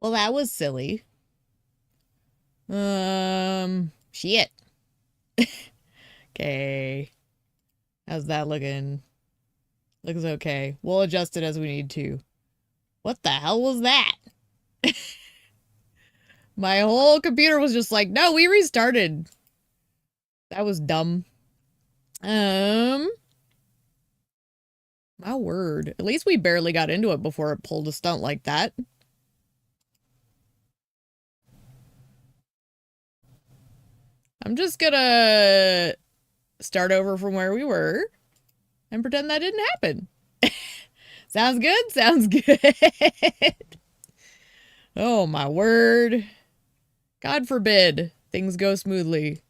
Well, that was silly. Shit. Okay. How's that looking? Looks okay. We'll adjust it as we need to. What the hell was that? My whole computer was just like, no, we restarted. That was dumb. My word. At least we barely got into it before it pulled a stunt like that. I'm just gonna start over from where we were and pretend that didn't happen. Sounds good? Sounds good. Oh, my word. God forbid things go smoothly.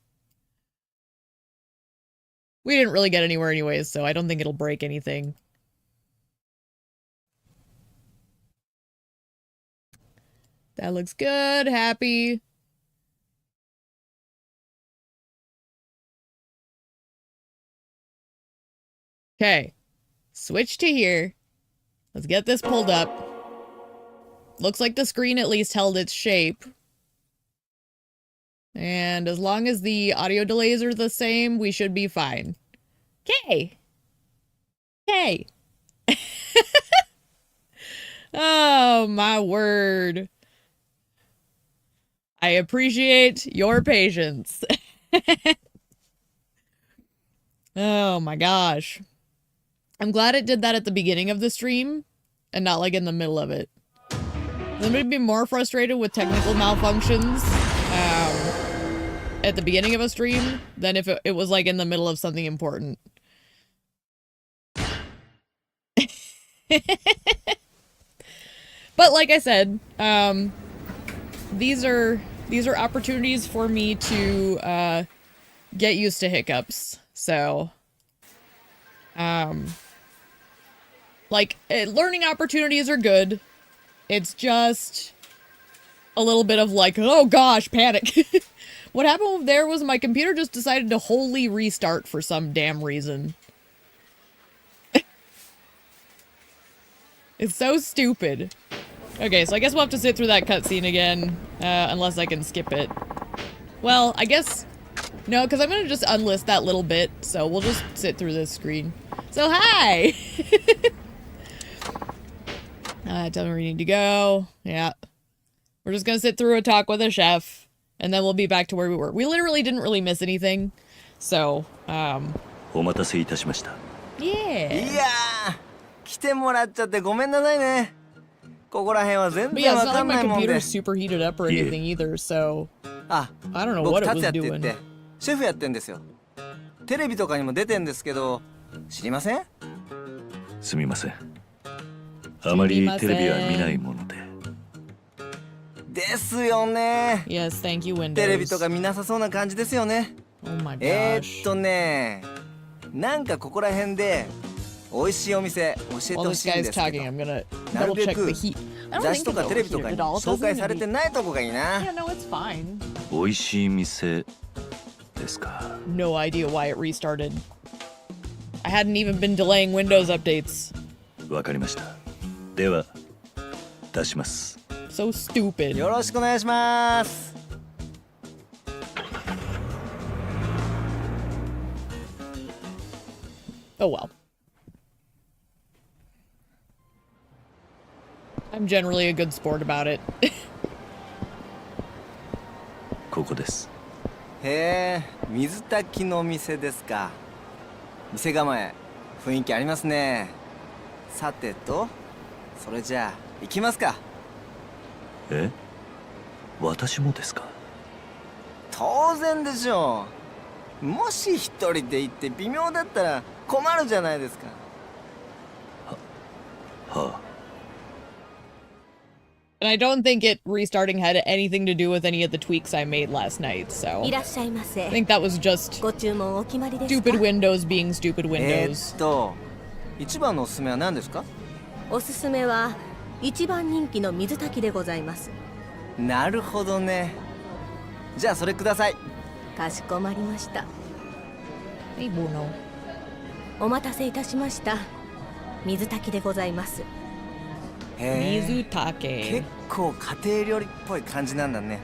We didn't really get anywhere anyways, so I don't think it'll break anything. That looks good. Happy. Okay. Switch to here. Let's get this pulled up. Looks like the screen at least held its shape. And as long as the audio delays are the same, we should be fine. Okay. Okay. Oh, my word. I appreciate your patience. Oh my gosh. I'm glad it did that at the beginning of the stream and not like in the middle of it. I'm gonna be more frustrated with technical malfunctions at the beginning of a stream than if it was like in the middle of something important. But like I said, these are opportunities for me to get used to hiccups. So, like, learning opportunities are good. It's just a little bit of like, oh gosh, panic. What happened there was my computer just decided to wholly restart for some damn reason. It's so stupid. Okay, so I guess we'll have to sit through that cutscene again, unless I can skip it. Well, I guess... No, because I'm gonna just unlist that little bit, so we'll just sit through this screen. So, hi! Tell me where we need to go. Yeah. We're just gonna sit through a talk with a chef, and then we'll be back to where we were. We literally didn't really miss anything, so, yeah. いやー、来てもらっちゃってごめんなさいね。ここら辺は全 But 然 yeah, わ it's not か like ん my ないもんで。 computer's superheated up or anything either, so... あ、I don't know 僕 what it 達 was 也って言っ doing. てシェフやってんですよ。テレビとかにも出てんですけど、知りません？すみません。あまりテレビは見ないもので。ですよね。Yes, thank you, Windows. テレビとか見なさそうな感じですよね。Oh my gosh. ね、なんかここら辺で美味しいお店教えてほしいんですけど。I'm gonna なる double べ check く the heat. I don't 雑 think 誌と it's かテレビとか overheated に at all. It 紹 doesn't 介 even されて be... ないとこがいいな。Yeah, no, it's fine. 美味しい店ですか。No idea why it restarted. I hadn't even been delaying Windows updates. わかりました。では、出します。So stupid. よろしくお願いします。Oh well. I'm generally a good sport about it. ここです。へえ、水炊きの店ですか。店構え、雰囲気ありますね。さてと、それじゃあ行きますか。え？私もですか？当然でしょう。もし一人で行って微妙だったら困るじゃないですか。はあ。And I don't think it restarting had anything to do with any of the tweaks I made last night, so... I think that was just stupid Windows being stupid Windows. 一番のおすすめは何ですか？おすすめは一番人気の水炊きでございます。なるほどね。じゃあそれください。かしこまりました。Hey, Bono. お待たせいたしました。水炊きでございます。へえ、 Mizutake. 結構家庭料理っぽい感じなんだね。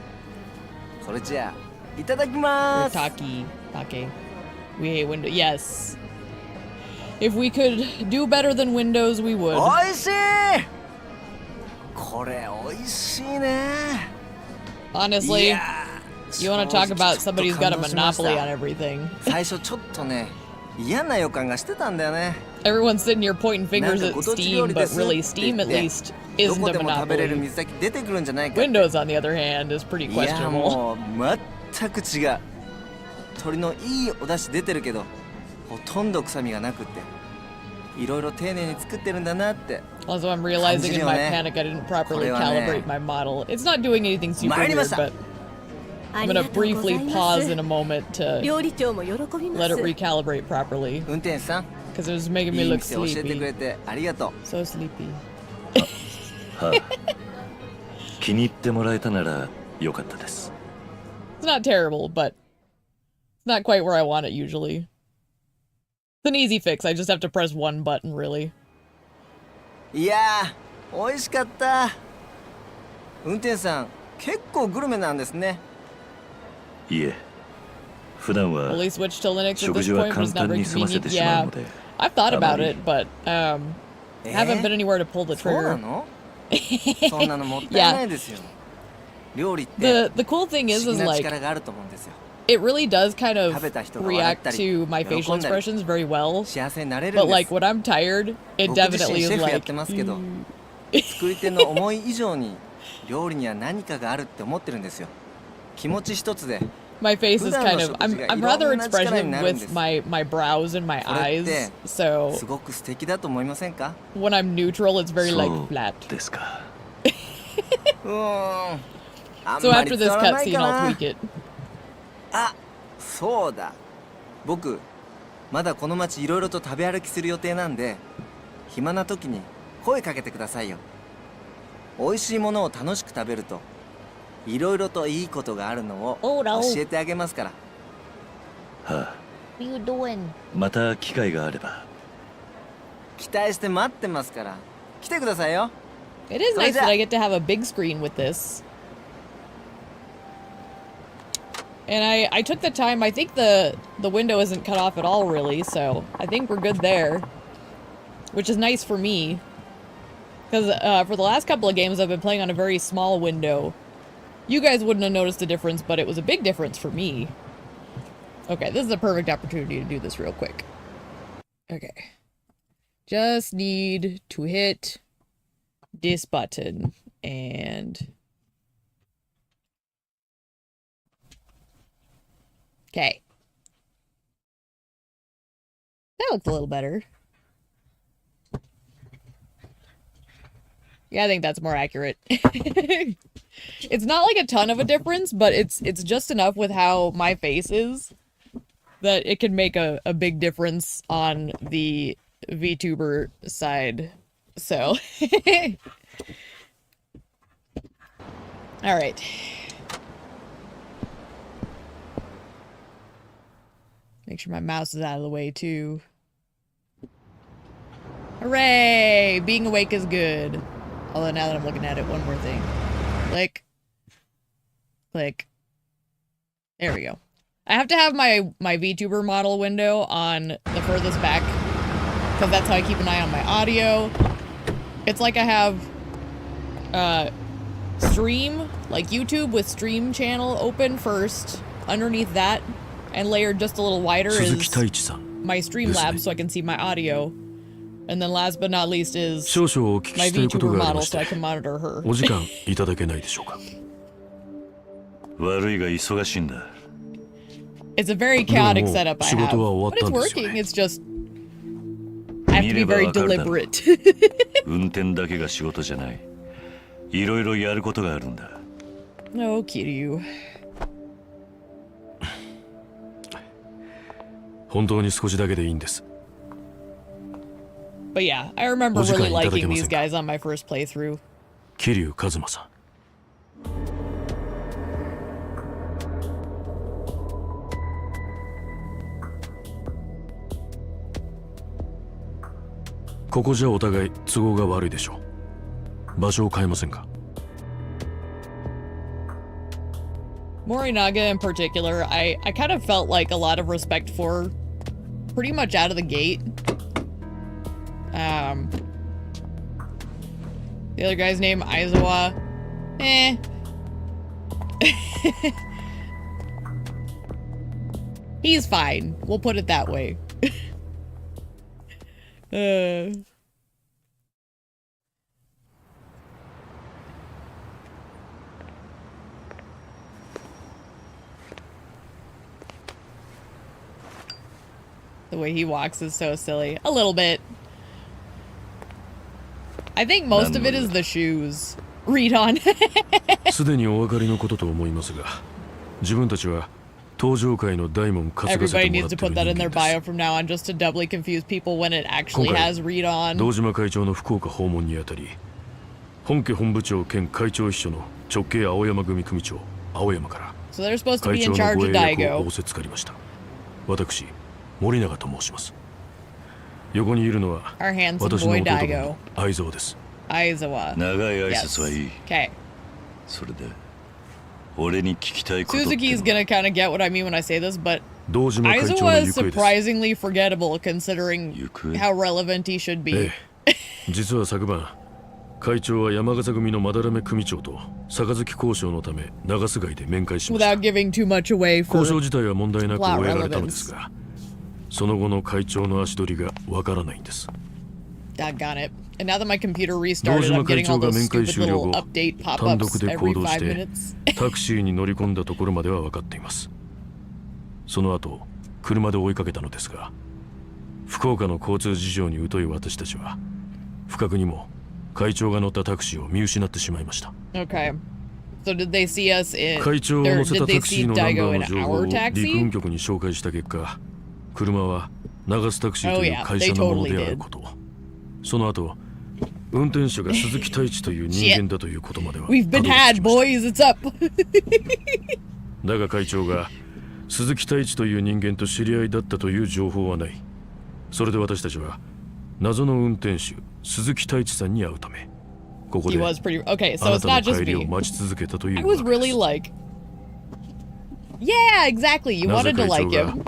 それじゃあいただきま Or ーす。 Taki. Take. We hate Windows. Yes. If we could do better than Windows, we would. おいしい。これおいしいね。 Honestly, いやー、 you want to 正 talk 直 about ちょっと somebody who's 感 got a 動しました。 monopoly on everything. 最初ちょっとね、嫌な予感がしてたんだよね。 Everyone's sitting here pointing fingers なん at かご当地料 Steam, 理で but すって really 言 Steam っ at て least ど isn't こ a でも食べれる monopoly. 水炊き出てくるんじゃないか。 Windows, on the other hand, is pretty いや questionable. もう全く違う。鶏のいいお出汁出てるけどほとんど臭みがなくっていろいろ丁寧に作ってるんだなって。 Also, I'm realizing in my panic I didn't properly calibrate my model. It's not doing anything super weird, but I'm gonna briefly pause in a moment to 料理長も喜びま let it す。 recalibrate properly 運転手さん、 because it was making い me い look 店教えてく sleepy. れてありがとう。 So sleepy. はあ、気に入ってもらえたならよかったです。 It's not terrible, but it's not quite where I want it usually. It's an easy fix. I just have to press one button, really. いやー美味しかった。運転手さん結構グルメなんですね。いえ、普段は Fully switched to Linux at 食 this 事は point 簡 was 単 never に済ませ convenient. てしまう Yeah, ので、 I've thought あま about り it, but haven't been anywhere to pull the そうな trigger. の？そんなのもったいないですよ。料理って The cool thing 不 is 思議な like 力があると思うんですよ。 it really does kind of 食べた人が react 笑ったり to my facial 喜んだり expressions very well. 幸せになれるん But で like す。 when I'm tired, it 僕自 definitely 身 is シェフやっ like てますけど、作り手の思い以上に料理には何かがあるって思ってるんですよ。気持ち一つで my face is kind of I'm rather expressive with す。 my brows and my これって eyes. So すごく素敵だと思いませんか？ when I'm neutral, it's very like そう flat. ですか。あん So まり after 伝 this わらない cutscene, か I'll な。 tweak it. あ、そうだ。僕まだこの街いろいろと食べ歩きする予定なんで、暇な時に声かけてくださいよ。美味しいものを楽しく食べるといろいろといいことがあるのを教えてあげますから。はあ、 What are you doing? また機会があれば。期待して待ってますから来てくださいよ。 It is nice that I get to have a big screen with this. And I took the time. I think the window isn't cut off at all, really, so I think we're good there. Which is nice for me. Because for the last couple of games, I've been playing on a very small window. You guys wouldn't have noticed the difference, but it was a big difference for me. Okay, this is a perfect opportunity to do this real quick. Okay. Just need to hit this button and... Okay. That looks a little better. Yeah, I think that's more accurate. It's not like a ton of a difference, but it's just enough with how my face is that it can make a big difference on the VTuber side. So, all right. Make sure my mouse is out of the way too. Hooray! Being awake is good. Although now that I'm looking at it, one more thing. Click. Click. There we go. I have to have my VTuber model window on the furthest back because that's how I keep an eye on my audio. It's like I have stream, like YouTube with stream channel open first. Underneath that and layered just a little wider is my Streamlabs so I can see my audio. And then last but not least is my VTuber model so I can monitor her. お時間いただけないでしょうか。悪いが忙しいんだ。 It's a very chaotic setup I have, but it's working. It's just I have to be very deliberate. 運転だけが仕事じゃない。いろいろやることがあるんだ。No, Kiryu. 本当に少しだけでいいんです。 But yeah, I remember really liking these guys on my first playthrough. 桐生一馬さん。ここじゃお互い都合が悪いでしょう。場所を変えませんか？ Morinaga in particular, I kind of felt like a lot of respect for pretty much out of the gate. The other guy's name, Aizawa. Eh. He's fine. We'll put it that way. The way he walks is so silly. A little bit. I think most of it is the shoes. Read on. すでにお分かりのことと思いますが、自分たちは登場界の大門担がせ Everybody てもら needs って to いる put that in 人 their 間です。 bio from now on just to doubly confuse people when it actually 今回 has read on. 堂島会長の福岡訪問にあたり、本家本部長兼会長秘書の直系青山組組長青山から So they're supposed to 会 be 長 in の charge ご of 栄役を Daigo. 仰せつかりました。私森永と申します。横にいるのは Our handsome 私の boy 弟分 Daigo. の相沢です。 Aizawa. 長い挨 Yes. 拶はいい。 Okay. それで俺に聞きたいことっての Suzuki's は gonna kind of get what I mean when I say this, but 堂島会長の Aizawa 行 is 方です。 surprisingly forgettable considering 行方 how relevant he should be. 実は昨晩会長は山笠組の斑目組長と杯交渉のため長洲街で面会しました。 Without giving too much away 交 for 渉自体は問題なく plot 終えられたので relevance. すが、その後の会長の足取りがわからないんです。 Doggone it. And now that my computer 堂 restarted, 島 I'm 会 getting all 長が those 面会 stupid 終了 little 後 update 単独 pop-ups で every 行動し 5て minutes. タクシーに乗り込んだところまでは分かっています。その後車で追いかけたのですが、福岡の交通事情に疎い私たちは不覚にも会長が乗ったタクシーを見失ってしまいました。 Okay. So did they see us in, 会長を or 乗せ did た they タクシ see ーのナンバ Daigo ー in の情報を our 陸 taxi? 運局に紹介した結果、車は長洲タクシーと Oh いう yeah, 会 they 社のもの totally である did. こと、その後運転手が鈴木太一という人間だということまでは We've been た had, どり着きました boys. It's up. だが会長が鈴木太一という人間と知り合いだったという情報はない。それで私たちは謎の運転手鈴木太一さんに会うためここ He で was pretty. Okay, あ so な it's た not の just 帰りを me. 待ち続けたという I わ was けです really like, yeah, exactly. You なぜ wanted to 会 like 長が him. 待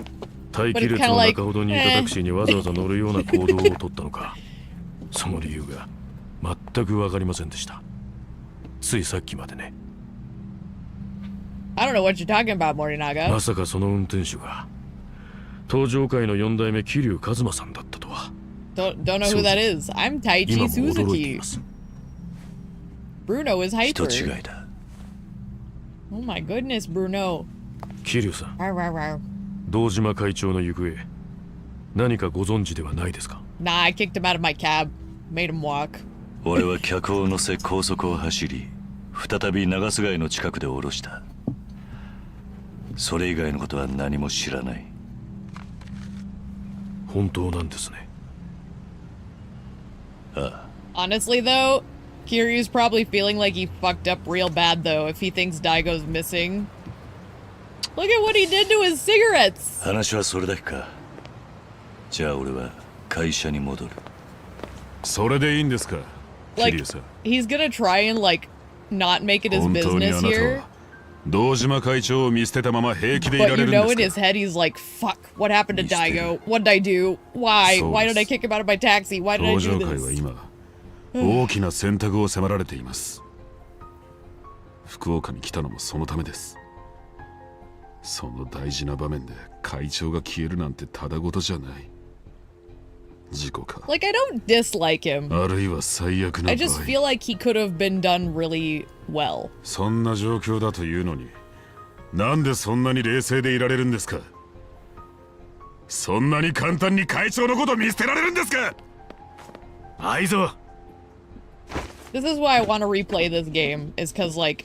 機 But it's 列 kinda の like, 中ほどにいたタクシーにわざわざ乗るような行動をとったのか、その理由が全く分かりませんでした。ついさっきまでね。 I don't know what you're talking about, ま Morinaga. さかその運転手が登場界の4代目桐生一馬さんだったとは。 Don't know who that is. I'm 今 Taichi も驚いてい Suzuki. ます。 Bruno is 人 hyper. 違いだ。 Oh my goodness, Bruno. 桐生さん、 Rawr, rawr, rawr. 堂島会長の行方何かご存知ではないですか？ Nah, I kicked him out of my cab. Made him walk. 俺は客を乗せ高速を走り、再び長洲街の近くで降ろした。それ以外のことは何も知らない。本当なんですね。ああ、 Honestly, though, Kiryu's probably feeling like he fucked up real bad, though, if he thinks Daigo's missing. Look at what he did to his cigarettes! 話はそれだけか。じゃあ俺は会社に戻る。それでいいんですか、 Like, 桐生さん。 he's gonna try and, like, not make it his 本当に business あなた here. は堂島会長を見捨てたまま平気でい But られ you るん know で in す his か？ head he's like, fuck, what happened to Daigo? What did I do? Why? So Why did I is- kick him out of my taxi? Why did I 登 do 場界は this? 今大きな選択を迫られています。福岡に来たのもそのためです。その大事な場面で会長が消えるなんてただごとじゃない。事故か、 Like, I don't dislike him. あるいは最悪な I 場 just 合。 feel like he could have been done really well. そんな状況だというのになんでそんなに冷静でいられるんですか？そんなに簡単に会長のこと見捨てられるんですか？愛沢 This is why I want to replay this game, is because, like,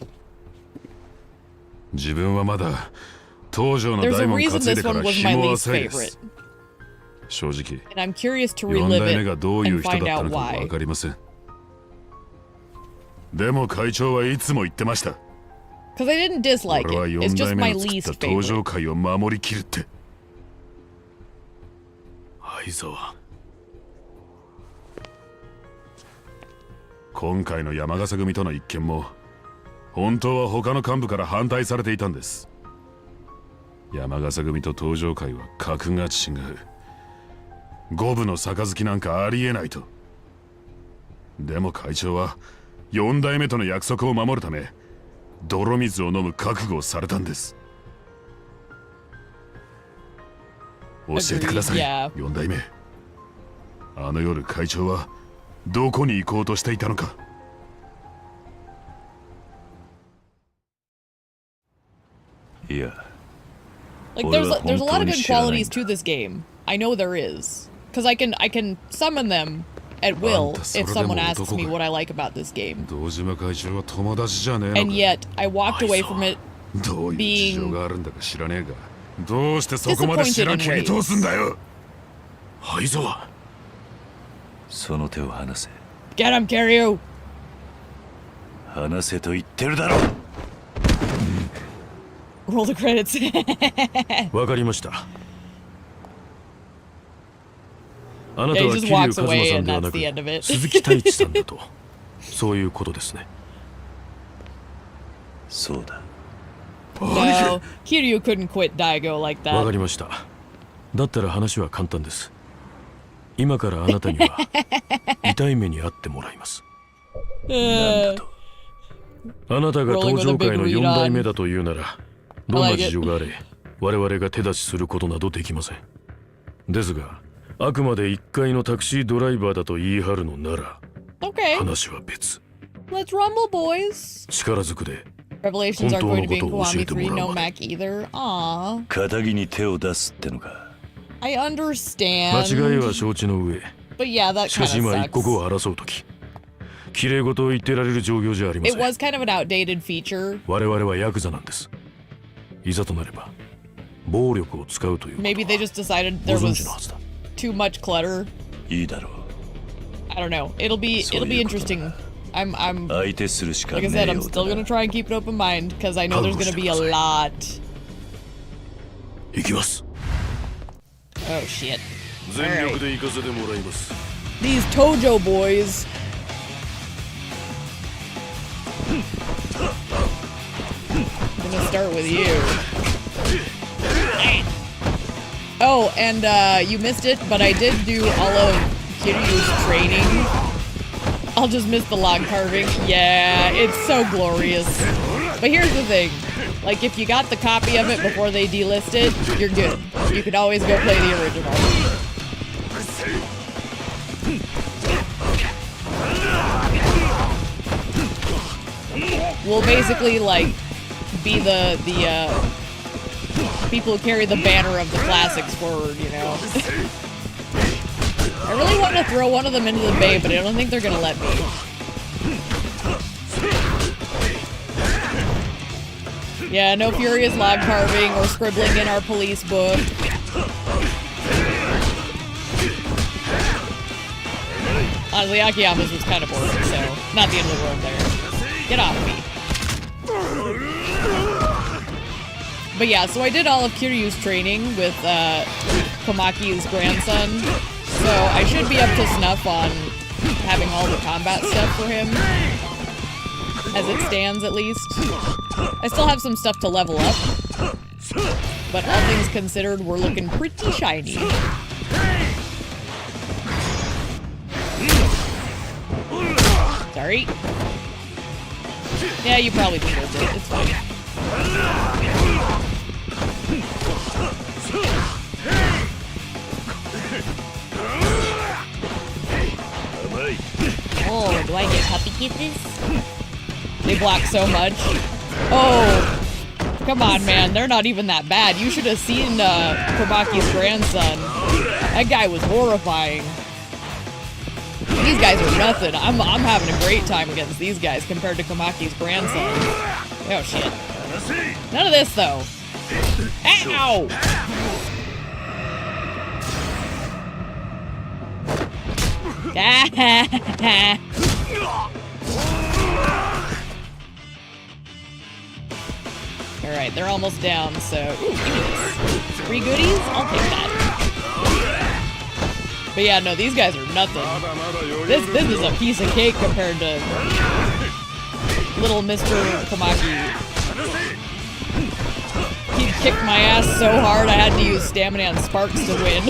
自分はまだ東条の there's 大 a 門 reason 担い this でか one ら was 日 my も least 浅いで favorite. す。正直 And I'm curious to 4 relive 代目が it どういう and 人だ find った out のかも why. 分かりません。でも会長はいつも言ってました。 Because I didn't dislike 俺は it. It's 4 just 代 my 目の作っ least た登場 favorite. 界を守りきるって。相沢、今回の山笠組との一件も本当は他の幹部から反対されていたんです。山笠組と登場会は格が違う。五分の杯なんかありえないと。でも会長は4代目との約束を守るため泥水を飲む覚悟をされたんです。教えてください、 Yeah. 4代目。あの夜会長はどこに行こうとしていたのか。いや、 Like Well, there's a lot of good qualities honestly, to this game. I know there is. Cause I can summon them at will if someone asks me what I like about this game. 堂島会長は友達じゃねえのか。 And yet I walked away from it どういう事情があるんだか知らねえが、どうしてそこまで知らん気に通すんだよ。愛沢、その手を離せ。 Get him, Kiryu! 離せと言ってるだろ。 Roll the credits. わかりました。あなた Yeah, は he just 桐生 walks 一馬 away さん and では that's なく the end of it. 鈴木太一さんだとそういうことですね。そうだ。 No, Kiryu couldn't quit Daigo like わか that. りました。だったら話は簡単です。今からあなたには痛い目に遭ってもらいます。なんだと。あなたが登場界の4代目だというなら、どんな I like it. 事情があれ我々が手出しすることなどできません。ですがあくまで1階のタクシードライバーだと言い張るのなら Okay, 話は別。 let's rumble, boys. 力ずくで Revelations aren't going to be in Kiwami 3, no 本当のことを教えてもらうまで。 Mac either. Aw, 仇に手を出すってのか。 I 間 understand. 違いは承知の上、 But yeah, that しか kind し今 of 一刻 sucks. を争うとき、綺麗事を言ってられる状況じゃありま It せん。 was kind of an outdated feature. 我々はヤクザなんです。いざとなれば暴力を使うということ Maybe they just decided ご there 存 was 知のはずだ。 too much clutter. いいだろう。 I don't know. It'll be interesting. I'm 相手するしかね like え I said, よ I'm う still だ gonna な。 try and keep an open mind because I know there's gonna be a lot. 行きます。 Oh shit. 全力で行かせてもらいます。 These Tojo boys. I'm gonna start with you. Oh, and you missed it, but I did do all of Kiryu's training. I'll just miss the log carving. Yeah, it's so glorious. But here's the thing. Like, if you got the copy of it before they delist it, you're good. You could always go play the original. We'll basically, like, be the people who carry the banner of the classics forward, you know? I really want to throw one of them into the bay, but I don't think they're gonna let me. Yeah, no furious log carving or scribbling in our police book. Honestly, Akiyama's was kind of boring, so not the end of the world there. Get off me. But yeah, so I did all of Kiryu's training with Komaki's grandson, so I should be up to snuff on having all the combat stuff for him, as it stands at least. I still have some stuff to level up, but all things considered, we're looking pretty shiny. Sorry. Yeah, you probably deserved it. It's fine. Oh, do I get puppy kisses? They block so much. Oh, come on, man. They're not even that bad. You should have seen Komaki's grandson. That guy was horrifying. These guys are nothing. I'm having a great time against these guys compared to Komaki's grandson. Oh, shit. None of this, though. Ow! Alright, they're almost down, so... Ooh, give me this. Free goodies? I'll take that. But yeah, no, these guys are nothing. This is a piece of cake compared to little Mr. Komaki. He kicked my ass so hard I had to use stamina and sparks to win.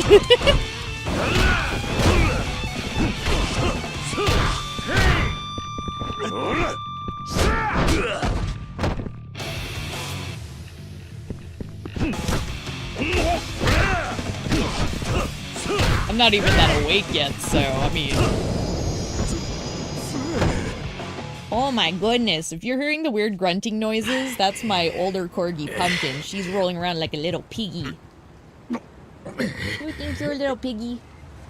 I'm not even that awake yet, so, I mean... Oh my goodness, if you're hearing the weird grunting noises, that's my older corgi, Pumpkin. She's rolling around like a little piggy. You think you're a little piggy?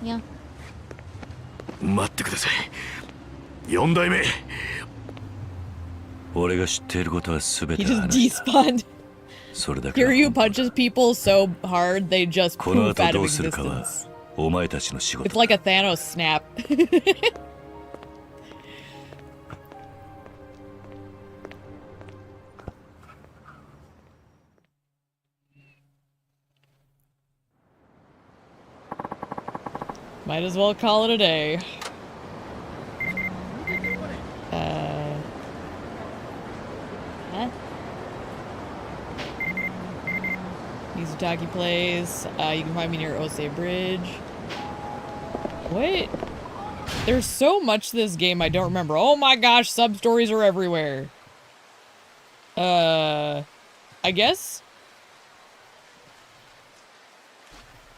Yeah. 待ってください。4代目。俺が知っていることは全 He て just 話した despawned. それだけは Kiryu punches people so hard they just この poof 後 out ど of うするかは existence. お前たちの仕 It's 事 like a Thanos snap. Might as well call it a day. Huh? Mizutaki Place. You can find me near Ose Bridge. What? There's so much to this game I don't remember. Oh my gosh, sub-stories are everywhere. I guess?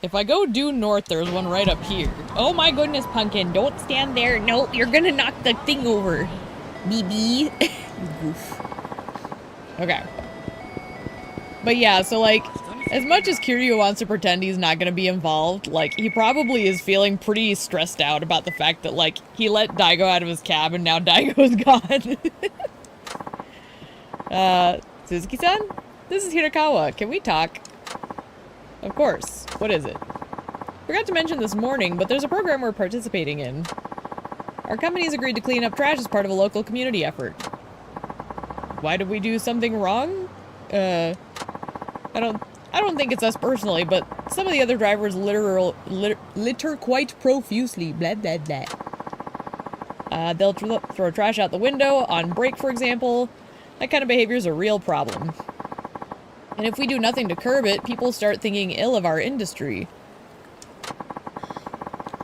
If I go due north, there's one right up here. Oh my goodness, Pumpkin, don't stand there. No, you're gonna knock the thing over. BB. Goof. Okay. But yeah, so like, as much as Kiryu wants to pretend he's not gonna be involved, like, he probably is feeling pretty stressed out about the fact that, like, he let Daigo out of his cab and now Daigo's gone. Suzuki-san? This is Hirakawa. Can we talk? Of course. What is it? Forgot to mention this morning, but there's a program we're participating in. Our company's agreed to clean up trash as part of a local community effort. Why did we do something wrong? I don't think it's us personally, but some of the other drivers litter quite profusely. Blah, blah, blah. They'll throw trash out the window, on break, for example. That kind of behavior is a real problem. And if we do nothing to curb it, people start thinking ill of our industry.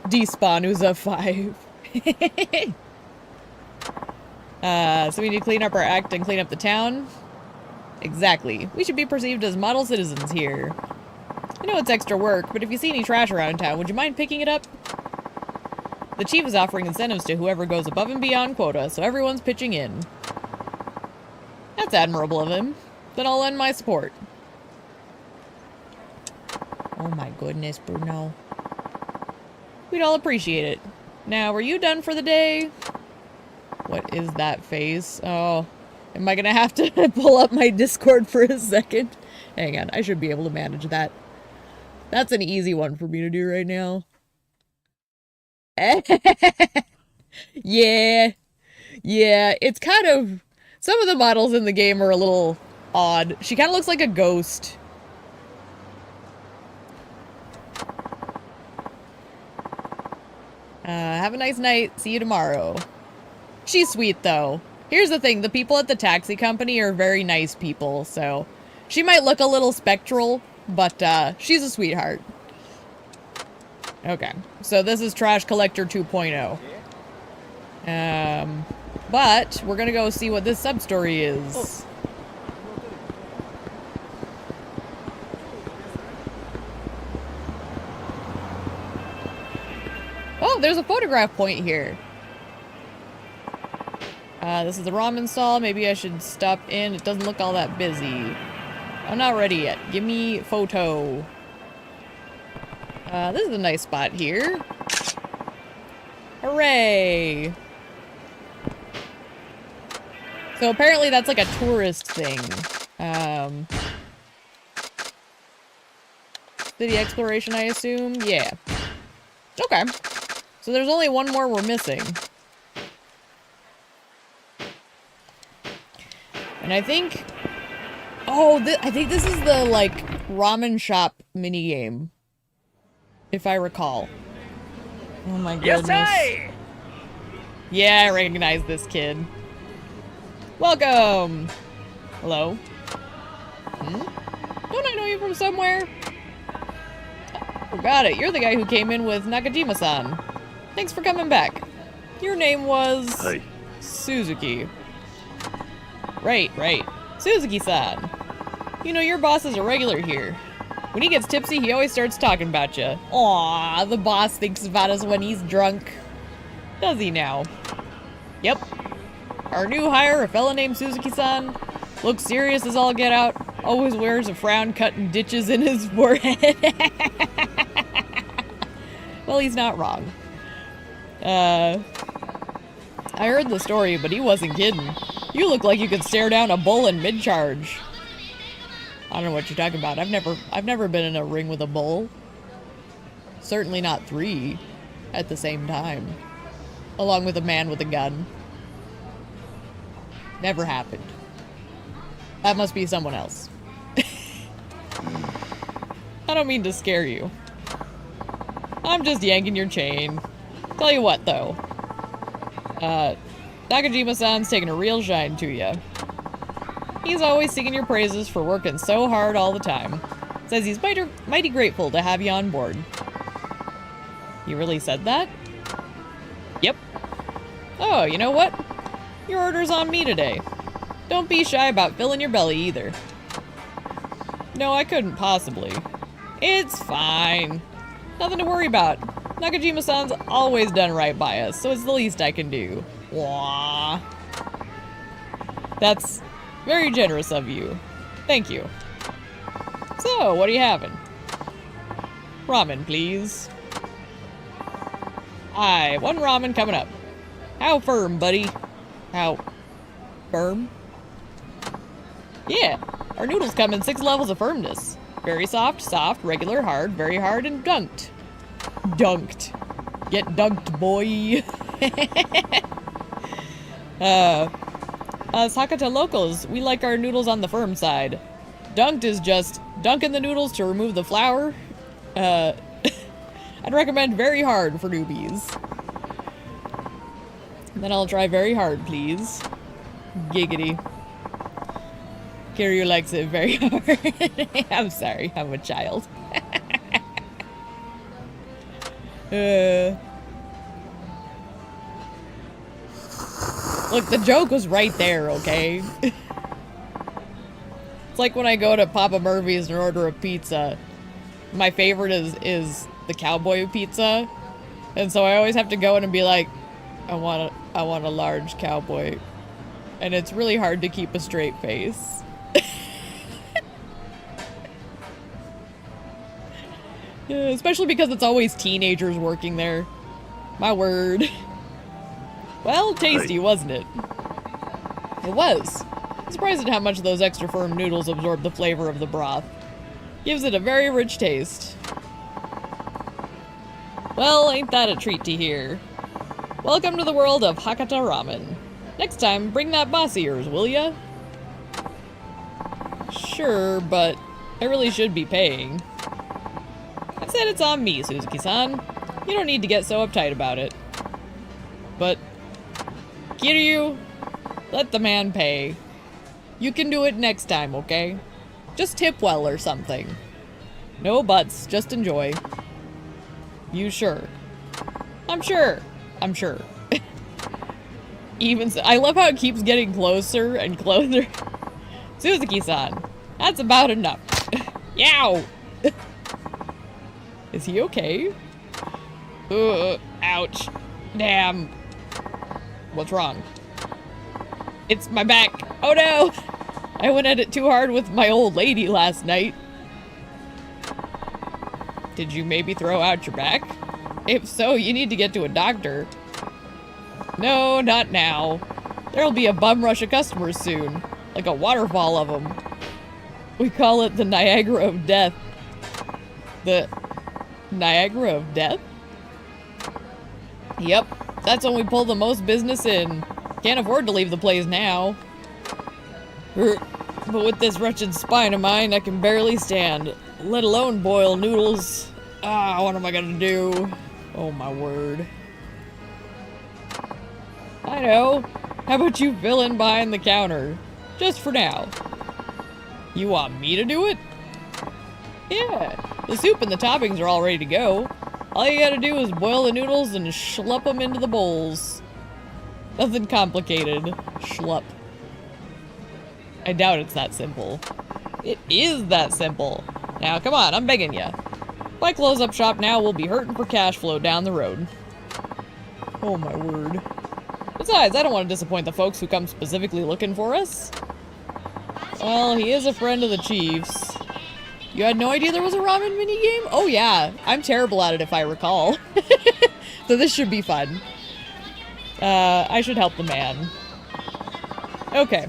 Despawn Uza 5. So we need to clean up our act and clean up the town? Exactly. We should be perceived as model citizens here. I know it's extra work, but if you see any trash around town, would you mind picking it up? The chief is offering incentives to whoever goes above and beyond quota, so everyone's pitching in. That's admirable of him. Then I'll lend my support. Oh my goodness, Bruno. We'd all appreciate it. Now, were you done for the day? What is that face? Oh, am I gonna have to pull up my Discord for a second? Hang on, I should be able to manage that. That's an easy one for me to do right now. Yeah. Yeah, it's kind of... Some of the models in the game are a little odd. She kind of looks like a ghost. Have a nice night. See you tomorrow. She's sweet, though. Here's the thing. The people at the taxi company are very nice people, so... She might look a little spectral, but, she's a sweetheart. Okay. So this is Trash Collector 2.0. But we're gonna go see what this sub-story is. Oh, there's a photograph point here. This is the ramen stall. Maybe I should stop in. It doesn't look all that busy. I'm not ready yet. Give me photo. This is a nice spot here. Hooray! So apparently that's like a tourist thing. City exploration, I assume? Yeah. Okay. So there's only one more we're missing. And I think... Oh, I think this is the, like, ramen shop minigame. If I recall. Oh my goodness. Yeah, I recognize this kid. Welcome! Hello? Don't I know you from somewhere? Oh, got it. You're the guy who came in with Nakajima-san. Thanks for coming back. Your name was... Hi. Suzuki. Right. Suzuki-san. You know, your boss is a regular here. When he gets tipsy, he always starts talking about you. Aww, the boss thinks about us when he's drunk. Does he now? Yep. Our new hire, a fella named Suzuki-san, looks serious as all get out. Always wears a frown cutting ditches in his forehead. Well, he's not wrong. I heard the story, but he wasn't kidding. You look like you could stare down a bull in mid-charge. I don't know what you're talking about. I've never been in a ring with a bull. Certainly not 3 at the same time. Along with a man with a gun. Never happened. That must be someone else. I don't mean to scare you. I'm just yanking your chain. Tell you what, though. Nakajima-san's taking a real shine to you. He's always singing your praises for working so hard all the time. Says he's mighty grateful to have you on board. You really said that? Yep. Oh, you know what? Your order's on me today. Don't be shy about filling your belly either. No, I couldn't possibly. It's fine. Nothing to worry about. Nakajima-san's always done right by us, so it's the least I can do. Wah. That's very generous of you. Thank you. So, what are you having? Ramen, please. Aye, 1 ramen coming up. How firm, buddy? How firm? Yeah, our noodles come in 6 levels of firmness. Very soft, soft, regular, hard, very hard, and dunked. Dunked. Get dunked, boy. Us Hakata locals, we like our noodles on the firm side. Dunked is just dunking the noodles to remove the flour. I'd recommend very hard for newbies. Then I'll try very hard, please. Giggity. Kiryu likes it very hard. I'm sorry, I'm a child. Look, the joke was right there, okay? It's like when I go to Papa Murphy's and order a pizza. My favorite is the cowboy pizza. And so I always have to go in and be like, I want a large cowboy. And it's really hard to keep a straight face. Yeah, especially because it's always teenagers working there. My word. Well, tasty, wasn't it? It was. I'm surprised at how much those extra firm noodles absorb the flavor of the broth. Gives it a very rich taste. Well, ain't that a treat to hear. Welcome to the world of Hakata Ramen. Next time, bring that boss of yours, will ya? Sure, but I really should be paying. I said it's on me, Suzuki-san. You don't need to get so uptight about it. But, Kiryu, let the man pay. You can do it next time, okay? Just tip well or something. No buts, just enjoy. You sure? I'm sure. I'm sure. Even so, I love how it keeps getting closer and closer. Suzuki-san, that's about enough. Yow! Is he okay? Ouch. Damn. What's wrong? It's my back. Oh no! I went at it too hard with my old lady last night. Did you maybe throw out your back? If so, you need to get to a doctor. No, not now. There'll be a bum rush of customers soon. Like a waterfall of them. We call it the Niagara of Death. The Niagara of Death? Yep, that's when we pull the most business in. Can't afford to leave the place now. But with this wretched spine of mine, I can barely stand, let alone boil noodles. Ah, what am I gonna do? Oh my word. I know. How about you fill in behind the counter? Just for now. You want me to do it? Yeah. The soup and the toppings are all ready to go. All you gotta do is boil the noodles and schlup them into the bowls. Nothing complicated. Schlup. I doubt it's that simple. It is that simple. Now, come on, I'm begging ya. If I close up shop now, we'll be hurting for cash flow down the road. Oh my word. Besides, I don't want to disappoint the folks who come specifically looking for us. Well, he is a friend of the chief's. You had no idea there was a ramen minigame? Oh yeah, I'm terrible at it if I recall. So this should be fun. I should help the man. Okay.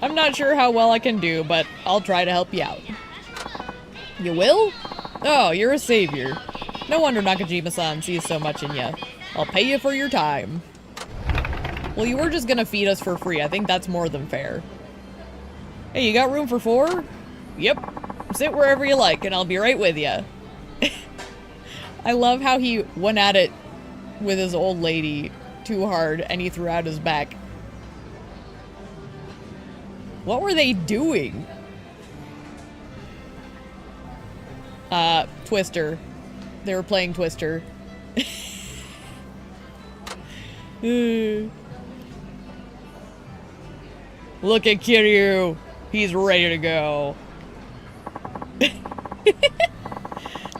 I'm not sure how well I can do, but I'll try to help you out. You will? Oh, you're a savior. No wonder Nakajima-san sees so much in you. I'll pay you for your time. Well, you were just gonna feed us for free. I think that's more than fair. Hey, you got room for 4? Yep. Sit wherever you like, and I'll be right with you. I love how he went at it with his old lady too hard, and he threw out his back. What were they doing? Twister. They were playing Twister. Look at Kiryu. He's ready to go.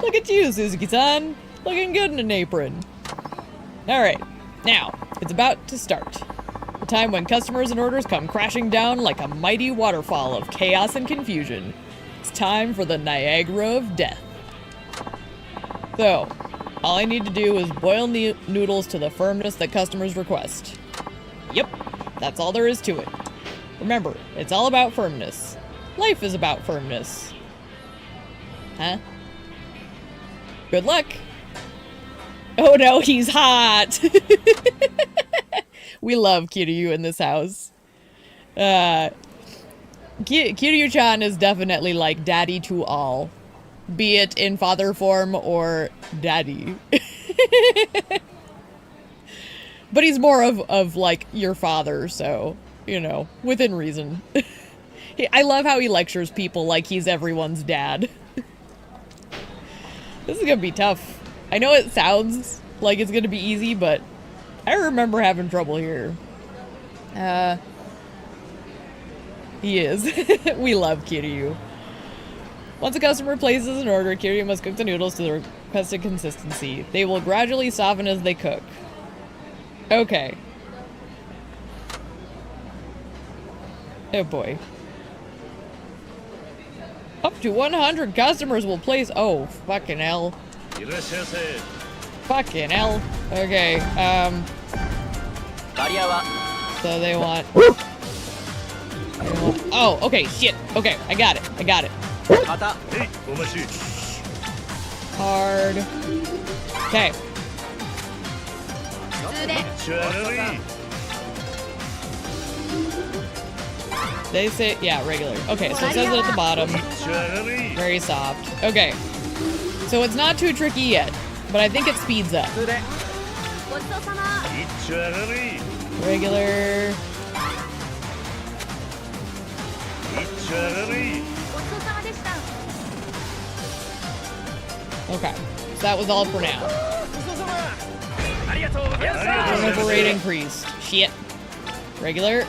Look at you, Suzuki-san. Looking good in an apron. Alright, now, it's about to start. The time when customers and orders come crashing down like a mighty waterfall of chaos and confusion. It's time for the Niagara of Death. So, all I need to do is boil noodles to the firmness that customers request. Yep, that's all there is to it. Remember, it's all about firmness. Life is about firmness. Huh? Good luck. Oh no, he's hot! We love Kiryu in this house. Kiryu-chan is definitely like daddy to all. Be it in father form or daddy. But he's more of like your father, so, you know, within reason. I love how he lectures people like he's everyone's dad. This is gonna be tough. I know it sounds like it's gonna be easy, but I remember having trouble here. He is. We love Kiryu. Once a customer places an order, Kiryu must cook the noodles to the requested consistency. They will gradually soften as they cook. Okay. Oh boy. Up to 100 customers will place. Oh, fucking hell. Fucking hell. Okay, so they want. Oh, okay, shit. Okay, I got it. Hard. Okay. They say, yeah, regular. Okay, so it says it at the bottom. Very soft. Okay. So it's not too tricky yet, but I think it speeds up. Regular. Okay, so that was all for now. Turnover rate increased. Shit. Regular.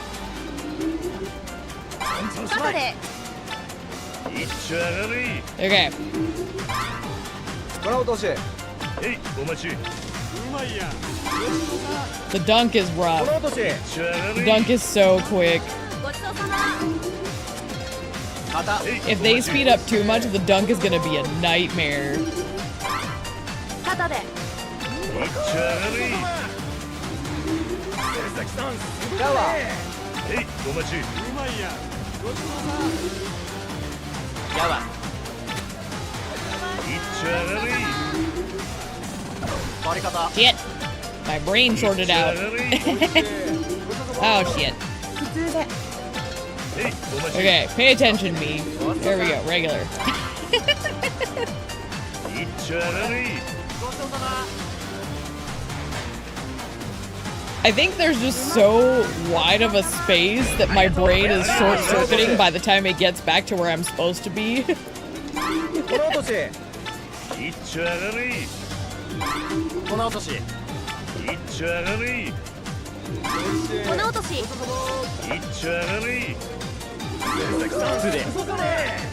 Okay. The dunk is rough. The dunk is so quick. If they speed up too much, the dunk is gonna be a nightmare. Shit! My brain sorted out. Oh shit. Okay, pay attention, me. There we go, regular. I think there's just so wide of a space that my brain is short-circuiting by the time it gets back to where I'm supposed to be. この落とし一丁上がれこの落とし一丁上がれこの落とし一丁上がれ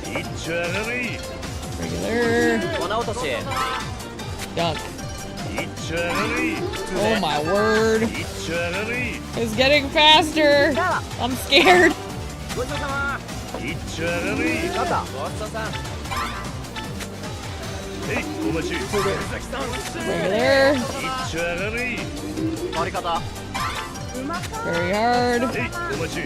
一丁上がれ Regular. この落とし Dunk. 一丁上がれ Oh my word. 一丁上がれ It's getting faster. I'm scared. ごちそうさま一丁上がれまたごちそうさんはいお待ち Regular. 一丁上がれ回り方 Very hard. はいお待ち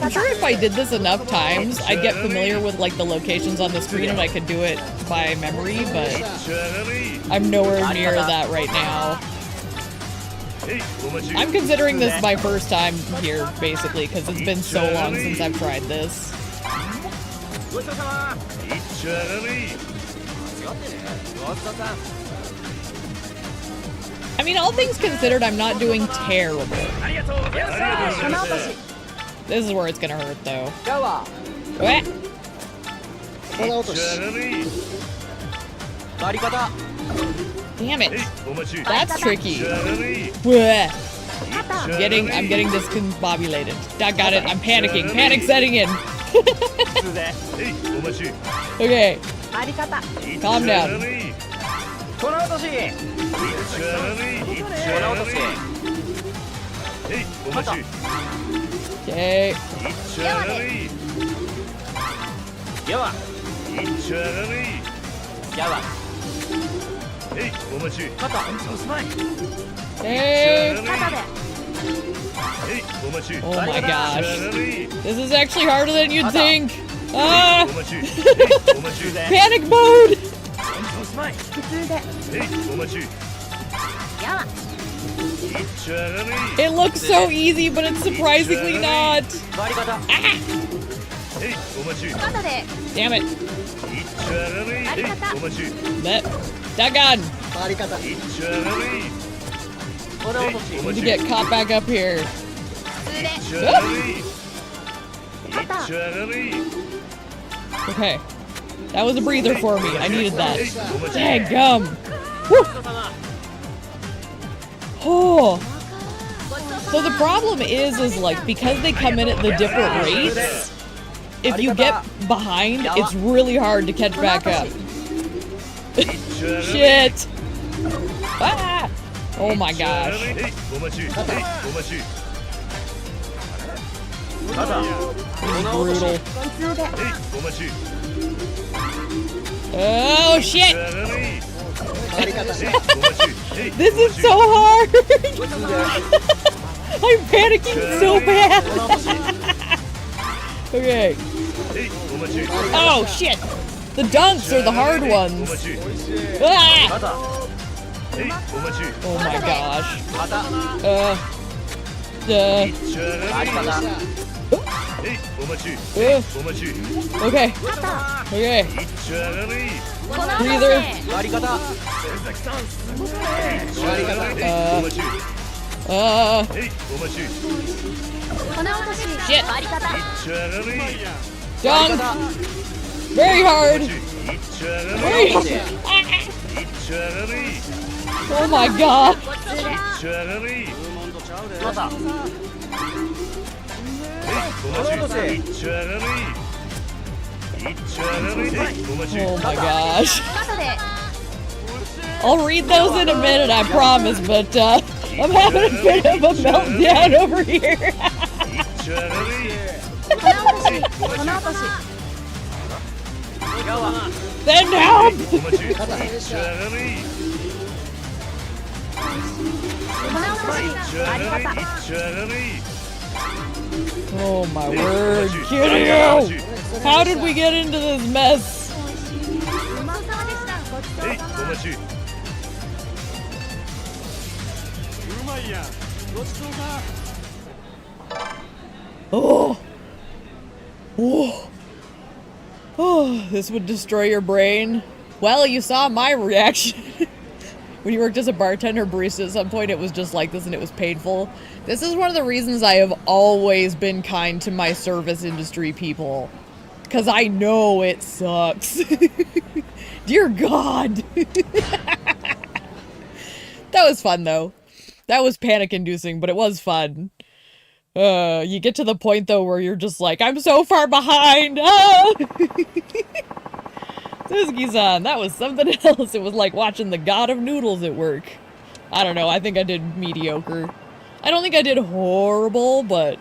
I'm sure if I did this enough times, I'd get familiar with like the locations on the screen and I could do it by memory, but 一丁上がれ I'm nowhere near that right now. はいお待ち I'm considering this my first time here, basically, because it's been so long since I've tried this. ごちそうさま一丁上がれ違ってねごちそうさん I mean, all things considered, I'm not doing terrible. ありがとうございますこの落とし This is where it's gonna hurt, though. ガワ Wah! この落とし一丁上がれ回り方 Damn はい it. お待ち That's tricky. 一丁上がれ Wah! 一丁上が I'm れ getting discombobulated. I got it. I'm panicking. Panic setting in. 普通ではいお待ち Okay. あり方 一 Calm 丁 down. 上がれこの落とし一丁上がれ一丁こ上がれの落としはいお待ち Okay. 一丁上がれやわ一丁上がれやわはいお待ち肩おしまい Okay. 肩ではいお待ち Oh my 一丁 gosh. 上がれ This is actually harder than you'd think. Ah! お待ちはいお待ち Panic mode! おしまい普通ではいお待ちやわ一丁上がれ It looks so easy, but it's surprisingly not. 回り方はいお待ち肩で Damn it. 一丁上がれはいお待ち That. Daggone. 回り方一丁上がれこの落としお Need 待 to ち get caught back up here. 普通で一丁上がれ一丁上がれ Okay. That was a breather for me. I needed はい that. お待ち Daggum. ごちそうさま Oh. So the problem is like, because they come in at the different rates, if you get behind, it's really hard to catch back up. 一丁上がれ Shit. Ah. Oh my 一丁上が gosh. れはいお待ちはいお待ち肩 This is brutal. 普通ではいお待ち Oh 一丁 shit. 上がれ回り方はいお待ちはい This is so hard. I'm panicking so bad. Okay. はいお待ち Oh shit. The dunks are the hard お ones. 待ち Ah. 肩はいお待ち Oh my gosh. 肩 Uh. 一丁上がれ回り方はいお待ち Uh. お待ち Okay. 肩 Okay. 一丁上がれこの落と Breather. し回り方一丁上がれはいお待ち Uh. はいお待ちこの落とし Shit. 回り方一丁上がれ Dunk. Very hard. 一丁上が Very れ hard. 一丁上がれ Oh my god. 普通で一丁上がれ肩はいお待ち一丁上がれ一丁上がれはいお待ち Oh my gosh. 肩で I'll read those in a minute, I promise, but I'm having a bit of a meltdown over here. 一丁上がれこの落としこの落とし Then help! お待ち一丁上がれこの落とし一丁上回りがれ方一丁上がれ Oh my word, Kiryu! How did we get into this mess? うまそうでしたごちそうはいさまお待ち Oh! Oh! Oh, this would destroy your brain. Well, you saw my reaction. When you worked as a bartender, barista, at some point it was just like this and it was painful. This is one of the reasons I have always been kind to my service industry people. Because I know it sucks. Dear God. That was fun, though. That was panic-inducing, but it was fun. You get to the point, though, where you're just like, I'm so far behind! Ah! Suzuki-san, that was something else. It was like watching the god of noodles at work. I don't know, I think I did mediocre. I don't think I did horrible, but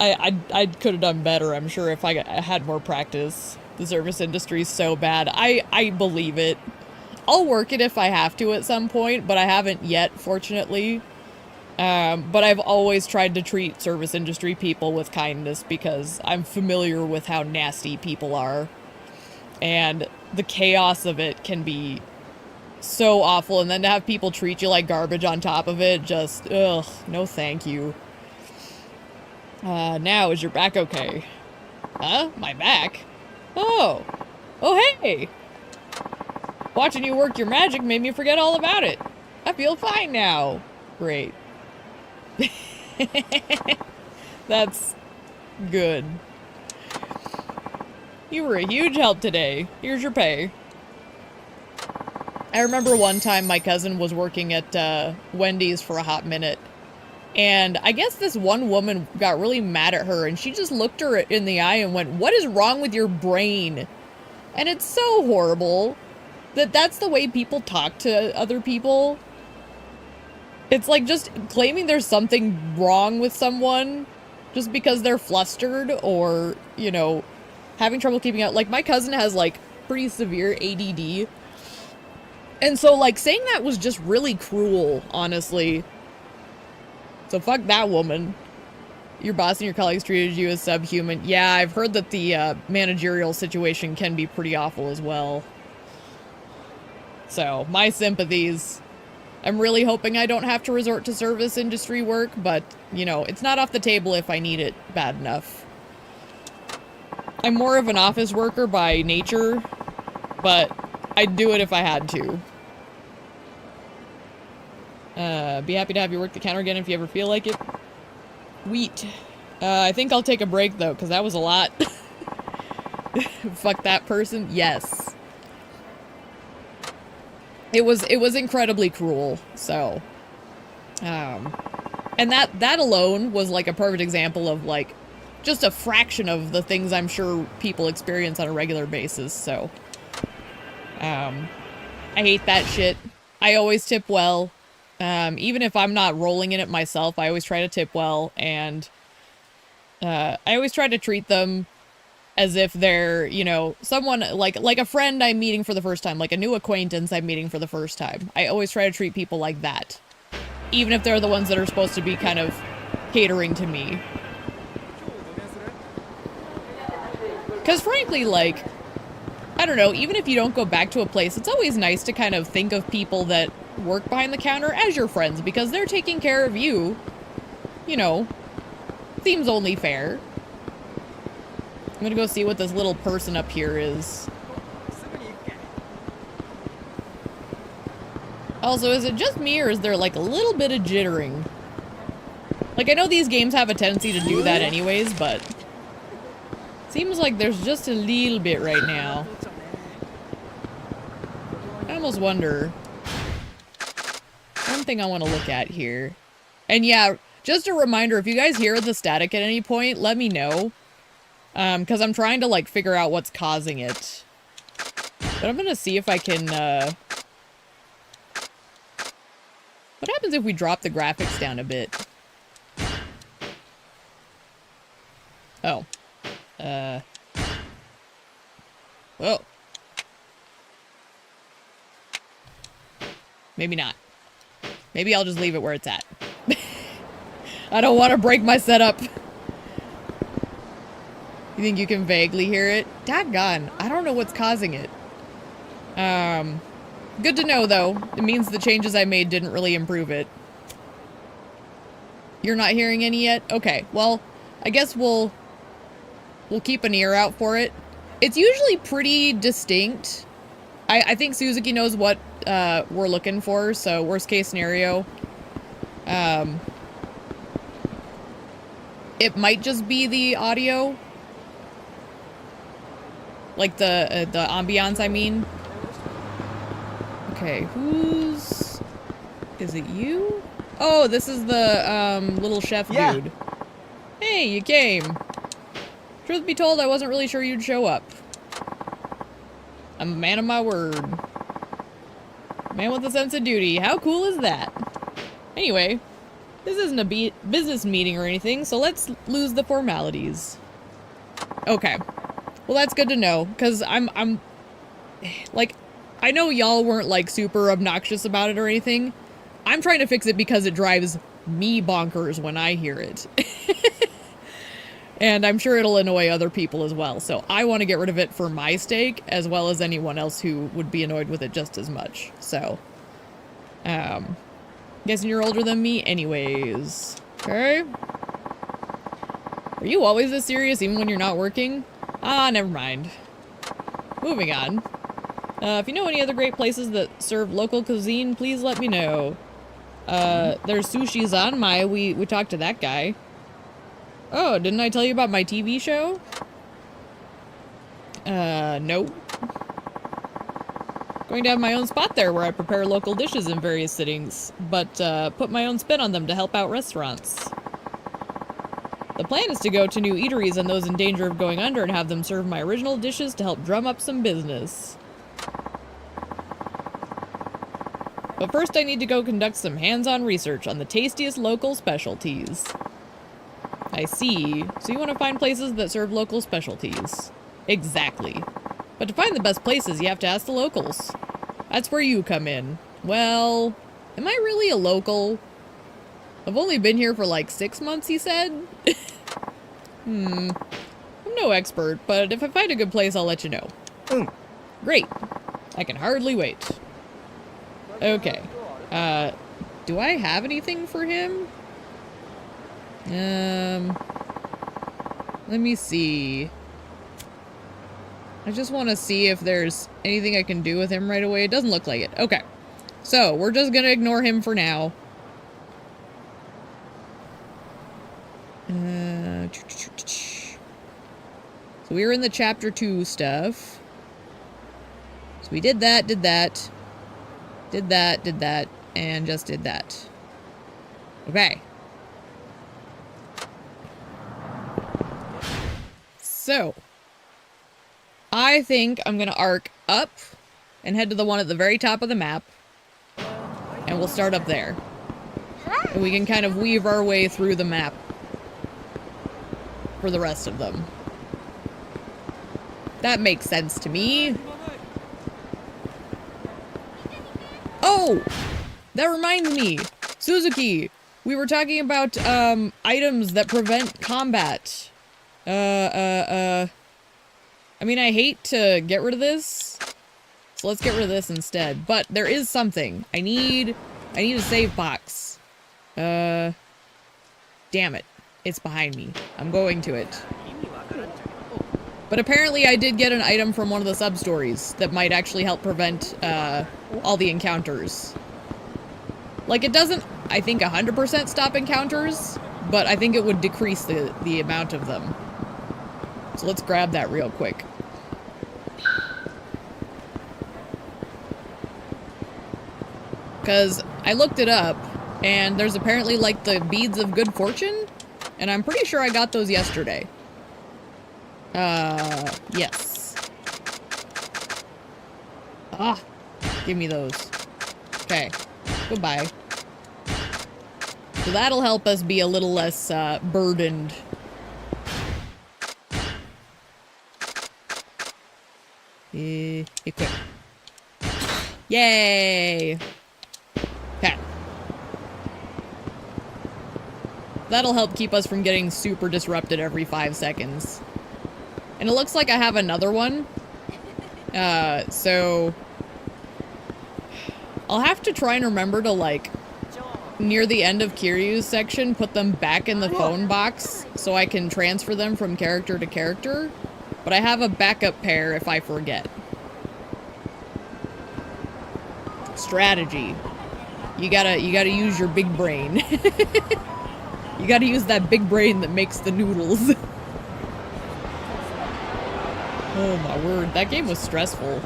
I could have done better, I'm sure, if I had more practice. The service industry is so bad. I believe it. I'll work it if I have to at some point, but I haven't yet, fortunately. But I've always tried to treat service industry people with kindness because I'm familiar with how nasty people are. And the chaos of it can be so awful, and then to have people treat you like garbage on top of it, just, ugh, no thank you. Now, is your back okay? Huh? My back? Oh. Oh, hey! Watching you work your magic made me forget all about it. I feel fine now. Great. That's good. You were a huge help today. Here's your pay. I remember one time my cousin was working at Wendy's for a hot minute. And I guess this one woman got really mad at her and she just looked her in the eye and went, "What is wrong with your brain?" And it's so horrible that that's the way people talk to other people. It's like just claiming there's something wrong with someone just because they're flustered or, you know, having trouble keeping up. Like, my cousin has, like, pretty severe ADD. And so, like, saying that was just really cruel, honestly. So fuck that woman. Your boss and your colleagues treated you as subhuman. Yeah, I've heard that the managerial situation can be pretty awful as well. So, my sympathies. I'm really hoping I don't have to resort to service industry work, but, you know, it's not off the table if I need it bad enough. I'm more of an office worker by nature, but I'd do it if I had to. Be happy to have you work the counter again if you ever feel like it. Wheat. I think I'll take a break, though, because that was a lot. Fuck that person. Yes. It was incredibly cruel, so. And that alone was, like, a perfect example of, like, just a fraction of the things I'm sure people experience on a regular basis, so. I hate that shit. I always tip well. Even if I'm not rolling in it myself, I always try to tip well, and I always try to treat them as if they're, you know, someone, like a friend I'm meeting for the first time, like a new acquaintance I'm meeting for the first time. I always try to treat people like that, even if they're the ones that are supposed to be kind of catering to me. Because frankly, like, I don't know, even if you don't go back to a place, it's always nice to kind of think of people that work behind the counter as your friends, because they're taking care of you. You know, seems only fair. I'm gonna go see what this little person up here is. Also, is it just me, or is there like a little bit of jittering? Like, I know these games have a tendency to do that anyways, but seems like there's just a little bit right now. I almost wonder. One thing I want to look at here. And yeah, just a reminder, if you guys hear the static at any point, let me know. Because I'm trying to, like, figure out what's causing it. But I'm gonna see if I can, what happens if we drop the graphics down a bit? Oh. Whoa. Maybe not. Maybe I'll just leave it where it's at. I don't want to break my setup. You think you can vaguely hear it? Daggone. I don't know what's causing it. Good to know, though. It means the changes I made didn't really improve it. You're not hearing any yet? Okay, well, I guess we'll keep an ear out for it. It's usually pretty distinct. I think Suzuki knows what we're looking for, so worst case scenario. It might just be the audio. Like the ambiance, I mean. Okay, who's... Is it you? Oh, this is the little chef dude. Hey, you came. Truth be told, I wasn't really sure you'd show up. I'm a man of my word. Man with a sense of duty. How cool is that? Anyway, this isn't a business meeting or anything, so let's lose the formalities. Okay. Well, that's good to know, because I'm... Like, I know y'all weren't, like, super obnoxious about it or anything. I'm trying to fix it because it drives me bonkers when I hear it. And I'm sure it'll annoy other people as well. So I want to get rid of it for my sake, as well as anyone else who would be annoyed with it just as much. So, guessing you're older than me anyways. Okay. Are you always this serious even when you're not working? Ah, never mind. Moving on. If you know any other great places that serve local cuisine, please let me know. There's Sushi Zanmai. We talked to that guy. Oh, didn't I tell you about my TV show? Nope. Going to have my own spot there where I prepare local dishes in various sittings, but put my own spin on them to help out restaurants. The plan is to go to new eateries and those in danger of going under and have them serve my original dishes to help drum up some business. But first I need to go conduct some hands-on research on the tastiest local specialties. I see. So you want to find places that serve local specialties. Exactly. But to find the best places, you have to ask the locals. That's where you come in. Well, am I really a local? I've only been here for like 6 months, he said. I'm no expert, but if I find a good place, I'll let you know. Great. I can hardly wait. Okay. Do I have anything for him? Let me see. I just want to see if there's anything I can do with him right away. It doesn't look like it. Okay. So, we're just gonna ignore him for now. So we were in the chapter 2 stuff. So we did that, did that, and just did that. Okay. So, I think I'm gonna arc up and head to the one at the very top of the map. And we'll start up there. And we can kind of weave our way through the map for the rest of them. That makes sense to me. Oh! That reminds me! Suzuki! We were talking about, items that prevent combat. I mean, I hate to get rid of this, so let's get rid of this instead. But there is something. I need a save box. Damn it. It's behind me. I'm going to it. But apparently I did get an item from one of the sub-stories that might actually help prevent, all the encounters. Like, it doesn't, I think, 100% stop encounters, but I think it would decrease the amount of them. So let's grab that real quick. Because I looked it up, and there's apparently, like, the beads of good fortune, and I'm pretty sure I got those yesterday. Yes. Ah, give me those. Okay, goodbye. So that'll help us be a little less, burdened. Equip. Yay! Okay. That'll help keep us from getting super disrupted every 5 seconds. And it looks like I have another one. So... I'll have to try and remember to, like, near the end of Kiryu's section, put them back in the phone box so I can transfer them from character to character. But I have a backup pair if I forget. strategy. You gotta use your big brain. You gotta use that big brain that makes the noodles. Oh my word, that game was stressful.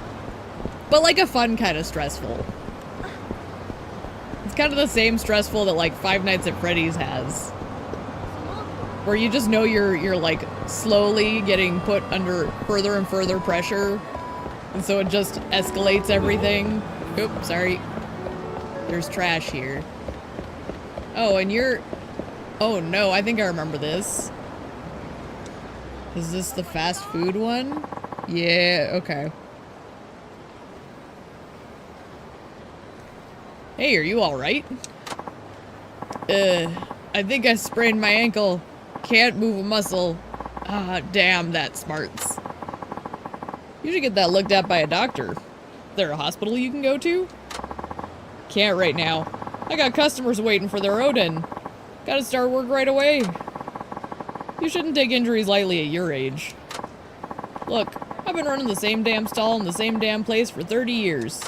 But like a fun kind of stressful. It's kind of the same stressful that like Five Nights at Freddy's has. Where you just know you're like slowly getting put under further and further pressure. And so it just escalates everything. Oops, sorry. There's trash here. Oh, and you're... Oh no, I think I remember this. Is this the fast food one? Yeah, okay. Hey, are you alright? I think I sprained my ankle. Can't move a muscle. Ah, damn, that smarts. You should get that looked at by a doctor. Is there a hospital you can go to? Can't right now. I got customers waiting for their Odin. Gotta start work right away. You shouldn't take injuries lightly at your age. Look, I've been running the same damn stall in the same damn place for 30 years.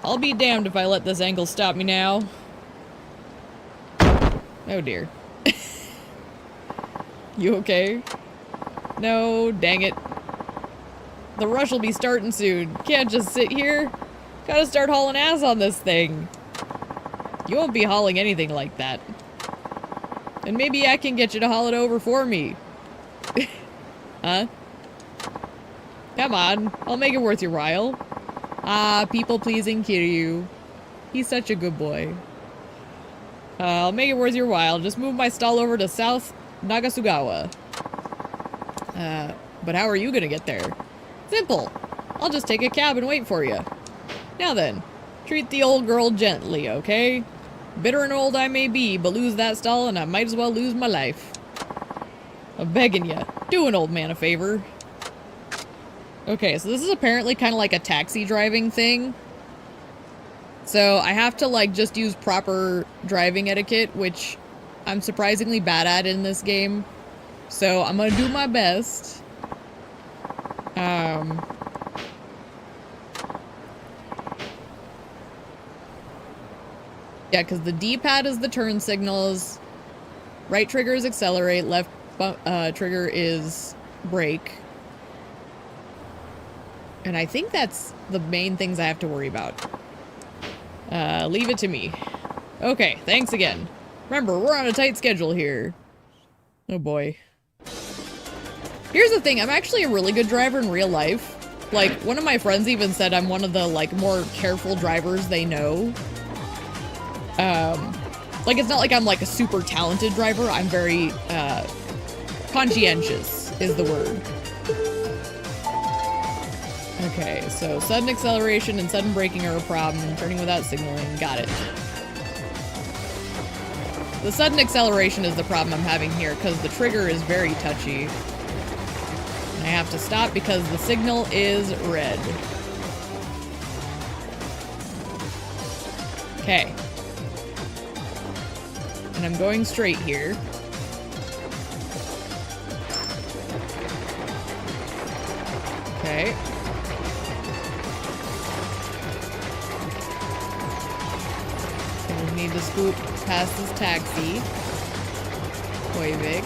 I'll be damned if I let this ankle stop me now. Oh dear. You okay? No, dang it. The rush will be starting soon. Can't just sit here. Gotta start hauling ass on this thing. You won't be hauling anything like that. And maybe I can get you to haul it over for me. Huh? Come on, I'll make it worth your while. Ah, people-pleasing Kiryu. He's such a good boy. I'll make it worth your while. Just move my stall over to South Nagasugawa. But how are you gonna get there? Simple. I'll just take a cab and wait for you. Now then, treat the old girl gently, okay? Bitter and old I may be, but lose that stall and I might as well lose my life. I'm begging you, do an old man a favor. Okay, so this is apparently kind of like a taxi driving thing. So I have to like just use proper driving etiquette, which I'm surprisingly bad at in this game. So I'm gonna do my best. Yeah, because the D-pad is the turn signals. Right trigger is accelerate, left trigger is brake. And I think that's the main things I have to worry about. Leave it to me. Okay, thanks again. Remember, we're on a tight schedule here. Oh boy. Here's the thing, I'm actually a really good driver in real life. Like, one of my friends even said I'm one of the, like, more careful drivers they know. Like, it's not like I'm, like, a super talented driver. I'm very, conscientious is the word. Okay, so sudden acceleration and sudden braking are a problem. Turning without signaling. Got it. The sudden acceleration is the problem I'm having here, because the trigger is very touchy. And I have to stop because the signal is red. Okay. And I'm going straight here. Okay. Need to scoot past this taxi. Hoivik.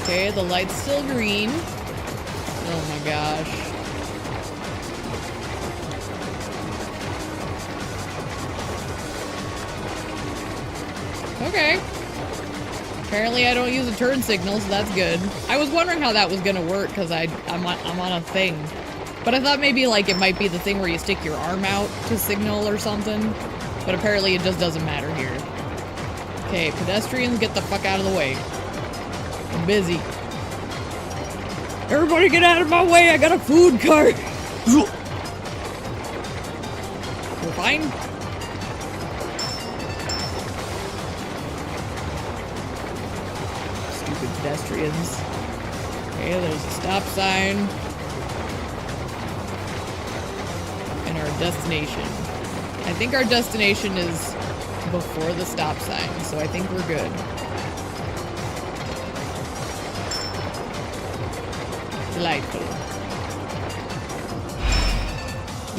Okay, the light's still green. Oh my gosh. Okay. Apparently I don't use a turn signal, so that's good. I was wondering how that was gonna work, because I'm on a thing. But I thought maybe like it might be the thing where you stick your arm out to signal or something. But apparently it just doesn't matter here. Okay, pedestrians, get the fuck out of the way. I'm busy. Everybody get out of my way, I got a food cart! We're fine? Stupid pedestrians. Okay, there's a stop sign. And our destination. I think our destination is before the stop sign, so I think we're good. Delightful.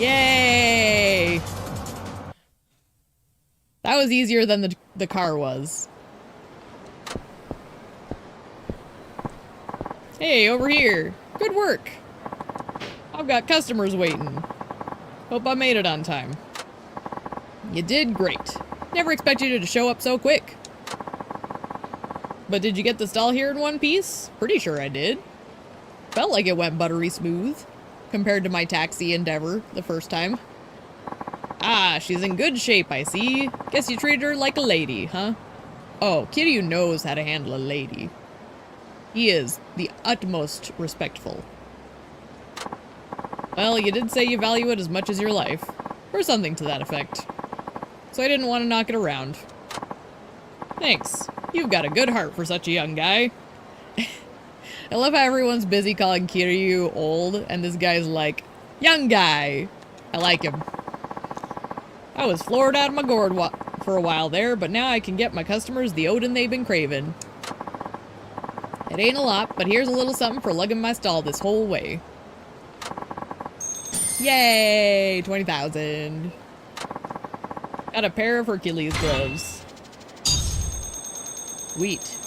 Yay! That was easier than the car was. Hey, over here. Good work. I've got customers waiting. Hope I made it on time. You did great. Never expected you to show up so quick. But did you get the stall here in one piece? Pretty sure I did. Felt like it went buttery smooth compared to my taxi endeavor the first time. Ah, she's in good shape, I see. Guess you treated her like a lady, huh? Oh, Kiryu knows how to handle a lady. He is the utmost respectful. Well, you did say you value it as much as your life, or something to that effect. So I didn't want to knock it around. Thanks. You've got a good heart for such a young guy. I love how everyone's busy calling Kiryu old, and this guy's like, young guy. I like him. I was floored out of my gourd for a while there, but now I can get my customers the Odin they've been craving. It ain't a lot, but here's a little something for lugging my stall this whole way. Yay! 20,000. Got a pair of Hercules gloves. Sweet.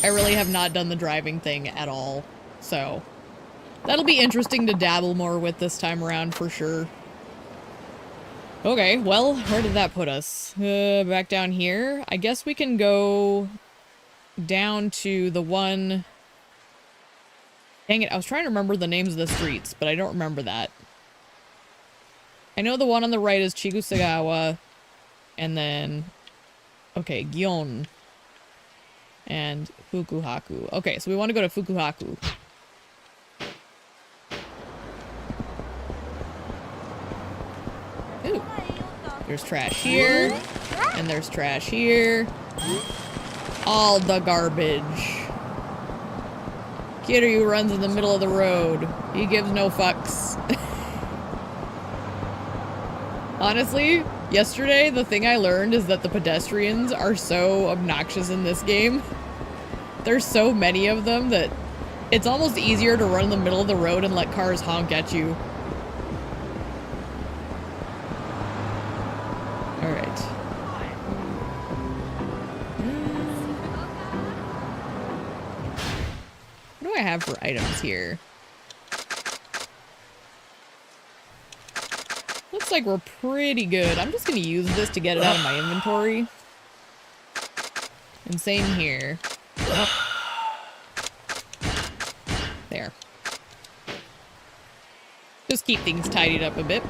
I really have not done the driving thing at all, so that'll be interesting to dabble more with this time around for sure. Okay, well, where did that put us? Back down here. I guess we can go down to the one... Dang it, I was trying to remember the names of the streets, but I don't remember that. I know the one on the right is Chigusagawa, and then... Okay, Gion. And Fukuhaku. Okay, so we want to go to Fukuhaku. Ooh. There's trash here. And there's trash here. All the garbage. Kiryu runs in the middle of the road. He gives no fucks. Honestly, yesterday, the thing I learned is that the pedestrians are so obnoxious in this game. There's so many of them that it's almost easier to run in the middle of the road and let cars honk at you. Alright. What do I have for items here? Looks like we're pretty good. I'm just gonna use this to get it out of my inventory. And same here. There. Just keep things tidied up a bit.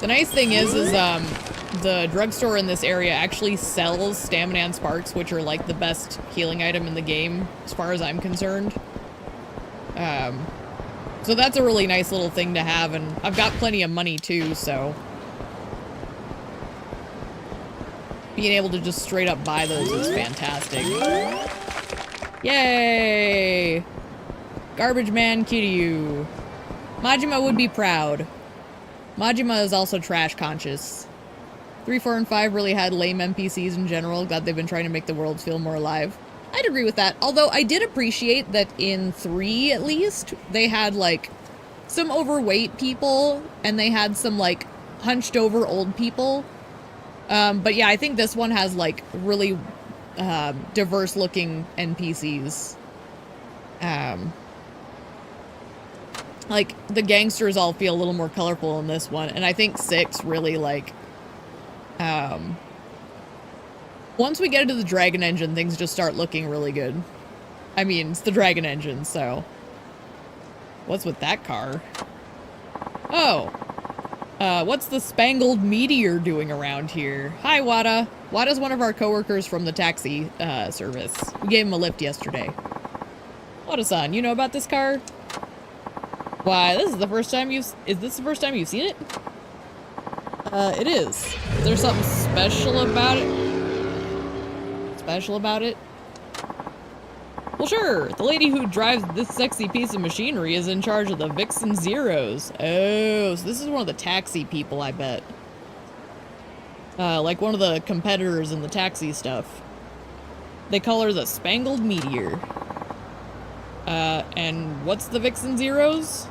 The nice thing is the drugstore in this area actually sells stamina and sparks, which are like the best healing item in the game, as far as I'm concerned. So that's a really nice little thing to have, and I've got plenty of money too, so being able to just straight up buy those is fantastic. Yay! Garbage Man Kiryu. Majima would be proud. Majima is also trash conscious. 3, 4, and 5 really had lame NPCs in general. Glad they've been trying to make the worlds feel more alive. I'd agree with that. Although I did appreciate that in 3, at least, they had, like, some overweight people, and they had some, like, hunched over old people. But yeah, I think this one has, like, really diverse looking NPCs. Like, the gangsters all feel a little more colorful in this one, and I think 6 really, like, once we get into the Dragon Engine, things just start looking really good. I mean, it's the Dragon Engine, so... What's with that car? Oh. What's the Spangled Meteor doing around here? Hi, Wada. Wada's one of our coworkers from the taxi, service. We gave him a lift yesterday. Wada-san, you know about this car? Why, this is the first time is this the first time you've seen it? It is. Is there something special about it? Well, sure. The lady who drives this sexy piece of machinery is in charge of the Vixen Zeros. Oh, so this is one of the taxi people, I bet. Like one of the competitors in the taxi stuff. They call her the Spangled Meteor. And what's the Vixen Zeros?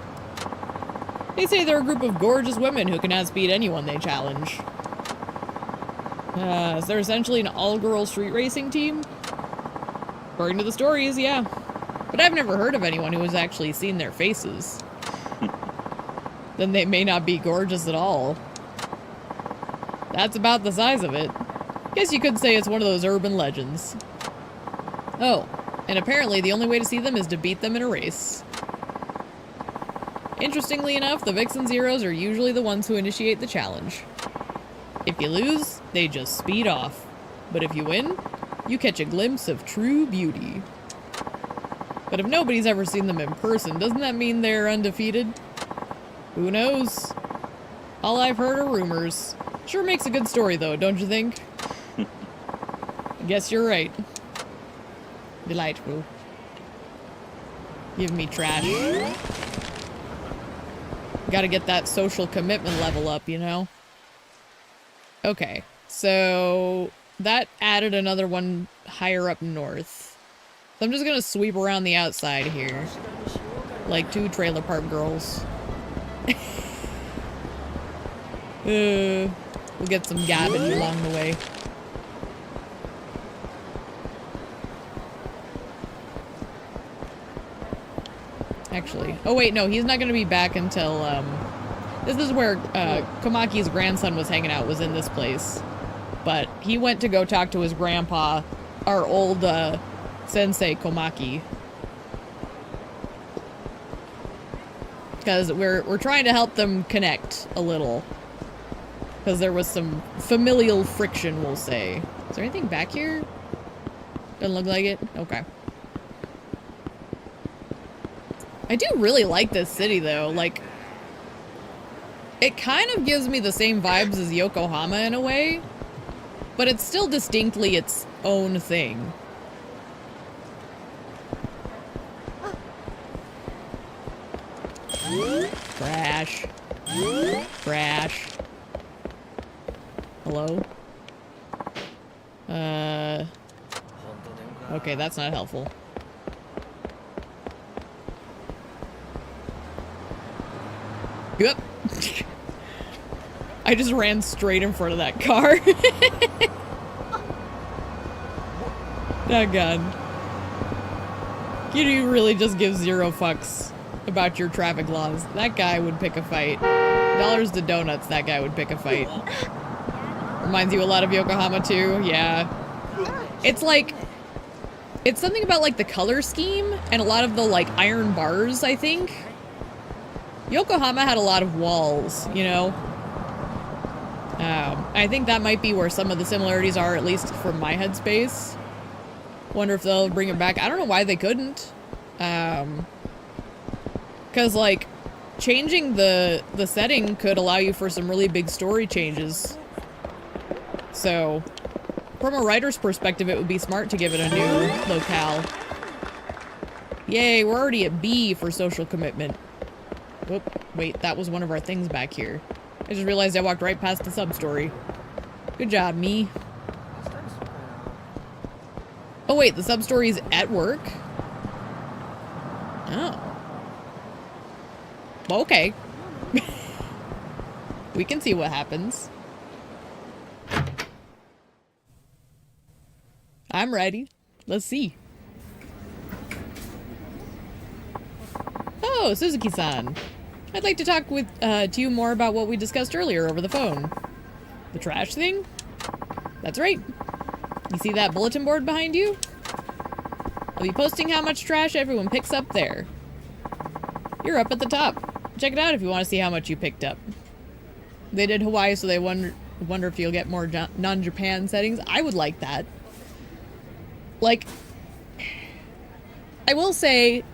They say they're a group of gorgeous women who can outspeed anyone they challenge. So they're essentially an all-girl street racing team? According to the stories, yeah. But I've never heard of anyone who has actually seen their faces. Then they may not be gorgeous at all. That's about the size of it. Guess you could say it's one of those urban legends. Oh, and apparently the only way to see them is to beat them in a race. Interestingly enough, the Vixen Zeros are usually the ones who initiate the challenge. If you lose, they just speed off. But if you win, you catch a glimpse of true beauty. But if nobody's ever seen them in person, doesn't that mean they're undefeated? Who knows? All I've heard are rumors. Sure makes a good story though, don't you think? I guess you're right. Delightful. Give me trash. Gotta get that social commitment level up, you know? Okay, so that added another one higher up north. So I'm just gonna sweep around the outside here. Like two trailer park girls. We'll get some garbage along the way. Actually, oh wait, no, he's not gonna be back until, this is where, Komaki's grandson was hanging out, was in this place. But he went to go talk to his grandpa, our old, sensei, Komaki. Because we're trying to help them connect a little. Because there was some familial friction, we'll say. Is there anything back here? Doesn't look like it? Okay. I do really like this city, though. Like, it kind of gives me the same vibes as Yokohama in a way, but it's still distinctly its own thing. Crash. Crash. Hello? Okay, that's not helpful. Yep. I just ran straight in front of that car. Oh god. You really just give zero fucks about your traffic laws. That guy would pick a fight. Dollars to donuts, that guy would pick a fight. Reminds you a lot of Yokohama too, yeah. It's like, it's something about like the color scheme and a lot of the like iron bars, I think. Yokohama had a lot of walls, you know? I think that might be where some of the similarities are, at least from my headspace. Wonder if they'll bring it back. I don't know why they couldn't. Because, like, changing the setting could allow you for some really big story changes. So, from a writer's perspective, it would be smart to give it a new locale. Yay, we're already at B for social commitment. Whoop, wait, that was one of our things back here. I just realized I walked right past the sub-story. Good job, me. Oh wait, the sub-story's at work? Oh. Okay. We can see what happens. I'm ready. Let's see. Oh, Suzuki-san. I'd like to talk with to you more about what we discussed earlier over the phone. The trash thing? That's right. You see that bulletin board behind you? I'll be posting how much trash everyone picks up there. You're up at the top. Check it out if you want to see how much you picked up. They did Hawaii, so they wonder if you'll get more non-Japan settings. I would like that. Like, I will say,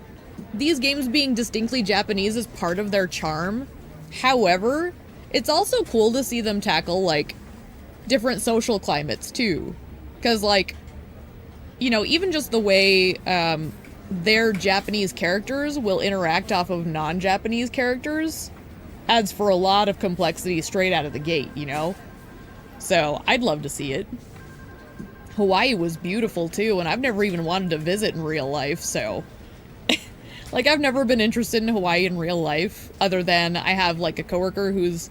these games being distinctly Japanese is part of their charm. However, it's also cool to see them tackle, like, different social climates, too. Because, like, you know, even just the way their Japanese characters will interact off of non-Japanese characters adds for a lot of complexity straight out of the gate, you know? So, I'd love to see it. Hawaii was beautiful, too, and I've never even wanted to visit in real life, so... Like, I've never been interested in Hawaii in real life, other than I have, like, a coworker who's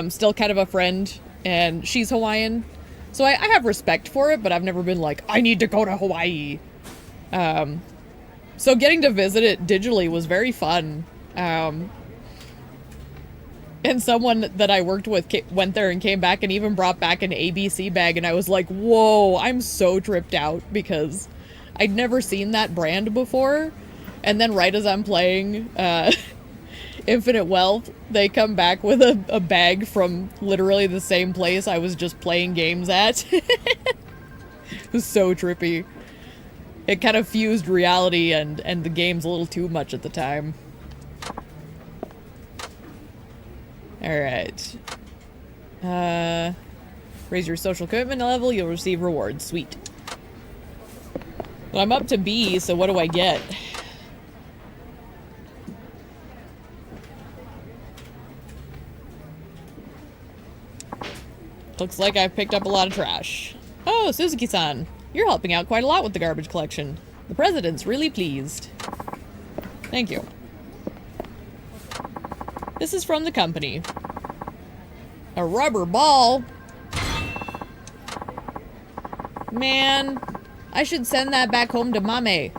still kind of a friend, and she's Hawaiian. So I have respect for it, but I've never been like, I need to go to Hawaii. So getting to visit it digitally was very fun. And someone that I worked with went there and came back and even brought back an ABC bag, and I was like, whoa, I'm so tripped out, because I'd never seen that brand before. And then right as I'm playing Infinite Wealth, they come back with a bag from literally the same place I was just playing games at. It was so trippy. It kind of fused reality and the games a little too much at the time. Alright. Raise your social commitment level, you'll receive rewards. Sweet. Well, I'm up to B, so what do I get? Looks like I've picked up a lot of trash. Oh, Suzuki-san. You're helping out quite a lot with the garbage collection. The president's really pleased. Thank you. This is from the company. A rubber ball? Man, I should send that back home to Mame.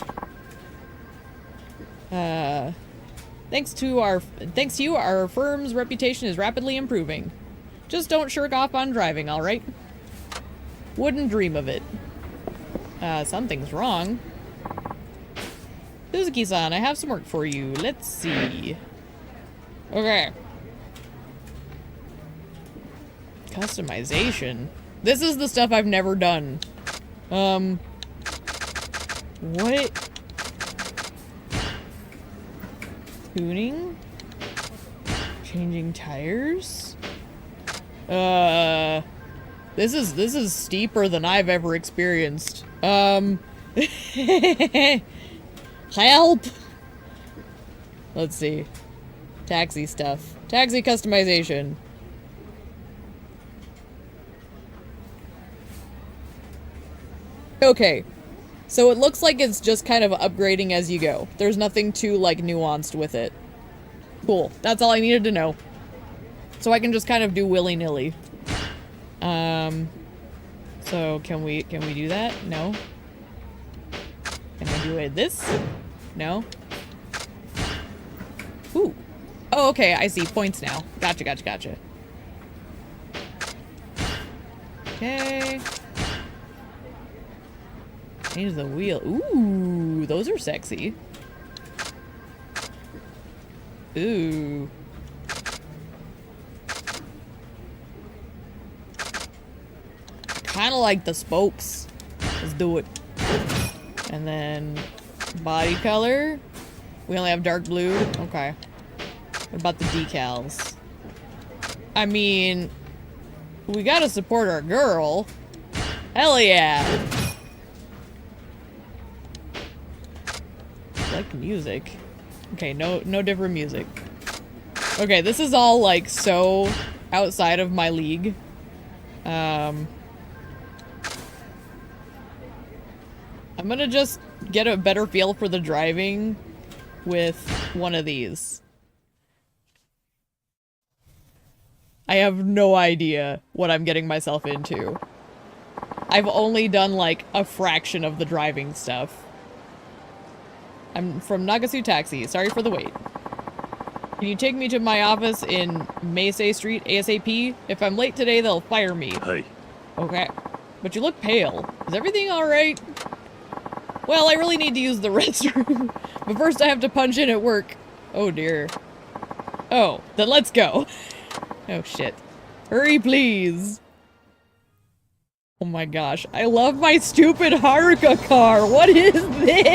Thanks to you, our firm's reputation is rapidly improving. Just don't shirk off on driving, alright? Wouldn't dream of it. Something's wrong. Suzuki-san, I have some work for you. Let's see. Okay. Customization. This is the stuff I've never done. What? Tuning? Changing tires? This is steeper than I've ever experienced. Help! Let's see. Taxi stuff. Taxi customization. Okay. So it looks like it's just kind of upgrading as you go. There's nothing too, like, nuanced with it. Cool. That's all I needed to know. So I can just kind of do willy-nilly. So can we do that? No. Can I do it this? No. Ooh. Oh, okay, I see. Points now. Gotcha. Okay. Change the wheel. Ooh, those are sexy. Ooh. Kind of like the spokes. Let's do it. And then body color. We only have dark blue. Okay. What about the decals? I mean, we gotta support our girl. Hell yeah. I like the music. Okay, no different music. Okay, this is all like so outside of my league. I'm gonna just get a better feel for the driving with one of these. I have no idea what I'm getting myself into. I've only done like a fraction of the driving stuff. I'm from Nagasu Taxi. Sorry for the wait. Can you take me to my office in Meisei Street ASAP? If I'm late today, they'll fire me. Hi. Okay. But you look pale. Is everything alright? Well, I really need to use the restroom. But first I have to punch in at work. Oh dear. Oh, then let's go. Oh shit. Hurry, please. Oh my gosh. I love my stupid Haruka car. What is this?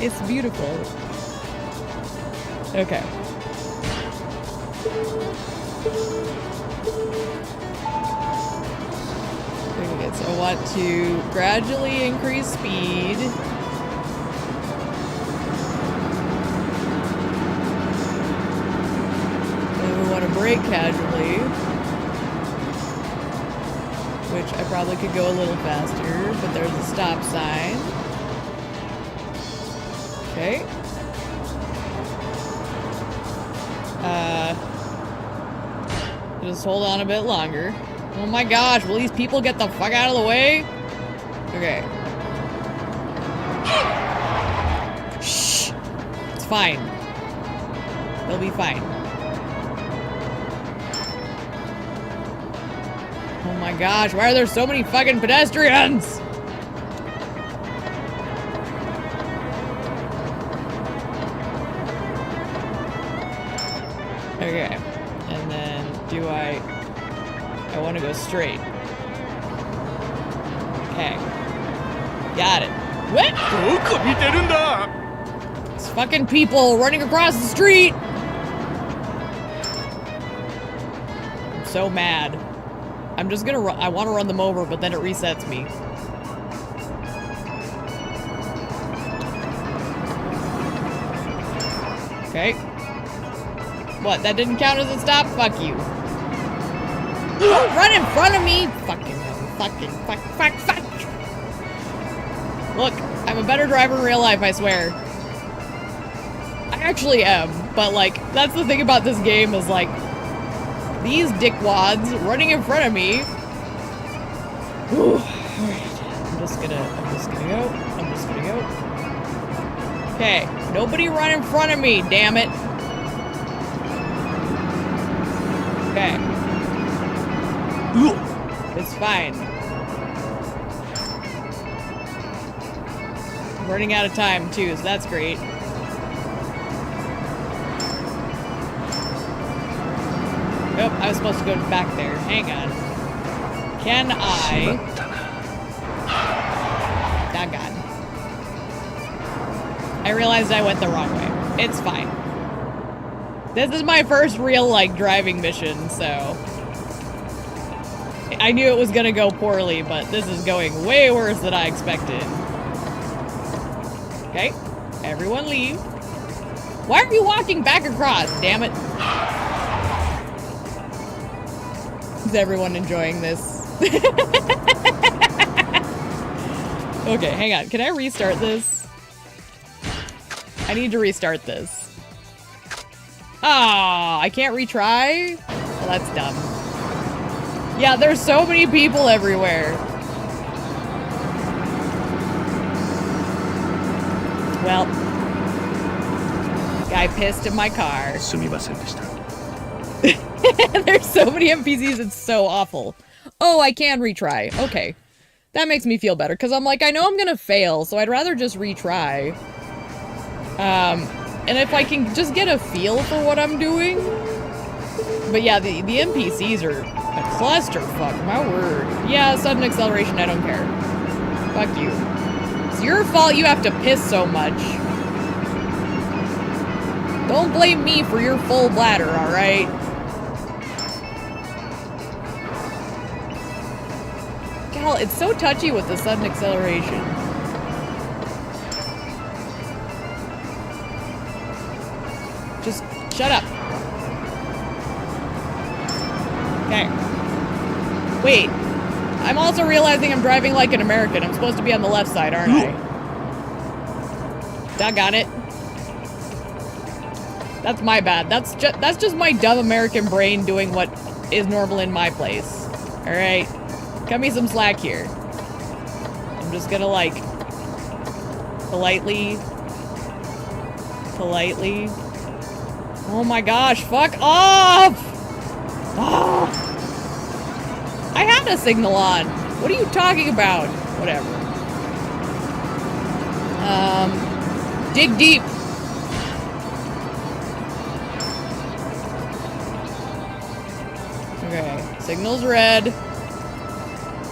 It's beautiful. Okay. Okay, so I want to gradually increase speed. And we want to brake casually. Which I probably could go a little faster, but there's a stop sign. Okay. Just hold on a bit longer. Oh my gosh, will these people get the fuck out of the way? Okay. Shh. It's fine. They'll be fine. Oh my gosh, why are there so many fucking pedestrians? Okay. And then do I want to go straight. Okay. Got it. What? It's fucking people running across the street. I'm so mad. I'm just gonna run. I want to run them over, but then it resets me. Okay. What? That didn't count as a stop? Fuck you. Don't run in front of me! Fuck. Look, I'm a better driver in real life, I swear. I actually am, but like, that's the thing about this game is like, these dickwads running in front of me. Whew. Alright, I'm just gonna go. Okay, nobody run in front of me, damn it. Okay. It's fine. I'm running out of time too, so that's great. Nope, I was supposed to go back there. Hang on. Can I... Doggone. I realized I went the wrong way. It's fine. This is my first real, like, driving mission, so... I knew it was gonna go poorly, but this is going way worse than I expected. Okay. Everyone leave. Why are you walking back across? Damn it. Is everyone enjoying this? Okay, hang on. Can I restart this? I need to restart this. Ah, I can't retry? Well, that's dumb. Yeah, there's so many people everywhere. Well, guy pissed in my car. There's so many NPCs, it's so awful. Oh, I can retry. Okay. That makes me feel better, because I'm like, I know I'm gonna fail, so I'd rather just retry. And if I can just get a feel for what I'm doing. But yeah, the NPCs are a clusterfuck, my word. Yeah, sudden acceleration, I don't care. Fuck you. It's your fault you have to piss so much. Don't blame me for your full bladder, alright? Gal, it's so touchy with the sudden acceleration. Just shut up. Okay. Wait. I'm also realizing I'm driving like an American. I'm supposed to be on the left side, aren't I? Doggone it. That's my bad. That's just my dumb American brain doing what is normal in my place. Alright. Cut me some slack here. I'm just gonna, like, politely. Oh my gosh, fuck off! Oh. I had a signal on. What are you talking about? Whatever. Dig deep. Okay, signal's red.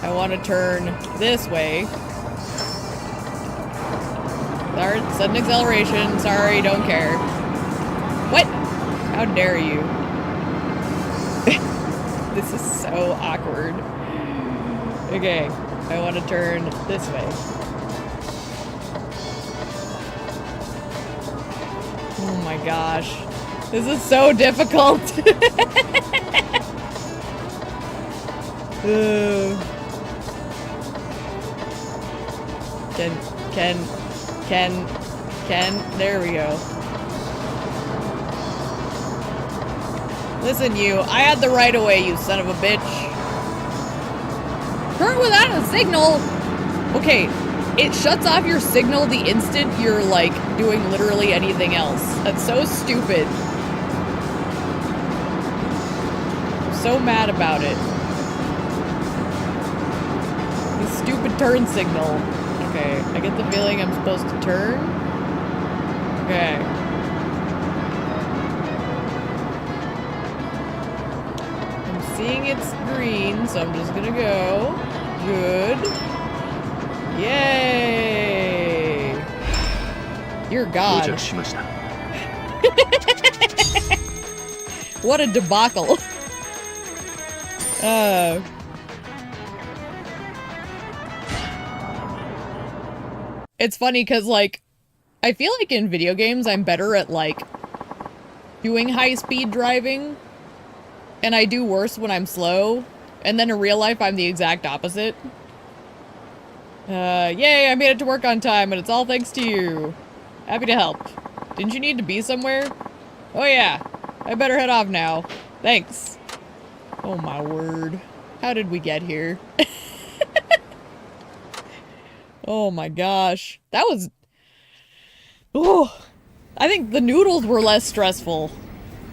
I want to turn this way. Sorry, sudden acceleration. Sorry, don't care. What? How dare you? This is so awkward. Okay, I want to turn this way. Oh my gosh. This is so difficult. There we go. Listen, you. I had the right of way, you son of a bitch. Turn without a signal? Okay, it shuts off your signal the instant you're, like, doing literally anything else. That's so stupid. I'm so mad about it. The stupid turn signal. Okay, I get the feeling I'm supposed to turn. Okay. Seeing it's green, so I'm just gonna go. Good. Yay! Dear God. What a debacle. It's funny because, like, I feel like in video games I'm better at, like, doing high-speed driving. And I do worse when I'm slow. And then in real life, I'm the exact opposite. Yay, I made it to work on time, and it's all thanks to you. Happy to help. Didn't you need to be somewhere? Oh yeah, I better head off now. Thanks. Oh my word. How did we get here? Oh my gosh. That was... Oh, I think the noodles were less stressful.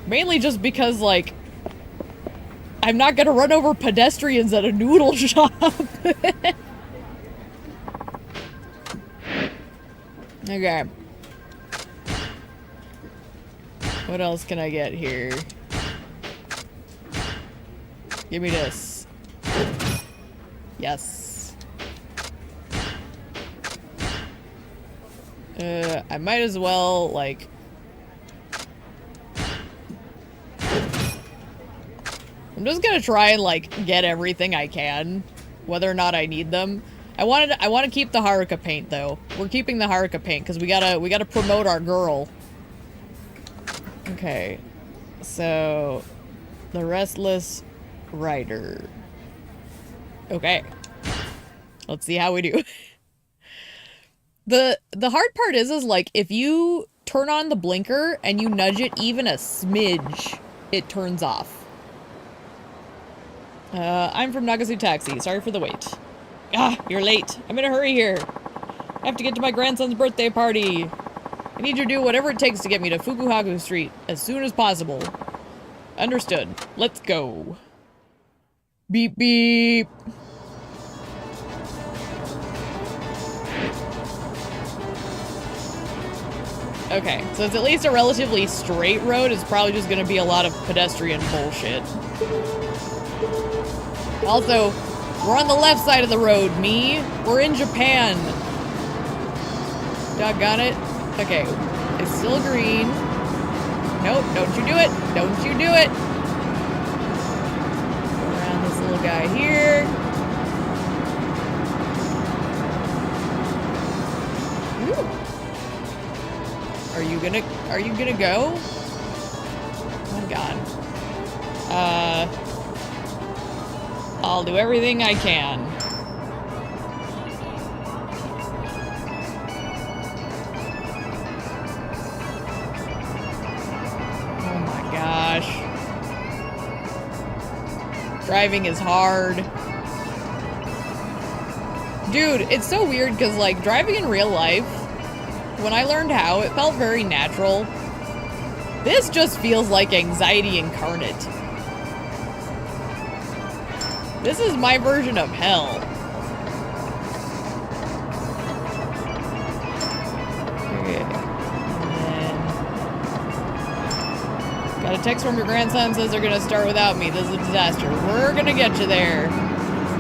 Mainly just because, like, I'm not gonna run over pedestrians at a noodle shop. Okay. What else can I get here? Give me this. Yes. I might as well, like... I'm just gonna try and, like, get everything I can, whether or not I need them. I want to keep the Haruka paint, though. We're keeping the Haruka paint, because we gotta promote our girl. Okay. So... The Restless Rider. Okay. Let's see how we do. The hard part is, like, if you turn on the blinker and you nudge it even a smidge, it turns off. I'm from Nagasu Taxi. Sorry for the wait. Ah, you're late. I'm in a hurry here. I have to get to my grandson's birthday party. I need you to do whatever it takes to get me to Fukuhaku Street as soon as possible. Understood. Let's go. Beep beep. Okay, so it's at least a relatively straight road. It's probably just gonna be a lot of pedestrian bullshit. Also, we're on the left side of the road, me. We're in Japan. Doggone it. Okay, it's still green. Nope, don't you do it. Don't you do it. Go around this little guy here. Ooh. Are you gonna go? Oh my god. I'll do everything I can. Oh my gosh. Driving is hard. Dude, it's so weird because, like, driving in real life, when I learned how, it felt very natural. This just feels like anxiety incarnate. This is my version of hell. Okay. And then... Got a text from your grandson, says they're gonna start without me. This is a disaster. We're gonna get you there.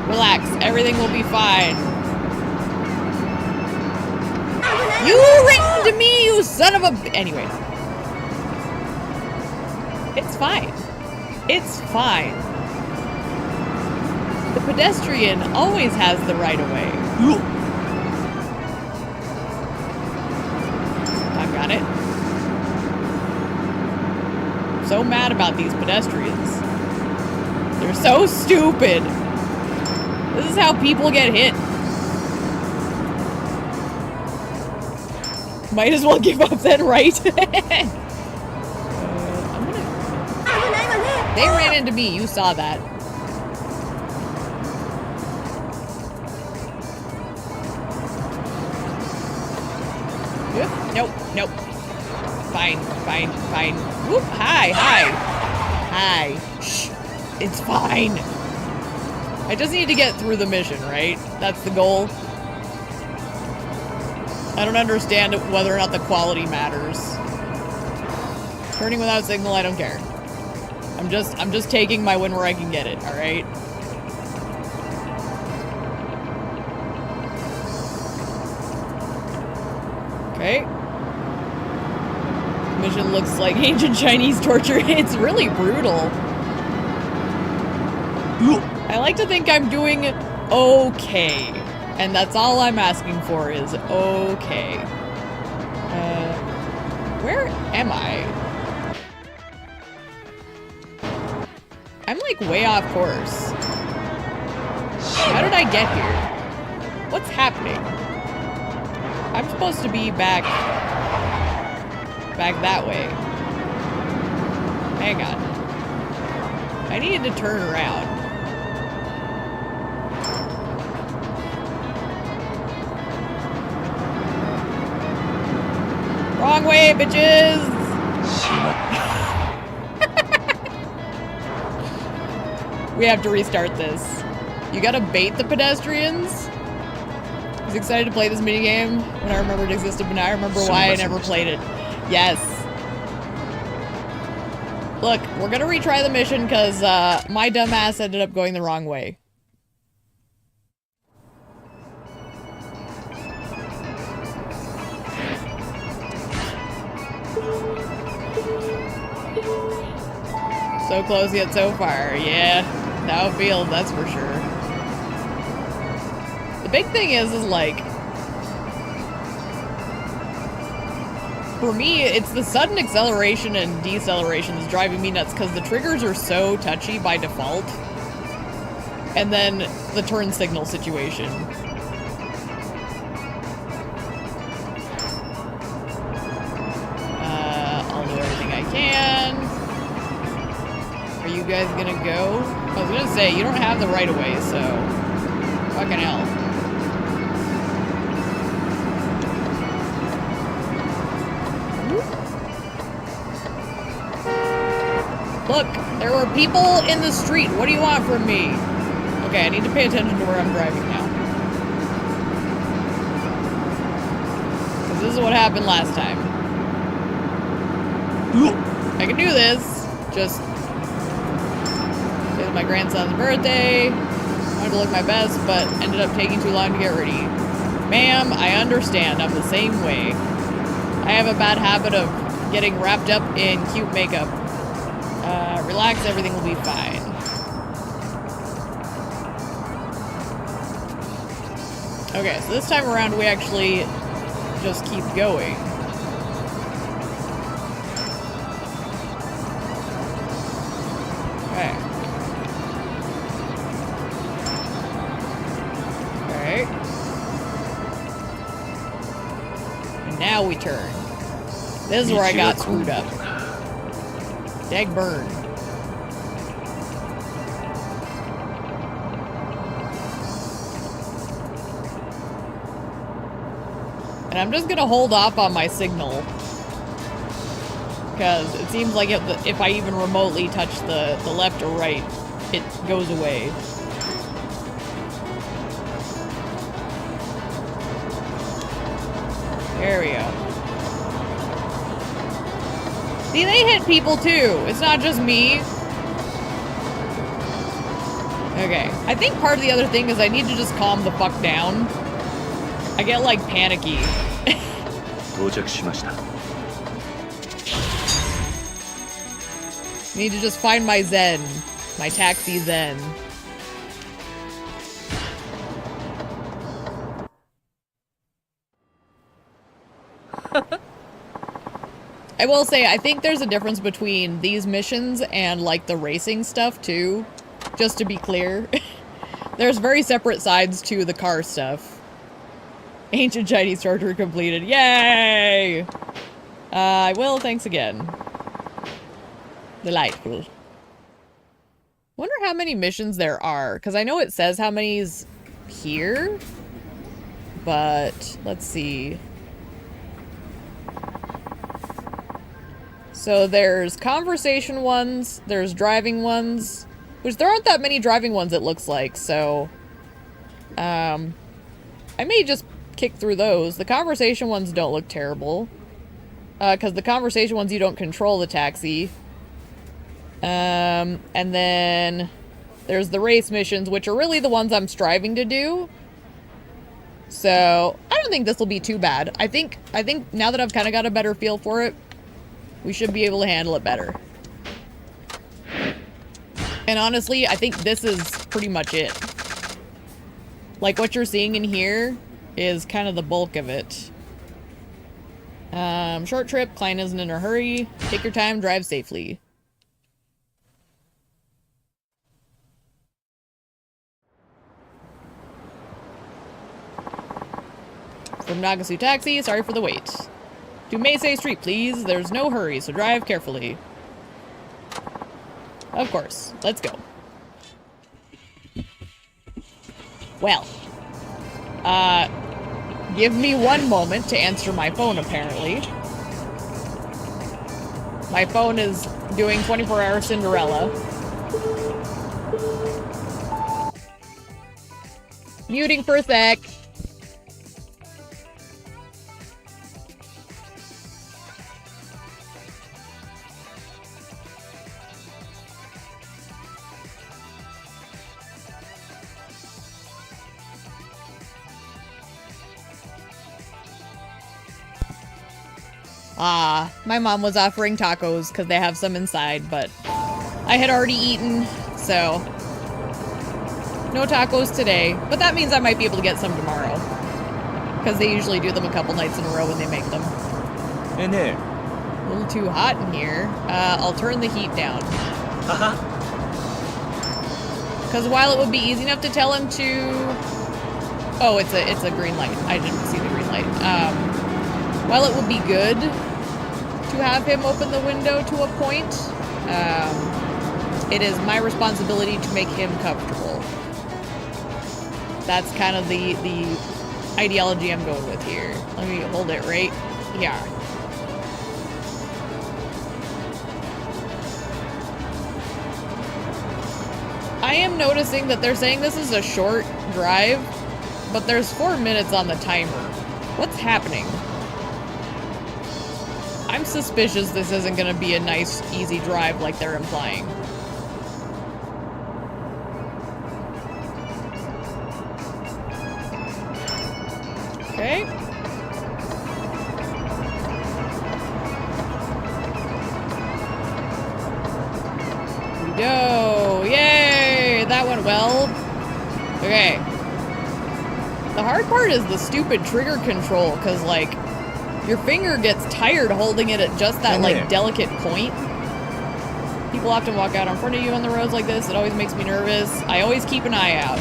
Relax, everything will be fine. You written to me, you son of a... Anyway. It's fine. It's fine. The pedestrian always has the right of way. I've got it. So mad about these pedestrians. They're so stupid. This is how people get hit. Might as well give up then, right? They ran into me, you saw that. Nope, nope. Fine. Whoop, hi. Shh, it's fine. I just need to get through the mission, right? That's the goal. I don't understand whether or not the quality matters. Turning without signal, I don't care. I'm just taking my win where I can get it, alright? Okay. Mission looks like ancient Chinese torture. It's really brutal. I like to think I'm doing okay. And that's all I'm asking for is okay. Where am I? I'm like way off course. How did I get here? What's happening? I'm supposed to be back that way. Hang on. I needed to turn around. Wrong way, bitches! We have to restart this. You gotta bait the pedestrians? I was excited to play this minigame when I remembered it existed, but now I remember why I never played it. Yes. Look, we're gonna retry the mission because my dumbass ended up going the wrong way. So close yet so far. Yeah, now field, that's for sure. The big thing is like, for me, it's the sudden acceleration and deceleration that's driving me nuts because the triggers are so touchy by default. And then the turn signal situation. I'll do everything I can. Are you guys gonna go? I was gonna say, you don't have the right of way, so fucking hell. Look, there were people in the street. What do you want from me? Okay, I need to pay attention to where I'm driving now. Because this is what happened last time. I can do this. Just... It's my grandson's birthday. Wanted to look my best, but ended up taking too long to get ready. Ma'am, I understand. I'm the same way. I have a bad habit of getting wrapped up in cute makeup. Relax, everything will be fine. Okay, so this time around we actually just keep going. Okay. Alright. And now we turn. This is where I got screwed up. Dag burn. And I'm just gonna hold off on my signal. Because it seems like if I even remotely touch the left or right, it goes away. There we go. See, they hit people too. It's not just me. Okay. I think part of the other thing is I need to just calm the fuck down. I get like panicky. Need to just find my zen. My taxi zen. I will say, I think there's a difference between these missions and like the racing stuff too. Just to be clear. There's very separate sides to the car stuff. Ancient Chinese torture completed. Yay! I will, thanks again. Delightful. Wonder how many missions there are, because I know it says how many's here, but let's see. So there's conversation ones, there's driving ones, which there aren't that many driving ones it looks like, so I may just kick through those. The conversation ones don't look terrible, because the conversation ones you don't control the taxi. And then there's the race missions, which are really the ones I'm striving to do. So I don't think this will be too bad. I think now that I've kind of got a better feel for it, we should be able to handle it better. And honestly, I think this is pretty much it. Like, what you're seeing in here is kind of the bulk of it. Short trip, client isn't in a hurry. Take your time, drive safely. From Nagasu Taxi, sorry for the wait. To Meisei Street, please. There's no hurry, so drive carefully. Of course. Let's go. Well. Give me one moment to answer my phone, apparently. My phone is doing 24-hour Cinderella. Muting for a sec. My mom was offering tacos because they have some inside, but I had already eaten, so no tacos today. But that means I might be able to get some tomorrow, because they usually do them a couple nights in a row when they make them. In there. A little too hot in here. I'll turn the heat down. Because while it would be easy enough to tell him to... Oh, it's a green light. I didn't see the green light. While it would be good to have him open the window to a point, it is my responsibility to make him comfortable. That's kind of the ideology I'm going with here. Let me hold it right here. I am noticing that they're saying this is a short drive, but there's 4 minutes on the timer. What's happening? I'm suspicious this isn't going to be a nice, easy drive like they're implying. Okay. Here we go. Yay! That went well. Okay. The hard part is the stupid trigger control, because, like, your finger gets tired holding it at just that, like, delicate point. People often walk out in front of you on the roads like this. It always makes me nervous. I always keep an eye out.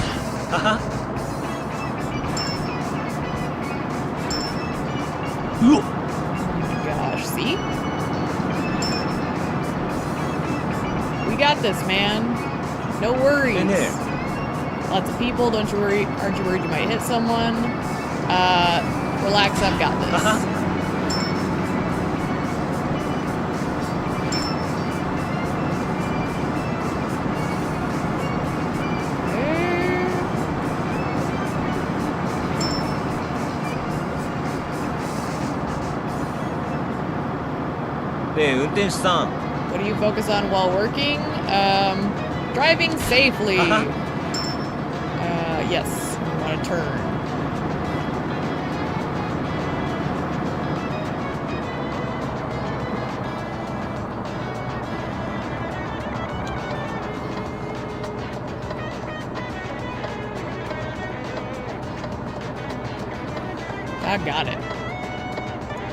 Oh my gosh, see? We got this, man. No worries. Lots of people, don't you worry. Aren't you worried you might hit someone? Relax, I've got this. What do you focus on while working? Driving safely. Yes, I want to turn. I got it.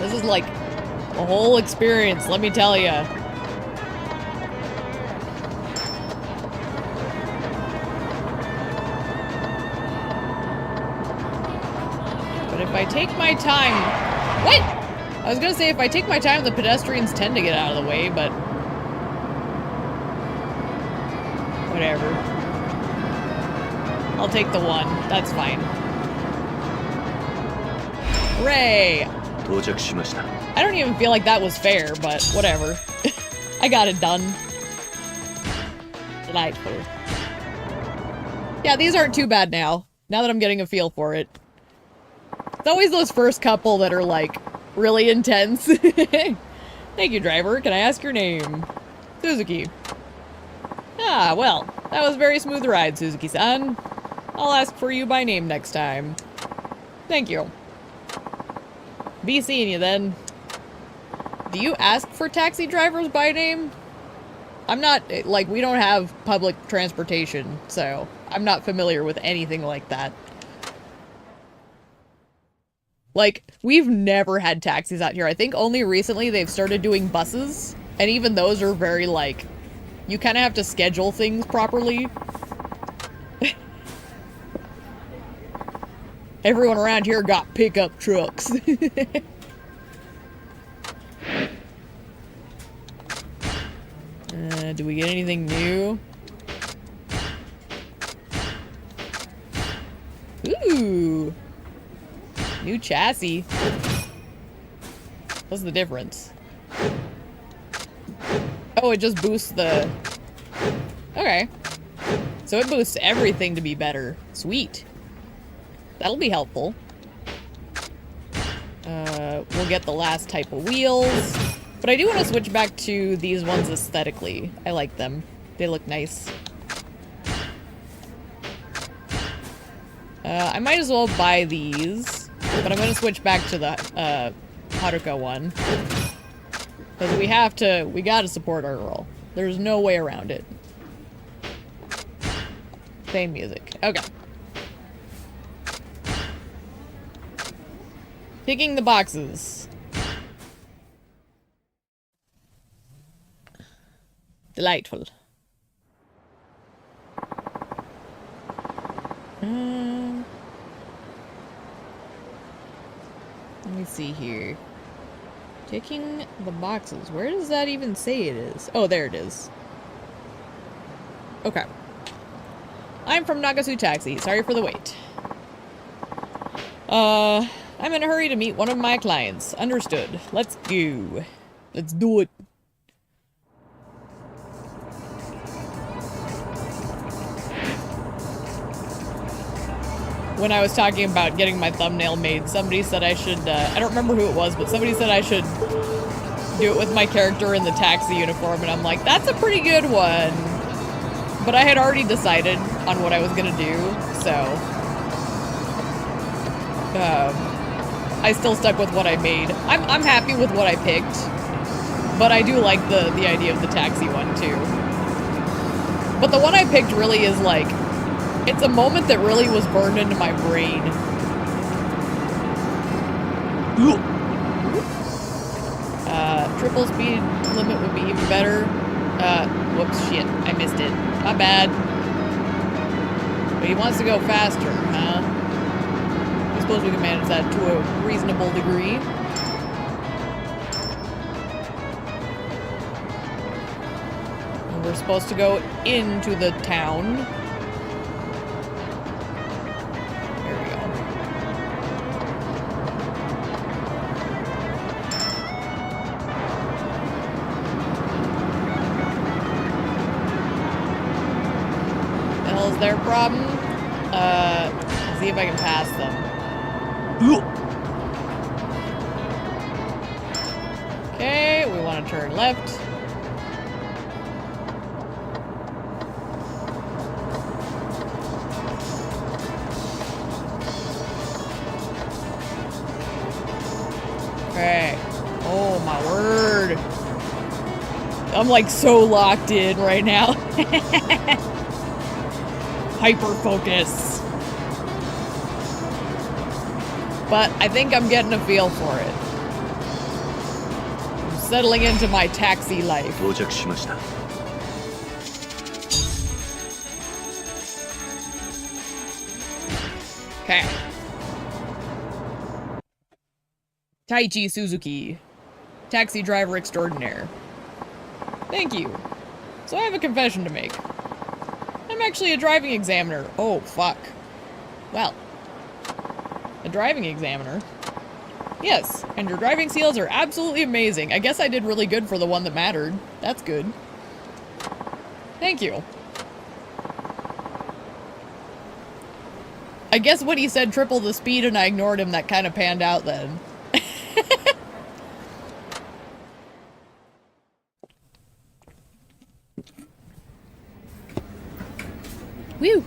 This is like a whole experience, let me tell ya. But if I take my time... What? I was gonna say, if I take my time, the pedestrians tend to get out of the way, but... Whatever. I'll take the one. That's fine. Hooray! I don't even feel like that was fair, but whatever. I got it done. Delightful. Yeah, these aren't too bad now. Now that I'm getting a feel for it. It's always those first couple that are, like, really intense. Thank you, driver. Can I ask your name? Suzuki. Ah, well, that was a very smooth ride, Suzuki-san. I'll ask for you by name next time. Thank you. Be seeing you then. Do you ask for taxi drivers by name? I'm not, like, we don't have public transportation, so I'm not familiar with anything like that. Like, we've never had taxis out here. I think only recently they've started doing buses, and even those are very, like, you kind of have to schedule things properly. Everyone around here got pickup trucks. Do we get anything new? Ooh! New chassis. What's the difference? Oh, it just boosts the... Okay. So it boosts everything to be better. Sweet. That'll be helpful. We'll get the last type of wheels. But I do want to switch back to these ones aesthetically. I like them. They look nice. I might as well buy these. But I'm going to switch back to the Haruka one. Because we gotta support our girl. There's no way around it. Same music. Okay. Picking the boxes. Delightful. Let me see here. Ticking the boxes. Where does that even say it is? Oh, there it is. Okay. I'm from Nagasu Taxi. Sorry for the wait. I'm in a hurry to meet one of my clients. Understood. Let's go. Let's do it. When I was talking about getting my thumbnail made, somebody said I should, I don't remember who it was, but somebody said I should do it with my character in the taxi uniform, and I'm like, that's a pretty good one. But I had already decided on what I was gonna do, so... I still stuck with what I made. I'm happy with what I picked, but I do like the idea of the taxi one, too. But the one I picked really is, like... It's a moment that really was burned into my brain. Triple speed limit would be even better. Whoops, shit. I missed it. My bad. But he wants to go faster, huh? I suppose we can manage that to a reasonable degree. And we're supposed to go into the town. Their problem. Let's see if I can pass them. Okay, we want to turn left. Okay. Oh my word. I'm like so locked in right now. Hyper focus. But I think I'm getting a feel for it. I'm settling into my taxi life. Okay. Taichi Suzuki, taxi driver extraordinaire. Thank you. So I have a confession to make. I'm actually a driving examiner. Oh, fuck. Well, a driving examiner? Yes, and your driving skills are absolutely amazing. I guess I did really good for the one that mattered. That's good. Thank you. I guess when he said triple the speed and I ignored him, that kind of panned out then. Whew.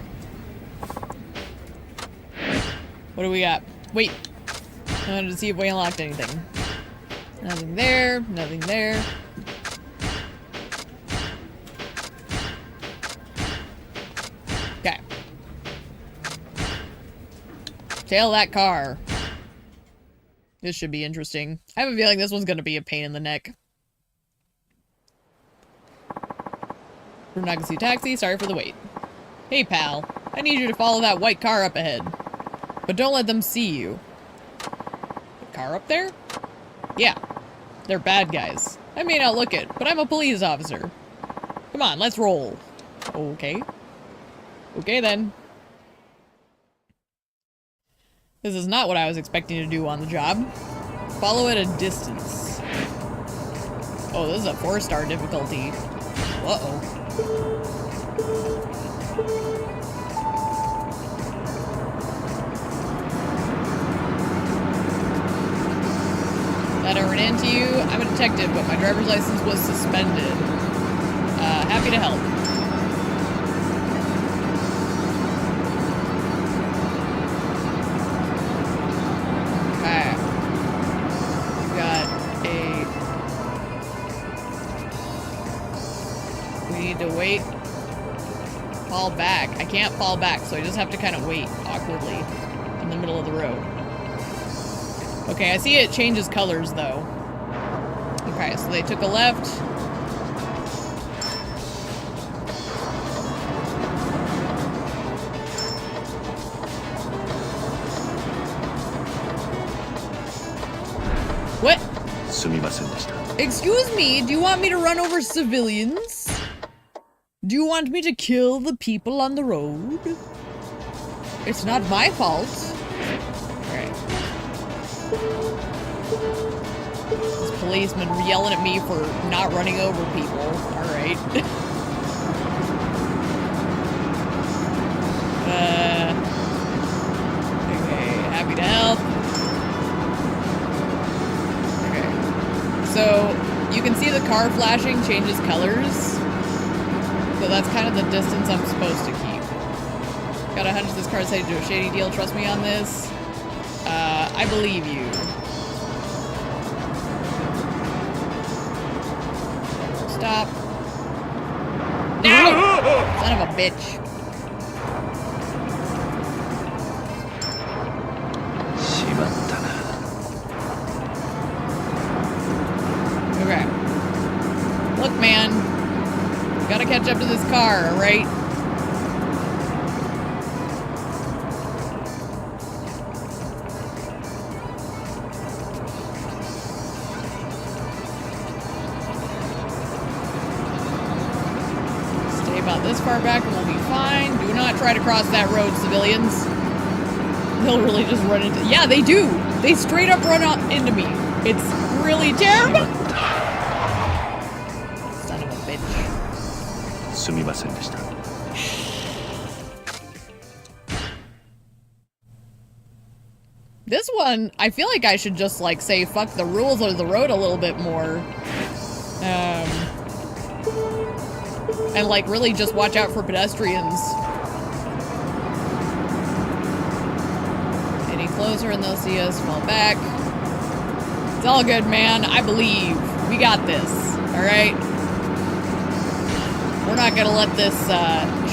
What do we got? Wait. I wanted to see if we unlocked anything. Nothing there. Nothing there. Okay. Tail that car. This should be interesting. I have a feeling this one's gonna be a pain in the neck. From Nagasaki Taxi, sorry for the wait. Hey pal, I need you to follow that white car up ahead. But don't let them see you. The car up there? Yeah. They're bad guys. I may not look it, but I'm a police officer. Come on, let's roll. Okay. Okay then. This is not what I was expecting to do on the job. Follow at a distance. Oh, this is a 4-star difficulty. Uh-oh. That I ran into you. I'm a detective, but my driver's license was suspended. Happy to help. Okay. We need to wait. Fall back. I can't fall back, so I just have to kind of wait awkwardly in the middle of the road. Okay, I see it changes colors, though. Okay, so they took a left. What? Excuse me, do you want me to run over civilians? Do you want me to kill the people on the road? It's not my fault. Alright. This policeman yelling at me for not running over people. Alright. Okay, happy to help. Okay. So, you can see the car flashing changes colors. So that's kind of the distance I'm supposed to keep. Got a hunch this car's headed to a shady deal. Trust me on this. I believe you. Stop. No! Son of a bitch. Okay. Look, man. Gotta catch up to this car, alright? Stay about this far back and we'll be fine. Do not try to cross that road, civilians. They'll really just run into— yeah, they do! They straight up run out into me. It's really terrible! Son of a bitch. This one, I feel like I should just, like, say fuck the rules of the road a little bit more. And, like, really just watch out for pedestrians. Any closer and they'll see us fall back. It's all good, man. I believe. We got this. Alright? We're not gonna let this,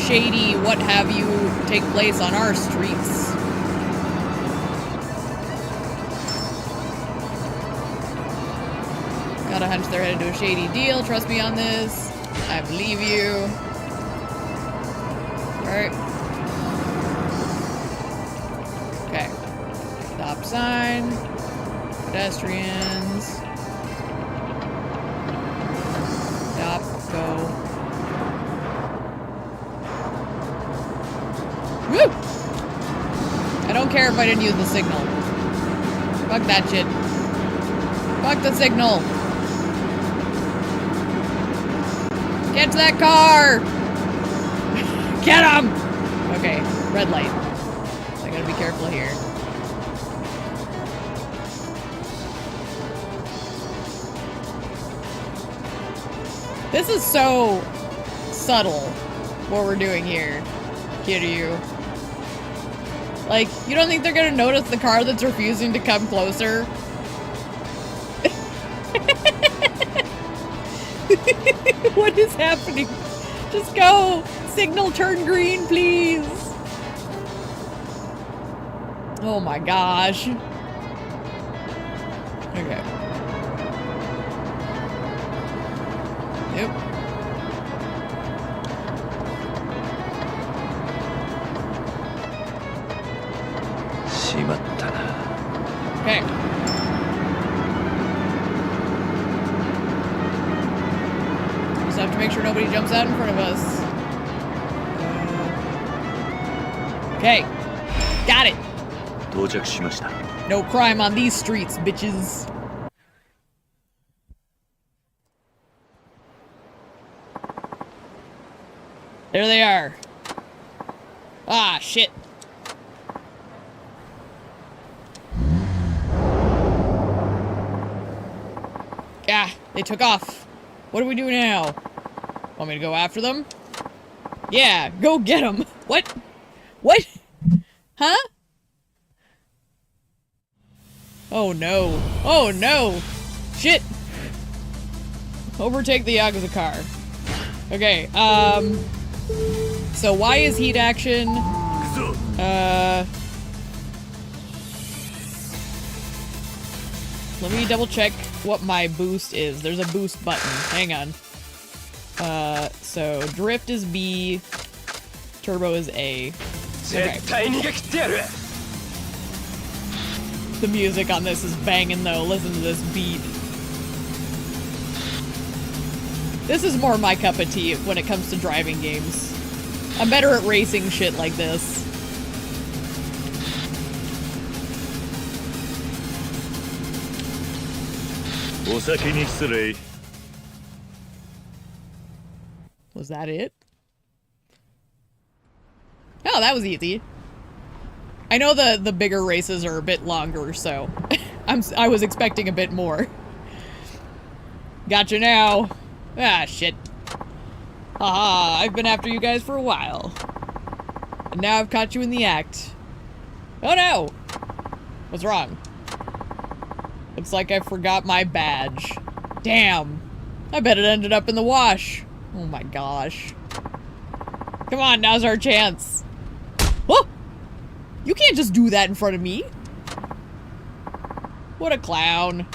shady what have you take place on our streets. Got a hunch they're headed to a shady deal. Trust me on this. I believe you. Alright. Okay. Stop sign. pedestrians. Stop, go. Woo! I don't care if I didn't use the signal. Fuck that shit. Fuck the signal. Get to that car! Get him! Okay, red light. I gotta be careful here. This is so subtle, what we're doing here, Kiryu. Like, you don't think they're gonna notice the car that's refusing to come closer? What is happening? Just go! Signal turn green, please! Oh my gosh. Okay. Yep. Okay. Just have to make sure nobody jumps out in front of us. Okay. Got it. No crime on these streets, bitches. There they are. Ah, shit. Yeah, they took off. What do we do now? Want me to go after them? Yeah, go get them. What? What? Huh? Oh no. Oh no. Shit. Overtake the Yakuza car. Okay, so why is heat action? Let me double check what my boost is. There's a boost button. Hang on. So drift is B, turbo is A. Okay. The music on this is banging though. Listen to this beat. This is more my cup of tea when it comes to driving games. I'm better at racing shit like this. Was that it? Oh, that was easy. I know the bigger races are a bit longer, so I was expecting a bit more. Gotcha now. Ah, shit. Haha, I've been after you guys for a while. And now I've caught you in the act. Oh no! What's wrong? Looks like I forgot my badge. Damn. I bet it ended up in the wash. Oh my gosh. Come on, now's our chance. Oh! You can't just do that in front of me. What a clown.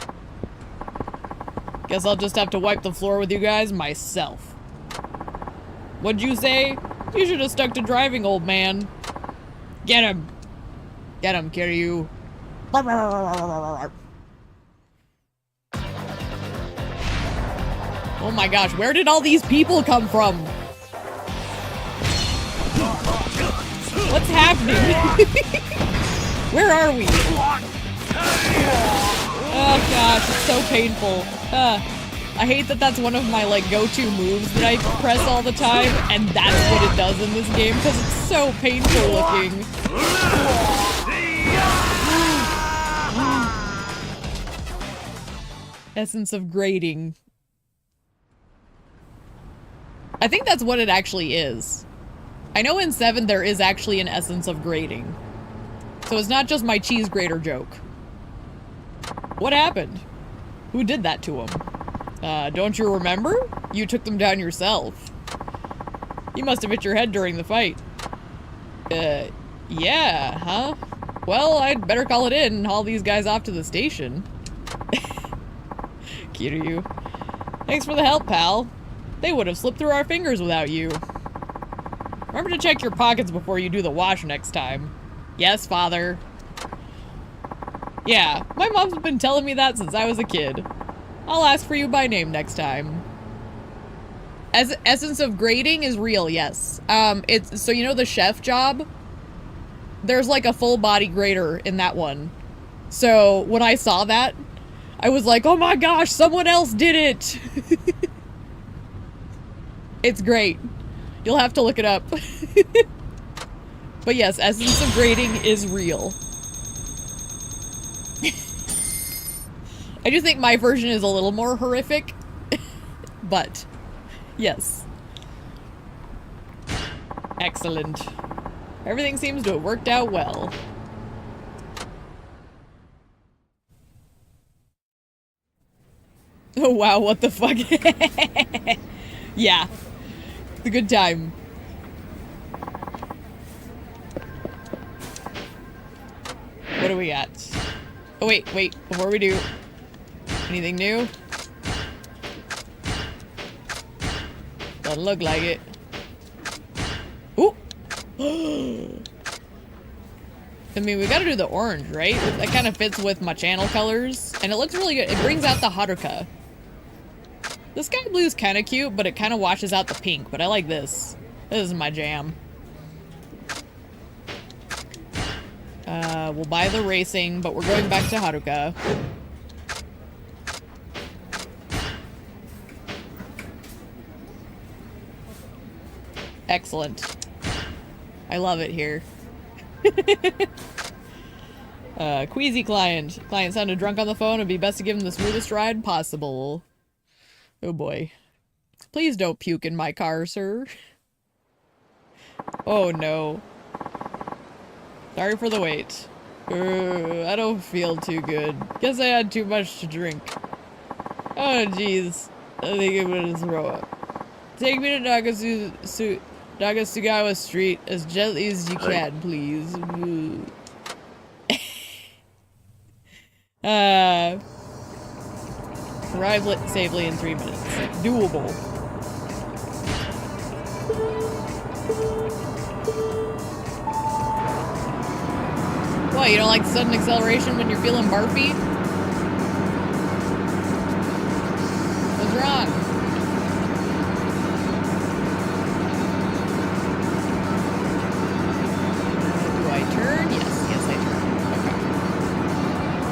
Guess I'll just have to wipe the floor with you guys myself. What'd you say? You should have stuck to driving, old man. Get him. Get him, Kiryu. Oh my gosh, where did all these people come from? What's happening? Where are we? Oh gosh, it's so painful. I hate that that's one of my like go-to moves that I press all the time, and that's what it does in this game because it's so painful looking. Essence of grading. I think that's what it actually is. I know in 7 there is actually an essence of grading. So it's not just my cheese grater joke. What happened? Who did that to him? Don't you remember? You took them down yourself. You must have hit your head during the fight. Yeah, huh? Well, I'd better call it in and haul these guys off to the station. Kiryu. Thanks for the help, pal. They would have slipped through our fingers without you. Remember to check your pockets before you do the wash next time. Yes, father. Yeah, my mom's been telling me that since I was a kid. I'll ask for you by name next time. Essence of grading is real, yes. It's, so you know the chef job? There's like a full body grater in that one. So when I saw that, I was like, oh my gosh, someone else did it! It's great. You'll have to look it up. But yes, essence of grading is real. I do think my version is a little more horrific, but yes. Excellent. Everything seems to have worked out well. Oh wow, what the fuck? Yeah. It's a good time. What do we got? Oh wait, before we do, anything new? Doesn't look like it. Ooh! I mean, we gotta do the orange, right? That kind of fits with my channel colors, and it looks really good. It brings out the Haruka. The sky blue is kind of cute, but it kind of washes out the pink, but I like this. This is my jam. We'll buy the racing, but we're going back to Haruka. Excellent. I love it here. Queasy client. Client sounded drunk on the phone. It'd be best to give him the smoothest ride possible. Oh boy. Please don't puke in my car, sir. Oh no. Sorry for the wait. I don't feel too good. Guess I had too much to drink. Oh jeez. I think I'm gonna throw up. Take me to Nagasugawa Street as gently as you can, please. Arrive safely in 3 minutes. Doable. What, you don't like sudden acceleration when you're feeling barfy? What's wrong? Do I turn? Yes, I turn. Okay.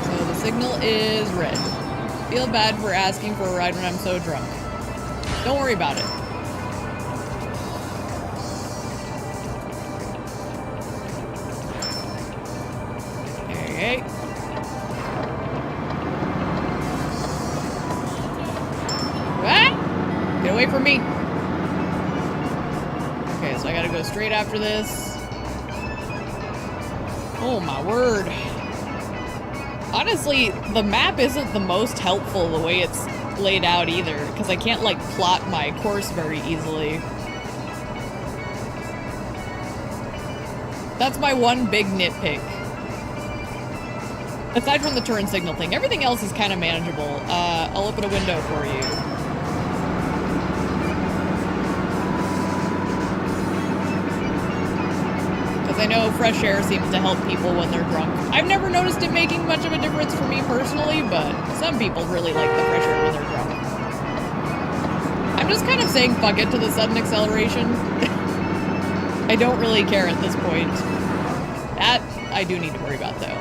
So the signal is red. Feel bad for asking for a ride when I'm so drunk. Don't worry about it. Okay. Ah! Get away from me. Okay, so I gotta go straight after this. Oh my word. Honestly, the map isn't the most helpful the way it's laid out either, because I can't like plot my course very easily. That's my one big nitpick. Aside from the turn signal thing, everything else is kind of manageable. I'll open a window for you. Because I know fresh air seems to help people when they're drunk. I've never noticed it making much of a difference for me personally, but some people really like the fresh air when they're drunk. I'm just kind of saying fuck it to the sudden acceleration. I don't really care at this point. That I do need to worry about though.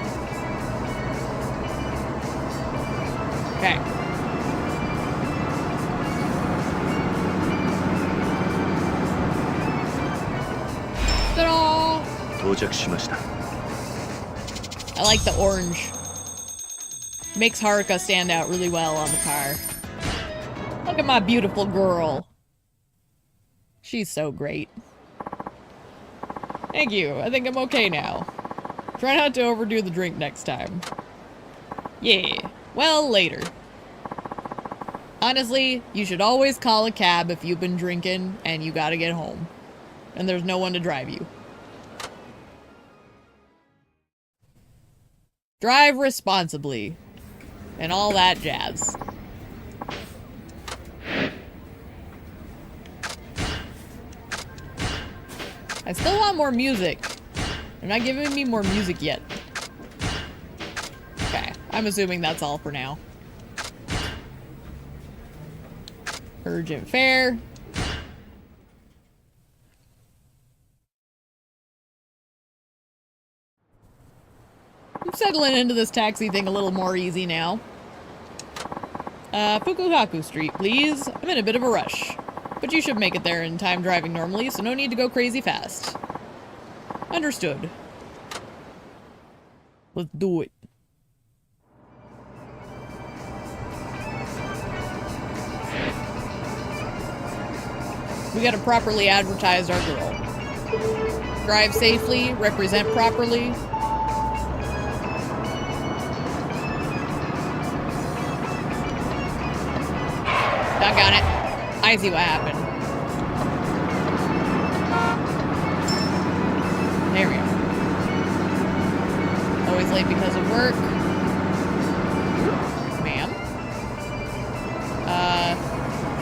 Okay. Ta-da! 到着しました。 I like the orange. Makes Haruka stand out really well on the car. Look at my beautiful girl. She's so great. Thank you. I think I'm okay now. Try not to overdo the drink next time. Yeah. Well, later. Honestly, you should always call a cab if you've been drinking and you gotta get home. And there's no one to drive you. Drive responsibly. And all that jazz. I still want more music. They're not giving me more music yet. Okay. I'm assuming that's all for now. Urgent fare. I'm settling into this taxi thing a little more easy now. Fukuhaku Street, please. I'm in a bit of a rush. But you should make it there in time driving normally, so no need to go crazy fast. Understood. Let's do it. We gotta properly advertise our girl. Drive safely, represent properly. Doggone it. I see what happened. There we go. Always late because of work. Ma'am.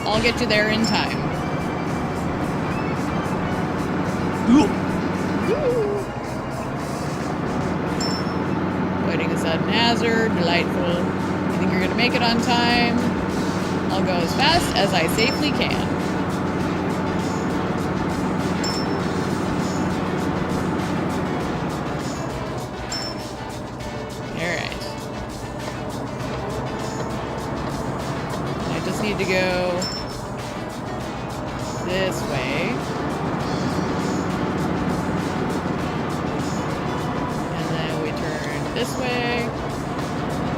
I'll get you there in time. Avoiding a sudden hazard. Delightful. You think you're gonna make it on time? I'll go as fast as I safely can. Alright. I just need to go this way. And then we turn this way.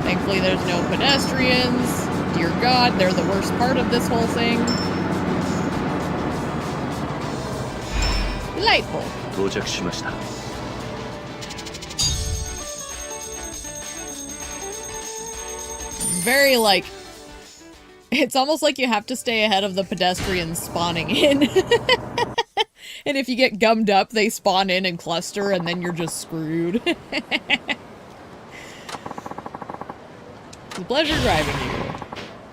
Thankfully there's no pedestrians. Dear God, they're the worst part of this whole thing. Delightful. Very, like, it's almost like you have to stay ahead of the pedestrians spawning in. And if you get gummed up, they spawn in and cluster, and then you're just screwed. It's a pleasure driving you.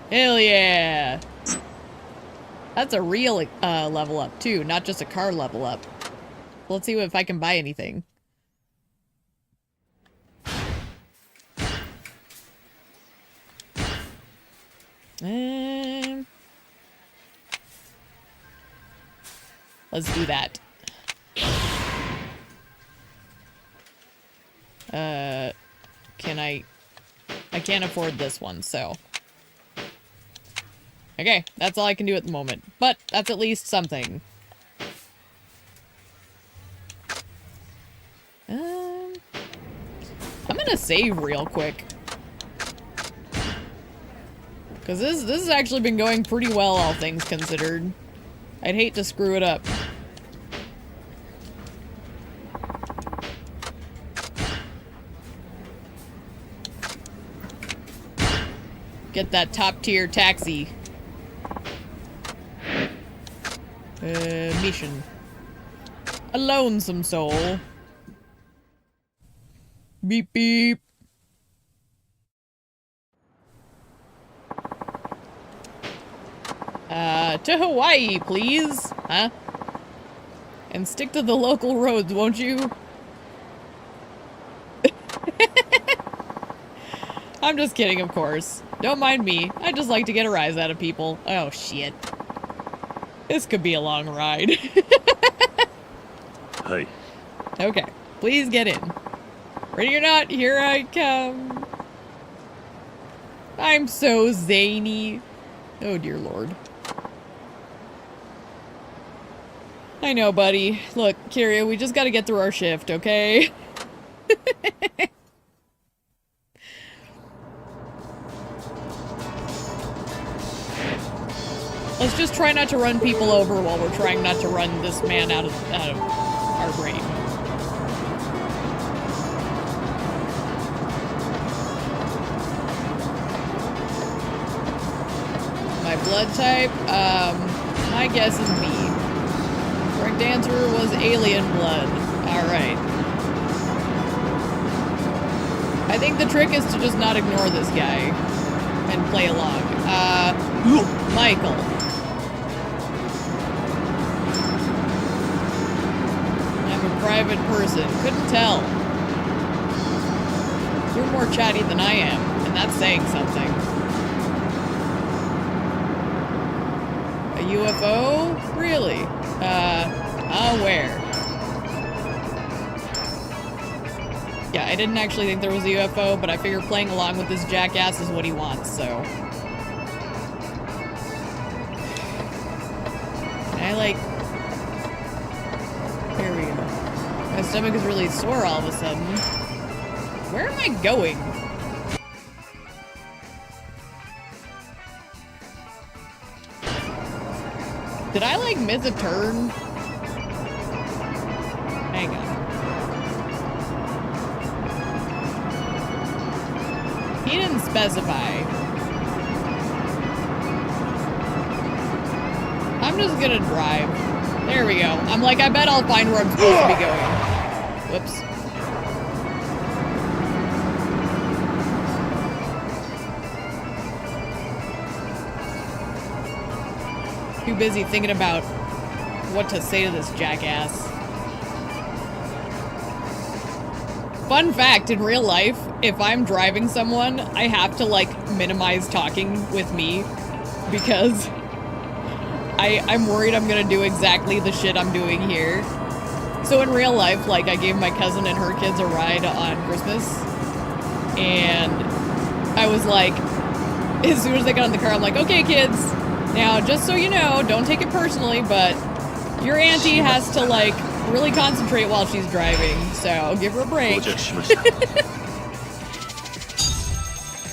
Hell yeah! That's a real level up too, not just a car level up. Let's see if I can buy anything. Let's do that. Can I can't afford this one, so. Okay, that's all I can do at the moment. But that's at least something. I'm gonna save real quick. Because this has actually been going pretty well, all things considered. I'd hate to screw it up. Get that top-tier taxi. Mission. A lonesome soul. Beep beep. To Hawaii, please. Huh? And stick to the local roads, won't you? I'm just kidding, of course. Don't mind me. I just like to get a rise out of people. Oh, shit. This could be a long ride. Hi. Okay, please get in. Ready or not, here I come. I'm so zany. Oh, dear Lord. I know, buddy. Look, Kiria, we just gotta get through our shift, okay? Let's just try not to run people over while we're trying not to run this man out of our brain. My blood type, my guess is B. Correct answer was alien blood. Alright. I think the trick is to just not ignore this guy and play along. Michael. I'm a private person. Couldn't tell. You're more chatty than I am. that's saying something. A UFO? Really? Where? Yeah, I didn't actually think there was a UFO, but I figure playing along with this jackass is what he wants, so. Can I, like... Here we go. My stomach is really sore all of a sudden. Where am I going? Did I, like, miss a turn? Hang on. He didn't specify. I'm just gonna drive. There we go. I'm like, I bet I'll find where I'm supposed to be going. Whoops. Too busy thinking about what to say to this jackass. Fun fact, in real life, if I'm driving someone, I have to, like, minimize talking with me because I'm worried I'm gonna do exactly the shit I'm doing here. So in real life, like, I gave my cousin and her kids a ride on Christmas, and I was like, as soon as they got in the car, I'm like, okay, kids, now, just so you know, don't take it personally, but your auntie has to, like, really concentrate while she's driving, so give her a break.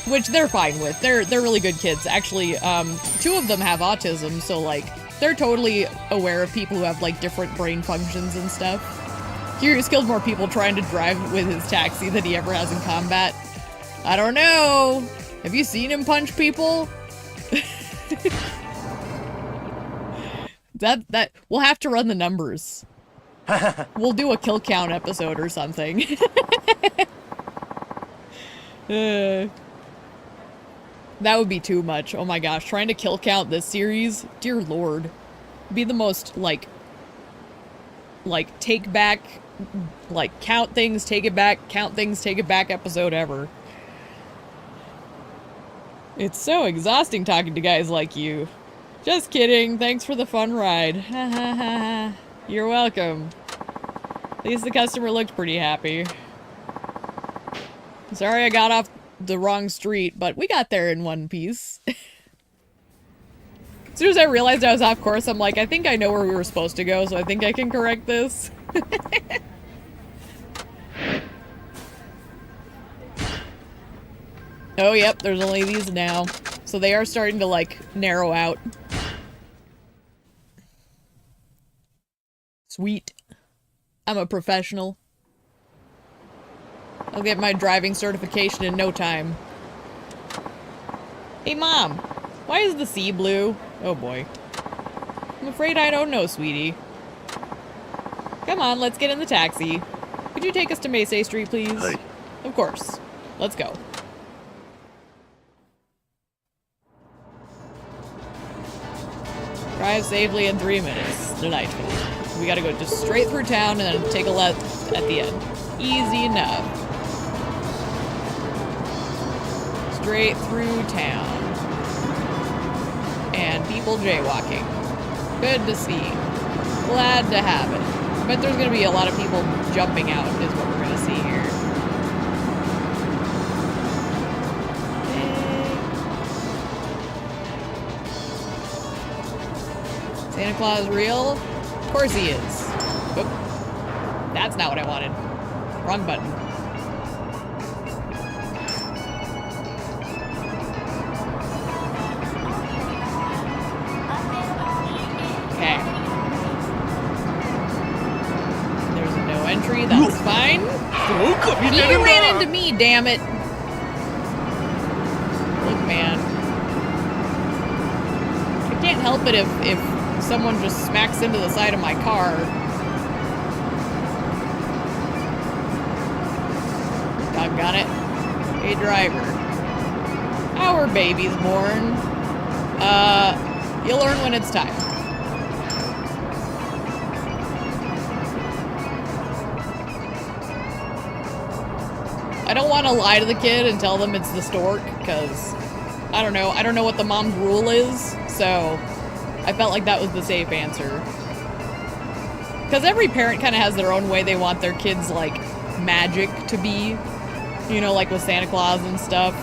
Which they're fine with. They're really good kids. Actually, 2 of them have autism, so, like, they're totally aware of people who have, like, different brain functions and stuff. Curious killed more people trying to drive with his taxi than he ever has in combat. I don't know. Have you seen him punch people? That we'll have to run the numbers. We'll do a kill count episode or something. That would be too much. Oh my gosh, trying to kill count this series, dear lord. Be the most, like, take back, like, count things, take it back, count things, take it back episode ever. It's so exhausting talking to guys like you. Just kidding, thanks for the fun ride. Ha ha ha ha. You're welcome. At least the customer looked pretty happy. Sorry I got off the wrong street, but we got there in one piece. As soon as I realized I was off course, I'm like, I think I know where we were supposed to go, so I think I can correct this. Oh, yep, there's only these now. So they are starting to, like, narrow out. Sweet. I'm a professional. I'll get my driving certification in no time. Hey, Mom. Why is the sea blue? Oh, boy. I'm afraid I don't know, sweetie. Come on, let's get in the taxi. Could you take us to Meisei Street, please? Hey. Of course. Let's go. Drive safely in 3 minutes. Delightful. We gotta go just straight through town and then take a left at the end. Easy enough. Straight through town. And people jaywalking. Good to see. Glad to have it. I bet there's gonna be a lot of people jumping out is what we're gonna see here. Santa Claus real? Of course he is. Oop. That's not what I wanted. Wrong button. Okay. There's no entry, that's fine. He ran into me, damn it. Look, man. I can't help it if someone just smacks into the side of my car. Doggone it. Hey, driver. Our baby's born. You'll learn when it's time. I don't want to lie to the kid and tell them it's the stork, because I don't know what the mom's rule is, so I felt like that was the safe answer. Because every parent kind of has their own way they want their kids, like, magic to be. You know, like with Santa Claus and stuff.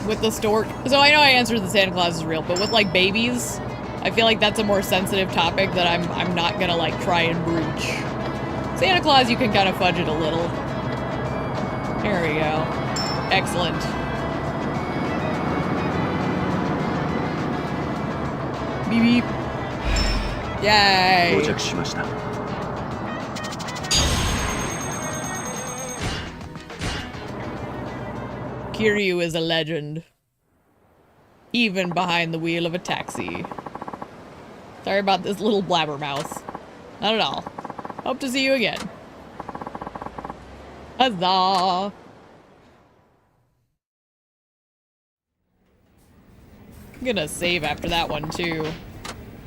With the stork. So I know I answered the Santa Claus is real, but with, like, babies, I feel like that's a more sensitive topic that I'm not gonna, like, try and broach. Santa Claus, you can kind of fudge it a little. There we go. Excellent. Beep beep. Yay! 到着しました。 Kiryu is a legend. Even behind the wheel of a taxi. Sorry about this little blabbermouth. Not at all. Hope to see you again. Huzzah! I'm gonna save after that one, too.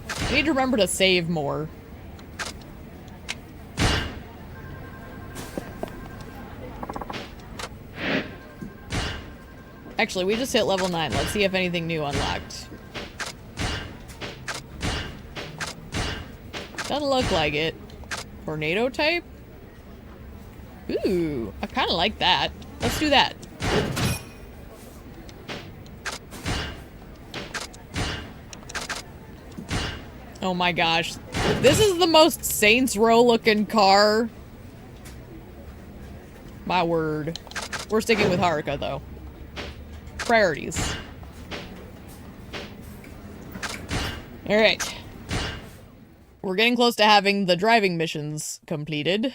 I need to remember to save more. Actually, we just hit level 9. Let's see if anything new unlocked. Doesn't look like it. Tornado type? Ooh, I kind of like that. Let's do that. Oh my gosh. This is the most Saints Row looking car. My word. We're sticking with Haruka though. Priorities. Alright. We're getting close to having the driving missions completed.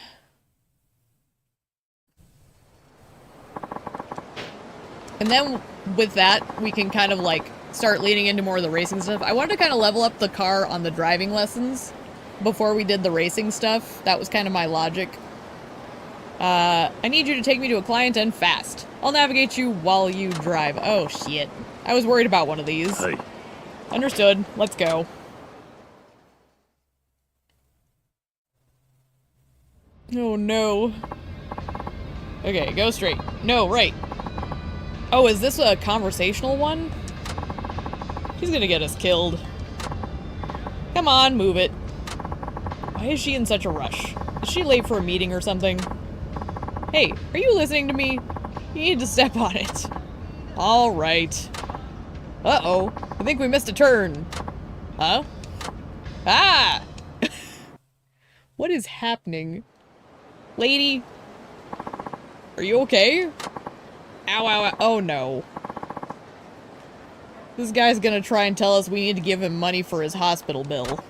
And then with that, we can kind of like start leaning into more of the racing stuff. I wanted to kind of level up the car on the driving lessons before we did the racing stuff. That was kind of my logic. I need you to take me to a client and fast. I'll navigate you while you drive. Oh, shit. I was worried about one of these. Hey. Understood. Let's go. Oh, no. Okay, go straight. No, right. Oh, is this a conversational one? She's gonna get us killed. Come on, move it. Why is she in such a rush? Is she late for a meeting or something? Hey, are you listening to me? You need to step on it. All right. Uh-oh. I think we missed a turn. Huh? Ah! What is happening? Lady? Are you okay? Ow, ow, ow. Oh, no. This guy's gonna try and tell us we need to give him money for his hospital bill.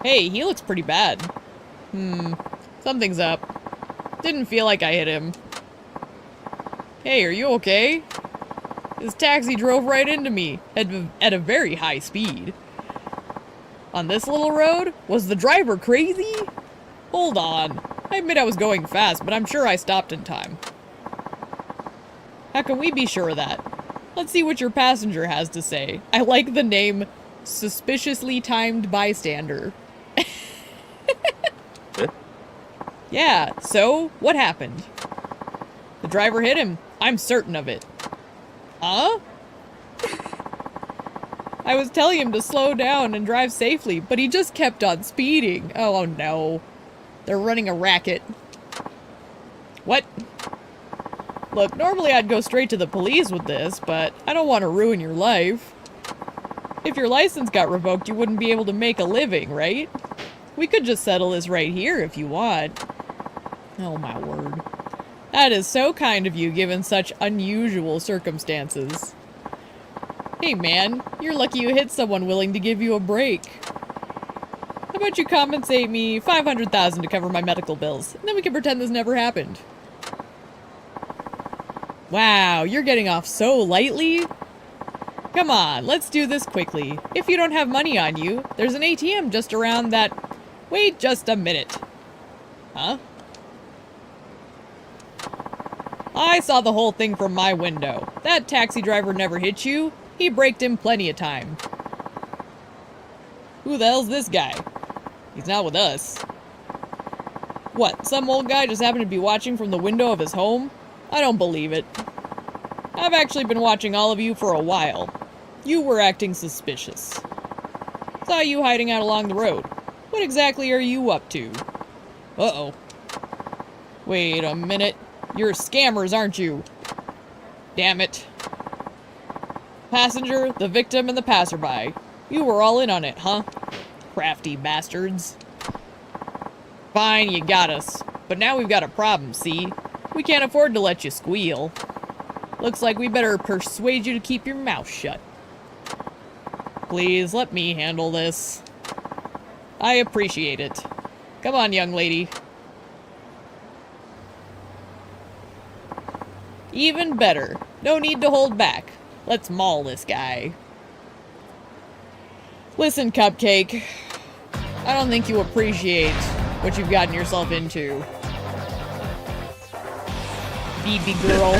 Hey, he looks pretty bad. Something's up. Didn't feel like I hit him. Hey, are you okay? His taxi drove right into me at a very high speed. On this little road? Was the driver crazy? Hold on. I admit I was going fast, but I'm sure I stopped in time. How can we be sure of that? Let's see what your passenger has to say. I like the name Suspiciously Timed Bystander. Yeah, so, what happened? The driver hit him. I'm certain of it. Huh? I was telling him to slow down and drive safely, but he just kept on speeding. Oh no. They're running a racket. What? Look, normally I'd go straight to the police with this, but I don't want to ruin your life. If your license got revoked, you wouldn't be able to make a living, right? We could just settle this right here if you want. Oh my word. That is so kind of you, given such unusual circumstances. Hey man, you're lucky you hit someone willing to give you a break. How about you compensate me $500,000 to cover my medical bills, and then we can pretend this never happened. Wow, you're getting off so lightly. Come on, let's do this quickly. If you don't have money on you, there's an ATM just around that... Wait just a minute. Huh? I saw the whole thing from my window. That taxi driver never hit you. He braked him plenty of time. Who the hell's this guy? He's not with us. What, some old guy just happened to be watching from the window of his home? I don't believe it. I've actually been watching all of you for a while. You were acting suspicious. Saw you hiding out along the road. What exactly are you up to? Uh-oh. Wait a minute. You're scammers, aren't you? Damn it. Passenger, the victim, and the passerby. You were all in on it, huh? Crafty bastards. Fine, you got us. But now we've got a problem, see? We can't afford to let you squeal. Looks like we better persuade you to keep your mouth shut. Please, let me handle this. I appreciate it. Come on, young lady. Even better. No need to hold back. Let's maul this guy. Listen, Cupcake. I don't think you appreciate what you've gotten yourself into. BB girl.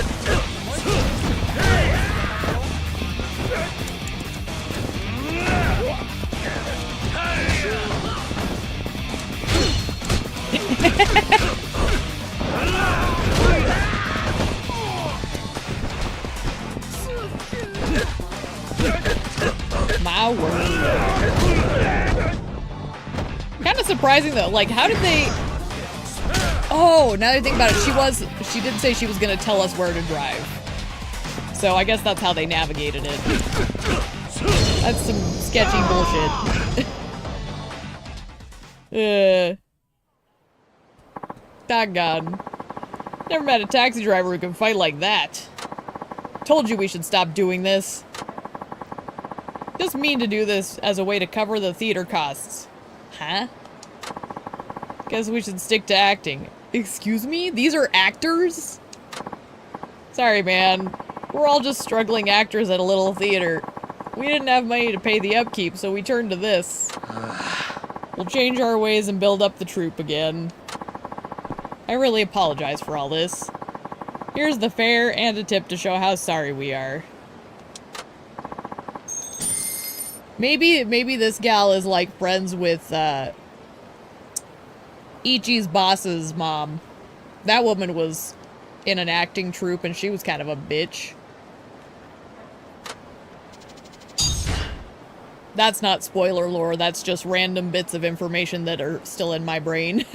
My word. Kind of surprising though, like how did they... Oh, now that I think about it, she did say she was gonna tell us where to drive. So I guess that's how they navigated it. That's some sketchy bullshit. Doggone. Never met a taxi driver who can fight like that. Told you we should stop doing this. Just mean to do this as a way to cover the theater costs. Huh? Guess we should stick to acting. Excuse me? These are actors? Sorry, man. We're all just struggling actors at a little theater. We didn't have money to pay the upkeep, so we turned to this. We'll change our ways and build up the troupe again. I really apologize for all this. Here's the fare and a tip to show how sorry we are. Maybe this gal is like friends with Ichi's boss's mom. That woman was in an acting troupe and she was kind of a bitch. That's not spoiler lore, that's just random bits of information that are still in my brain.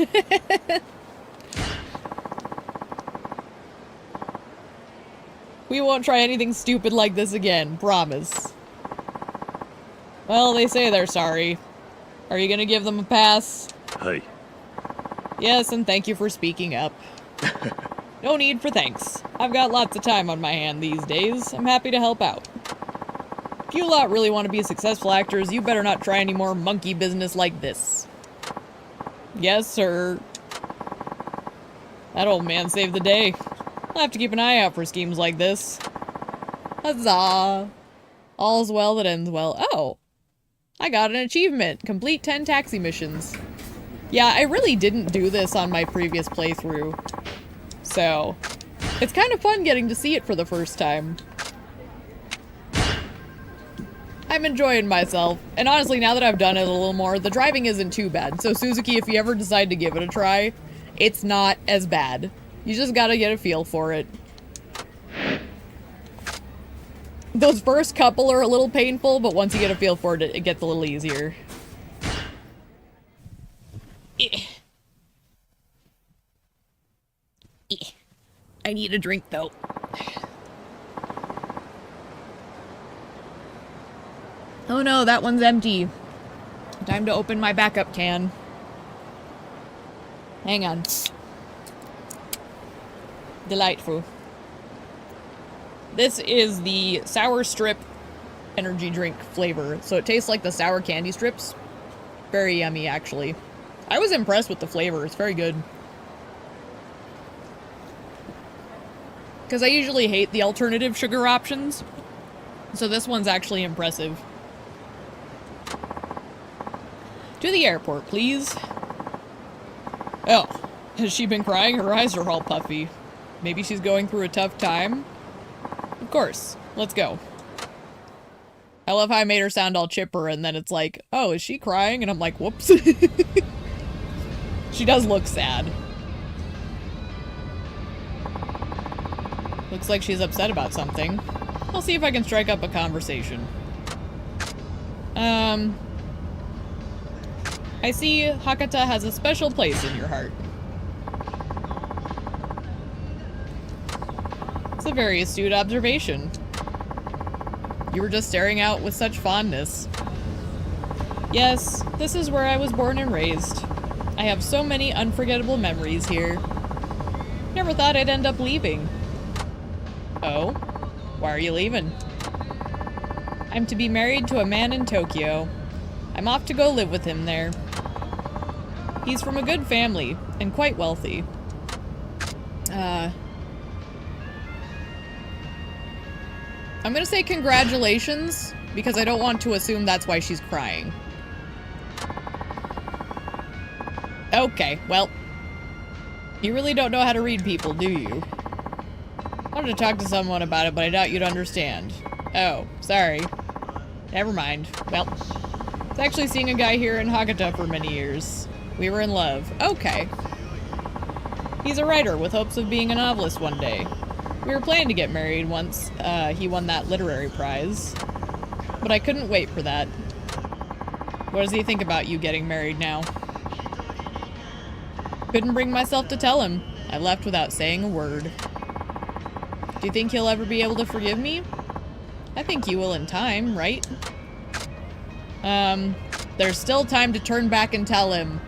We won't try anything stupid like this again, promise. Well, they say they're sorry. Are you gonna give them a pass? Hey. Yes, and thank you for speaking up. No need for thanks. I've got lots of time on my hand these days. I'm happy to help out. If you lot really want to be successful actors, you better not try any more monkey business like this. Yes, sir. That old man saved the day. I'll have to keep an eye out for schemes like this. Huzzah! All's well that ends well. Oh! I got an achievement. Complete 10 taxi missions. Yeah, I really didn't do this on my previous playthrough. So, it's kind of fun getting to see it for the first time. I'm enjoying myself. And honestly, now that I've done it a little more, the driving isn't too bad. So Suzuki, if you ever decide to give it a try, it's not as bad. You just gotta get a feel for it. Those first couple are a little painful, but once you get a feel for it, it gets a little easier. I need a drink, though. Oh no, that one's empty. Time to open my backup can. Hang on. Delightful. This is the Sour Strip energy drink flavor, so it tastes like the sour candy strips. Very yummy, actually. I was impressed with the flavor. It's very good. Because I usually hate the alternative sugar options, so this one's actually impressive. To the airport, please. Oh, has she been crying? Her eyes are all puffy. Maybe she's going through a tough time? Of course. Let's go. I love how I made her sound all chipper and then it's like, oh, is she crying? And I'm like, whoops. She does look sad. Looks like she's upset about something. I'll see if I can strike up a conversation. I see Hakata has a special place in your heart. It's a very astute observation. You were just staring out with such fondness. Yes, this is where I was born and raised. I have so many unforgettable memories here. Never thought I'd end up leaving. Oh? Why are you leaving? I'm to be married to a man in Tokyo. I'm off to go live with him there. He's from a good family, and quite wealthy. I'm gonna say congratulations, because I don't want to assume that's why she's crying. Okay, well. You really don't know how to read people, do you? I wanted to talk to someone about it, but I doubt you'd understand. Oh, sorry. Never mind. Well, I was actually seeing a guy here in Hakata for many years. We were in love. Okay. He's a writer with hopes of being a novelist one day. We were planning to get married once he won that literary prize. But I couldn't wait for that. What does he think about you getting married now? Couldn't bring myself to tell him. I left without saying a word. Do you think he'll ever be able to forgive me? I think you will in time, right? There's still time to turn back and tell him.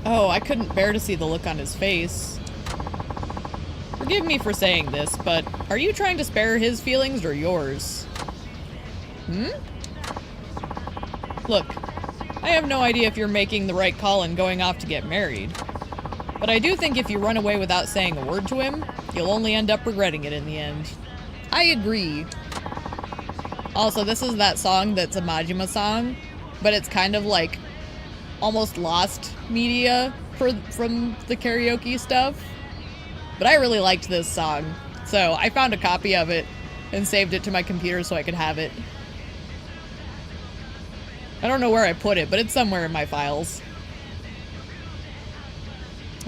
Oh, I couldn't bear to see the look on his face. Forgive me for saying this, but are you trying to spare his feelings or yours? Hmm? Look, I have no idea if you're making the right call and going off to get married. But I do think if you run away without saying a word to him, you'll only end up regretting it in the end. I agree. Also, this is that song that's a Majima song, but it's kind of like almost lost media from the karaoke stuff. But I really liked this song, so I found a copy of it and saved it to my computer so I could have it. I don't know where I put it, but it's somewhere in my files.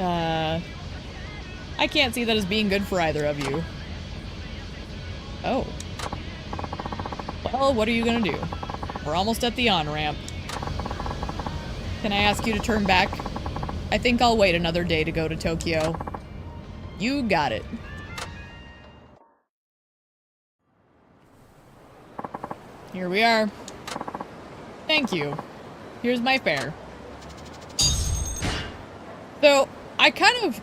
I can't see that as being good for either of you. Oh. Well, what are you gonna do? We're almost at the on-ramp. Can I ask you to turn back? I think I'll wait another day to go to Tokyo. You got it. Here we are. Thank you. Here's my fare. So, I kind of,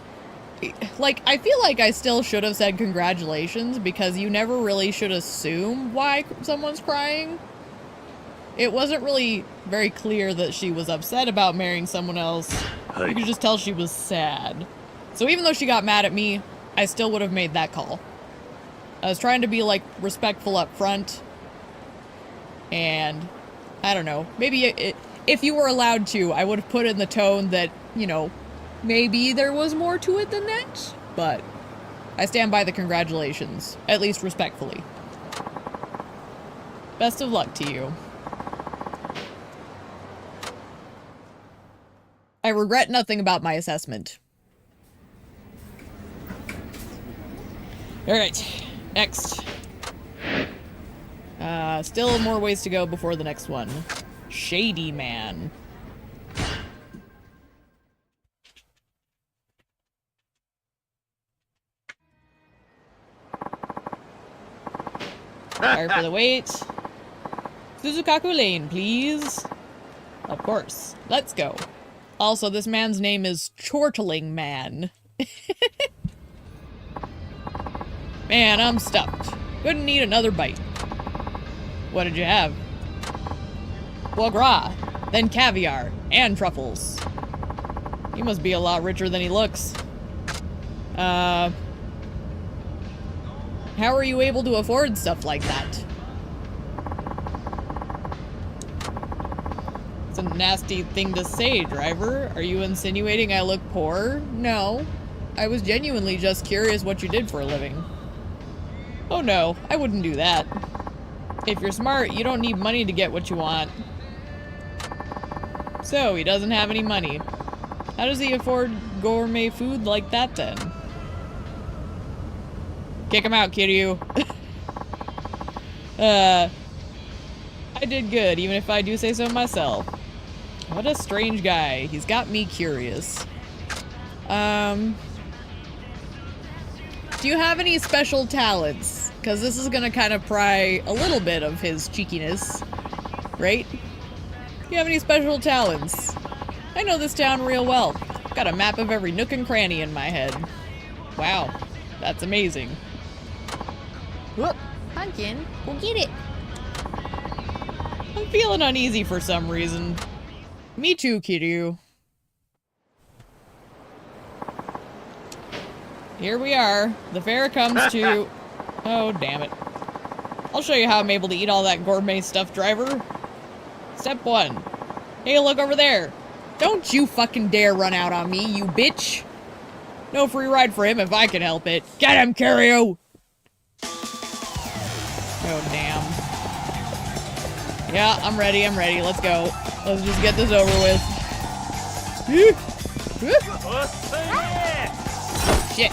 like, I feel like I still should have said congratulations because you never really should assume why someone's crying. It wasn't really very clear that she was upset about marrying someone else. You could just tell she was sad. So even though she got mad at me, I still would have made that call. I was trying to be, like, respectful up front. And I don't know. Maybe if you were allowed to, I would have put in the tone that, you know, maybe there was more to it than that. But I stand by the congratulations, at least respectfully. Best of luck to you. I regret nothing about my assessment. Alright, next. Still more ways to go before the next one. Shady Man. Sorry for the wait. Suzukaku Lane, please. Of course. Let's go. Also, this man's name is Chortling Man. Man, I'm stuffed. Couldn't eat another bite. What did you have? Foie gras, then caviar, and truffles. He must be a lot richer than he looks. How are you able to afford stuff like that? It's a nasty thing to say, driver. Are you insinuating I look poor? No. I was genuinely just curious what you did for a living. Oh no, I wouldn't do that. If you're smart, you don't need money to get what you want. So, he doesn't have any money. How does he afford gourmet food like that then? Kick him out, Kiryu. I did good, even if I do say so myself. What a strange guy. He's got me curious. Do you have any special talents? Because this is gonna kind of pry a little bit of his cheekiness, right? Do you have any special talents? I know this town real well. Got a map of every nook and cranny in my head. Wow, that's amazing. Whoop, Pumpkin, go get it. I'm feeling uneasy for some reason. Me too, Kiryu. Here we are. The fair comes to... Oh, damn it. I'll show you how I'm able to eat all that gourmet stuff, driver. Step 1. Hey, look over there. Don't you fucking dare run out on me, you bitch. No free ride for him if I can help it. Get him, Kiryu! Oh, damn. Yeah, I'm ready, let's go. Let's just get this over with. Shit.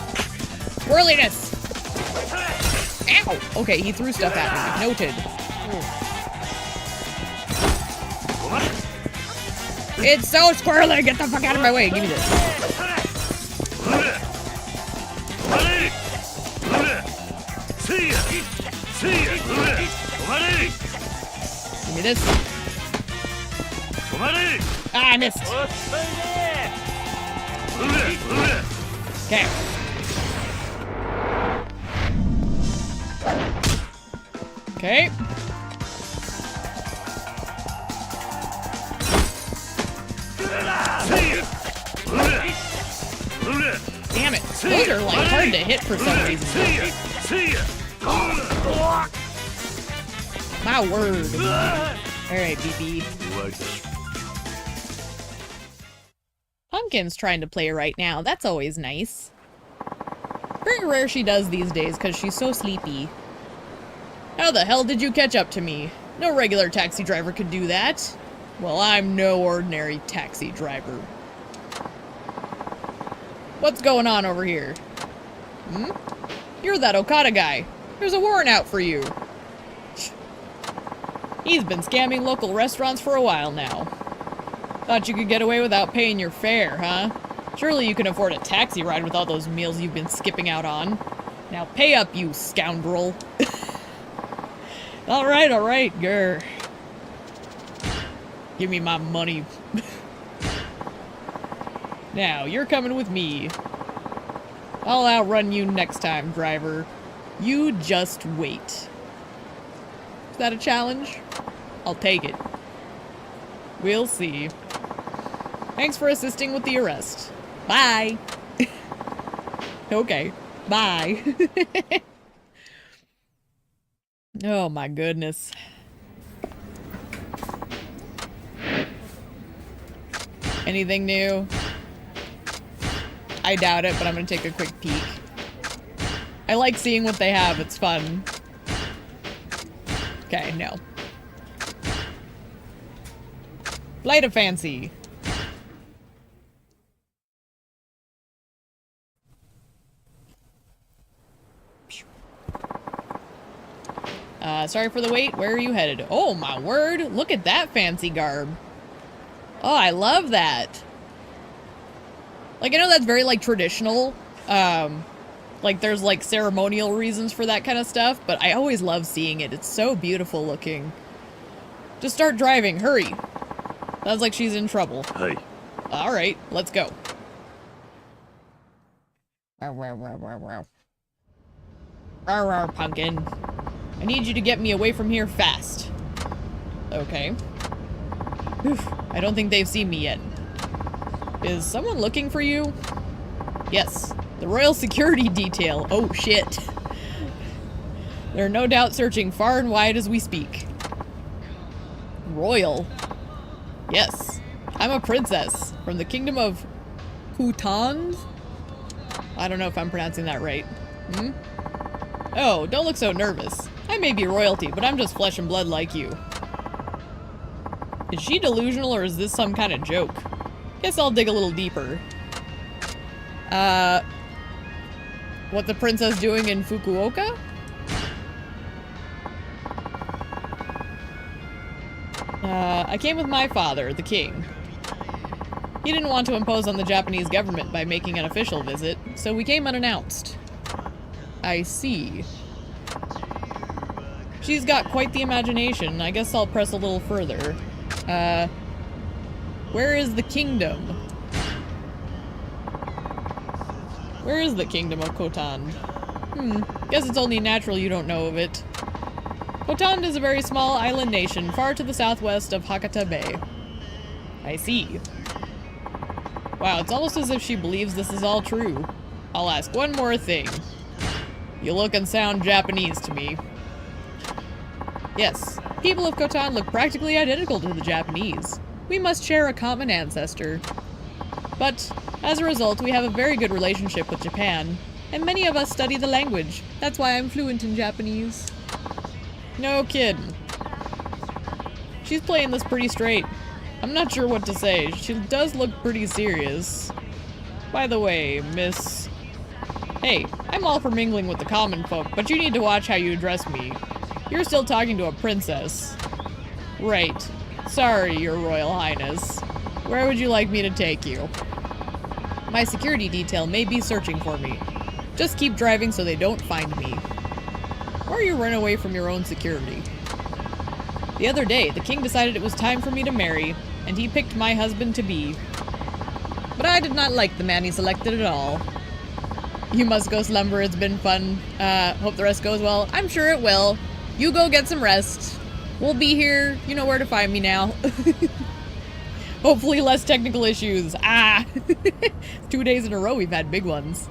Whirliness! Ow! Okay, he threw stuff at me. Noted. It's so squirrely! Get the fuck out of my way! Give me this. Give me this. Ah, I missed. Okay. Okay. Damn it. Those are like hard to hit for some reason. My word. Alright, BB. Pumpkin's trying to play right now. That's always nice. Very rare she does these days because she's so sleepy. How the hell did you catch up to me? No regular taxi driver could do that. Well, I'm no ordinary taxi driver. What's going on over here? Hmm? You're that Okada guy. There's a warrant out for you. He's been scamming local restaurants for a while now. Thought you could get away without paying your fare, huh? Surely you can afford a taxi ride with all those meals you've been skipping out on. Now pay up, you scoundrel. Alright, grr. Give me my money. Now, you're coming with me. I'll outrun you next time, driver. You just wait. Is that a challenge? I'll take it. We'll see. Thanks for assisting with the arrest. Bye. Okay. Bye. Oh my goodness. Anything new? I doubt it, but I'm gonna take a quick peek. I like seeing what they have, it's fun. Okay, no. Light a fancy. Sorry for the wait. Where are you headed? Oh my word! Look at that fancy garb. Oh, I love that. Like, I know that's very, like, traditional. Like, there's, like, ceremonial reasons for that kind of stuff, but I always love seeing it. It's so beautiful looking. Just start driving. Hurry. Sounds like she's in trouble. Hey. Alright, let's go. Pumpkin. I need you to get me away from here fast. Okay. Whew. I don't think they've seen me yet. Is someone looking for you? Yes. The Royal Security Detail. Oh, shit. They're no doubt searching far and wide as we speak. Royal? Yes. I'm a princess from the kingdom of Kutan? I don't know if I'm pronouncing that right. Hmm? Oh, don't look so nervous. I may be royalty, but I'm just flesh and blood like you. Is she delusional or is this some kind of joke? Guess I'll dig a little deeper. What the princess doing in Fukuoka? I came with my father, the king. He didn't want to impose on the Japanese government by making an official visit, so we came unannounced. I see. She's got quite the imagination. I guess I'll press a little further. Where is the kingdom? Where is the kingdom of Khotan? Guess it's only natural you don't know of it. Khotan is a very small island nation far to the southwest of Hakata Bay. I see. Wow, it's almost as if she believes this is all true. I'll ask one more thing. You look and sound Japanese to me. Yes, people of Khotan look practically identical to the Japanese. We must share a common ancestor. But, as a result, we have a very good relationship with Japan, and many of us study the language. That's why I'm fluent in Japanese. No kidding. She's playing this pretty straight. I'm not sure what to say. She does look pretty serious. By the way, miss... Hey, I'm all for mingling with the common folk, but you need to watch how you address me. You're still talking to a princess. Right. Sorry, Your Royal Highness. Where would you like me to take you? My security detail may be searching for me. Just keep driving so they don't find me. Or you run away from your own security. The other day, the king decided it was time for me to marry, and he picked my husband-to-be. But I did not like the man he selected at all. You must go slumber, it's been fun. Hope the rest goes well. I'm sure it will. You go get some rest. We'll be here. You know where to find me now. Hopefully less technical issues. 2 days in a row we've had big ones.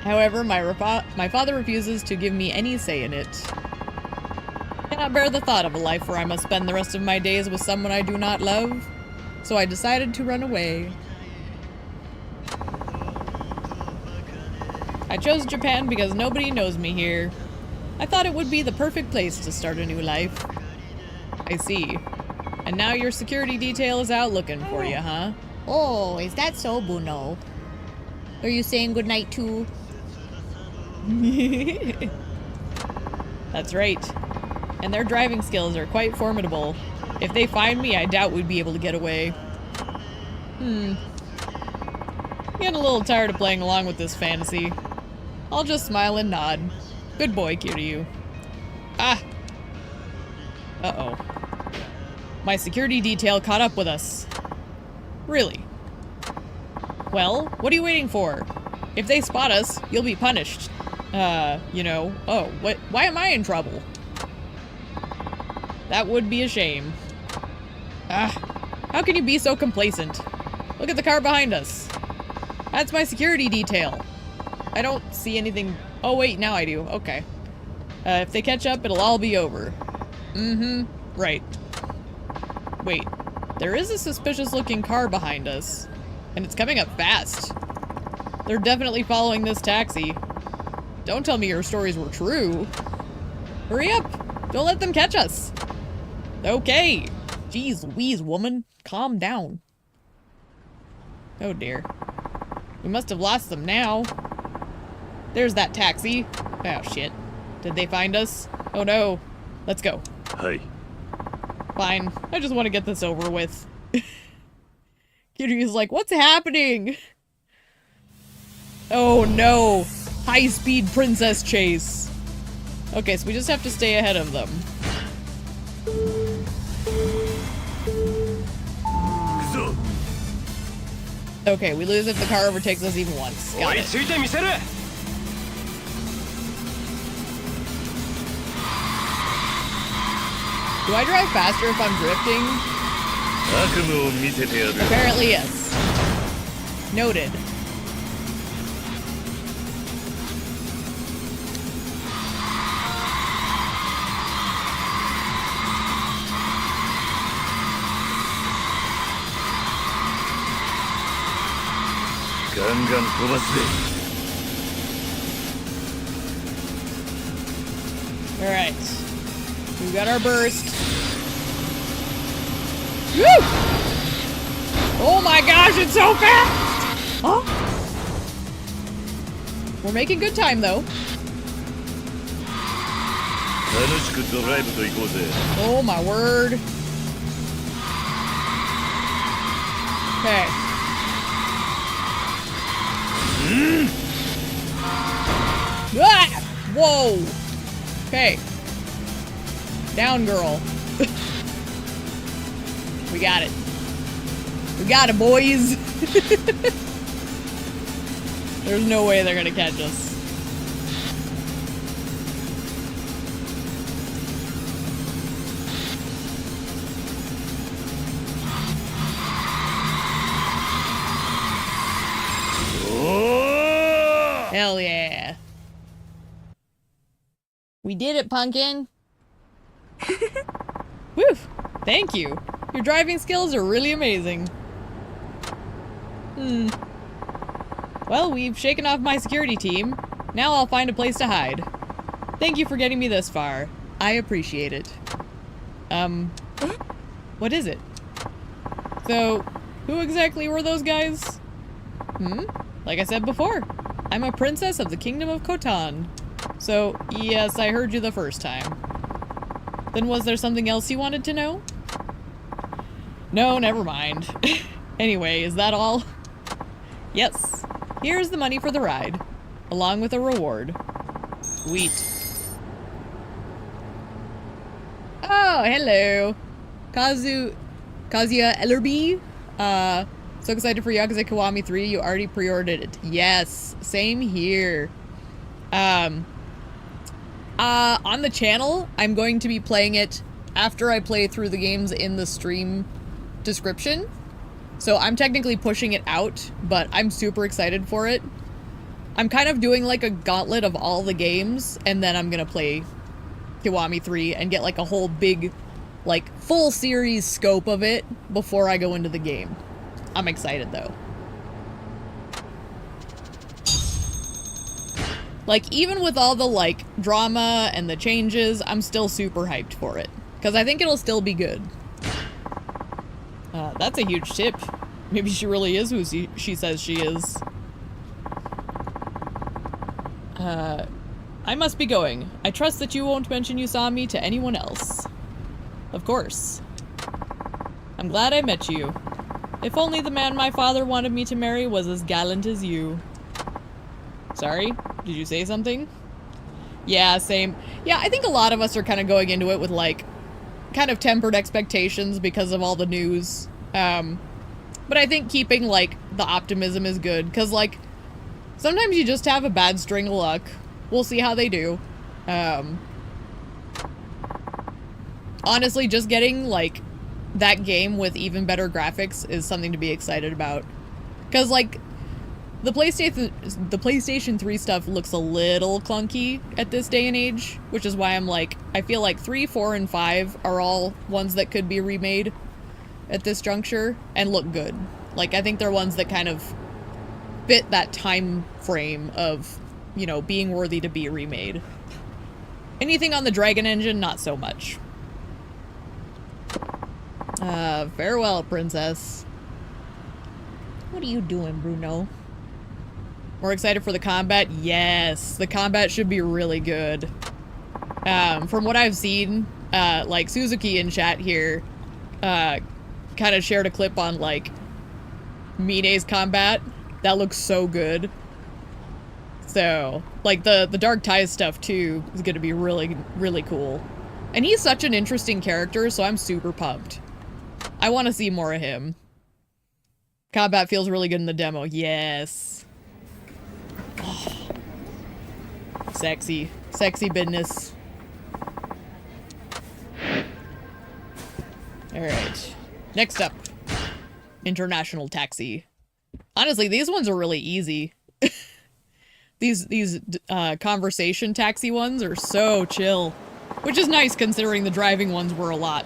However, my father refuses to give me any say in it. I cannot bear the thought of a life where I must spend the rest of my days with someone I do not love, so I decided to run away. I chose Japan because nobody knows me here. I thought it would be the perfect place to start a new life. I see. And now your security detail is out looking for you, huh? Oh, is that so, Bruno? Are you saying goodnight too? That's right. And their driving skills are quite formidable. If they find me, I doubt we'd be able to get away. Getting a little tired of playing along with this fantasy. I'll just smile and nod. Good boy, Kiryu. Uh-oh. My security detail caught up with us. Really? Well, what are you waiting for? If they spot us, you'll be punished. You know. Oh, what? Why am I in trouble? That would be a shame. How can you be so complacent? Look at the car behind us. That's my security detail. I don't see anything. Oh wait, now I do. Okay. If they catch up, it'll all be over. Right. Wait. There is a suspicious looking car behind us. And it's coming up fast. They're definitely following this taxi. Don't tell me your stories were true. Hurry up! Don't let them catch us! Okay! Jeez Louise, woman. Calm down. Oh dear. We must have lost them now. There's that taxi. Oh shit. Did they find us? Oh no. Let's go. Hey. Fine. I just want to get this over with. Kiryu's like, what's happening? Oh no. High-speed princess chase. Okay, so we just have to stay ahead of them. Okay, we lose if the car overtakes us even once. Got it. Do I drive faster if I'm drifting? Apparently, yes. Noted. Alright. We got our burst. Woo! Oh my gosh, it's so fast! Huh? We're making good time though. 楽しくドライブと行こうぜ。 Oh my word. Okay. Ah! Whoa! Okay. Down, girl. We got it. We got it, boys. There's no way they're gonna catch us. Hell yeah. We did it, Pumpkin. Woo! Thank you. Your driving skills are really amazing. Well, we've shaken off my security team. Now I'll find a place to hide. Thank you for getting me this far. I appreciate it. What is it? So, who exactly were those guys? Like I said before, I'm a princess of the Kingdom of Khotan. So, yes, I heard you the first time. Then was there something else you wanted to know? No, never mind. Anyway, is that all? Yes. Here's the money for the ride, along with a reward. Sweet. Oh, hello. Kazuya Ellerby. So excited for Yakuza Kiwami 3. You already pre-ordered it. Yes, same here. On the channel, I'm going to be playing it after I play through the games in the stream description. So I'm technically pushing it out, but I'm super excited for it. I'm kind of doing like a gauntlet of all the games, and then I'm gonna play Kiwami 3 and get like a whole big, like, full series scope of it before I go into the game. I'm excited though. Like, even with all the, like, drama and the changes, I'm still super hyped for it. Because I think it'll still be good. That's a huge tip. Maybe she really is who she says she is. I must be going. I trust that you won't mention you saw me to anyone else. Of course. I'm glad I met you. If only the man my father wanted me to marry was as gallant as you. Sorry? Did you say something? Yeah, same. Yeah, I think a lot of us are kind of going into it with, like, kind of tempered expectations because of all the news. But I think keeping, like, the optimism is good. Because, like, sometimes you just have a bad string of luck. We'll see how they do. Honestly, just getting, like, that game with even better graphics is something to be excited about. Because, like, the PlayStation 3 stuff looks a little clunky at this day and age, which is why I'm like, I feel like 3, 4, and 5 are all ones that could be remade at this juncture and look good. Like, I think they're ones that kind of fit that time frame of, you know, being worthy to be remade. Anything on the Dragon engine, not so much. Farewell, princess. What are you doing, Bruno? More excited for the combat? Yes, the combat should be really good. From what I've seen, like, Suzuki in chat here, kind of shared a clip on, like, Mine's combat. That looks so good. So, like, the Dark Ties stuff, too, is gonna be really, really cool. And he's such an interesting character, so I'm super pumped. I want to see more of him. Combat feels really good in the demo. Yes. Oh. Sexy. Sexy business. Alright. Next up. International Taxi. Honestly, these ones are really easy. These conversation taxi ones are so chill. Which is nice considering the driving ones were a lot.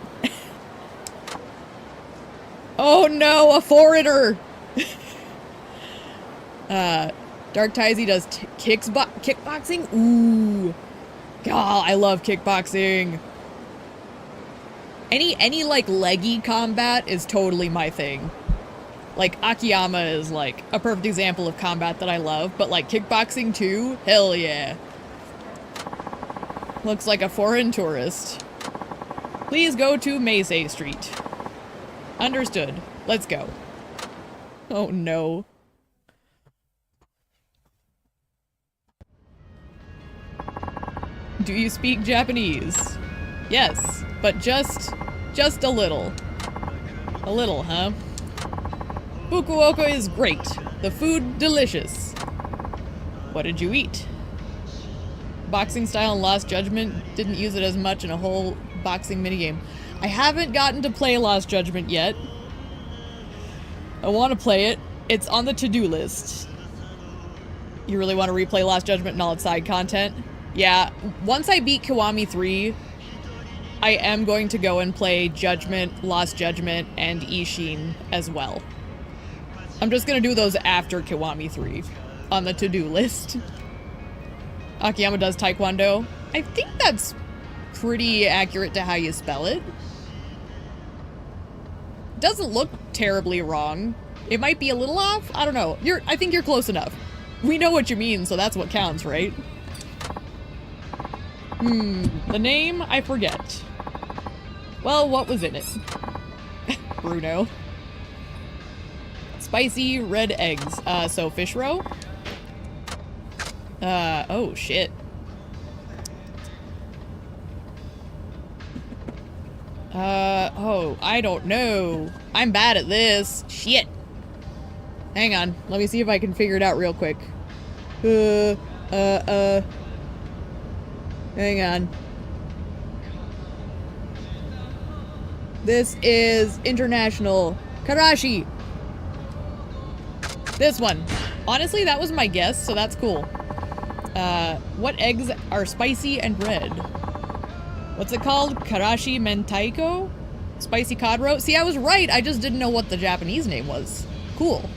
Oh no, a foreigner! Dark Tizy does kickboxing? Ooh. God, I love kickboxing. Any like leggy combat is totally my thing. Like Akiyama is like a perfect example of combat that I love, but like kickboxing too, hell yeah. Looks like a foreign tourist. Please go to Meisei Street. Understood. Let's go. Oh no. Do you speak Japanese? Yes, but just a little. A little, huh? Fukuoka is great. The food delicious. What did you eat? Boxing style and Lost Judgment. Didn't use it as much in a whole boxing minigame. I haven't gotten to play Lost Judgment yet. I want to play it. It's on the to-do list. You really want to replay Lost Judgment and all its side content? Yeah, once I beat Kiwami 3, I am going to go and play Judgment, Lost Judgment, and Ishin as well. I'm just gonna do those after Kiwami 3 on the to-do list. Akiyama does Taekwondo. I think that's pretty accurate to how you spell it. Doesn't look terribly wrong. It might be a little off. I don't know. I think you're close enough. We know what you mean, so that's what counts, right? The name, I forget. Well, what was in it? Bruno. Spicy red eggs. So fish roe? Oh shit. Oh, I don't know. I'm bad at this. Shit. Hang on. Let me see if I can figure it out real quick. Hang on. This is international. Karashi. This one. Honestly, that was my guess, so that's cool. What eggs are spicy and red? What's it called? Karashi mentaiko? Spicy cod roe? See, I was right. I just didn't know what the Japanese name was. Cool.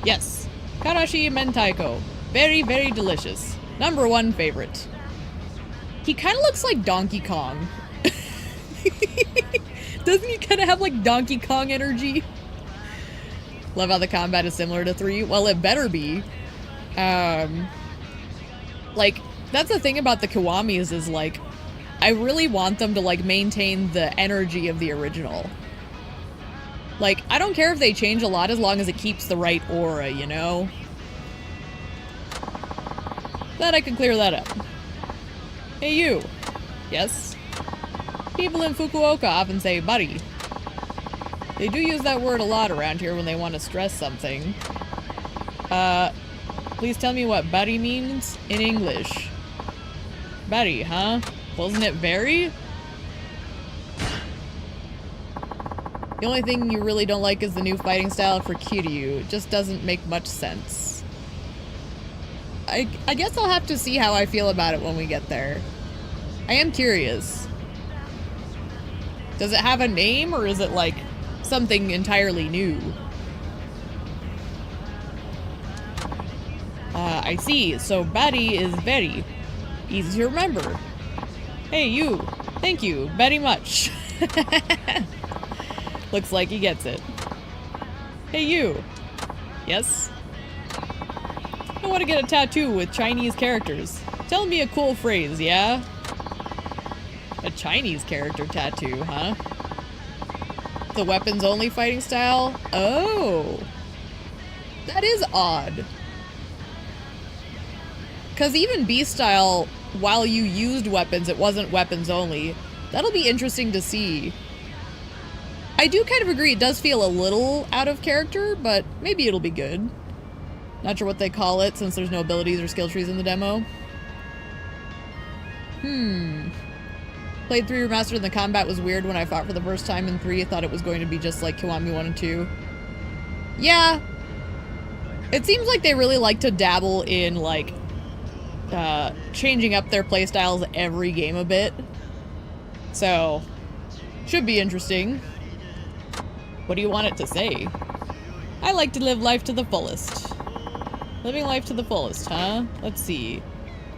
Yes. Karashi mentaiko. Very, very delicious. #1 favorite. He kind of looks like Donkey Kong. Doesn't he kind of have like Donkey Kong energy? Love how the combat is similar to 3. Well, it better be. Like, that's the thing about the Kiwamis is like, I really want them to like maintain the energy of the original. Like, I don't care if they change a lot as long as it keeps the right aura, you know? Glad I could clear that up. Hey you. Yes? People in Fukuoka often say buddy. They do use that word a lot around here when they want to stress something. Please tell me what buddy means in English. Buddy, huh? Wasn't it very? The only thing you really don't like is the new fighting style for Kiryu. It just doesn't make much sense. I guess I'll have to see how I feel about it when we get there. I am curious. Does it have a name or is it like something entirely new? I see. So Betty is very easy to remember. Hey you. Thank you very much. Looks like he gets it. Hey you. Yes? I want to get a tattoo with Chinese characters. Tell me a cool phrase, yeah? A Chinese character tattoo, huh? The weapons only fighting style? Oh. That is odd. Because even B style, while you used weapons, it wasn't weapons only. That'll be interesting to see. I do kind of agree, it does feel a little out of character, but maybe it'll be good. Not sure what they call it, since there's no abilities or skill trees in the demo. Played 3 Remastered and the combat was weird when I fought for the first time in 3. I thought it was going to be just like Kiwami 1 and 2. Yeah. It seems like they really like to dabble in, like, changing up their playstyles every game a bit. So, should be interesting. What do you want it to say? I like to live life to the fullest. Living life to the fullest, huh? Let's see.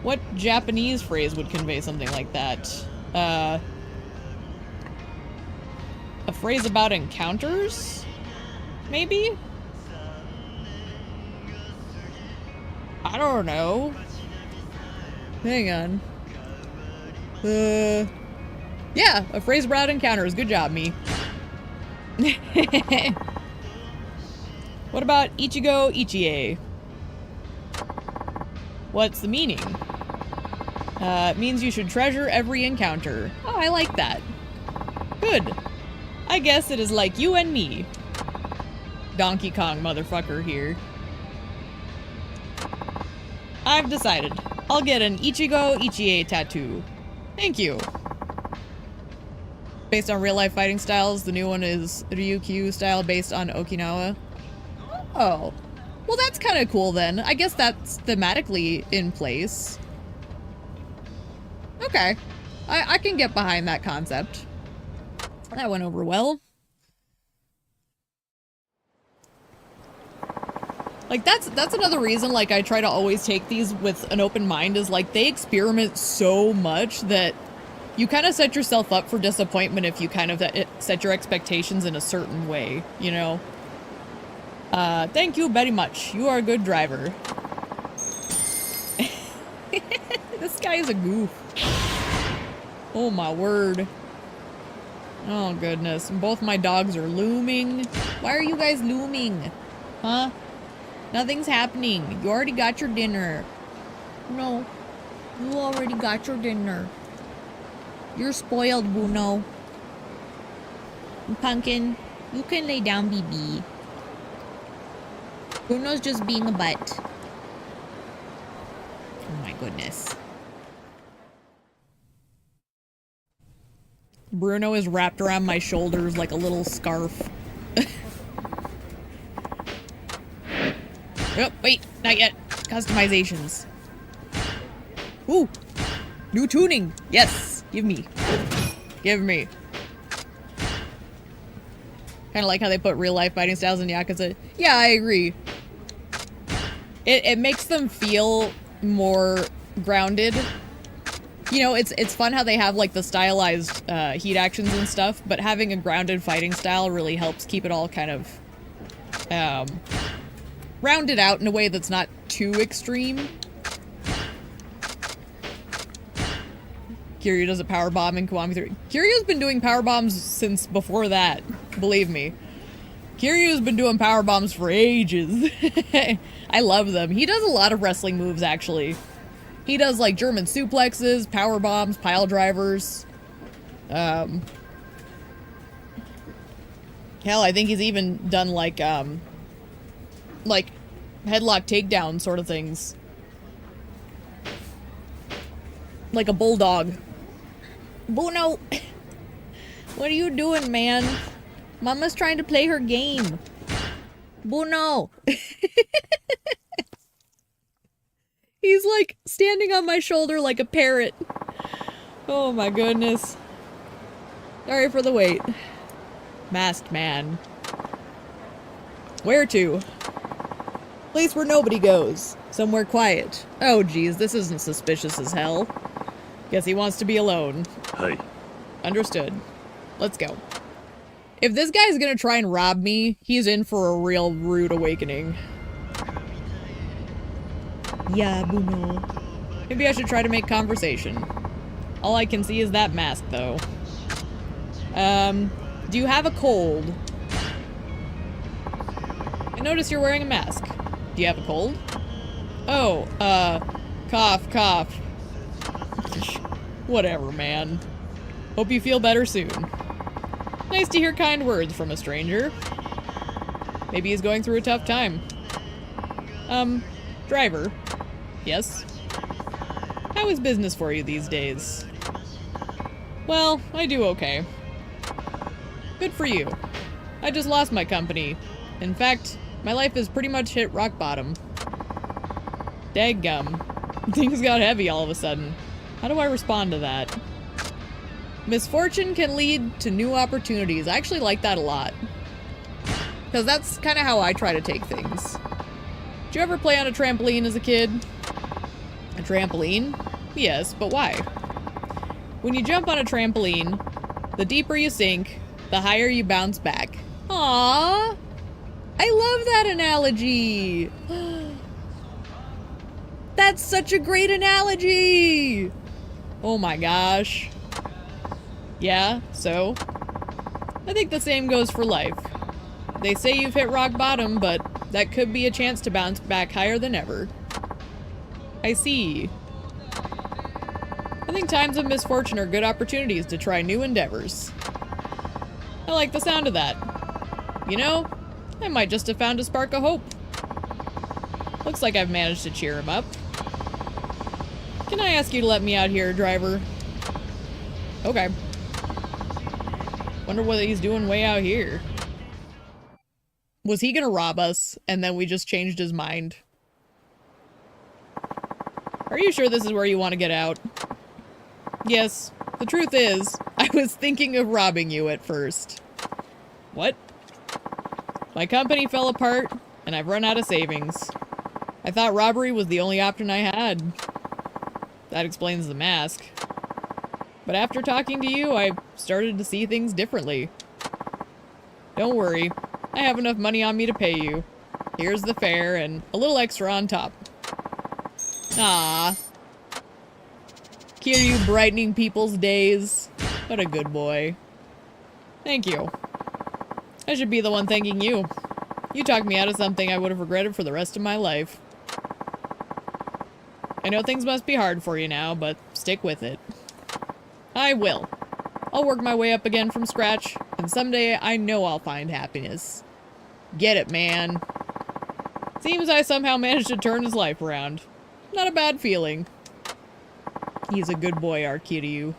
What Japanese phrase would convey something like that? phrase about encounters? Maybe? I don't know. Hang on. Yeah, a phrase about encounters. Good job, me. What about Ichigo Ichie? What's the meaning? It means you should treasure every encounter. Oh, I like that. Good. I guess it is like you and me. Donkey Kong motherfucker here. I've decided. I'll get an Ichigo Ichie tattoo. Thank you. Based on real-life fighting styles, the new one is Ryukyu style based on Okinawa. Oh. Well, that's kind of cool then. I guess that's thematically in place. Okay. I can get behind that concept. That went over well. Like, that's another reason, like, I try to always take these with an open mind, is, like, they experiment so much that you kind of set yourself up for disappointment if you kind of set your expectations in a certain way, you know? Thank you very much. You are a good driver. This guy is a goof. Oh my word. Oh goodness. Both my dogs are looming. Why are you guys looming? Huh? Nothing's happening. You already got your dinner. No. You already got your dinner. You're spoiled, Bruno. Pumpkin, you can lay down, BB. Bruno's just being a butt. Oh my goodness. Bruno is wrapped around my shoulders like a little scarf. Oh, wait, not yet. Customizations. Ooh, new tuning. Yes, give me. Give me. Kind of like how they put real-life fighting styles in Yakuza. Yeah, I agree. It makes them feel more grounded. You know, it's fun how they have, like, the stylized heat actions and stuff, but having a grounded fighting style really helps keep it all kind of, rounded out in a way that's not too extreme. Kiryu does a power bomb in Kiwami 3. Kiryu's been doing power bombs since before that, believe me. Kiryu's been doing power bombs for ages. I love them. He does a lot of wrestling moves, actually. He does, like, German suplexes, power bombs, pile drivers. Hell, I think he's even done, like headlock takedown sort of things. Like a bulldog. Bruno! What are you doing, man? Mama's trying to play her game. Bruno! He's, like, standing on my shoulder like a parrot. Oh my goodness. Sorry for the wait. Masked man. Where to? Place where nobody goes. Somewhere quiet. Oh geez, this isn't suspicious as hell. Guess he wants to be alone. Hi. Understood. Let's go. If this guy's gonna try and rob me, he's in for a real rude awakening. Yeah, Bruno. Maybe I should try to make conversation. All I can see is that mask, though. Do you have a cold? I notice you're wearing a mask. Do you have a cold? Oh, cough, cough. Whatever, man. Hope you feel better soon. Nice to hear kind words from a stranger. Maybe he's going through a tough time. Driver. Yes? How is business for you these days? Well, I do okay. Good for you. I just lost my company. In fact, my life has pretty much hit rock bottom. Daggum. Things got heavy all of a sudden. How do I respond to that? Misfortune can lead to new opportunities. I actually like that a lot. Because that's kind of how I try to take things. Did you ever play on a trampoline as a kid? A trampoline? Yes, but why? When you jump on a trampoline, the deeper you sink, the higher you bounce back. Aww! I love that analogy! That's such a great analogy! Oh my gosh. Yeah, so? I think the same goes for life. They say you've hit rock bottom, but that could be a chance to bounce back higher than ever. I see. I think times of misfortune are good opportunities to try new endeavors. I like the sound of that. You know, I might just have found a spark of hope. Looks like I've managed to cheer him up. Can I ask you to let me out here, driver? Okay. Wonder what he's doing way out here. Was he gonna rob us, and then we just changed his mind? Are you sure this is where you want to get out? Yes. The truth is, I was thinking of robbing you at first. What? My company fell apart, and I've run out of savings. I thought robbery was the only option I had. That explains the mask. But after talking to you, I started to see things differently. Don't worry. I have enough money on me to pay you. Here's the fare and a little extra on top. Ah, Kiryu brightening people's days. What a good boy. Thank you. I should be the one thanking you. You talked me out of something I would have regretted for the rest of my life. I know things must be hard for you now, but stick with it. I will. I'll work my way up again from scratch, and someday I know I'll find happiness. Get it, man. Seems I somehow managed to turn his life around. Not a bad feeling. He's a good boy, our Kiryu.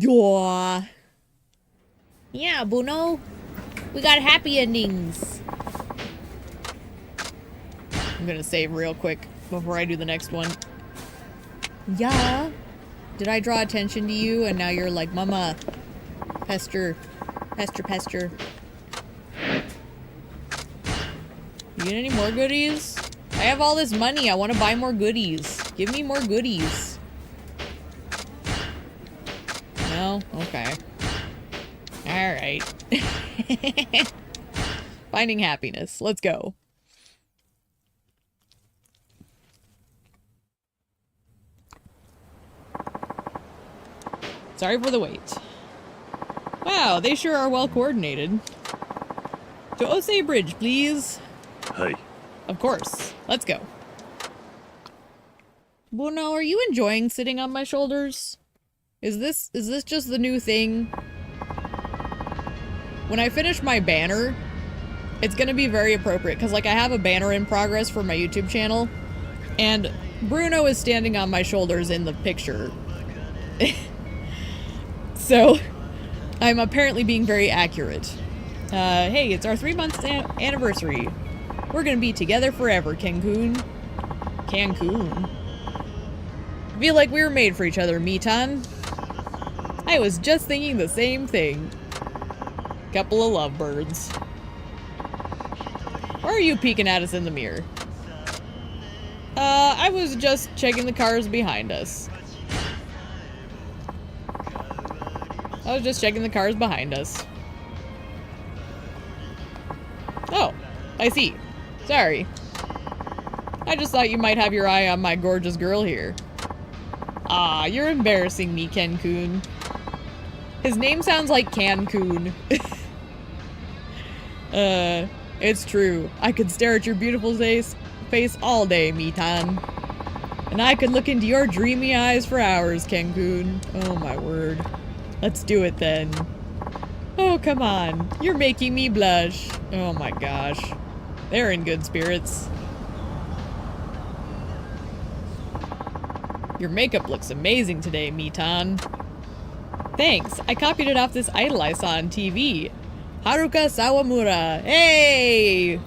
Yaw. Yeah, Bruno. We got happy endings. I'm gonna save real quick before I do the next one. Yeah. Did I draw attention to you and now you're like, Mama, pester, pester, pester. You get any more goodies? I have all this money. I want to buy more goodies. Give me more goodies. No? Okay. Alright. Finding happiness. Let's go. Sorry for the wait. Wow, they sure are well coordinated. To Osei Bridge, please. Hi. Of course. Let's go. Bruno, are you enjoying sitting on my shoulders? Is this just the new thing? When I finish my banner, it's gonna be very appropriate, because like I have a banner in progress for my YouTube channel, and Bruno is standing on my shoulders in the picture. So, I'm apparently being very accurate. Hey, it's our 3-month anniversary. We're gonna be together forever, Cancun. Cancun. I feel like we were made for each other, Mitan. I was just thinking the same thing. Couple of lovebirds. Why are you peeking at us in the mirror? I was just checking the cars behind us. I was just checking the cars behind us. Oh, I see. Sorry. I just thought you might have your eye on my gorgeous girl here. Ah, you're embarrassing me, Cancun. His name sounds like Cancun. It's true. I could stare at your beautiful face all day, Mitan. And I could look into your dreamy eyes for hours, Cancun. Oh my word. Let's do it then. Oh, come on. You're making me blush. Oh my gosh. They're in good spirits. Your makeup looks amazing today, Mitan. Thanks. I copied it off this idol I saw on TV. Haruka Sawamura. Hey!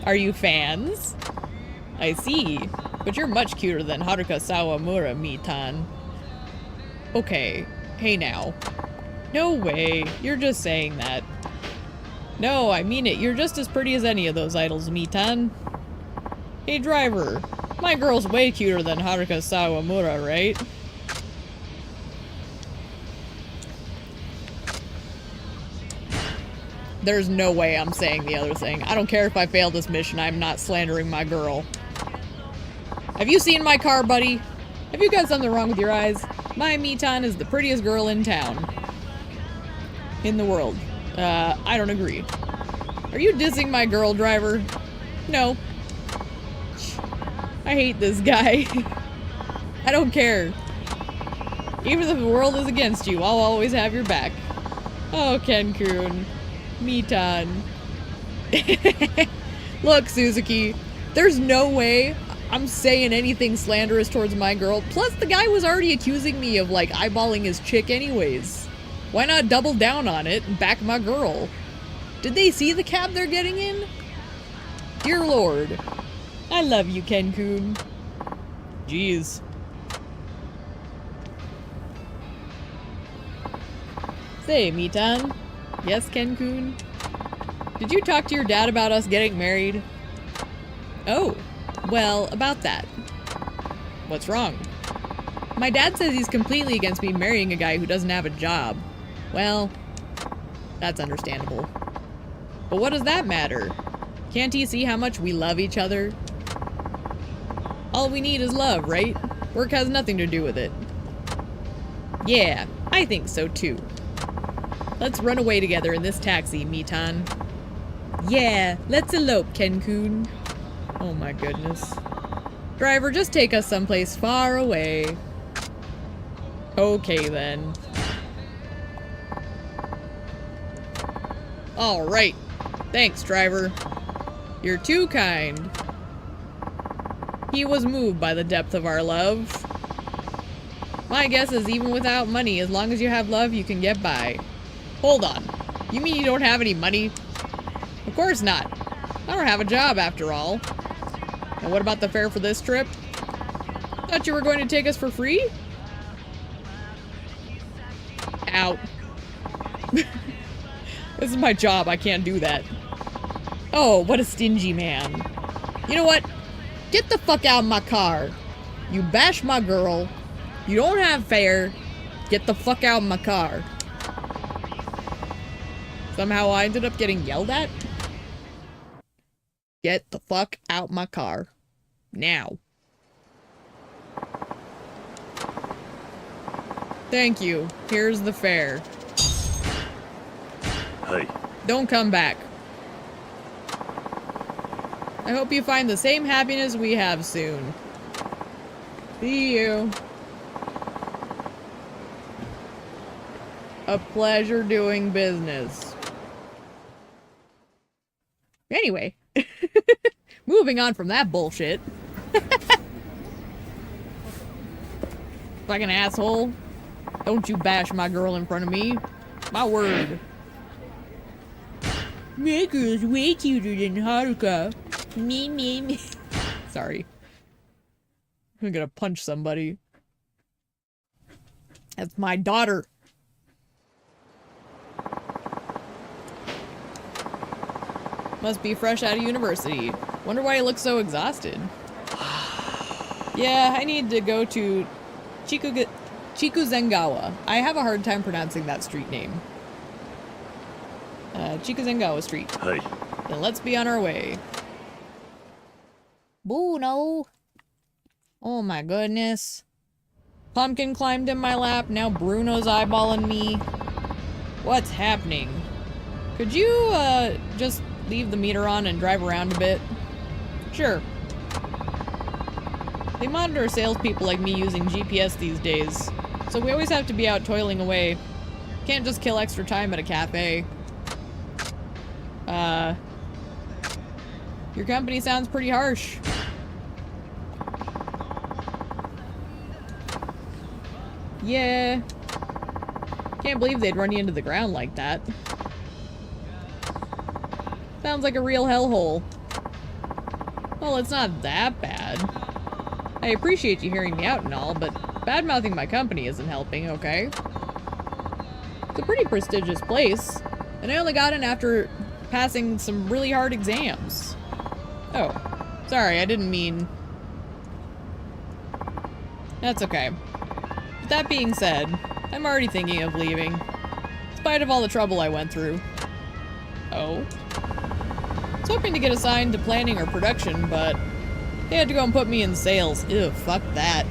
Are you fans? I see. But you're much cuter than Haruka Sawamura, Mitan. Okay. Hey now. No way. You're just saying that. No, I mean it. You're just as pretty as any of those idols, Mitan. Hey, driver. My girl's way cuter than Haruka Sawamura, right? There's no way I'm saying the other thing. I don't care if I fail this mission, I'm not slandering my girl. Have you seen my car, buddy? Have you got something wrong with your eyes? My Mitan is the prettiest girl in town. In the world. I don't agree. Are you dissing my girl, driver? No. I hate this guy. I don't care. Even if the world is against you, I'll always have your back. Oh, Ken-kun. Mitan. Look, Suzuki. There's no way I'm saying anything slanderous towards my girl. Plus, the guy was already accusing me of, like, eyeballing his chick anyways. Why not double down on it and back my girl? Did they see the cab they're getting in? Dear Lord. I love you, Ken-kun. Jeez. Say, Mitan. Yes, Ken-kun? Did you talk to your dad about us getting married? Oh. Well, about that. What's wrong? My dad says he's completely against me marrying a guy who doesn't have a job. Well, that's understandable. But what does that matter? Can't he see how much we love each other? All we need is love, right? Work has nothing to do with it. Yeah, I think so too. Let's run away together in this taxi, Mitan. Yeah, let's elope, Ken-kun. Oh my goodness. Driver, just take us someplace far away. Okay then. Alright. Thanks, driver. You're too kind. He was moved by the depth of our love. My guess is even without money, as long as you have love, you can get by. Hold on. You mean you don't have any money? Of course not. I don't have a job after all. And what about the fare for this trip? Thought you were going to take us for free? Out. This is my job, I can't do that. Oh, what a stingy man. You know what? Get the fuck out of my car. You bash my girl. You don't have fare. Get the fuck out of my car. Somehow I ended up getting yelled at. Get the fuck out my car. Now. Thank you. Here's the fare. Hey. Don't come back. I hope you find the same happiness we have soon. See you. A pleasure doing business. Anyway. Moving on from that bullshit. Fucking asshole. Don't you bash my girl in front of me. My word. My girl's way cuter than Haruka. Me. Sorry. I'm gonna punch somebody. That's my daughter. Must be fresh out of university. Wonder why he looks so exhausted. Yeah, I need to go to Chikuzengawa. I have a hard time pronouncing that street name. Chikuzengawa Street. Hey. Then let's be on our way. Bruno. Oh my goodness. Pumpkin climbed in my lap, now Bruno's eyeballing me. What's happening? Could you, just leave the meter on and drive around a bit? Sure. They monitor salespeople like me using GPS these days, so we always have to be out toiling away. Can't just kill extra time at a cafe. Your company sounds pretty harsh. Yeah. Can't believe they'd run you into the ground like that. Sounds like a real hellhole. Well, it's not that bad. I appreciate you hearing me out and all, but bad-mouthing my company isn't helping, okay? It's a pretty prestigious place, and I only got in after passing some really hard exams. Oh, sorry, I didn't mean... That's okay. With that being said, I'm already thinking of leaving, in spite of all the trouble I went through. Oh. I was hoping to get assigned to planning or production, but they had to go and put me in sales. Ew, fuck that.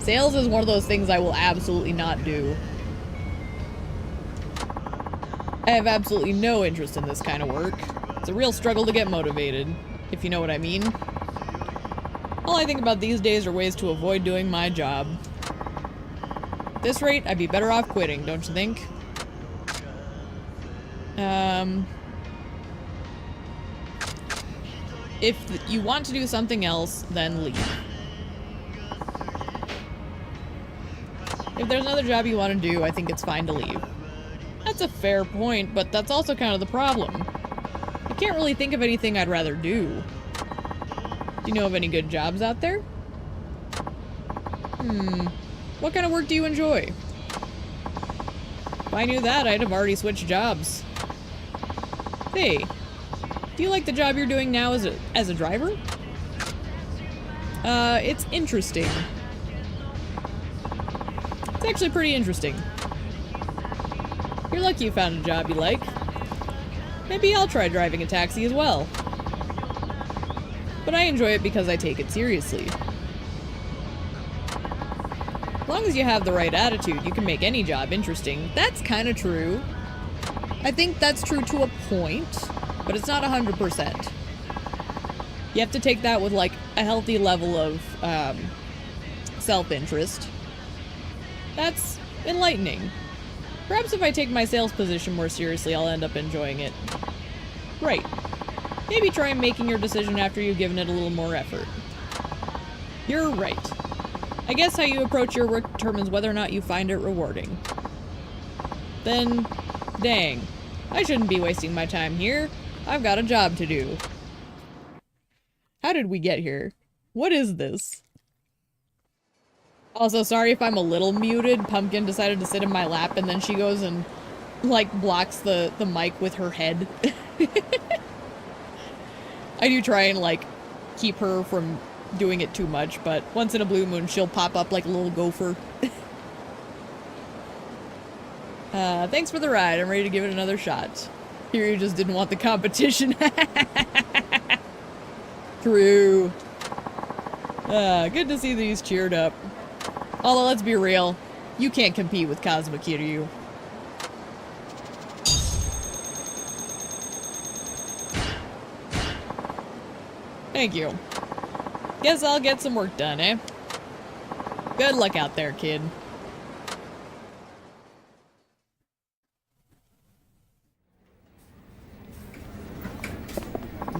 Sales is one of those things I will absolutely not do. I have absolutely no interest in this kind of work. It's a real struggle to get motivated, if you know what I mean. All I think about these days are ways to avoid doing my job. At this rate, I'd be better off quitting, don't you think? If you want to do something else, then leave. If there's another job you want to do, I think it's fine to leave. That's a fair point, but that's also kind of the problem. I can't really think of anything I'd rather do. Do you know of any good jobs out there? What kind of work do you enjoy? If I knew that, I'd have already switched jobs. Hey, do you like the job you're doing now as a driver? It's interesting. It's actually pretty interesting. You're lucky you found a job you like. Maybe I'll try driving a taxi as well. But I enjoy it because I take it seriously. As long as you have the right attitude, you can make any job interesting. That's kind of true. I think that's true to a point, but it's not 100%. You have to take that with like a healthy level of self-interest. That's enlightening. Perhaps if I take my sales position more seriously, I'll end up enjoying it. Right. Maybe try making your decision after you've given it a little more effort. You're right. I guess how you approach your work determines whether or not you find it rewarding. Then, dang. I shouldn't be wasting my time here. I've got a job to do. How did we get here? What is this? Also, sorry if I'm a little muted. Pumpkin decided to sit in my lap and then she goes and, like, blocks the mic with her head. I do try and, like, keep her from doing it too much, but once in a blue moon, she'll pop up like a little gopher. Thanks for the ride. I'm ready to give it another shot. Here you just didn't want the competition. True. Good to see these cheered up. Although, let's be real, you can't compete with Kazuma Kiryu. Thank you. Guess I'll get some work done, eh? Good luck out there, kid.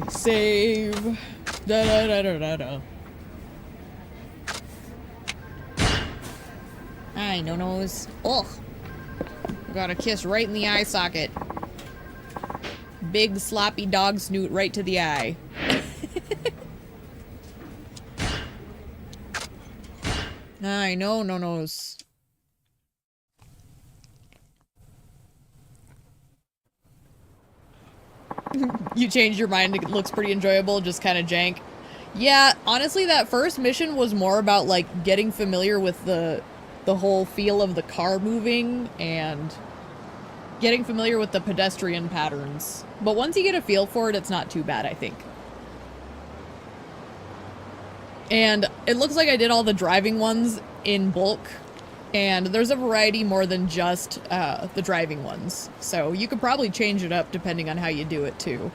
Save. Da da da da da da. I no nose. Ugh. Got a kiss right in the eye socket. Big sloppy dog snoot right to the eye. I know, no nose. You changed your mind, it looks pretty enjoyable, just kind of jank. Yeah, honestly, that first mission was more about, like, getting familiar with the whole feel of the car moving and getting familiar with the pedestrian patterns. But once you get a feel for it, it's not too bad, I think. And it looks like I did all the driving ones in bulk, and there's a variety more than just the driving ones. So you could probably change it up depending on how you do it too.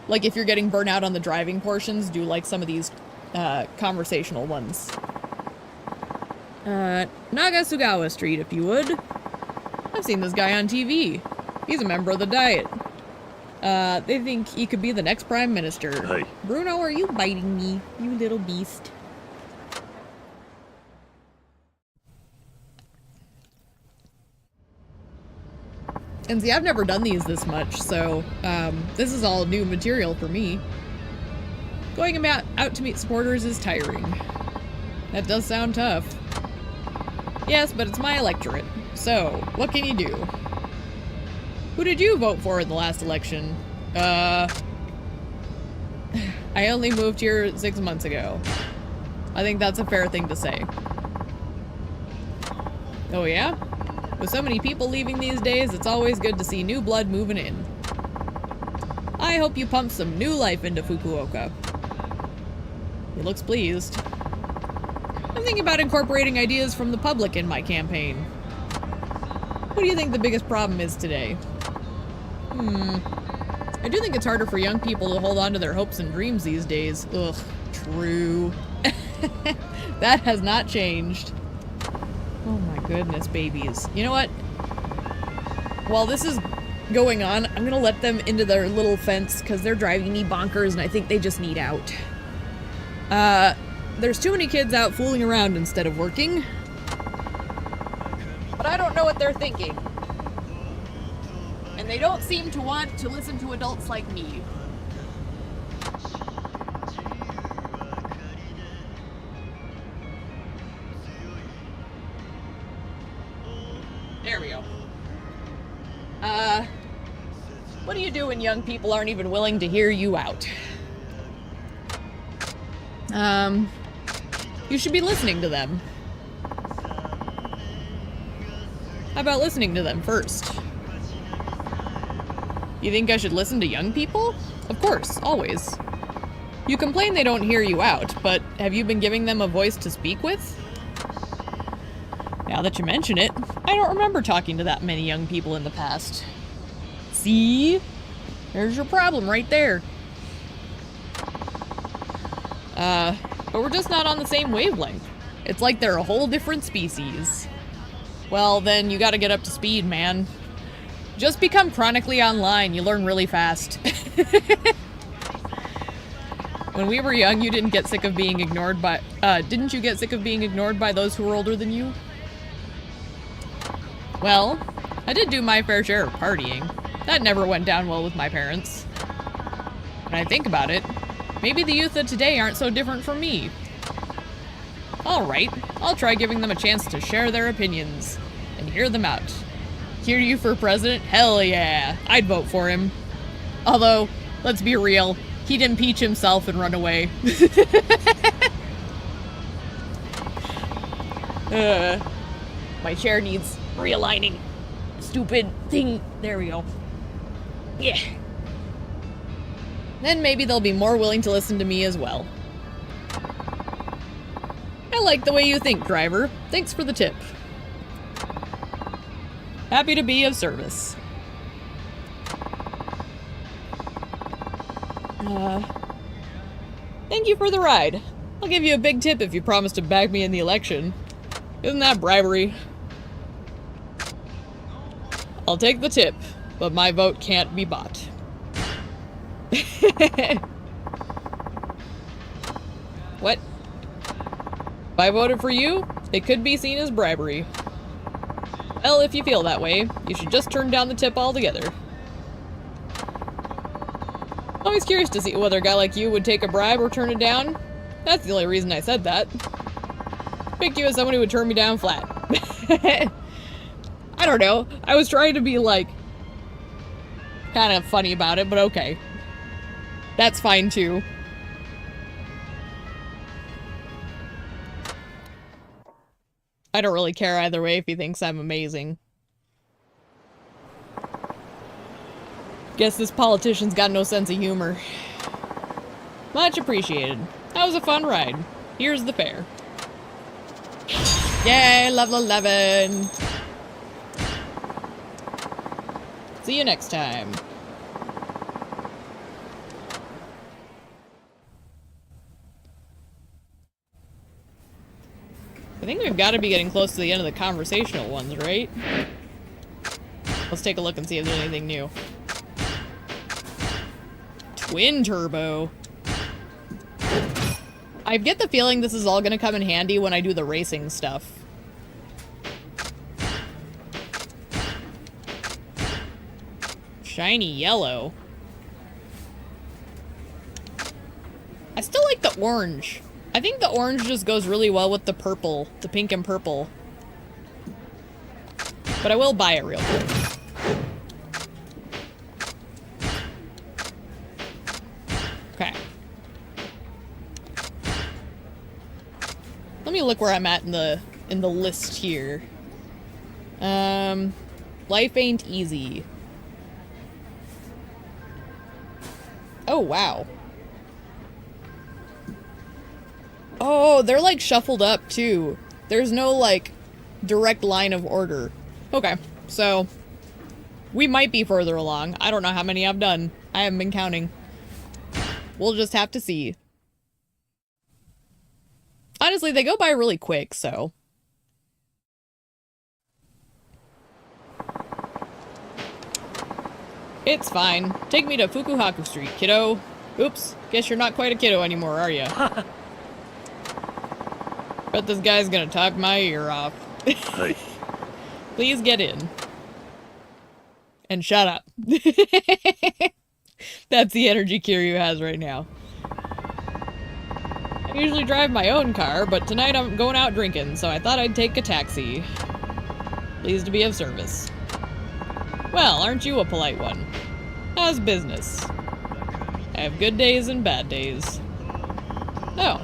Like if you're getting burnt out on the driving portions, do like some of these conversational ones. Nagasugawa Street, if you would. I've seen this guy on TV. He's a member of the Diet. They think he could be the next Prime Minister. Hey. Bruno, are you biting me, you little beast? And see, I've never done these this much, so this is all new material for me. Going out to meet supporters is tiring. That does sound tough. Yes, but it's my electorate. So, what can you do? Who did you vote for in the last election? I only moved here 6 months ago. I think that's a fair thing to say. Oh yeah? With so many people leaving these days, it's always good to see new blood moving in. I hope you pump some new life into Fukuoka. He looks pleased. I'm thinking about incorporating ideas from the public in my campaign. What do you think the biggest problem is today? I do think it's harder for young people to hold on to their hopes and dreams these days. Ugh, true. That has not changed. Oh my goodness, babies. You know what? While this is going on, I'm gonna let them into their little fence because they're driving me bonkers and I think they just need out. There's too many kids out fooling around instead of working. But I don't know what they're thinking. And they don't seem to want to listen to adults like me. There we go. What do you do when young people aren't even willing to hear you out? You should be listening to them. How about listening to them first? You think I should listen to young people? Of course, always. You complain they don't hear you out, but have you been giving them a voice to speak with? Now that you mention it, I don't remember talking to that many young people in the past. See? There's your problem right there. But we're just not on the same wavelength. It's like they're a whole different species. Well, then you gotta get up to speed, man. Just become chronically online, you learn really fast. When we were young, you didn't get sick of being ignored by, didn't you get sick of being ignored by those who were older than you? Well, I did do my fair share of partying. That never went down well with my parents. When I think about it, maybe the youth of today aren't so different from me. Alright, I'll try giving them a chance to share their opinions and hear them out. Hear you for president? Hell yeah, I'd vote for him. Although, let's be real, he'd impeach himself and run away. My chair needs realigning. Stupid thing. There we go. Yeah. Then maybe they'll be more willing to listen to me as well. I like the way you think, driver. Thanks for the tip. Happy to be of service. Thank you for the ride. I'll give you a big tip if you promise to back me in the election. Isn't that bribery? I'll take the tip, but my vote can't be bought. What? If I voted for you, it could be seen as bribery. Well, if you feel that way, you should just turn down the tip altogether. Always curious to see whether a guy like you would take a bribe or turn it down. That's the only reason I said that. Picked you as someone who would turn me down flat. I don't know. I was trying to be, like, kind of funny about it, but okay. That's fine, too. I don't really care either way if he thinks I'm amazing. Guess this politician's got no sense of humor. Much appreciated. That was a fun ride. Here's the fare. Yay, level 11! See you next time. I think we've got to be getting close to the end of the conversational ones, right? Let's take a look and see if there's anything new. Twin turbo. I get the feeling this is all going to come in handy when I do the racing stuff. Shiny yellow. I still like the orange. I think the orange just goes really well with the purple, the pink and purple. But I will buy it real quick. Okay. Let me look where I'm at in the list here. Life ain't easy. Oh, wow. Oh, they're like shuffled up too. There's no like direct line of order. Okay, so we might be further along. I don't know how many I've done. I haven't been counting. We'll just have to see. Honestly, they go by really quick, so. It's fine. Take me to Fukuhaku Street, kiddo. Oops, guess you're not quite a kiddo anymore, are ya? Bet this guy's gonna talk my ear off. Hey. Please get in. And shut up. That's the energy Kiryu has right now. I usually drive my own car, but tonight I'm going out drinking, so I thought I'd take a taxi. Pleased to be of service. Well, aren't you a polite one? How's business? I have good days and bad days. Oh,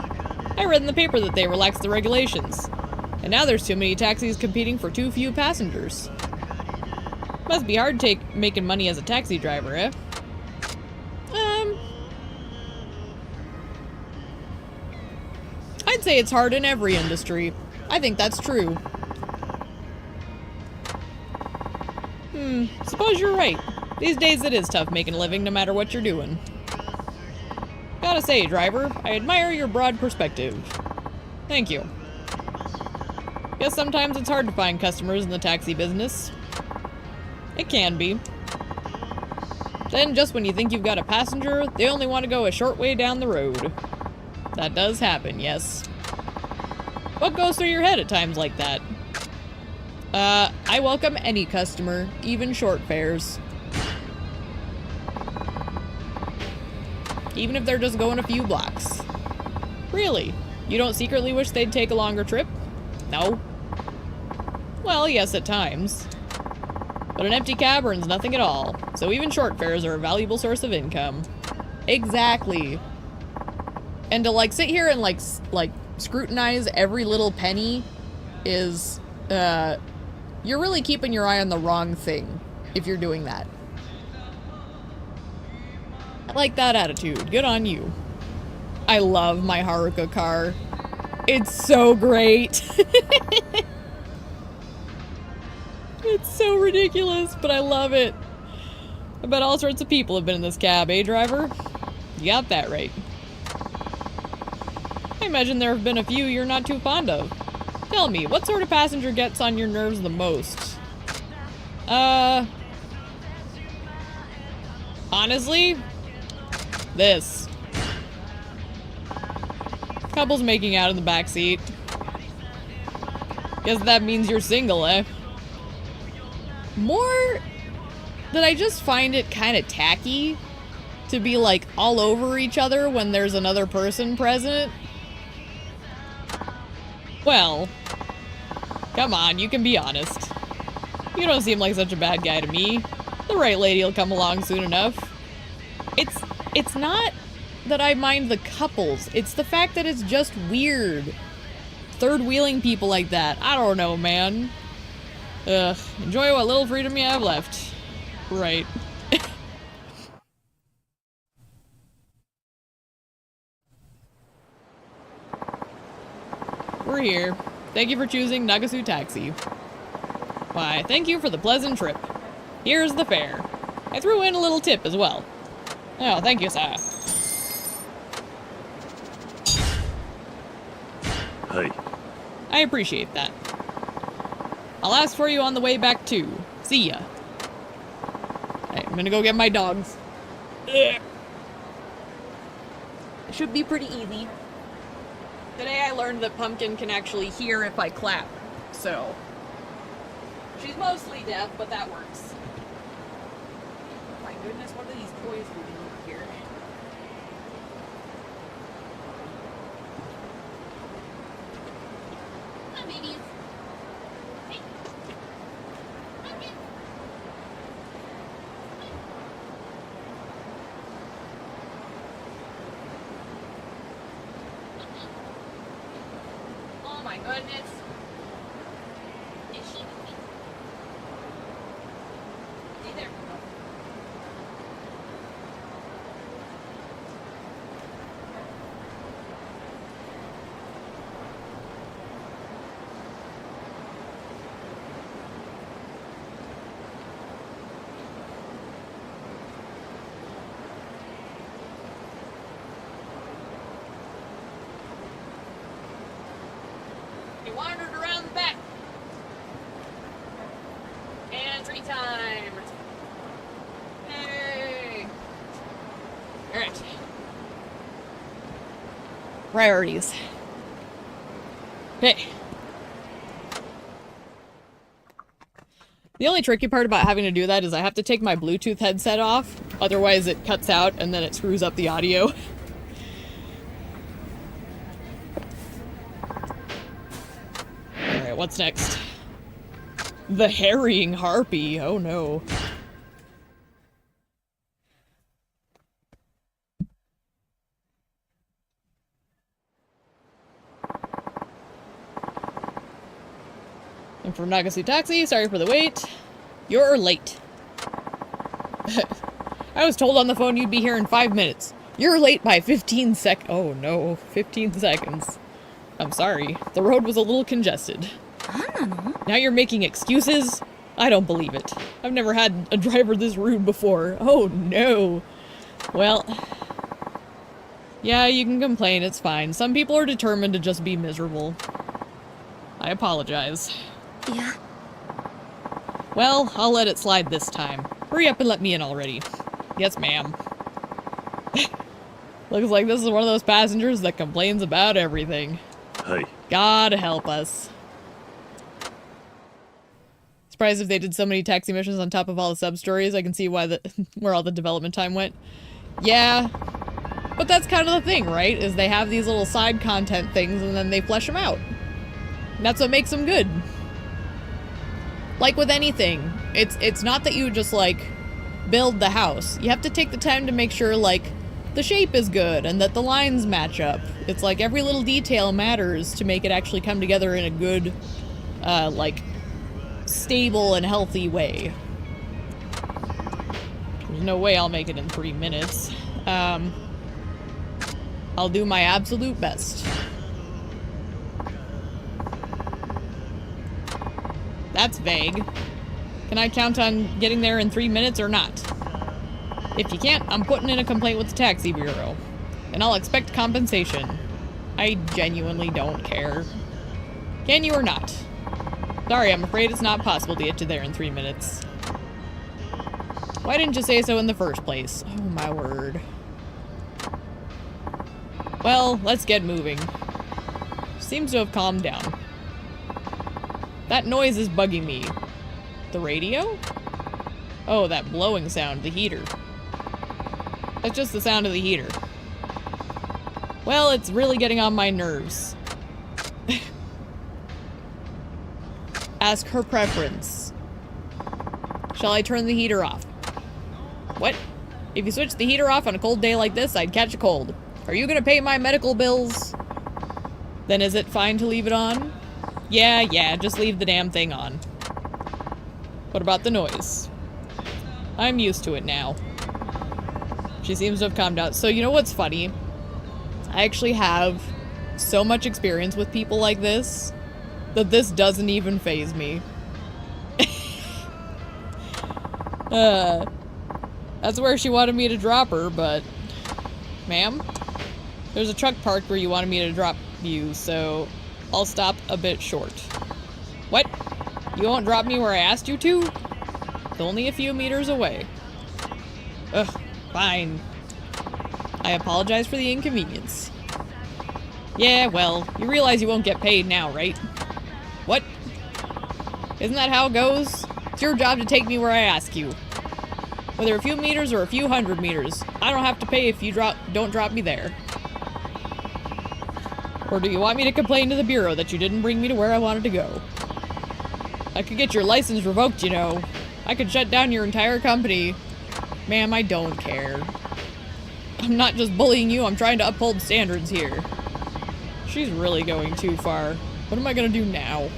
I read in the paper that they relaxed the regulations. And now there's too many taxis competing for too few passengers. Must be hard making money as a taxi driver, eh? I'd say it's hard in every industry. I think that's true. Suppose you're right. These days it is tough making a living no matter what you're doing. Gotta say, driver, I admire your broad perspective. Thank you. Guess sometimes it's hard to find customers in the taxi business. It can be. Then just when you think you've got a passenger, they only want to go a short way down the road. That does happen, yes. What goes through your head at times like that? I welcome any customer, even short fares. Even if they're just going a few blocks. Really? You don't secretly wish they'd take a longer trip? No. Well, yes, at times. But an empty cab earns nothing at all, so even short fares are a valuable source of income. Exactly. And to, like, sit here and, like, scrutinize every little penny is, you're really keeping your eye on the wrong thing if you're doing that. I like that attitude. Good on you. I love my Haruka car. It's so great. It's so ridiculous, but I love it. I bet all sorts of people have been in this cab, eh, driver? You got that right. I imagine there have been a few you're not too fond of. Tell me, what sort of passenger gets on your nerves the most? Honestly, this. Couples making out in the backseat. Guess that means you're single, eh? More that I just find it kind of tacky to be like all over each other when there's another person present. Well, come on, you can be honest. You don't seem like such a bad guy to me. The right lady'll come along soon enough. It's not that I mind the couples. It's the fact that it's just weird. Third wheeling people like that. I don't know, man. Ugh. Enjoy what little freedom you have left. Right. We're here. Thank you for choosing Nagasu Taxi. Why, thank you for the pleasant trip. Here's the fare. I threw in a little tip as well. Oh, thank you, sir. Hey. I appreciate that. I'll ask for you on the way back too. See ya. Hey, I'm gonna go get my dogs. Ugh. It should be pretty easy. Today I learned that Pumpkin can actually hear if I clap, so. She's mostly deaf, but that works. Oh my goodness, what are these toys moving over here? Come on, babies. Hey. Pumpkin. Oh my goodness. Is she moving? Hey there, Bruno. Alright. Priorities. Okay. The only tricky part about having to do that is I have to take my Bluetooth headset off, otherwise it cuts out and then it screws up the audio. Alright, what's next? The harrying harpy, oh no. And from Nagasu Taxi, sorry for the wait. You're late. I was told on the phone you'd be here in 5 minutes. You're late by 15 Oh no, 15 seconds. I'm sorry. The road was a little congested. Now you're making excuses? I don't believe it. I've never had a driver this rude before. Oh no. Well, yeah, you can complain, it's fine. Some people are determined to just be miserable. I apologize. Yeah. Well, I'll let it slide this time. Hurry up and let me in already. Yes, ma'am. Looks like this is one of those passengers that complains about everything. Hey. God help us. Surprised if they did so many taxi missions on top of all the sub-stories, I can see why where all the development time went. Yeah. But that's kind of the thing, right? Is they have these little side content things and then they flesh them out. And that's what makes them good. Like with anything, it's not that you just, like, build the house. You have to take the time to make sure, like, the shape is good and that the lines match up. It's like every little detail matters to make it actually come together in a good, like, stable and healthy way. There's no way I'll make it in 3 minutes. I'll do my absolute best. That's vague. Can I count on getting there in 3 minutes or not? If you can't, I'm putting in a complaint with the taxi bureau. And I'll expect compensation. I genuinely don't care. Can you or not? Sorry, I'm afraid it's not possible to get you there in 3 minutes. Why didn't you say so in the first place? Oh my word. Well, let's get moving. Seems to have calmed down. That noise is bugging me. The radio? Oh, that blowing sound, the heater. That's just the sound of the heater. Well, it's really getting on my nerves. Ask her preference. Shall I turn the heater off? What? If you switch the heater off on a cold day like this, I'd catch a cold. Are you gonna pay my medical bills? Then is it fine to leave it on? Yeah, just leave the damn thing on. What about the noise? I'm used to it now. She seems to have calmed down. So you know what's funny? I actually have so much experience with people like this that this doesn't even faze me. That's where she wanted me to drop her, but... Ma'am? There's a truck parked where you wanted me to drop you, so I'll stop a bit short. What? You won't drop me where I asked you to? It's only a few meters away. Ugh, fine. I apologize for the inconvenience. Yeah, well, you realize you won't get paid now, right? What? Isn't that how it goes? It's your job to take me where I ask you. Whether a few meters or a few hundred meters, I don't have to pay if you don't drop me there. Or do you want me to complain to the bureau that you didn't bring me to where I wanted to go? I could get your license revoked, you know. I could shut down your entire company. Ma'am, I don't care. I'm not just bullying you, I'm trying to uphold standards here. She's really going too far. What am I gonna do now?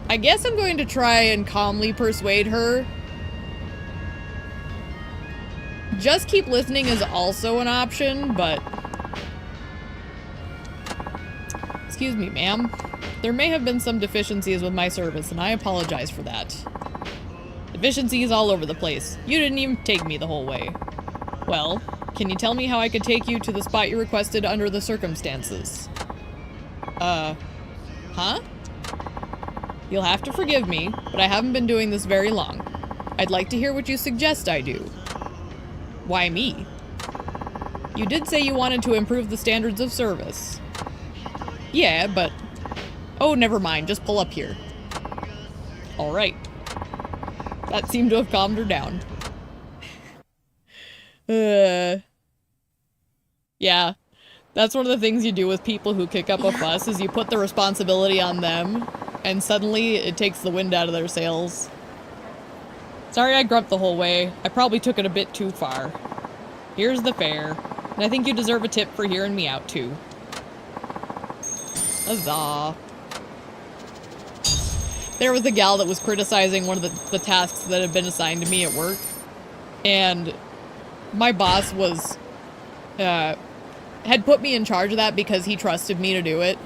I guess I'm going to try and calmly persuade her. Just keep listening is also an option, but... Excuse me, ma'am. There may have been some deficiencies with my service, and I apologize for that. Deficiencies all over the place. You didn't even take me the whole way. Well, can you tell me how I could take you to the spot you requested under the circumstances? Huh? You'll have to forgive me, but I haven't been doing this very long. I'd like to hear what you suggest I do. Why me? You did say you wanted to improve the standards of service. Yeah, but... Oh, never mind. Just pull up here. Alright. That seemed to have calmed her down. Yeah. That's one of the things you do with people who kick up a fuss, is you put the responsibility on them, and suddenly it takes the wind out of their sails. Sorry I grumped the whole way. I probably took it a bit too far. Here's the fare, and I think you deserve a tip for hearing me out too. Huzzah. There was a gal that was criticizing one of the tasks that had been assigned to me at work, and my boss was, had put me in charge of that because he trusted me to do it.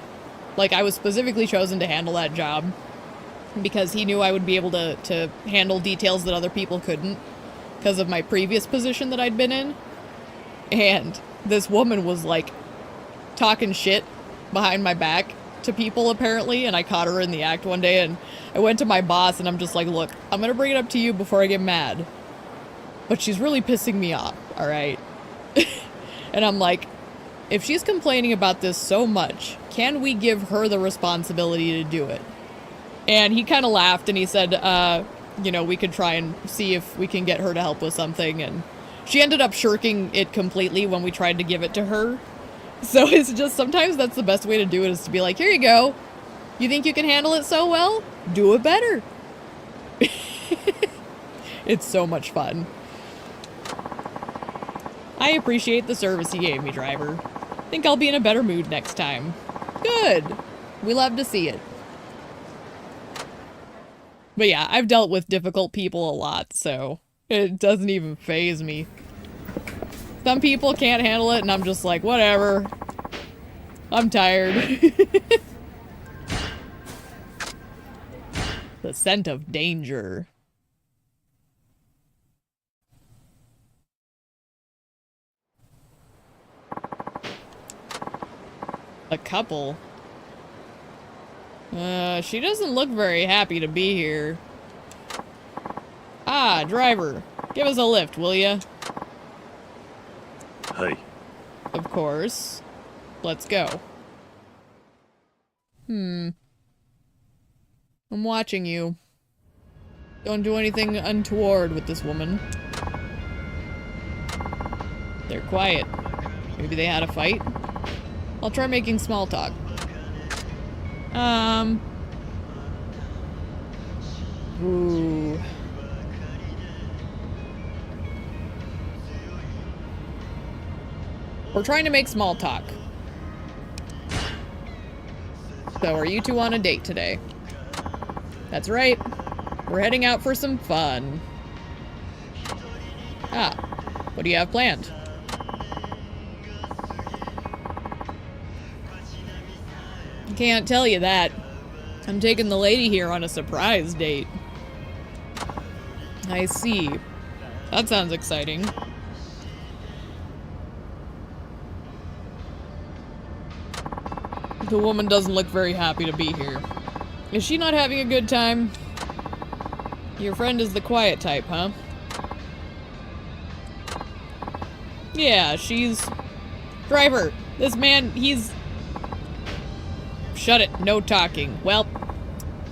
Like, I was specifically chosen to handle that job because he knew I would be able to handle details that other people couldn't because of my previous position that I'd been in. And this woman was, like, talking shit behind my back to people, apparently, and I caught her in the act one day, and I went to my boss, and I'm just like, look, I'm gonna bring it up to you before I get mad. But she's really pissing me off, alright? And I'm like, if she's complaining about this so much, can we give her the responsibility to do it? And he kind of laughed and he said, you know, we could try and see if we can get her to help with something. And she ended up shirking it completely when we tried to give it to her. So it's just, sometimes that's the best way to do it, is to be like, here you go. You think you can handle it so well? Do it better. It's so much fun. I appreciate the service you gave me, driver. Think I'll be in a better mood next time. Good. We love to see it. But yeah, I've dealt with difficult people a lot, so it doesn't even faze me. Some people can't handle it, and I'm just like, whatever. I'm tired. The scent of danger. A couple. She doesn't look very happy to be here. Ah, driver. Give us a lift, will ya? Hi. Of course. Let's go. I'm watching you. Don't do anything untoward with this woman. They're quiet. Maybe they had a fight? I'll try making small talk. Ooh. We're trying to make small talk. So are you two on a date today? That's right. We're heading out for some fun. Ah, what do you have planned? Can't tell you that. I'm taking the lady here on a surprise date. I see. That sounds exciting. The woman doesn't look very happy to be here. Is she not having a good time? Your friend is the quiet type, huh? Yeah, she's... Driver, this man, he's... Shut it, no talking. Well,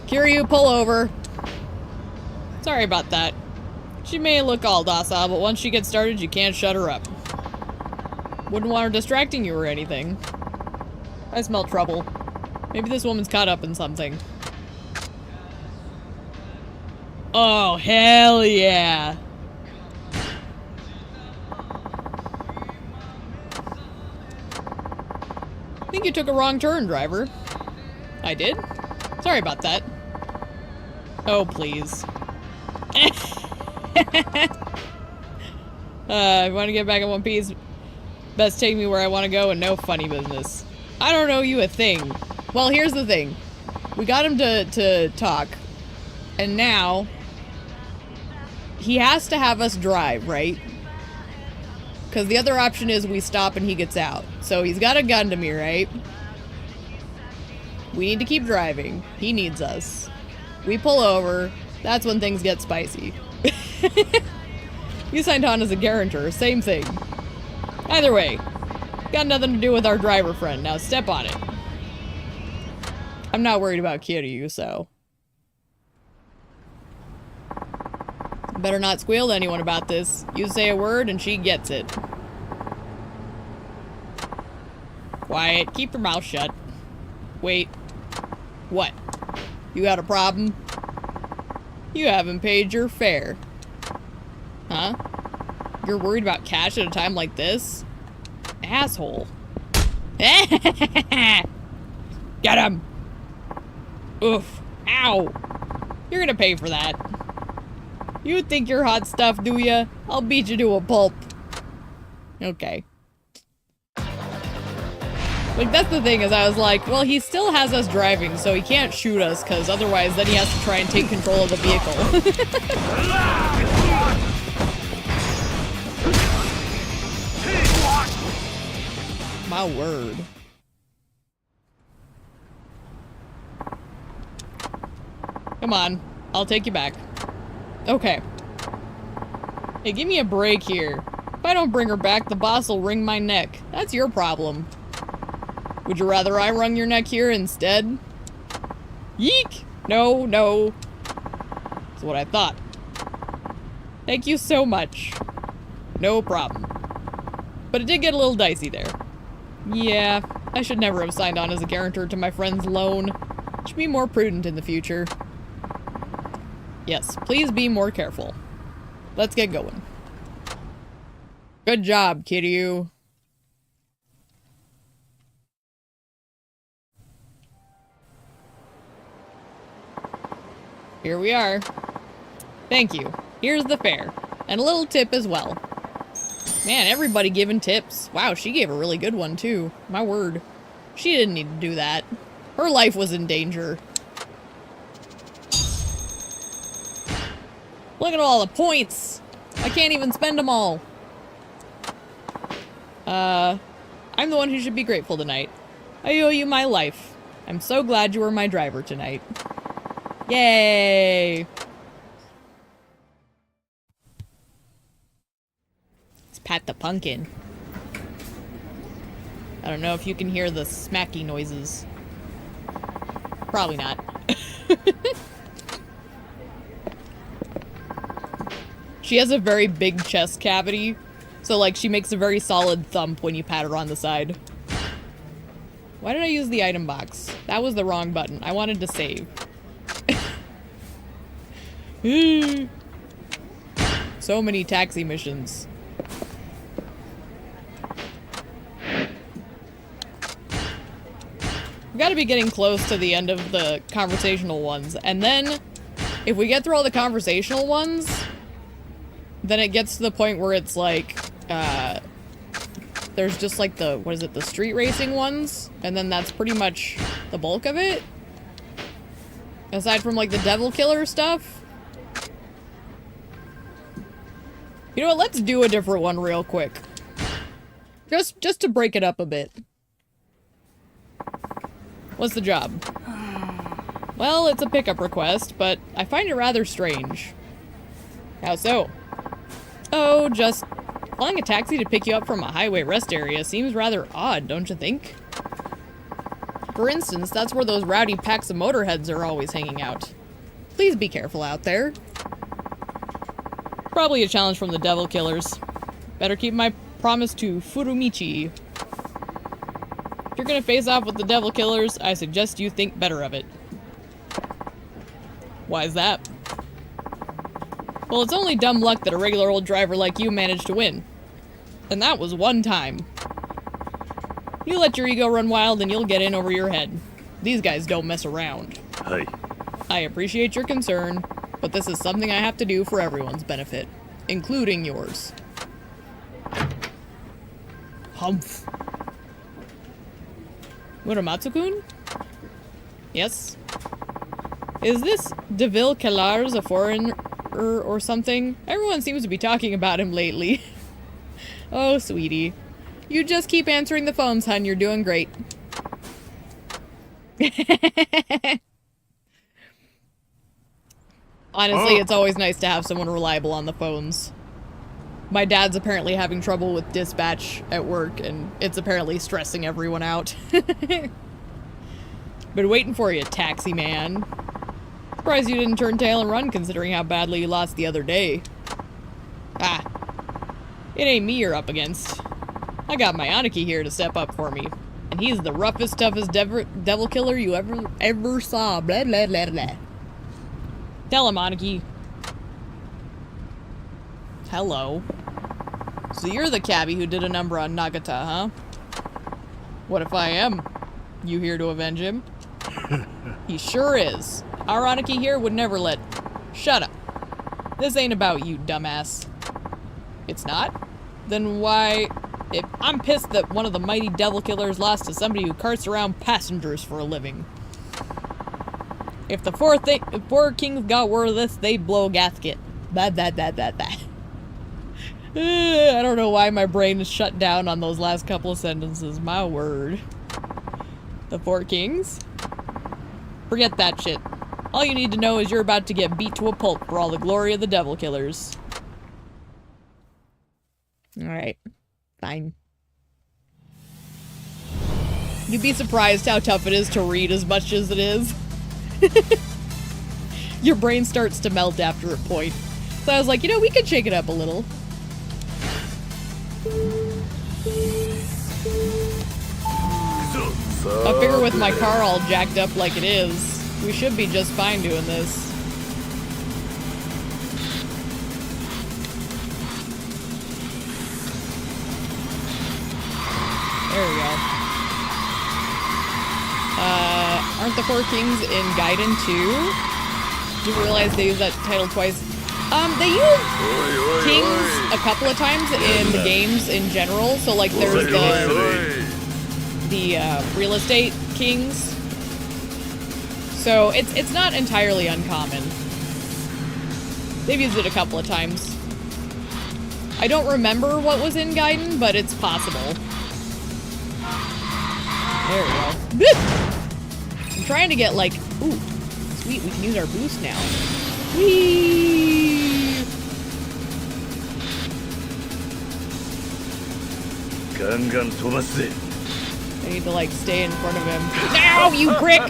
Kiryu, pull over. Sorry about that. She may look all docile, but once she gets started, you can't shut her up. Wouldn't want her distracting you or anything. I smell trouble. Maybe this woman's caught up in something. Oh, hell yeah. I think you took a wrong turn, driver. I did? Sorry about that. Oh, please. I want to get back in one piece. Best take me where I want to go and no funny business. I don't know you a thing. Well, here's the thing. We got him to talk. And now... he has to have us drive, right? Because the other option is we stop and he gets out. So he's got a gun to me, right? We need to keep driving. He needs us. We pull over. That's when things get spicy. You signed on as a guarantor. Same thing. Either way, got nothing to do with our driver friend. Now step on it. I'm not worried about Kiryu, so. Better not squeal to anyone about this. You say a word and she gets it. Quiet. Keep your mouth shut. Wait. What? You got a problem? You haven't paid your fare. Huh? You're worried about cash at a time like this? Asshole. Get him! Oof. Ow! You're gonna pay for that. You think you're hot stuff, do ya? I'll beat you to a pulp. Okay. Like, that's the thing, is I was like, well, he still has us driving, so he can't shoot us, because otherwise then he has to try and take control of the vehicle. My word. Come on. I'll take you back. Okay. Hey, give me a break here. If I don't bring her back, the boss will wring my neck. That's your problem. Would you rather I wrung your neck here instead? Yeek! No, no. That's what I thought. Thank you so much. No problem. But it did get a little dicey there. Yeah, I should never have signed on as a guarantor to my friend's loan. Should be more prudent in the future. Yes, please be more careful. Let's get going. Good job, Kiryu. Here we are. Thank you. Here's the fare. And a little tip as well. Man, everybody giving tips. Wow, she gave a really good one too. My word. She didn't need to do that. Her life was in danger. Look at all the points. I can't even spend them all. I'm the one who should be grateful tonight. I owe you my life. I'm so glad you were my driver tonight. Yay! Let's pat the pumpkin. I don't know if you can hear the smacky noises. Probably not. She has a very big chest cavity, so like she makes a very solid thump when you pat her on the side. Why did I use the item box? That was the wrong button. I wanted to save. So many taxi missions. We've got to be getting close to the end of the conversational ones, and then if we get through all the conversational ones, then it gets to the point where it's like, there's just like the, what is it, the street racing ones, and then that's pretty much the bulk of it. Aside from like the devil killer stuff. You know what, let's do a different one real quick. Just to break it up a bit. What's the job? Well, it's a pickup request, but I find it rather strange. How so? Oh, just calling a taxi to pick you up from a highway rest area seems rather odd, don't you think? For instance, that's where those rowdy packs of motorheads are always hanging out. Please be careful out there. Probably a challenge from the devil killers. Better keep my promise to Furumichi. If you're gonna face off with the devil killers, I suggest you think better of it. Why is that? Well, it's only dumb luck that a regular old driver like you managed to win. And that was one time. You let your ego run wild and you'll get in over your head. These guys don't mess around. Hi. I appreciate your concern, but this is something I have to do for everyone's benefit, including yours. Humph. Muramatsu-kun? Yes? Is this Deville Kellars a foreigner or something? Everyone seems to be talking about him lately. Oh, sweetie. You just keep answering the phones, hun. You're doing great. Honestly, it's always nice to have someone reliable on the phones. My dad's apparently having trouble with dispatch at work, and it's apparently stressing everyone out. Been waiting for you, taxi man. Surprised you didn't turn tail and run, considering how badly you lost the other day. Ah. It ain't me you're up against. I got my Aniki here to step up for me. And he's the roughest, toughest devil killer you ever saw. Blah, blah, blah, blah. Tell him, Aniki. Hello. So you're the cabbie who did a number on Nagata, huh? What if I am? You here to avenge him? He sure is. Our Aniki here would never let... Shut up. This ain't about you, dumbass. It's not? Then why... I'm pissed that one of the mighty devil killers lost to somebody who carts around passengers for a living. If the four kings got word of this, they'd blow a gasket. Blah, blah, blah, blah, blah. I don't know why my brain is shut down on those last couple of sentences. My word. The four kings? Forget that shit. All you need to know is you're about to get beat to a pulp for all the glory of the devil killers. Alright. Fine. You'd be surprised how tough it is to read as much as it is. Your brain starts to melt after a point. So I was like, you know, we could shake it up a little. I figure with my car all jacked up like it is, we should be just fine doing this. There we go. Aren't the Four Kings in Gaiden too? Did you realize they use that title twice? They use kings a couple of times in the games in general. So like there's the real estate kings. So it's not entirely uncommon. They've used it a couple of times. I don't remember what was in Gaiden, but it's possible. There we go. I'm trying to get like, ooh, sweet, we can use our boost now. Whee! I need to like stay in front of him. Now, you prick!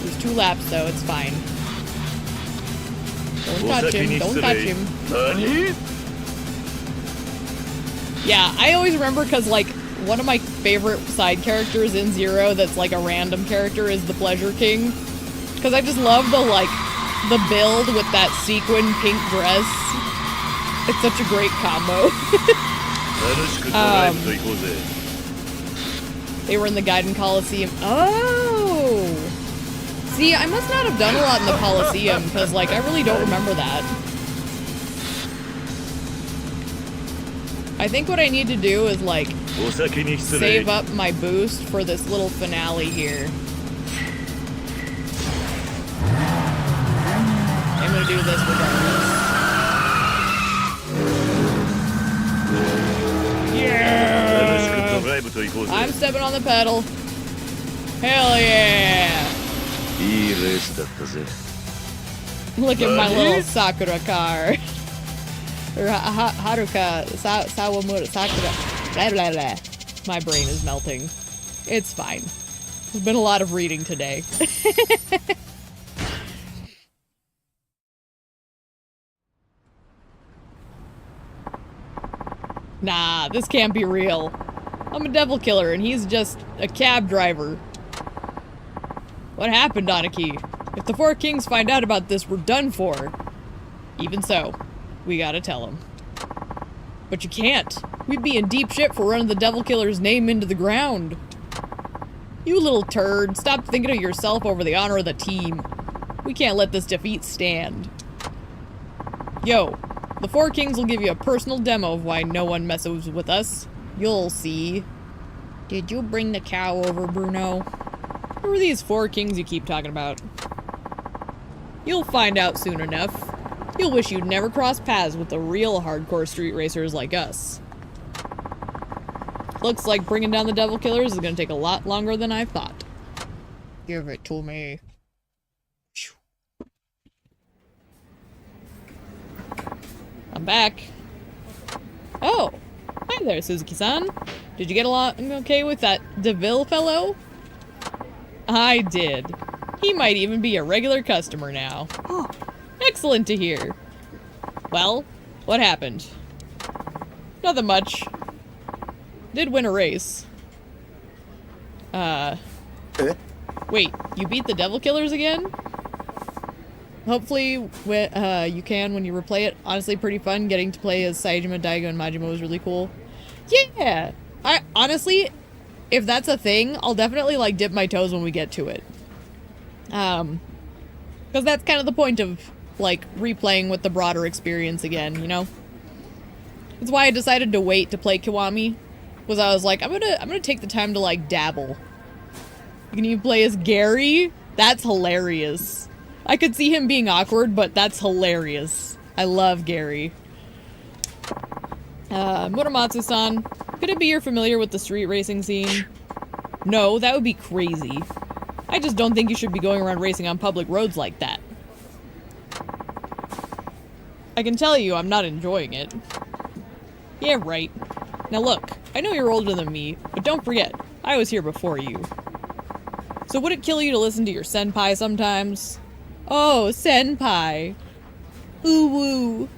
There's 2 laps though, it's fine. Don't touch him, don't touch him. Yeah, I always remember because like one of my favorite side characters in Zero that's like a random character is the Pleasure King. Because I just love the like the build with that sequin pink dress. It's such a great combo. They were in the Gaiden Coliseum. Oh! See, I must not have done a lot in the Coliseum, because, like, I really don't remember that. I think what I need to do is, like, save up my boost for this little finale here. I'm gonna do this regardless. Yeah! I'm stepping on the pedal. Hell yeah! Look at my little Sakura car. Or Haruka, Sawamura, Sakura. Blah, blah, blah. My brain is melting. It's fine. There's been a lot of reading today. Nah, this can't be real. I'm a devil killer and he's just a cab driver. What happened, Aniki? If the Four Kings find out about this, we're done for. Even so, we gotta tell them. But you can't. We'd be in deep shit for running the devil killer's name into the ground. You little turd, stop thinking of yourself over the honor of the team. We can't let this defeat stand. Yo, the Four Kings will give you a personal demo of why no one messes with us. You'll see. Did you bring the cow over, Bruno? Who are these Four Kings you keep talking about? You'll find out soon enough. You'll wish you'd never crossed paths with the real hardcore street racers like us. Looks like bringing down the devil killers is gonna take a lot longer than I thought. Give it to me. back. Oh, hi there, Suzuki-san. Did you get along okay with that DeVille fellow? I did. He might even be a regular customer now. Excellent to hear. Well, what happened? Nothing much. Did win a race. Wait, you beat the Devil Killers again? Hopefully, you can when you replay it. Honestly, pretty fun. Getting to play as Saejima, Daigo, and Majima was really cool. Yeah! Honestly, if that's a thing, I'll definitely, like, dip my toes when we get to it. Because that's kind of the point of, like, replaying with the broader experience again, you know? That's why I decided to wait to play Kiwami. Was I was like, I'm gonna take the time to, like, dabble. Can you play as Gary? That's hilarious. I could see him being awkward, but that's hilarious. I love Gary. Muramatsu-san, could it be you're familiar with the street racing scene? No, that would be crazy. I just don't think you should be going around racing on public roads like that. I can tell you I'm not enjoying it. Yeah, right. Now look, I know you're older than me, but don't forget, I was here before you. So would it kill you to listen to your senpai sometimes? Oh, senpai. Ooh woo.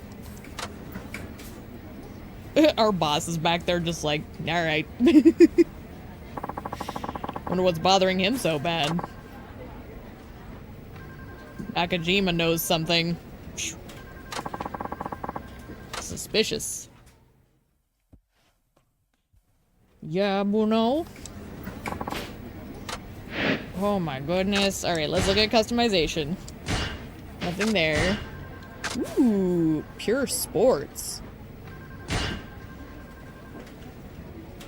Our boss is back there just like, alright. Wonder what's bothering him so bad. Akajima knows something. Suspicious. Yeah, Bruno. Oh my goodness. Alright, let's look at customization. Nothing there. Ooh, pure sports.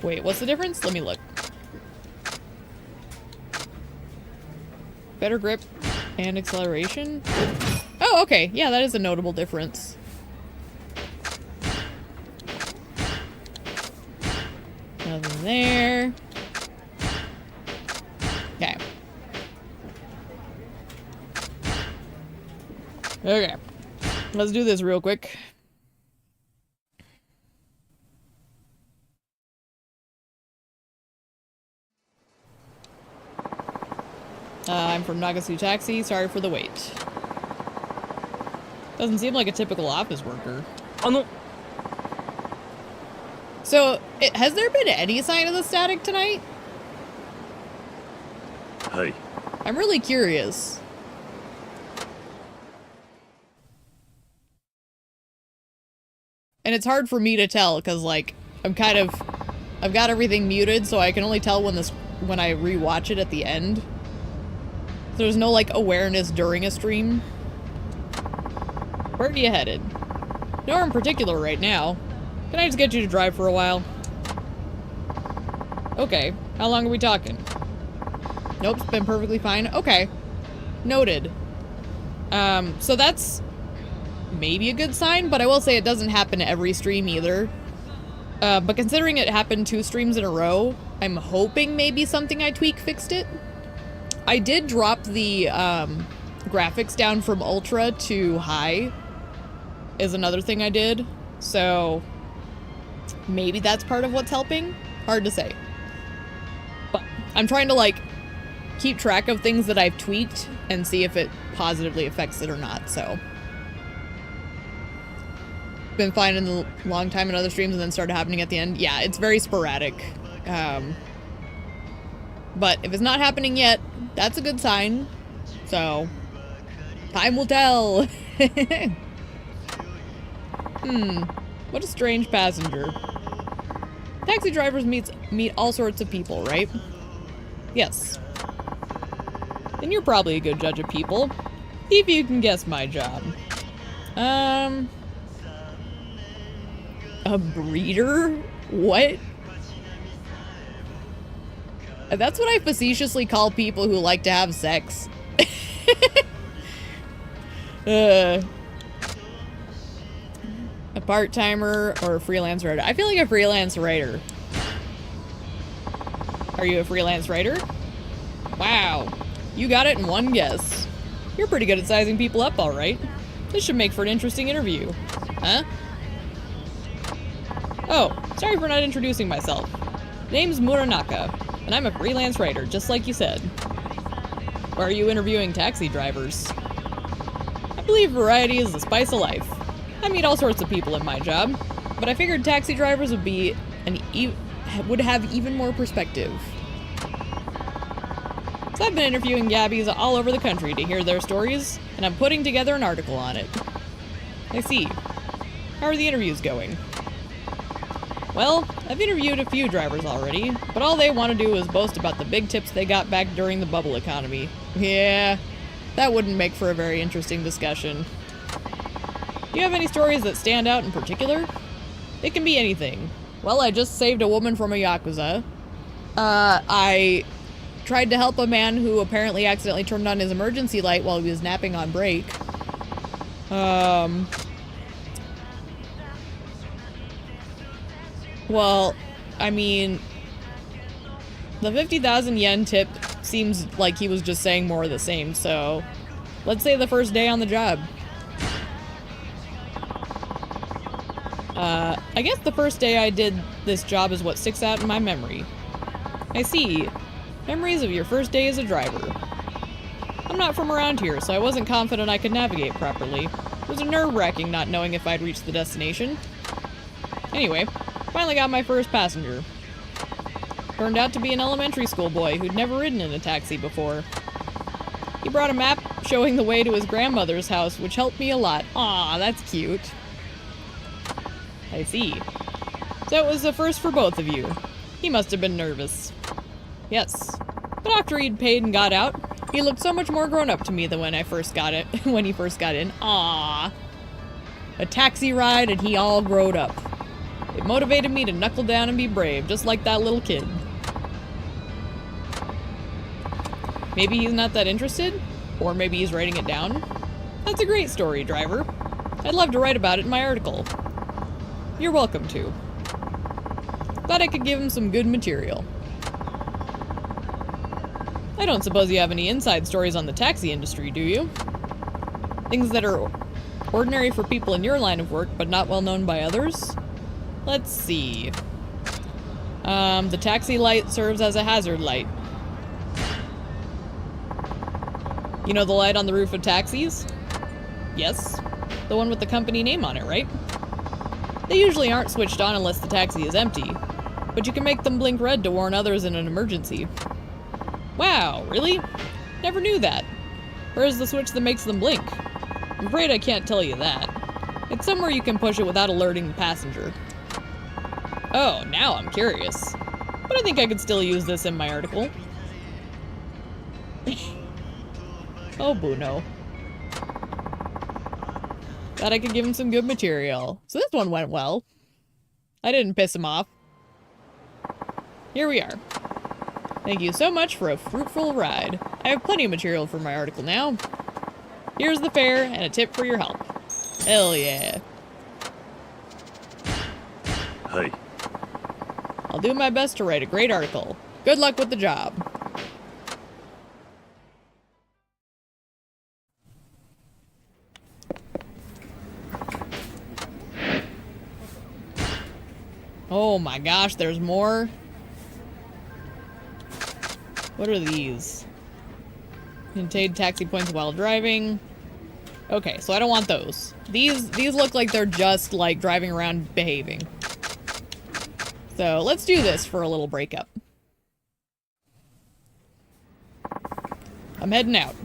Wait, what's the difference? Let me look. Better grip and acceleration? Oh, okay. Yeah, that is a notable difference. Nothing there. Okay. Okay. Let's do this real quick. I'm from Nagasu Taxi. Sorry for the wait. Doesn't seem like a typical office worker. So, has there been any sign of the static tonight? Hi. I'm really curious. And it's hard for me to tell, because, like, I've got everything muted, so I can only tell when I rewatch it at the end. So there's no, like, awareness during a stream. Where are you headed? Nowhere in particular right now. Can I just get you to drive for a while? Okay. How long are we talking? Nope, it's been perfectly fine. Okay. Noted. So that's maybe a good sign, but I will say it doesn't happen every stream either. But considering it happened 2 streams in a row, I'm hoping maybe something I tweaked fixed it. I did drop the graphics down from ultra to high, is another thing I did. So maybe that's part of what's helping. Hard to say. But I'm trying to, like, keep track of things that I've tweaked and see if it positively affects it or not, so. Been fine in the long time in other streams and then started happening at the end. Yeah, it's very sporadic. But if it's not happening yet, that's a good sign. So, time will tell. What a strange passenger. Taxi drivers meet all sorts of people, right? Yes. Then you're probably a good judge of people. See if you can guess my job. A breeder? What? That's what I facetiously call people who like to have sex. A part-timer or a freelance writer? I feel like a freelance writer. Are you a freelance writer? Wow. You got it in one guess. You're pretty good at sizing people up, alright. This should make for an interesting interview. Huh? Oh, sorry for not introducing myself. Name's Muranaka, and I'm a freelance writer, just like you said. Why are you interviewing taxi drivers? I believe variety is the spice of life. I meet all sorts of people in my job, but I figured taxi drivers would be would have even more perspective. So I've been interviewing yabbies all over the country to hear their stories, and I'm putting together an article on it. I see. How are the interviews going? Well, I've interviewed a few drivers already, but all they want to do is boast about the big tips they got back during the bubble economy. Yeah, that wouldn't make for a very interesting discussion. Do you have any stories that stand out in particular? It can be anything. Well, I just saved a woman from a Yakuza. I tried to help a man who apparently accidentally turned on his emergency light while he was napping on break. Well, I mean, the 50,000 yen tip seems like he was just saying more of the same, so let's say the first day on the job. I guess the first day I did this job is what sticks out in my memory. I see. Memories of your first day as a driver. I'm not from around here, so I wasn't confident I could navigate properly. It was nerve-wracking not knowing if I'd reached the destination. Anyway, finally got my first passenger. Turned out to be an elementary school boy who'd never ridden in a taxi before. He brought a map showing the way to his grandmother's house, which helped me a lot. Aw, that's cute. I see. So it was a first for both of you. He must have been nervous. Yes. But after he'd paid and got out, he looked so much more grown up to me than when he first got in. Aww. A taxi ride and he all growed up. It motivated me to knuckle down and be brave, just like that little kid. Maybe he's not that interested? Or maybe he's writing it down? That's a great story, driver. I'd love to write about it in my article. You're welcome to. Thought I could give him some good material. I don't suppose you have any inside stories on the taxi industry, do you? Things that are ordinary for people in your line of work, but not well known by others? Let's see. The taxi light serves as a hazard light. You know the light on the roof of taxis? Yes. The one with the company name on it, right? They usually aren't switched on unless the taxi is empty, but you can make them blink red to warn others in an emergency. Wow, really? Never knew that. Where's the switch that makes them blink? I'm afraid I can't tell you that. It's somewhere you can push it without alerting the passenger. Oh, now I'm curious. But I think I could still use this in my article. Oh, Buno. Thought I could give him some good material. So this one went well. I didn't piss him off. Here we are. Thank you so much for a fruitful ride. I have plenty of material for my article now. Here's the fare and a tip for your help. Hell yeah. Hi. I'll do my best to write a great article. Good luck with the job. Oh my gosh, there's more. What are these? Obtain taxi points while driving. Okay, so I don't want those. These look like they're just like driving around behaving. So let's do this for a little breakup. I'm heading out.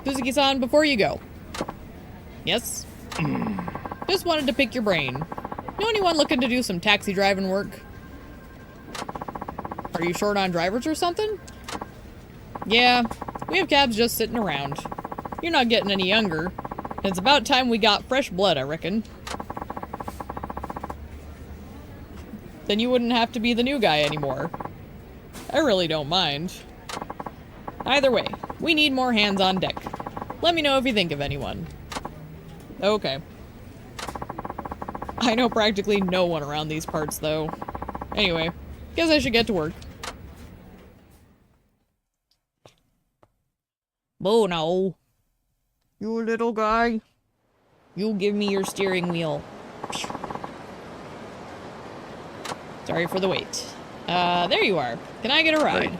Suzuki-san, before you go. Yes? Just wanted to pick your brain. Know anyone looking to do some taxi driving work? Are you short on drivers or something? Yeah, we have cabs just sitting around. You're not getting any younger. And it's about time we got fresh blood, I reckon. Then you wouldn't have to be the new guy anymore. I really don't mind. Either way, we need more hands on deck. Let me know if you think of anyone. Okay. I know practically no one around these parts, though. Anyway, guess I should get to work. Oh no. You little guy. You give me your steering wheel. Sorry for the wait. There you are. Can I get a ride? Right.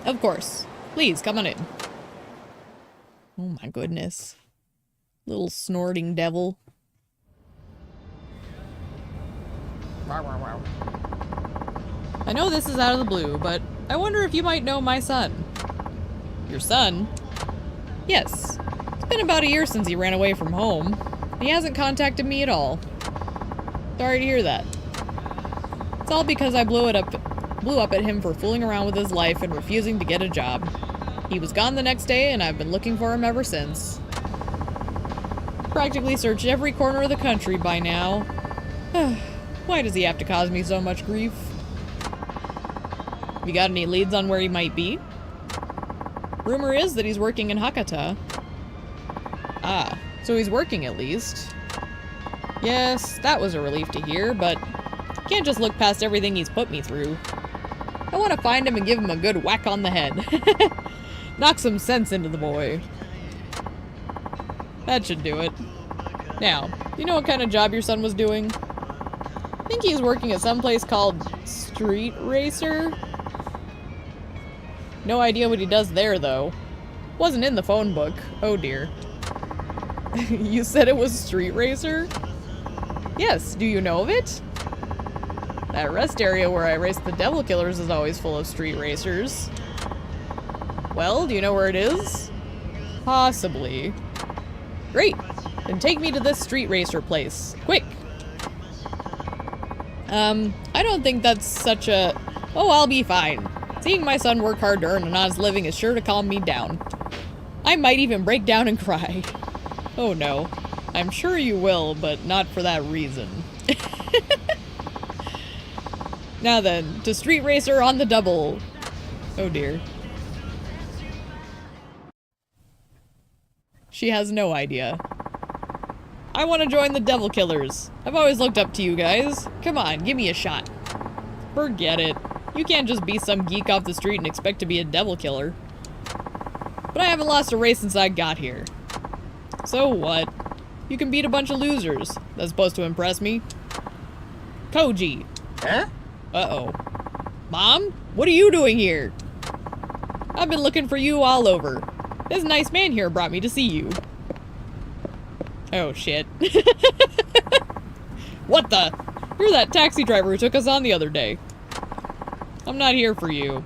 Of course. Please, come on in. Oh my goodness. Little snorting devil. I know this is out of the blue, but I wonder if you might know my son. Your son? Yes. It's been about a year since he ran away from home. He hasn't contacted me at all. Sorry to hear that. It's all because I blew up at him for fooling around with his life and refusing to get a job. He was gone the next day, and I've been looking for him ever since. Practically searched every corner of the country by now. Why does he have to cause me so much grief? You got any leads on where he might be? Rumor is that he's working in Hakata. Ah, so he's working at least. Yes, that was a relief to hear, but can't just look past everything he's put me through. I want to find him and give him a good whack on the head. Knock some sense into the boy. That should do it. Now, do you know what kind of job your son was doing? I think he's working at some place called Street Racer. No idea what he does there, though. Wasn't in the phone book. Oh dear. You said it was Street Racer? Yes, do you know of it? That rest area where I race the devil killers is always full of street racers. Well, do you know where it is? Possibly. Great! Then take me to this street racer place. Quick! I don't think that's such a... Oh, I'll be fine. Seeing my son work hard to earn an honest living is sure to calm me down. I might even break down and cry. Oh no. I'm sure you will, but not for that reason. Now then, to Street Racer on the double. Oh dear. She has no idea. I want to join the Devil Killers. I've always looked up to you guys. Come on, give me a shot. Forget it. You can't just be some geek off the street and expect to be a Devil Killer. But I haven't lost a race since I got here. So what? You can beat a bunch of losers. That's supposed to impress me. Koji. Huh? Uh-oh. Mom? What are you doing here? I've been looking for you all over. This nice man here brought me to see you. Oh, shit. What the? You're that taxi driver who took us on the other day. I'm not here for you.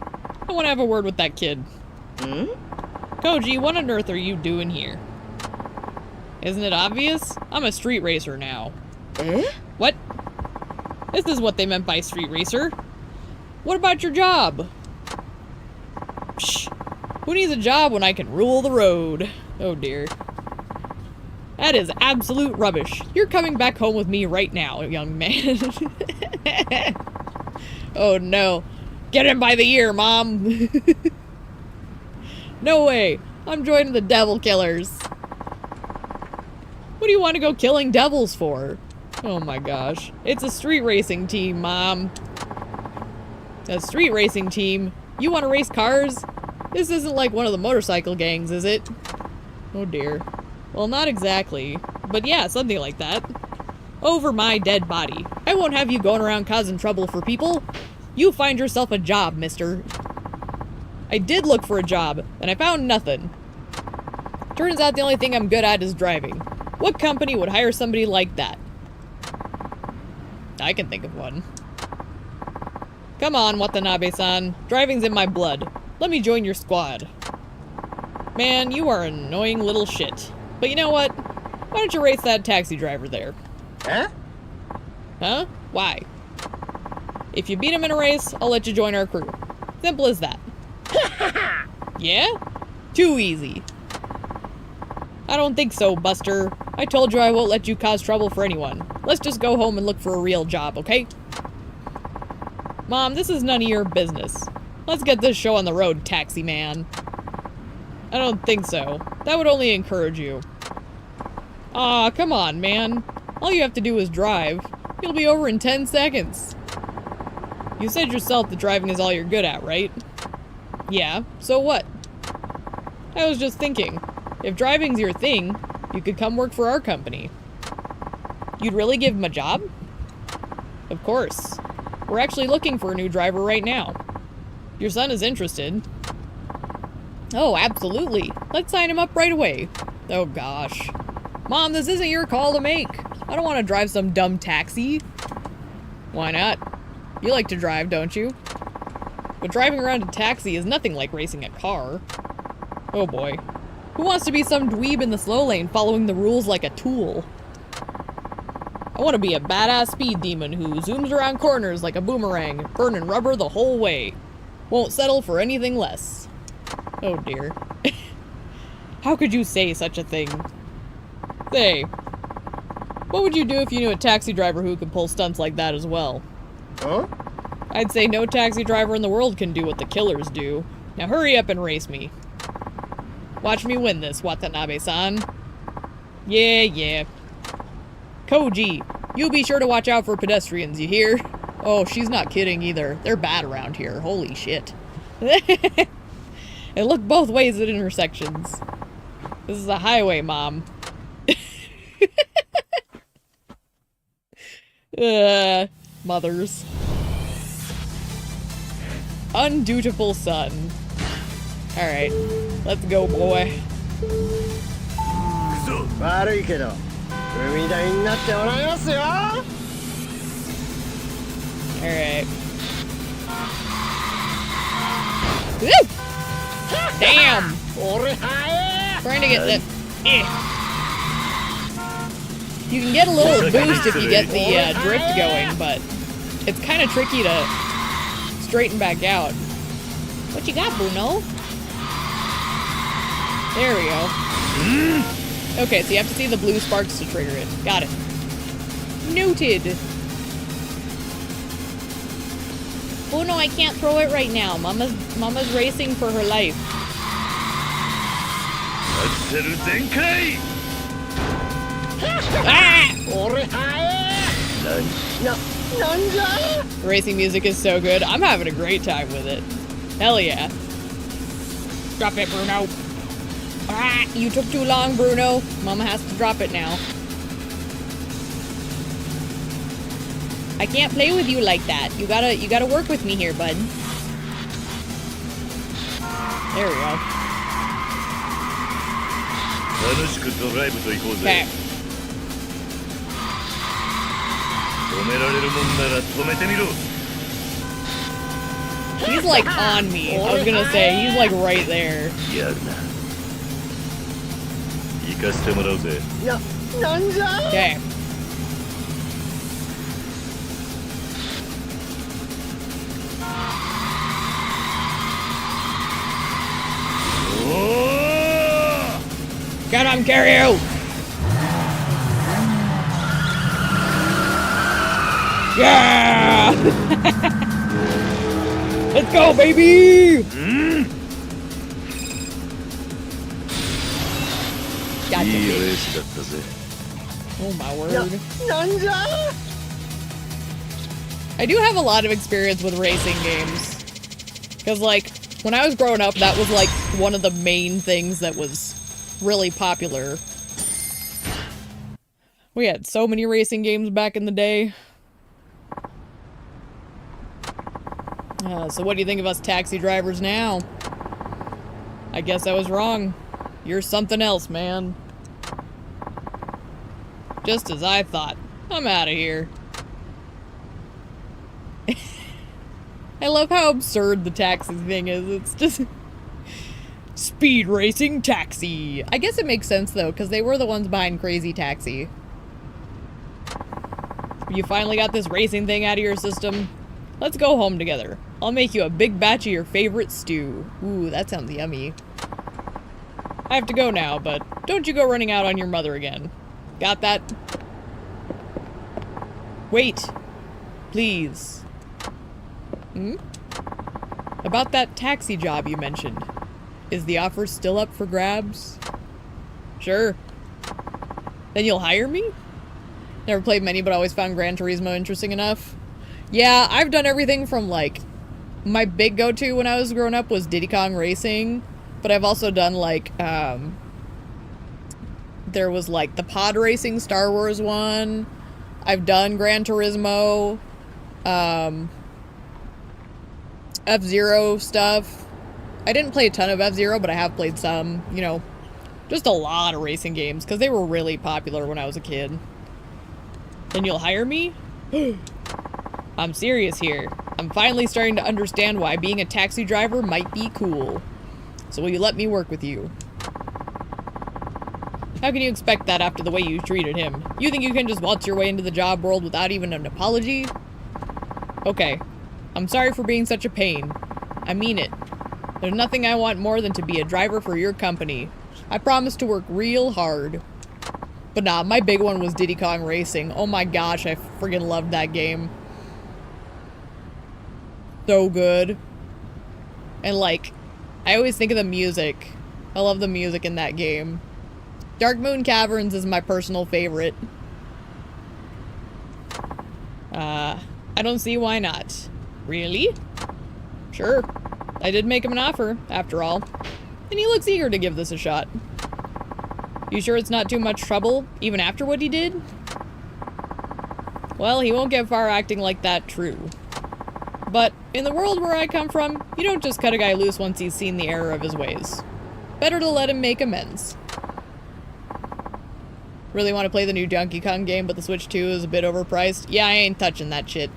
I want to have a word with that kid. Hmm? Koji, what on earth are you doing here? Isn't it obvious? I'm a street racer now. Eh? What? This is what they meant by street racer. What about your job? Psh, who needs a job when I can rule the road? Oh dear. That is absolute rubbish. You're coming back home with me right now, young man. Oh no. Get him by the ear, Mom. No way. I'm joining the Devil Killers. What do you want to go killing devils for? Oh my gosh. It's a street racing team, Mom. A street racing team? You want to race cars? This isn't like one of the motorcycle gangs, is it? Oh dear. Well, not exactly. But yeah, something like that. Over my dead body. I won't have you going around causing trouble for people. You find yourself a job, mister. I did look for a job, and I found nothing. Turns out the only thing I'm good at is driving. What company would hire somebody like that? I can think of one. Come on, Watanabe-san. Driving's in my blood. Let me join your squad. Man, you are an annoying little shit. But you know what? Why don't you race that taxi driver there? Huh? Huh? Why? If you beat him in a race, I'll let you join our crew. Simple as that. Yeah? Too easy. I don't think so, Buster. I told you I won't let you cause trouble for anyone. Let's just go home and look for a real job, okay? Mom, this is none of your business. Let's get this show on the road, taxi man. I don't think so. That would only encourage you. Aw, come on, man. All you have to do is drive. You'll be over in 10 seconds. You said yourself that driving is all you're good at, right? Yeah, so what? I was just thinking, if driving's your thing, you could come work for our company. You'd really give him a job? Of course. We're actually looking for a new driver right now. Your son is interested. Oh, absolutely. Let's sign him up right away. Oh gosh. Mom, this isn't your call to make. I don't want to drive some dumb taxi. Why not? You like to drive, don't you? But driving around a taxi is nothing like racing a car. Oh boy. Who wants to be some dweeb in the slow lane following the rules like a tool? I want to be a badass speed demon who zooms around corners like a boomerang, burning rubber the whole way. Won't settle for anything less. Oh dear. How could you say such a thing? Say, what would you do if you knew a taxi driver who could pull stunts like that as well? Huh? I'd say no taxi driver in the world can do what the killers do. Now hurry up and race me. Watch me win this, Watanabe-san. Yeah. Koji, you be sure to watch out for pedestrians, you hear? Oh, she's not kidding either. They're bad around here. Holy shit. And look both ways at intersections. This is a highway, Mom. Mothers. Undutiful son. Alright. Let's go, boy. 悪いけど海台になってもらいますよ Alright. Woo! Damn! 俺は Trying to get that. You can get a little boost if you get the drift going, but it's kind of tricky to straighten back out. What you got, Bruno? There we go. Okay, so you have to see the blue sparks to trigger it. Got it. Noted. Oh no, I can't throw it right now. Mama's racing for her life. Ah! 俺はなんじゃ The racing music is so good. I'm having a great time with it. Hell yeah. Drop it, Bruno. Ah, you took too long, Bruno. Mama has to drop it now. I can't play with you like that. You gotta work with me here, bud. There we go. Okay. He's like on me. I was gonna say, he's like right there. なんじゃ Okay. Get him, Kiryu! Yeah! Let's go, baby! Gotcha, baby. Oh my word. なんじゃ I do have a lot of experience with racing games. Because, like, when I was growing up, that was, like, one of the main things that was really popular. We had so many racing games back in the day. So what do you think of us taxi drivers now? I guess I was wrong. You're something else, man. Just as I thought. I'm out of here. I love how absurd the taxi thing is. It's just... Speed racing taxi. I guess it makes sense, though, because they were the ones behind Crazy Taxi. You finally got this racing thing out of your system? Let's go home together. I'll make you a big batch of your favorite stew. Ooh, that sounds yummy. I have to go now, but don't you go running out on your mother again. Got that? Wait. Please. Hmm? About that taxi job you mentioned. Is the offer still up for grabs? Sure. Then you'll hire me? Never played many, but always found Gran Turismo interesting enough. Yeah, I've done everything from, like... My big go-to when I was growing up was Diddy Kong Racing. But I've also done, like, there was, like, the pod racing Star Wars one. I've done Gran Turismo. F-Zero stuff. I didn't play a ton of F-Zero, but I have played some, you know, just a lot of racing games, because they were really popular when I was a kid. Then you'll hire me? I'm serious here. I'm finally starting to understand why being a taxi driver might be cool. So will you let me work with you? How can you expect that after the way you treated him? You think you can just waltz your way into the job world without even an apology? Okay. I'm sorry for being such a pain. I mean it. There's nothing I want more than to be a driver for your company. I promise to work real hard. But nah, my big one was Diddy Kong Racing. Oh my gosh, I friggin' loved that game. So good. And like, I always think of the music. I love the music in that game. Dark Moon Caverns is my personal favorite. I don't see why not. Really? Sure. I did make him an offer, after all. And he looks eager to give this a shot. You sure it's not too much trouble, even after what he did? Well, he won't get far acting like that, true. But in the world where I come from, you don't just cut a guy loose once he's seen the error of his ways. Better to let him make amends. Really want to play the new Donkey Kong game, but the Switch 2 is a bit overpriced? Yeah, I ain't touching that shit.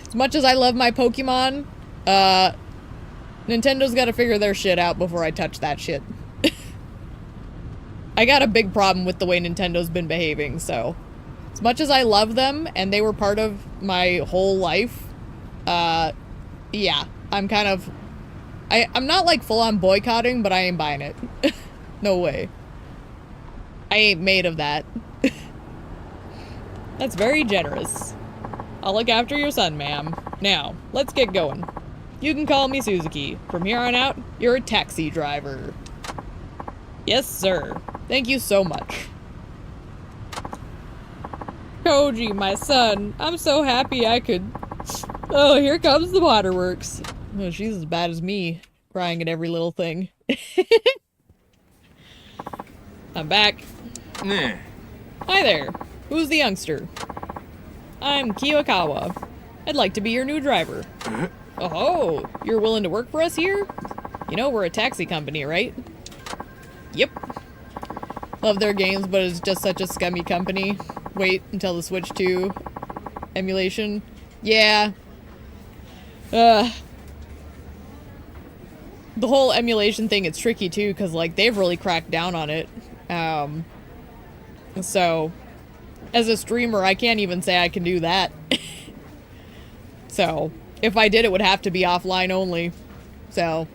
As much as I love my Pokemon, Nintendo's gotta figure their shit out before I touch that shit. I got a big problem with the way Nintendo's been behaving, so... As much as I love them, and they were part of my whole life, yeah, I'm kind of... I'm not, like, full-on boycotting, but I ain't buying it. No way. I ain't made of that. That's very generous. I'll look after your son, ma'am. Now, let's get going. You can call me Suzuki. From here on out, you're a taxi driver. Yes, sir. Thank you so much. Koji, my son. I'm so happy I could... Oh, here comes the waterworks. Oh, she's as bad as me, crying at every little thing. I'm back. Nah. Hi there. Who's the youngster? I'm Kiyokawa. I'd like to be your new driver. Oh, you're willing to work for us here? You know we're a taxi company, right? Yep. Love their games, but it's just such a scummy company. Wait until the Switch 2 emulation. Yeah. The whole emulation thing, it's tricky too, because like they've really cracked down on it. So, as a streamer, I can't even say I can do that. So, if I did, it would have to be offline only. So,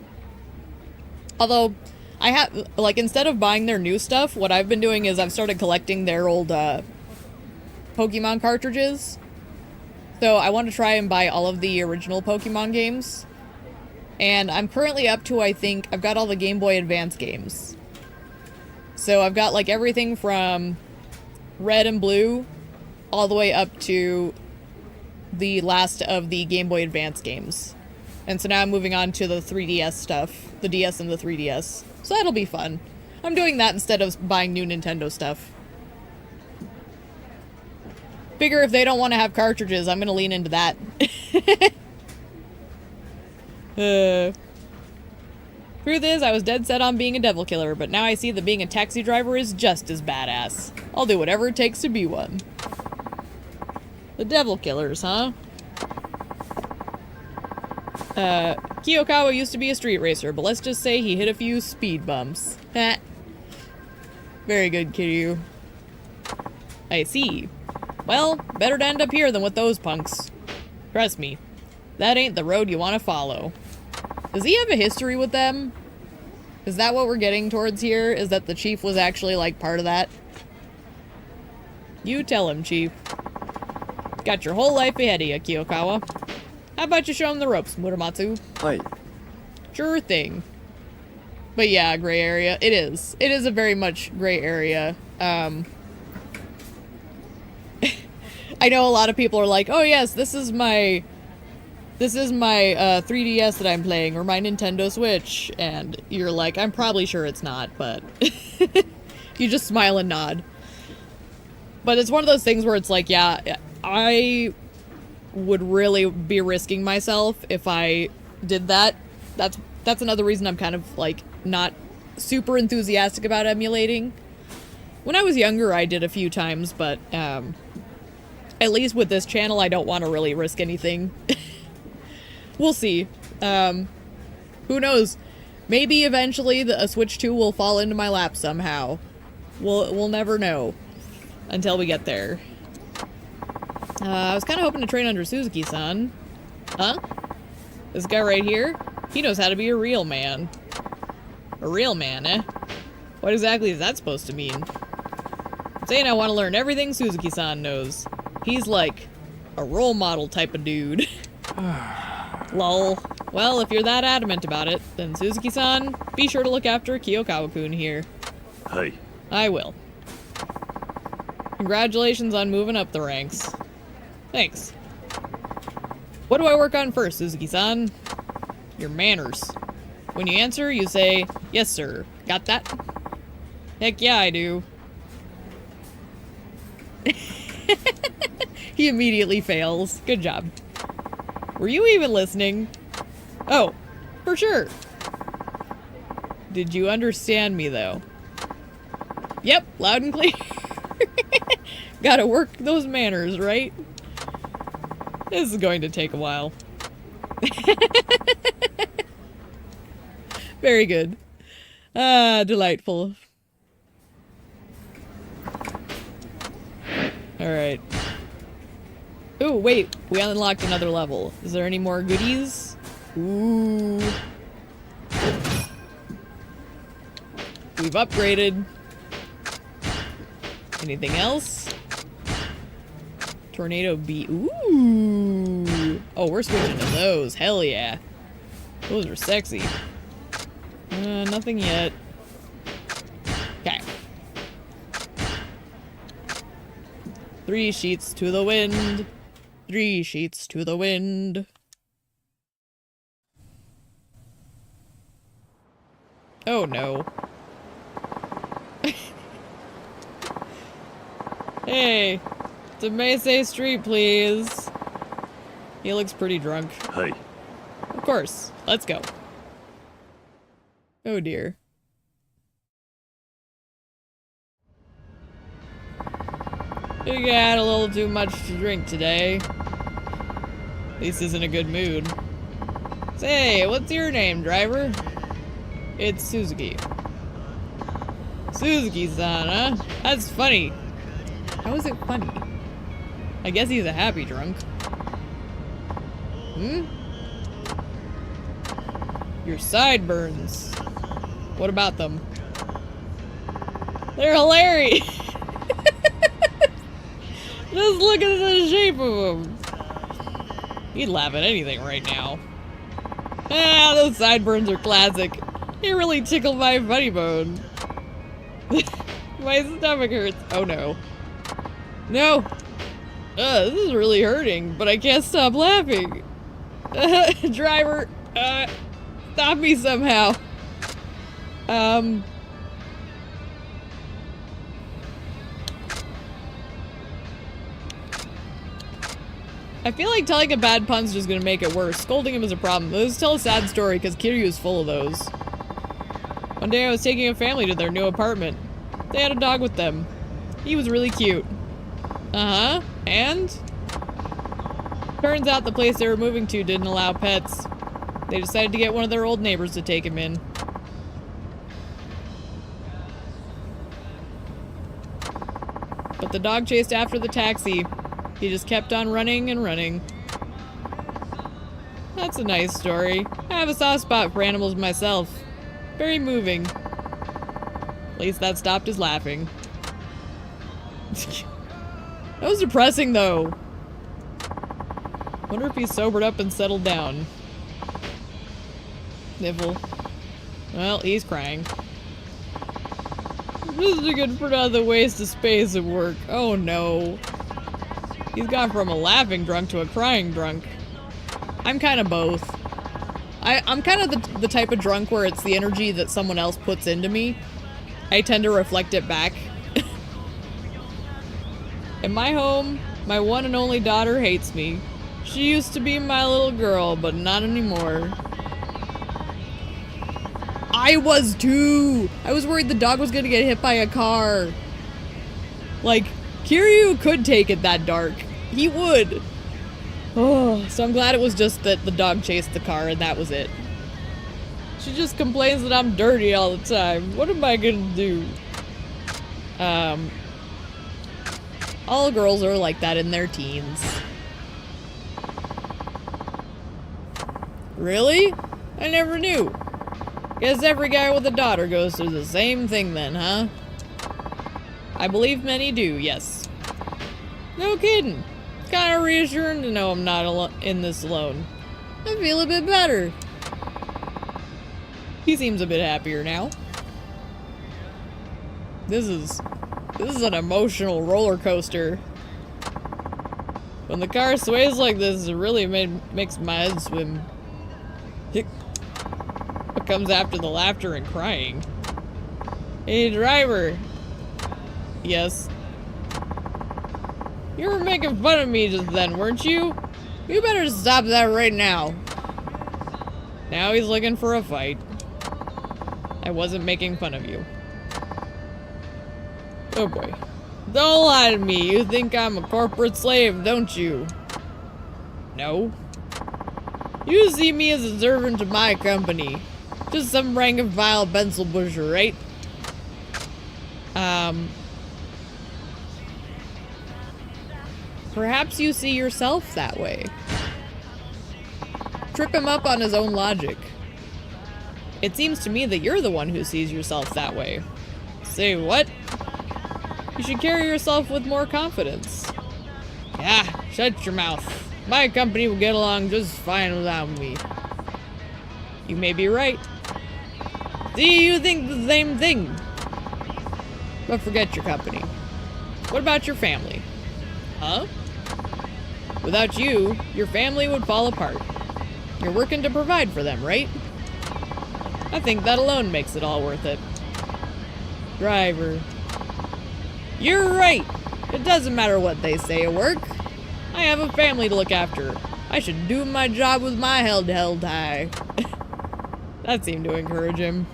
although, I have, like, instead of buying their new stuff, what I've been doing is I've started collecting their old, Pokemon cartridges. So, I want to try and buy all of the original Pokemon games. And I'm currently up to, I think, I've got all the Game Boy Advance games. So, I've got, like, everything from Red and Blue all the way up to the last of the Game Boy Advance games. And so now I'm moving on to the 3DS stuff. The DS and the 3DS. So that'll be fun. I'm doing that instead of buying new Nintendo stuff. Figure if they don't want to have cartridges, I'm gonna lean into that. Truth is, I was dead set on being a devil killer, but now I see that being a taxi driver is just as badass. I'll do whatever it takes to be one. The devil killers, huh? Kiyokawa used to be a street racer, but let's just say he hit a few speed bumps. Heh. Very good, Kiryu. I see. Well, better to end up here than with those punks. Trust me, that ain't the road you want to follow. Does he have a history with them? Is that what we're getting towards here? Is that the chief was actually, like, part of that? You tell him, chief. Got your whole life ahead of you, Kiyokawa. How about you show him the ropes, Muramatsu? Hi. Sure thing. But yeah, gray area. It is. It is a very much gray area. I know a lot of people are like, oh yes, this is my 3DS that I'm playing, or my Nintendo Switch, and you're like, I'm probably sure it's not, but you just smile and nod. But it's one of those things where it's like, yeah, would really be risking myself if I did that. That's another reason I'm kind of, like, not super enthusiastic about emulating. When I was younger, I did a few times, but, at least with this channel, I don't want to really risk anything. We'll see. Who knows? Maybe eventually a Switch 2 will fall into my lap somehow. We'll never know until we get there. I was kind of hoping to train under Suzuki-san. Huh? This guy right here? He knows how to be a real man. A real man, eh? What exactly is that supposed to mean? I'm saying I want to learn everything Suzuki-san knows. He's like a role model type of dude. Lol. Well, if you're that adamant about it, then Suzuki-san, be sure to look after Kiyokawa-kun here. Hi. I will. Congratulations on moving up the ranks. Thanks. What do I work on first, Suzuki-san? Your manners. When you answer, you say, yes, sir. Got that? Heck yeah, I do. He immediately fails. Good job. Were you even listening? Oh, for sure. Did you understand me, though? Yep, loud and clear. Gotta work those manners, right? This is going to take a while. Very good. Ah, delightful. Alright. Ooh, wait. We unlocked another level. Is there any more goodies? Ooh. We've upgraded. Anything else? Tornado beat. Ooh. Oh, we're switching to those. Hell yeah. Those are sexy. Nothing yet. Okay. 3 sheets to the wind. 3 sheets to the wind. Oh no. Hey, to Meisei Street, please. He looks pretty drunk. Hi. Of course. Let's go. Oh dear. You got a little too much to drink today. At least he's in a good mood. Say, what's your name, driver? It's Suzuki. Suzuki-san, huh? That's funny. How is it funny? I guess he's a happy drunk. Hmm? Your sideburns. What about them? They're hilarious! Just look at the shape of them. He'd laugh at anything right now. Ah, those sideburns are classic. They really tickle my funny bone. My stomach hurts. Oh no. No! This is really hurting, but I can't stop laughing. Driver, stop me somehow. I feel like telling a bad pun's just gonna make it worse. Scolding him is a problem. Let's tell a sad story, because Kiryu's full of those. One day I was taking a family to their new apartment. They had a dog with them. He was really cute. Uh-huh. And? Turns out the place they were moving to didn't allow pets. They decided to get one of their old neighbors to take him in. But the dog chased after the taxi. He just kept on running and running. That's a nice story. I have a soft spot for animals myself. Very moving. At least that stopped his laughing. That was depressing, though. Wonder if he's sobered up and settled down. Sniffle. Well, he's crying. This is a good for another waste of space at work. Oh no. He's gone from a laughing drunk to a crying drunk. I'm kind of both. I'm kind of the type of drunk where it's the energy that someone else puts into me. I tend to reflect it back. In my home, my one and only daughter hates me. She used to be my little girl, but not anymore. I was too! I was worried the dog was gonna get hit by a car. Like, Kiryu could take it that dark. He would. Oh, so I'm glad it was just that the dog chased the car and that was it. She just complains that I'm dirty all the time. What am I gonna do? All girls are like that in their teens. Really? I never knew. Guess every guy with a daughter goes through the same thing then, huh? I believe many do, yes. No kidding. It's kind of reassuring to know I'm not in this alone. I feel a bit better. He seems a bit happier now. This is an emotional roller coaster. When the car sways like this, it really makes my head swim. What comes after the laughter and crying? Hey, driver. Yes. You were making fun of me just then, weren't you? You better stop that right now. Now he's looking for a fight. I wasn't making fun of you. Oh boy. Don't lie to me. You think I'm a corporate slave, don't you? No. You see me as a servant to my company. Just some rank and file pencil pusher, right? Perhaps you see yourself that way. Trip him up on his own logic. It seems to me that you're the one who sees yourself that way. Say what? You should carry yourself with more confidence. Yeah, shut your mouth. My company will get along just fine without me. You may be right. See, you think the same thing. But forget your company. What about your family? Huh? Without you, your family would fall apart. You're working to provide for them, right? I think that alone makes it all worth it. Driver. You're right! It doesn't matter what they say at work. I have a family to look after. I should do my job with my head held high. That seemed to encourage him.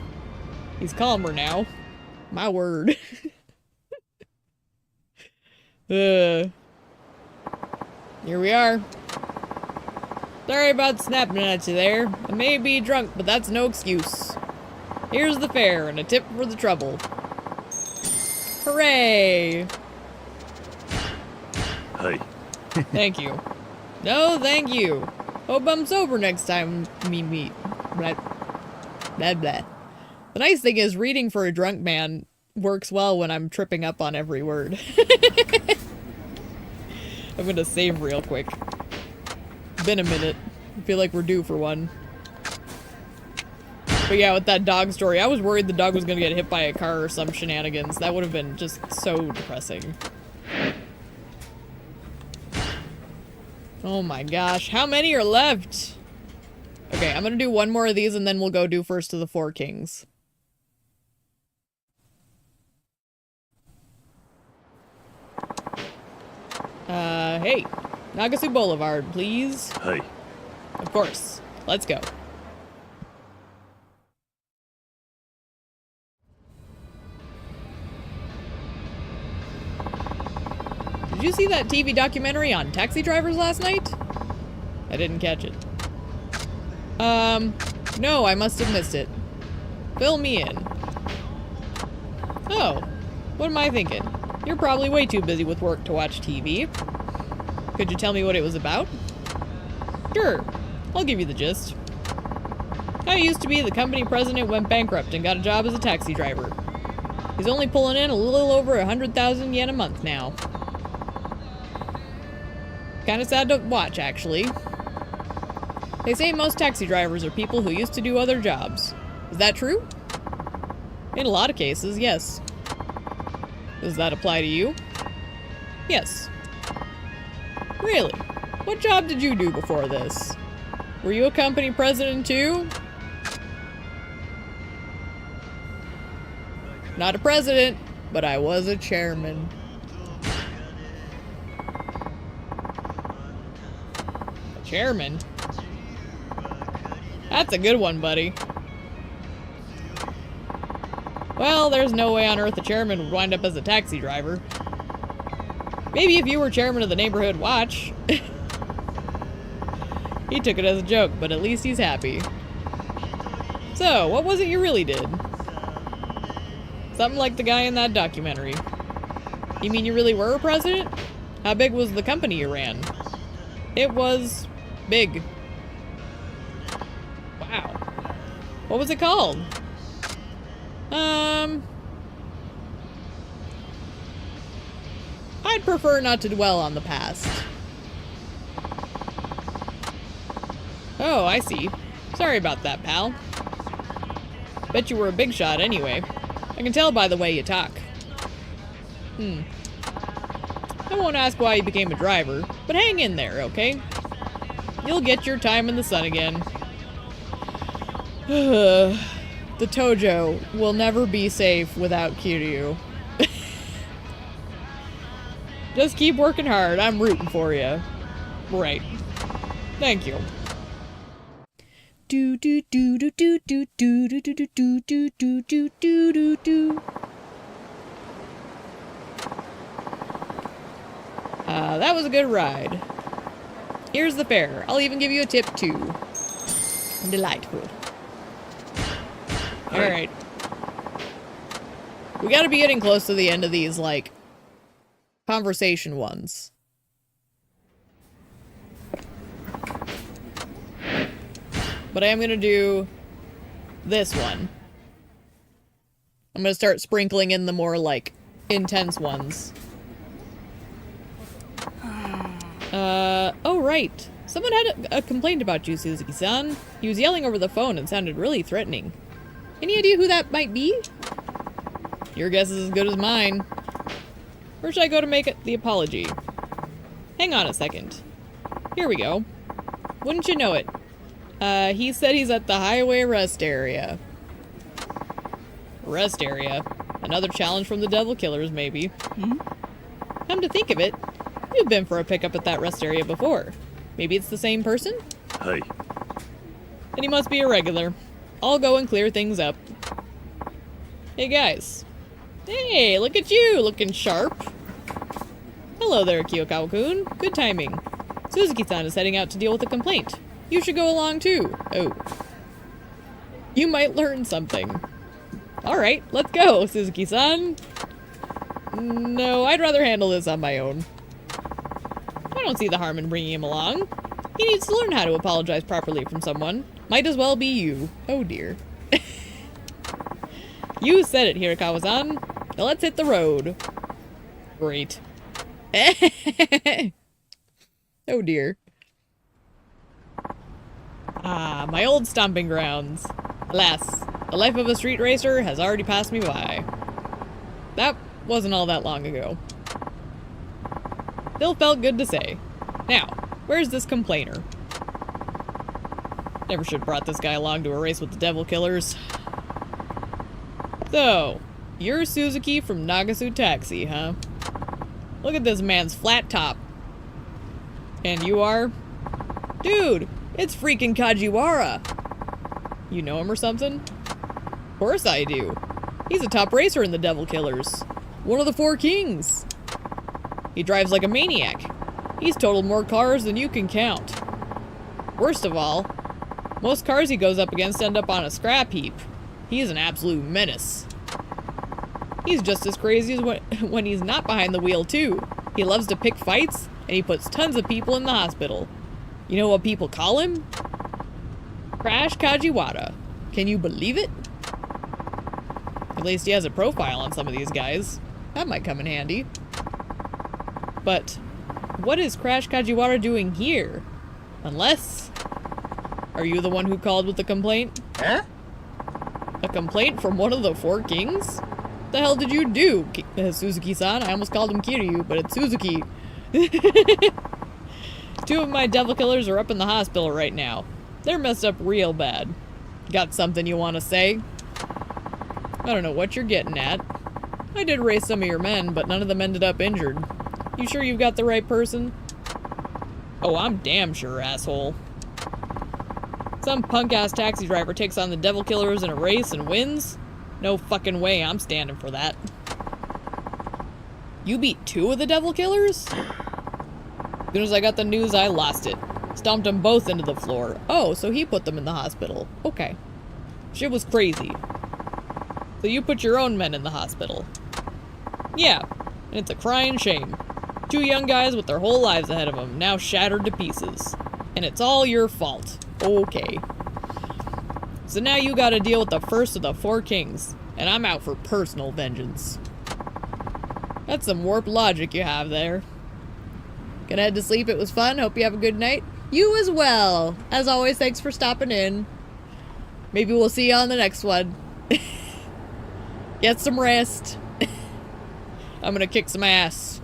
He's calmer now. My word. Here we are. Sorry about snapping at you there. I may be drunk, but that's no excuse. Here's the fare and a tip for the trouble. Hooray! Hi. Thank you. No, thank you. Hope I'm sober next time we meet. Blah, blah, blah. The nice thing is, reading for a drunk man works well when I'm tripping up on every word. I'm gonna save real quick. Been a minute. I feel like we're due for one. But yeah, with that dog story, I was worried the dog was gonna get hit by a car or some shenanigans. That would have been just so depressing. Oh my gosh, how many are left? Okay, I'm gonna do one more of these and then we'll go do First of the Four Kings. Hey. Nagasu Boulevard, please. Hi. Of course. Let's go. Did you see that TV documentary on taxi drivers last night? I didn't catch it. No, I must have missed it. Fill me in. Oh, what am I thinking? You're probably way too busy with work to watch TV. Could you tell me what it was about? Sure, I'll give you the gist. I used to be the company president, went bankrupt and got a job as a taxi driver. He's only pulling in a little over 100,000 yen a month now. Kinda sad to watch, actually. They say most taxi drivers are people who used to do other jobs. Is that true? In a lot of cases, yes. Does that apply to you? Yes. Really? What job did you do before this? Were you a company president too? Not a president, but I was a chairman. Chairman? That's a good one, buddy. Well, there's no way on earth a chairman would wind up as a taxi driver. Maybe if you were chairman of the neighborhood watch. He took it as a joke, but at least he's happy. So, what was it you really did? Something like the guy in that documentary. You mean you really were a president? How big was the company you ran? It was big. Wow. What was it called? I'd prefer not to dwell on the past. Oh, I see. Sorry about that, pal. Bet you were a big shot anyway. I can tell by the way you talk. I won't ask why you became a driver, but hang in there, okay? You'll get your time in the sun again. The Tojo will never be safe without Kiryu. Just keep working hard. I'm rooting for you. Right. Thank you. Do do do do do do do do do do do do do do do do. That was a good ride. Here's the fare. I'll even give you a tip too. Delightful. Alright. We gotta be getting close to the end of these, like, conversation ones. But I am gonna do this one. I'm gonna start sprinkling in the more, like, intense ones. Oh right. Someone had a complaint about you, Suzuki-san. He was yelling over the phone and sounded really threatening. Any idea who that might be? Your guess is as good as mine. Where should I go to make the apology? Hang on a second. Here we go. Wouldn't you know it? He said he's at the highway rest area. Rest area? Another challenge from the Devil Killers, maybe. Come to think of it, you've been for a pickup at that rest area before. Maybe it's the same person? Hi. Then he must be a regular. I'll go and clear things up. Hey guys. Hey, look at you, looking sharp. Hello there, Kiyokawa-kun. Good timing. Suzuki-san is heading out to deal with a complaint. You should go along too. Oh. You might learn something. Alright, let's go, Suzuki-san. No, I'd rather handle this on my own. I don't see the harm in bringing him along. He needs to learn how to apologize properly from someone. Might as well be you. Oh dear. You said it, Hirakawa-san. Now let's hit the road. Great. Oh dear. Ah, my old stomping grounds. Alas, the life of a street racer has already passed me by. That wasn't all that long ago. Still felt good to say. Now, where's this complainer? Never should have brought this guy along to a race with the Devil Killers. So, you're Suzuki from Nagasu Taxi, huh? Look at this man's flat top. And you are? Dude, it's freaking Kajiwara! You know him or something? Of course I do. He's a top racer in the Devil Killers. One of the Four Kings. He drives like a maniac. He's totaled more cars than you can count. Worst of all, most cars he goes up against end up on a scrap heap. He's an absolute menace. He's just as crazy as when he's not behind the wheel, too. He loves to pick fights, and he puts tons of people in the hospital. You know what people call him? Crash Kajiwara. Can you believe it? At least he has a profile on some of these guys. That might come in handy. But what is Crash Kajiwara doing here? Unless... Are you the one who called with the complaint? Huh? A complaint from one of the Four Kings? The hell did you do, Suzuki-san? I almost called him Kiryu, but it's Suzuki. Two of my Devil Killers are up in the hospital right now. They're messed up real bad. Got something you want to say? I don't know what you're getting at. I did race some of your men, but none of them ended up injured. You sure you've got the right person? Oh, I'm damn sure, asshole. Some punk-ass taxi driver takes on the devil killers in a race and wins? No fucking way, I'm standing for that. You beat 2 of the devil killers? As soon as I got the news, I lost it. Stomped them both into the floor. Oh, so he put them in the hospital. Okay. Shit was crazy. So you put your own men in the hospital. Yeah, and it's a crying shame. 2 young guys with their whole lives ahead of them, now shattered to pieces. And it's all your fault. Okay. So now you gotta deal with the first of the 4 kings, and I'm out for personal vengeance. That's some warped logic you have there. Gonna head to sleep, it was fun, hope you have a good night. You as well! As always, thanks for stopping in. Maybe we'll see you on the next one. Get some rest. I'm gonna kick some ass.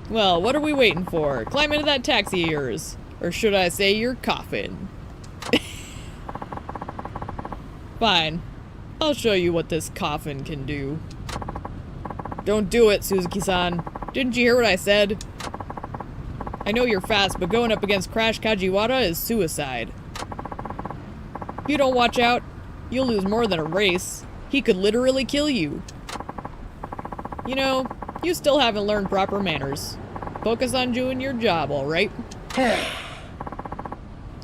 Well, what are we waiting for? Climb into that taxi of yours. Or should I say your coffin? Fine. I'll show you what this coffin can do. Don't do it, Suzuki-san. Didn't you hear what I said? I know you're fast, but going up against Crash Kajiwara is suicide. If you don't watch out, you'll lose more than a race. He could literally kill you. You know, you still haven't learned proper manners. Focus on doing your job, alright?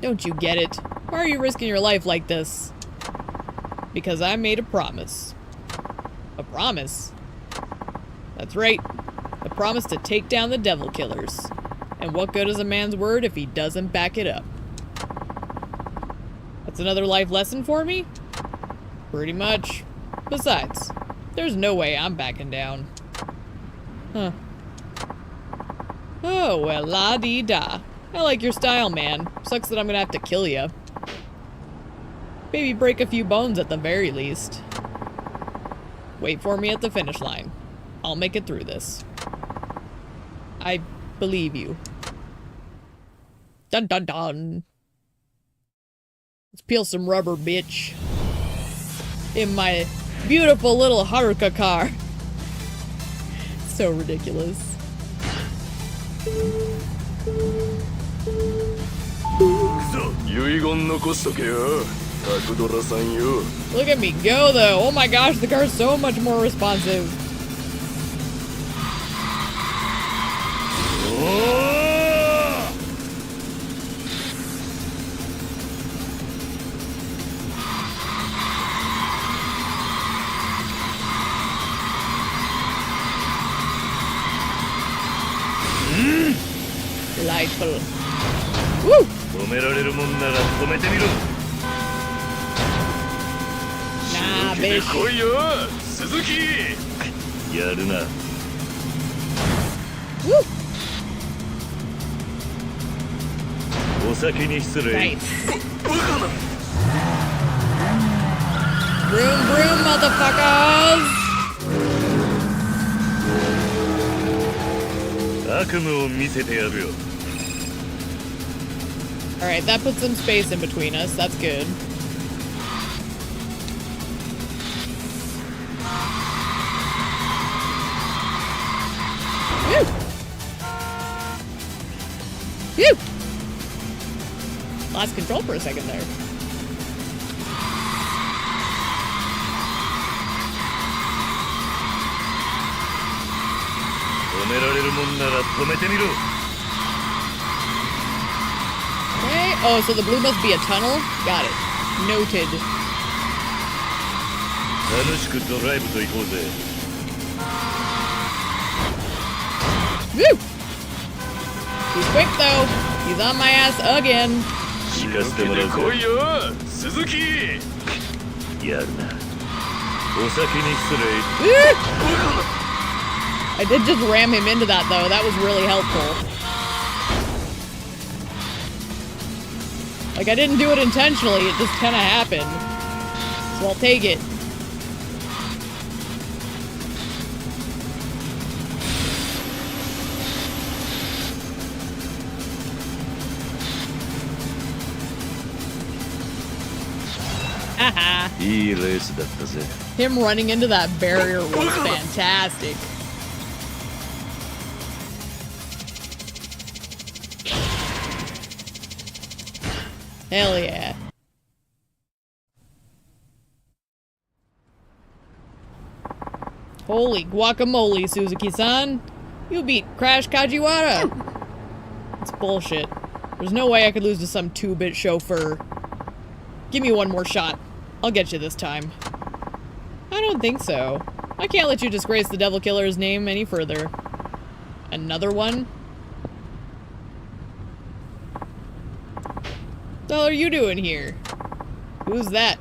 Don't you get it? Why are you risking your life like this? Because I made a promise. A promise? That's right. A promise to take down the devil killers. And what good is a man's word if he doesn't back it up? That's another life lesson for me? Pretty much. Besides, there's no way I'm backing down. Huh. Oh, well, la-dee-da. I like your style, man. Sucks that I'm gonna have to kill you. Maybe break a few bones at the very least. Wait for me at the finish line. I'll make it through this. I believe you. Dun dun dun. Let's peel some rubber, bitch. In my beautiful little Haruka car. So ridiculous. Look at me go though. Oh my gosh, the car's so much more responsive. Delightful. Woo! Nah, bitch. Woo! Nice. Broom, broom, motherfuckers! Alright, that puts some space in between us. That's good. Woo! Woo! Lost control for a second there. Okay. Oh, so the blue must be a tunnel? Got it. Noted. Woo! He's quick though. He's on my ass again. I did just ram him into that though. That was really helpful. Like I didn't do it intentionally. It just kind of happened. So I'll take it. Haha. Him running into that barrier was fantastic. Hell yeah. Holy guacamole, Suzuki-san. You beat Crash Kajiwara. It's bullshit. There's no way I could lose to some 2-bit chauffeur. Give me one more shot. I'll get you this time. I don't think so. I can't let you disgrace the Devil Killer's name any further. Another one? What the hell are you doing here? Who's that,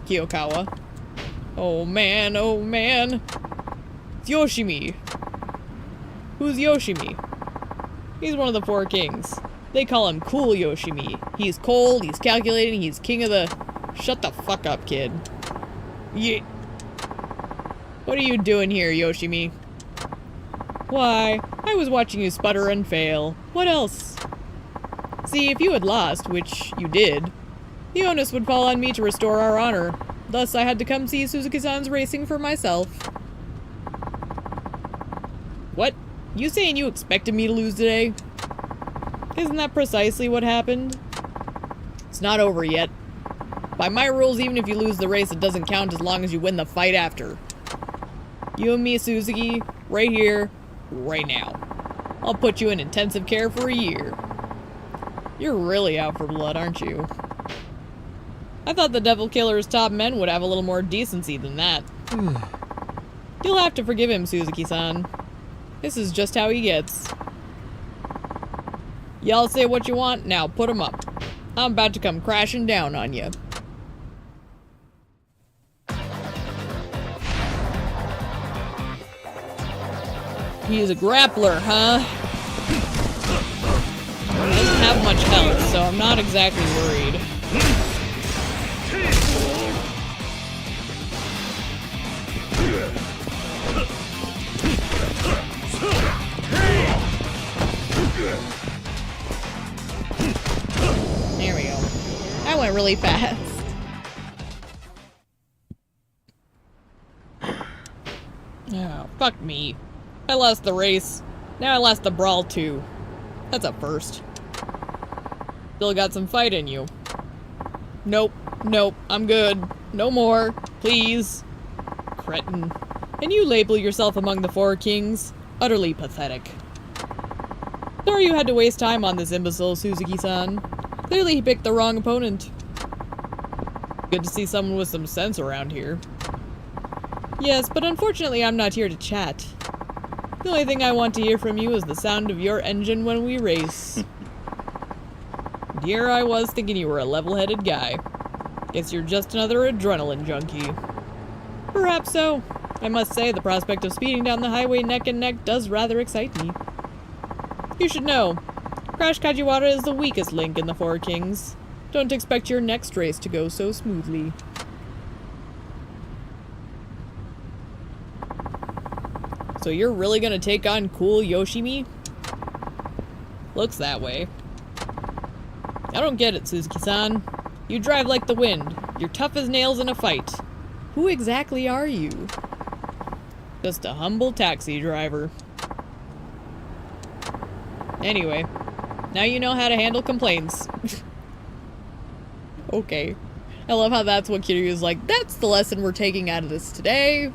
Kiyokawa? Oh man, oh man. It's Yoshimi. Who's Yoshimi? He's one of the 4 kings. They call him Cool Yoshimi. He's cold, he's calculating, he's king of the... Shut the fuck up, kid. Yeah. What are you doing here, Yoshimi? Why, I was watching you sputter and fail. What else? See, if you had lost, which you did, the onus would fall on me to restore our honor. Thus, I had to come see Suzuki-san's racing for myself. What? You saying you expected me to lose today? Isn't that precisely what happened? It's not over yet. By my rules, even if you lose the race, it doesn't count as long as you win the fight after. You and me, Suzuki, right here, right now. I'll put you in intensive care for a year. You're really out for blood, aren't you? I thought the Devil Killer's top men would have a little more decency than that. You'll have to forgive him, Suzuki-san. This is just how he gets. Y'all say what you want, now put him up. I'm about to come crashing down on you. He's a grappler, huh? He doesn't have much health, so I'm not exactly worried. There we go. That went really fast. Oh, fuck me. I lost the race. Now I lost the brawl too. That's a first. Still got some fight in you. Nope. Nope. I'm good. No more. Please. Cretin. And you label yourself among the 4 kings? Utterly pathetic. Sorry you had to waste time on this imbecile, Suzuki-san. Clearly he picked the wrong opponent. Good to see someone with some sense around here. Yes, but unfortunately I'm not here to chat. The only thing I want to hear from you is the sound of your engine when we race. And here I was thinking you were a level-headed guy. Guess you're just another adrenaline junkie. Perhaps so. I must say, the prospect of speeding down the highway neck and neck does rather excite me. You should know, Crash Kajiwara is the weakest link in the 4 kings. Don't expect your next race to go so smoothly. So you're really gonna take on Cool Yoshimi? Looks that way. I don't get it, Suzuki-san. You drive like the wind. You're tough as nails in a fight. Who exactly are you? Just a humble taxi driver. Anyway, now you know how to handle complaints. Okay. I love how that's what Kiryu's like, that's the lesson we're taking out of this today.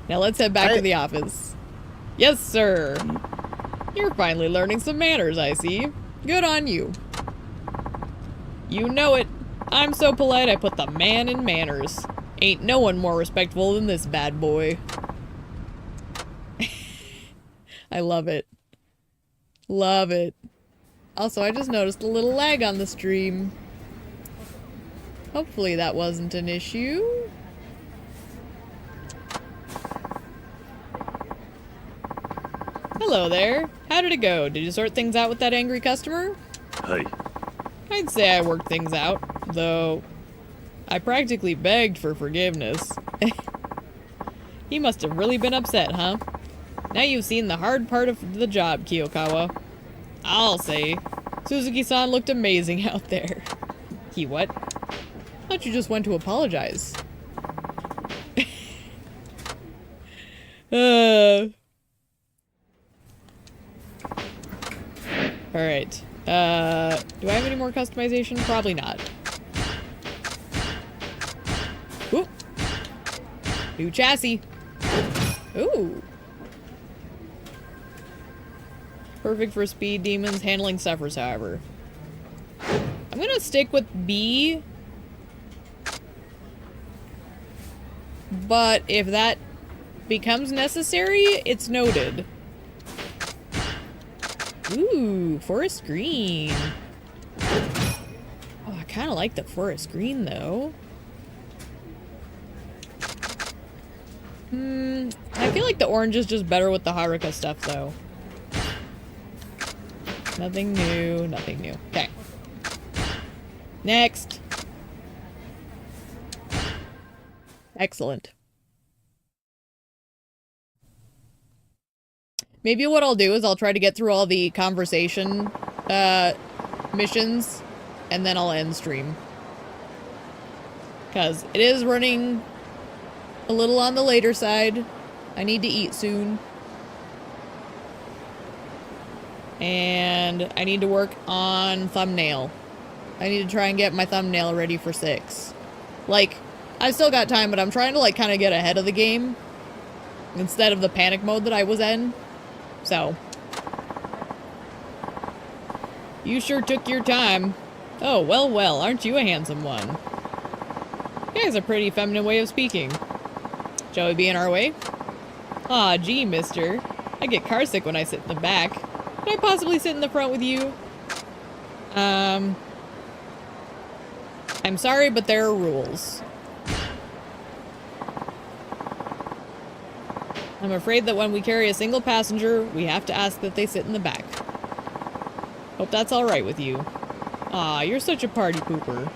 Now let's head back to the office. Yes, sir. You're finally learning some manners, I see. Good on you. You know it. I'm so polite I put the man in manners. Ain't no one more respectful than this bad boy. I love it. Love it. Also, I just noticed a little lag on the stream. Hopefully that wasn't an issue. Hello there. How did it go? Did you sort things out with that angry customer? Hi. I'd say I worked things out, though I practically begged for forgiveness. He must have really been upset, huh? Now you've seen the hard part of the job, Kiyokawa. I'll say, Suzuki-san looked amazing out there. He what? Thought you just went to apologize. Alright. Do I have any more customization? Probably not. Ooh. New chassis. Ooh. Perfect for speed demons. Handling suffers, however. I'm gonna stick with B. But if that becomes necessary, it's noted. Ooh, forest green. Oh, I kind of like the forest green, though. I feel like the orange is just better with the Haruka stuff, though. Nothing new, nothing new. Okay. Next. Excellent. Maybe what I'll do is I'll try to get through all the conversation missions, and then I'll end stream. Because it is running a little on the later side. I need to eat soon. And I need to work on thumbnail. I need to try and get my thumbnail ready for 6. Like, I still got time, but I'm trying to, like, kind of get ahead of the game. Instead of the panic mode that I was in. So. You sure took your time. Oh, well, well, aren't you a handsome one? He has a pretty feminine way of speaking. Shall we be in our way? Aw, gee, mister. I get carsick when I sit in the back. Could I possibly sit in the front with you? I'm sorry, but there are rules. I'm afraid that when we carry a single passenger, we have to ask that they sit in the back. Hope that's alright with you. Aw, you're such a party pooper.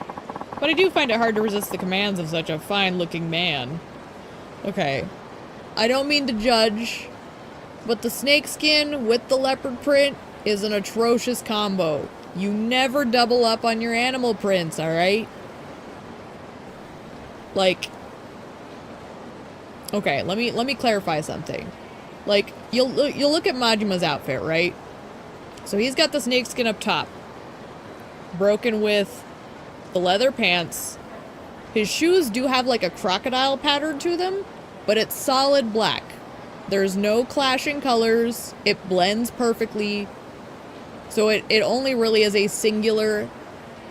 But I do find it hard to resist the commands of such a fine-looking man. Okay. I don't mean to judge, but the snake skin with the leopard print is an atrocious combo. You never double up on your animal prints, alright? Like... Okay, let me clarify something. Like, you'll look at Majima's outfit, right? So he's got the snake skin up top. Broken with the leather pants. His shoes do have like a crocodile pattern to them, but it's solid black. There's no clashing colors. It blends perfectly. So it only really is a singular,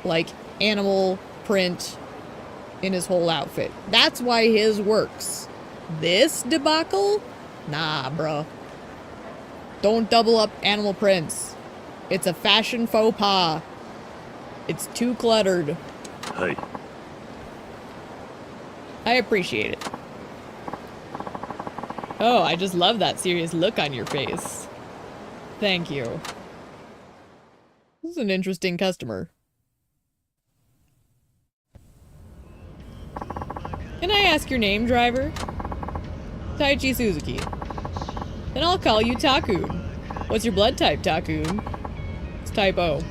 like, animal print in his whole outfit. That's why his works. This debacle? Nah, bro. Don't double up animal prints. It's a fashion faux pas. It's too cluttered. Hey. I appreciate it. Oh, I just love that serious look on your face. Thank you. This is an interesting customer. Can I ask your name, driver? Taichi Suzuki. Then I'll call you Takun. What's your blood type, Takun? It's type O.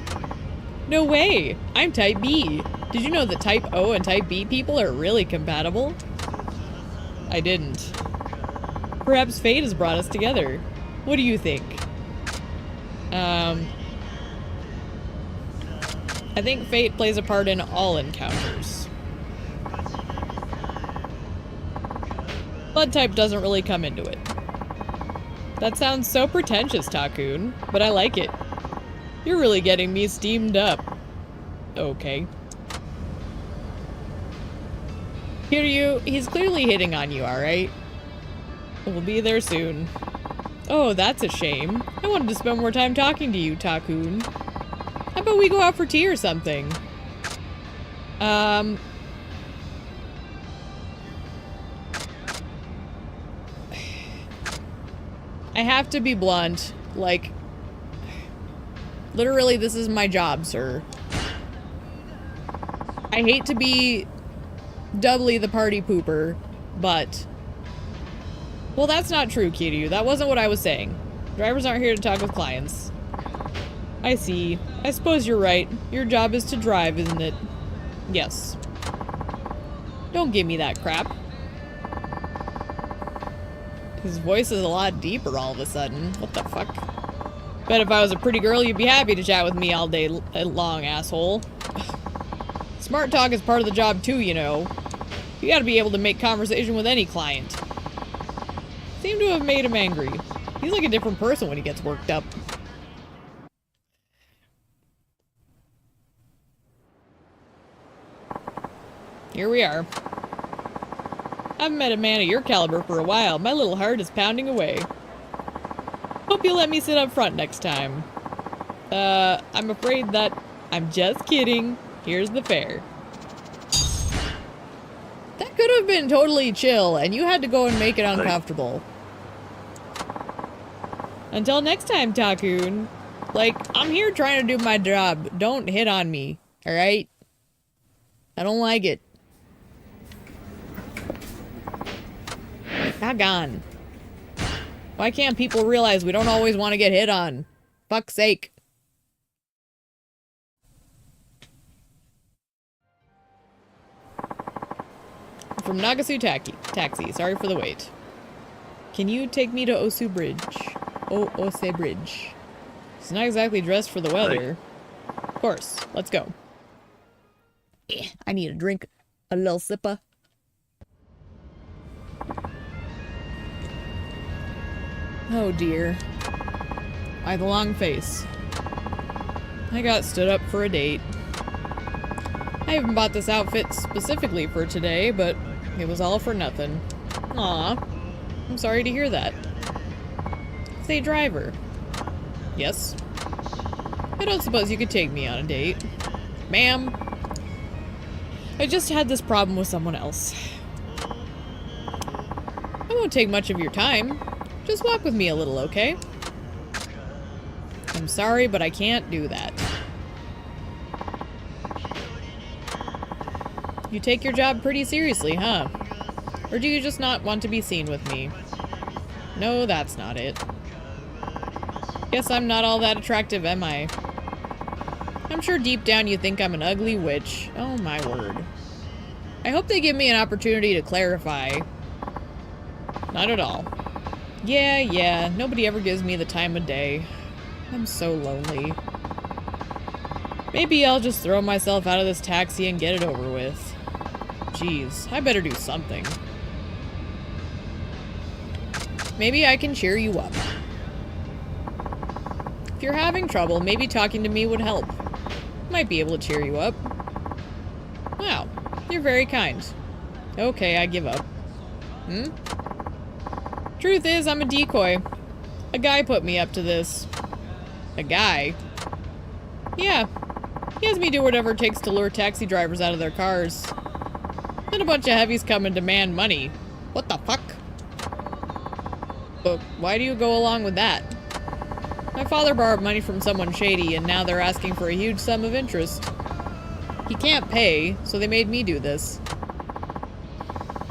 No way! I'm type B. Did you know that type O and type B people are really compatible? I didn't. Perhaps fate has brought us together. What do you think? I think fate plays a part in all encounters. Blood type doesn't really come into it. That sounds so pretentious, Takun, but I like it. You're really getting me steamed up. Okay. Kiryu, he's clearly hitting on you, alright? We'll be there soon. Oh, that's a shame. I wanted to spend more time talking to you, Takun. How about we go out for tea or something? I have to be blunt. Like, literally, this is my job, sir. I hate to be doubly the party pooper, but... Well, that's not true, Kiryu. That wasn't what I was saying. Drivers aren't here to talk with clients. I see. I suppose you're right. Your job is to drive, isn't it? Yes. Don't give me that crap. His voice is a lot deeper all of a sudden. What the fuck? Bet if I was a pretty girl, you'd be happy to chat with me all day long, asshole. Smart talk is part of the job too, you know. You gotta be able to make conversation with any client. Seem to have made him angry. He's like a different person when he gets worked up. Here we are. I haven't met a man of your caliber for a while. My little heart is pounding away. Hope you'll let me sit up front next time. I'm afraid that... I'm just kidding. Here's the fare. That could have been totally chill, and you had to go and make it uncomfortable. Until next time, Takun. Like, I'm here trying to do my job. Don't hit on me, alright? I don't like it. Doggone. Why can't people realize we don't always want to get hit on? Fuck's sake. From Nagasu Taxi. Sorry for the wait. Can you take me to Osu Bridge? Ose Bridge. It's not exactly dressed for the weather. Of course. Let's go. I need a drink. A little sipper. Oh dear. Why the long face? I got stood up for a date. I even bought this outfit specifically for today, but it was all for nothing. Aw. I'm sorry to hear that. Say, driver. Yes? I don't suppose you could take me on a date. Ma'am, I just had this problem with someone else. I won't take much of your time. Just walk with me a little, okay? I'm sorry, but I can't do that. You take your job pretty seriously, huh? Or do you just not want to be seen with me? No, that's not it. Guess I'm not all that attractive, am I? I'm sure deep down you think I'm an ugly witch. Oh my word. I hope they give me an opportunity to clarify. Not at all. Yeah, nobody ever gives me the time of day. I'm so lonely. Maybe I'll just throw myself out of this taxi and get it over with. Jeez, I better do something. Maybe I can cheer you up. If you're having trouble, maybe talking to me would help. Might be able to cheer you up. Wow, you're very kind. Okay, I give up. Truth is, I'm a decoy. A guy put me up to this. A guy? Yeah. He has me do whatever it takes to lure taxi drivers out of their cars. Then a bunch of heavies come and demand money. What the fuck? But why do you go along with that? My father borrowed money from someone shady, and now they're asking for a huge sum of interest. He can't pay, so they made me do this.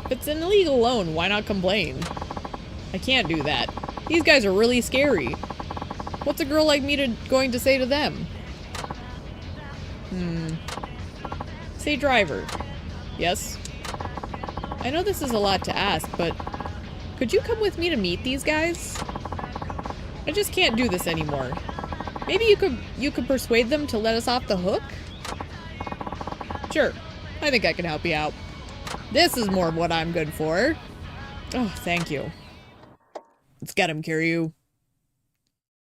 If it's an illegal loan, why not complain? I can't do that. These guys are really scary. What's a girl like me going to say to them? Say, driver. Yes? I know this is a lot to ask, but could you come with me to meet these guys? I just can't do this anymore. Maybe you could persuade them to let us off the hook? Sure. I think I can help you out. This is more of what I'm good for. Oh, thank you. Let's get him, Kiryu.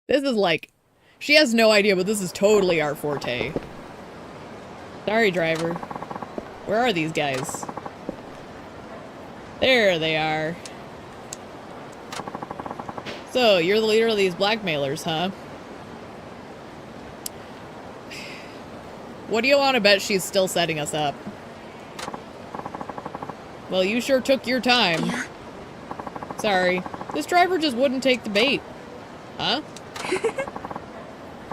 This is like... She has no idea, but this is totally our forte. Sorry, driver. Where are these guys? There they are. So, you're the leader of these blackmailers, huh? What do you want to bet she's still setting us up? Well, you sure took your time. Yeah. Sorry. This driver just wouldn't take the bait. Huh?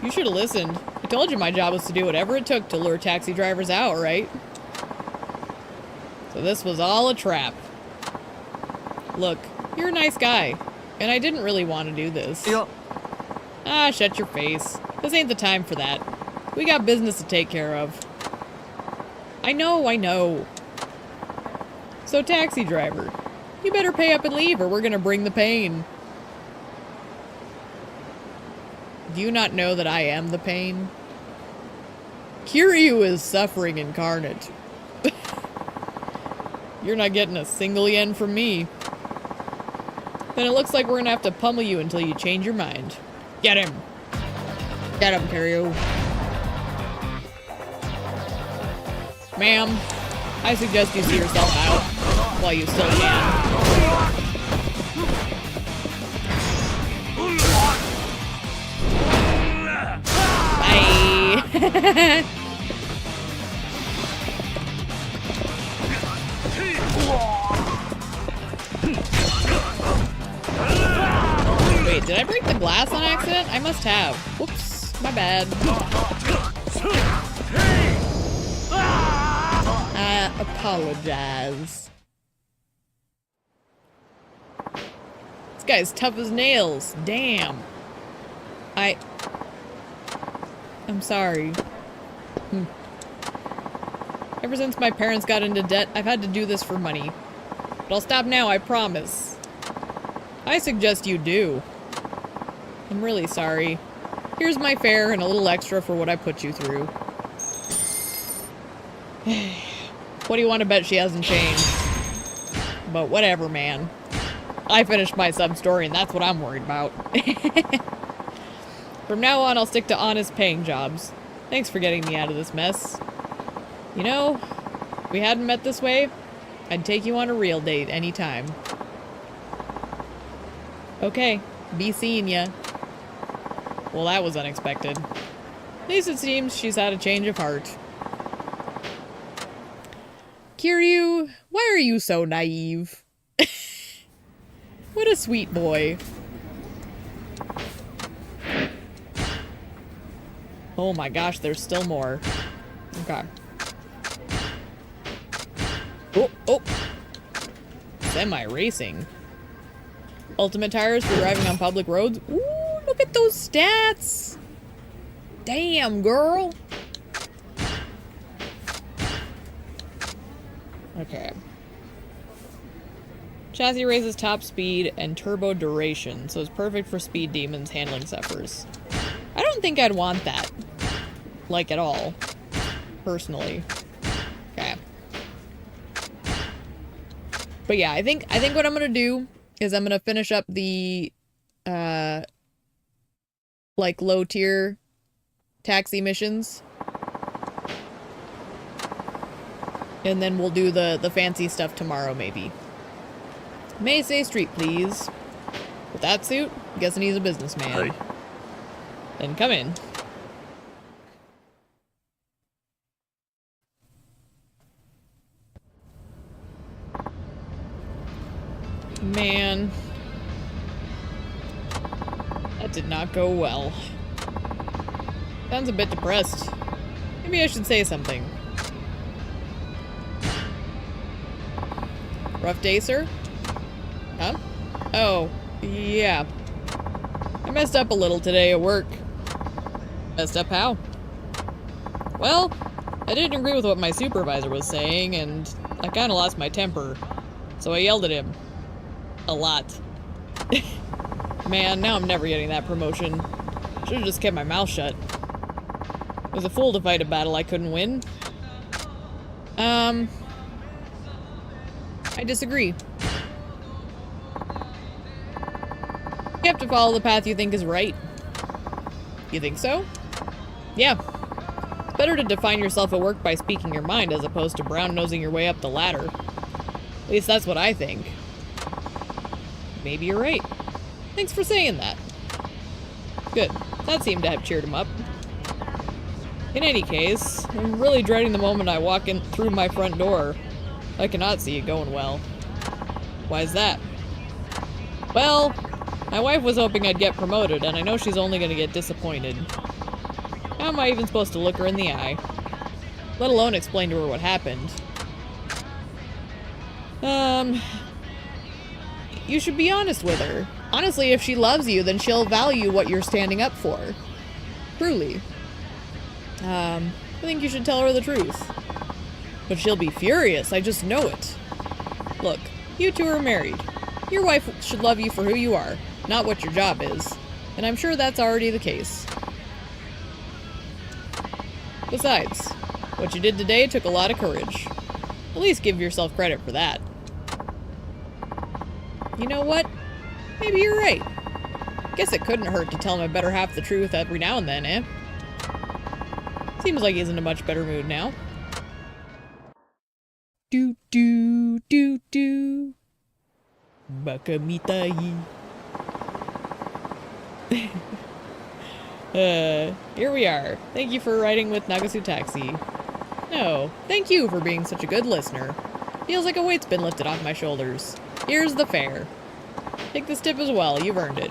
You should have listened. I told you my job was to do whatever it took to lure taxi drivers out, right? So this was all a trap. Look, you're a nice guy, and I didn't really want to do this. Ah, shut your face. This ain't the time for that. We got business to take care of. I know. So, taxi driver, you better pay up and leave or we're gonna bring the pain. Do you not know that I am the pain? Kiryu is suffering incarnate. You're not getting a single yen from me. Then it looks like we're gonna have to pummel you until you change your mind. Get him! Get him, Kiryu. Ma'am, I suggest you see yourself out while you still can. Bye! Wait, did I break the glass on accident? I must have. Whoops, my bad. I apologize. This guy's tough as nails. Damn. I'm sorry. Ever since my parents got into debt, I've had to do this for money. But I'll stop now, I promise. I suggest you do. I'm really sorry. Here's my fare and a little extra for what I put you through. What do you want to bet she hasn't changed? But whatever, man. I finished my sub-story and that's what I'm worried about. From now on, I'll stick to honest paying jobs. Thanks for getting me out of this mess. You know, if we hadn't met this way, I'd take you on a real date anytime. Okay, be seeing ya. Well, that was unexpected. At least it seems she's had a change of heart. Kiryu, why are you so naive? What a sweet boy. Oh my gosh, there's still more. Okay. Oh! Semi-racing. Ultimate tires for driving on public roads. Ooh, look at those stats! Damn, girl! Okay. Chassis raises top speed and turbo duration, so it's perfect for speed demons handling suffers. I don't think I'd want that. Like, at all. Personally. Okay. But yeah, I think what I'm gonna do is I'm gonna finish up the, like, low-tier taxi missions. And then we'll do the fancy stuff tomorrow, maybe. May say street, please. With that suit, I'm guessing he's a businessman. Hi. Then come in. Man. That did not go well. Sounds a bit depressed. Maybe I should say something. Rough day, sir? Huh? Oh, yeah. I messed up a little today at work. Messed up how? Well, I didn't agree with what my supervisor was saying, and I kinda lost my temper. So I yelled at him. A lot. Man, now I'm never getting that promotion. Should've just kept my mouth shut. I was a fool to fight a battle I couldn't win. I disagree. You have to follow the path you think is right. You think so? Yeah. It's better to define yourself at work by speaking your mind as opposed to brown-nosing your way up the ladder. At least that's what I think. Maybe you're right. Thanks for saying that. Good. That seemed to have cheered him up. In any case, I'm really dreading the moment I walk in through my front door. I cannot see it going well. Why is that? Well, my wife was hoping I'd get promoted, and I know she's only gonna get disappointed. How am I even supposed to look her in the eye? Let alone explain to her what happened. You should be honest with her. Honestly, if she loves you, then she'll value what you're standing up for. Truly. I think you should tell her the truth. But she'll be furious, I just know it. Look, you two are married. Your wife should love you for who you are, not what your job is. And I'm sure that's already the case. Besides, what you did today took a lot of courage. At least give yourself credit for that. You know what? Maybe you're right. Guess it couldn't hurt to tell my better half the truth every now and then, eh? Seems like he's in a much better mood now. Do do do do. Baka mitai. Here we are. Thank you for riding with Nagasu Taxi. No, thank you for being such a good listener. Feels like a weight's been lifted off my shoulders. Here's the fare. Take this tip as well, you've earned it.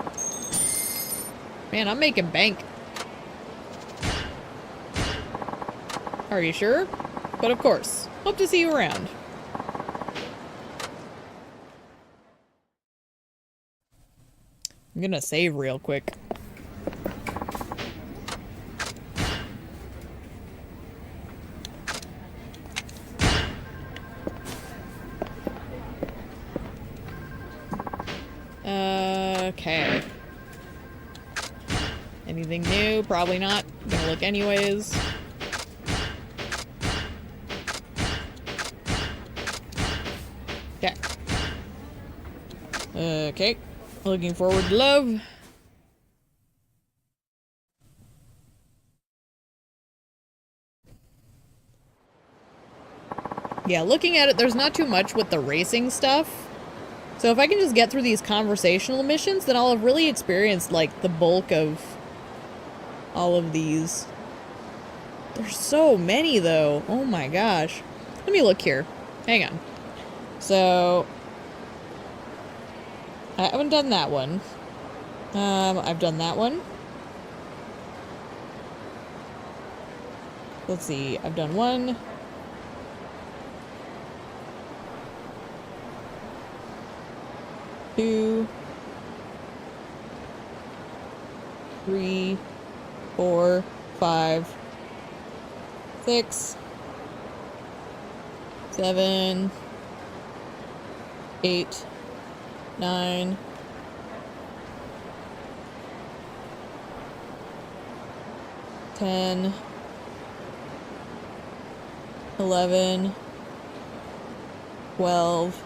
Man, I'm making bank. Are you sure? But of course. Hope to see you around. I'm gonna save real quick. Okay. Anything new? Probably not. I'm gonna look anyways. Okay. Okay. Looking forward to love. Yeah, looking at it, there's not too much with the racing stuff. So if I can just get through these conversational missions, then I'll have really experienced, like, the bulk of all of these. There's so many, though. Oh my gosh. Let me look here. Hang on. So, I haven't done that one. I've done that one. Let's see. I've done one. Two, 3, 4, 5, 6, 7, 8, 9, 10, 11, 12,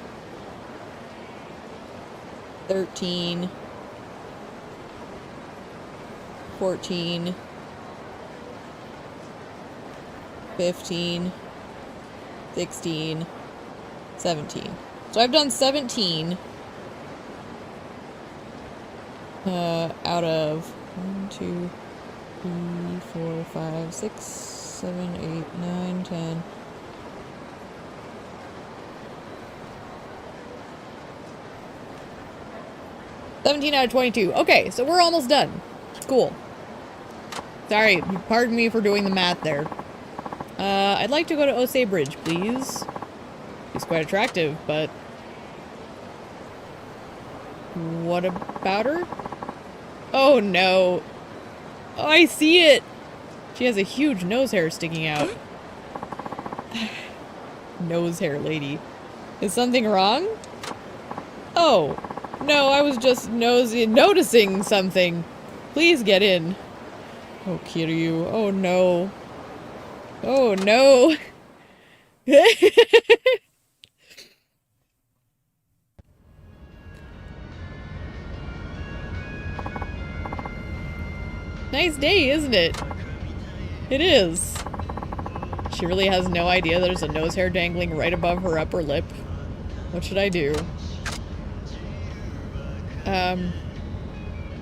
13, 14, 15, 16, 17. So I've done 17 out of 1, 2, 3, 4, 5, 6, 7, 8, 9, 10. $17 out of 22. Okay, so we're almost done. Cool. Sorry, pardon me for doing the math there. I'd like to go to Osei Bridge, please. He's quite attractive, but... what about her? Oh no. Oh, I see it! She has a huge nose hair sticking out. Nose hair lady. Is something wrong? Oh. No, I was just noticing something. Please get in. Oh, Kiryu. Oh, no. Oh, no. Nice day, isn't it? It is. She really has no idea there's a nose hair dangling right above her upper lip. What should I do?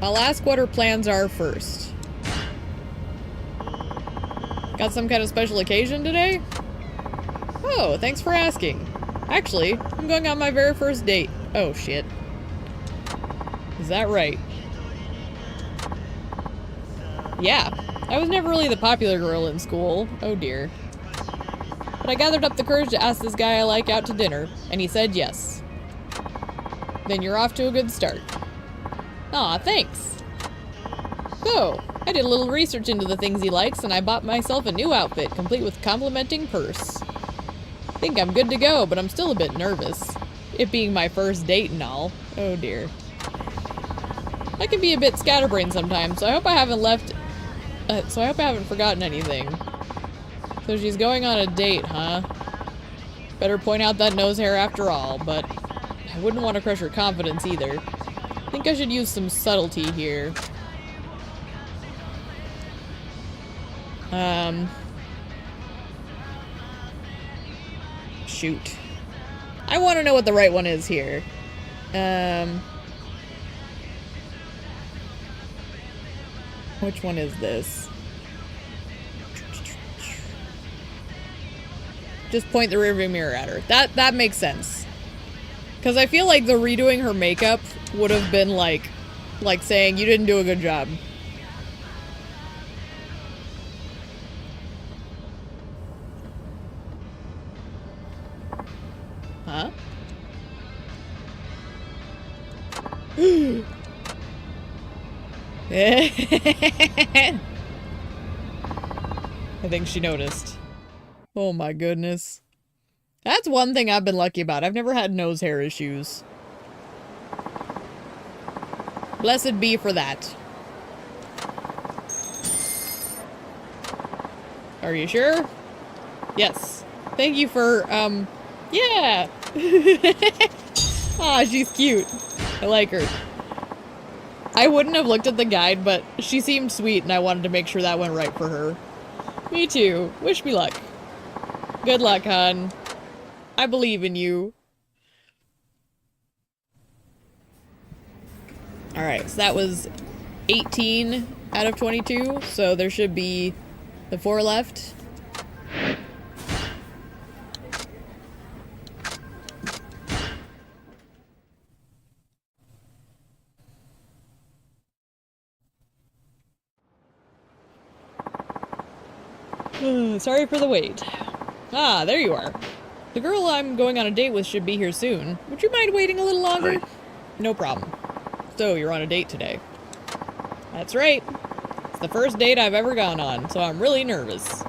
I'll ask what her plans are first. Got some kind of special occasion today? Oh, thanks for asking. Actually, I'm going on my very first date. Oh, shit. Is that right? Yeah. I was never really the popular girl in school. Oh, dear. But I gathered up the courage to ask this guy I like out to dinner, and he said yes. Then you're off to a good start. Aw, thanks. So, I did a little research into the things he likes, and I bought myself a new outfit, complete with complimenting purse. Think I'm good to go, but I'm still a bit nervous. It being my first date and all. Oh dear. I can be a bit scatterbrained sometimes, so I hope I haven't forgotten anything. So she's going on a date, huh? Better point out that nose hair after all, but I wouldn't want to crush her confidence either. I think I should use some subtlety here. Shoot. I want to know what the right one is here. Which one is this? Just point the rearview mirror at her. That makes sense. Because I feel like the redoing her makeup would have been like saying, you didn't do a good job. Huh? I think she noticed. Oh my goodness. That's one thing I've been lucky about. I've never had nose hair issues. Blessed be for that. Are you sure? Yes. Thank you for, yeah! Aw, she's cute. I like her. I wouldn't have looked at the guide, but she seemed sweet and I wanted to make sure that went right for her. Me too. Wish me luck. Good luck, hon. I believe in you. Alright, so that was 18 out of 22, so there should be the 4 left. Sorry for the wait. Ah, there you are. The girl I'm going on a date with should be here soon. Would you mind waiting a little longer? Hi. No problem. So, you're on a date today. That's right. It's the first date I've ever gone on, so I'm really nervous.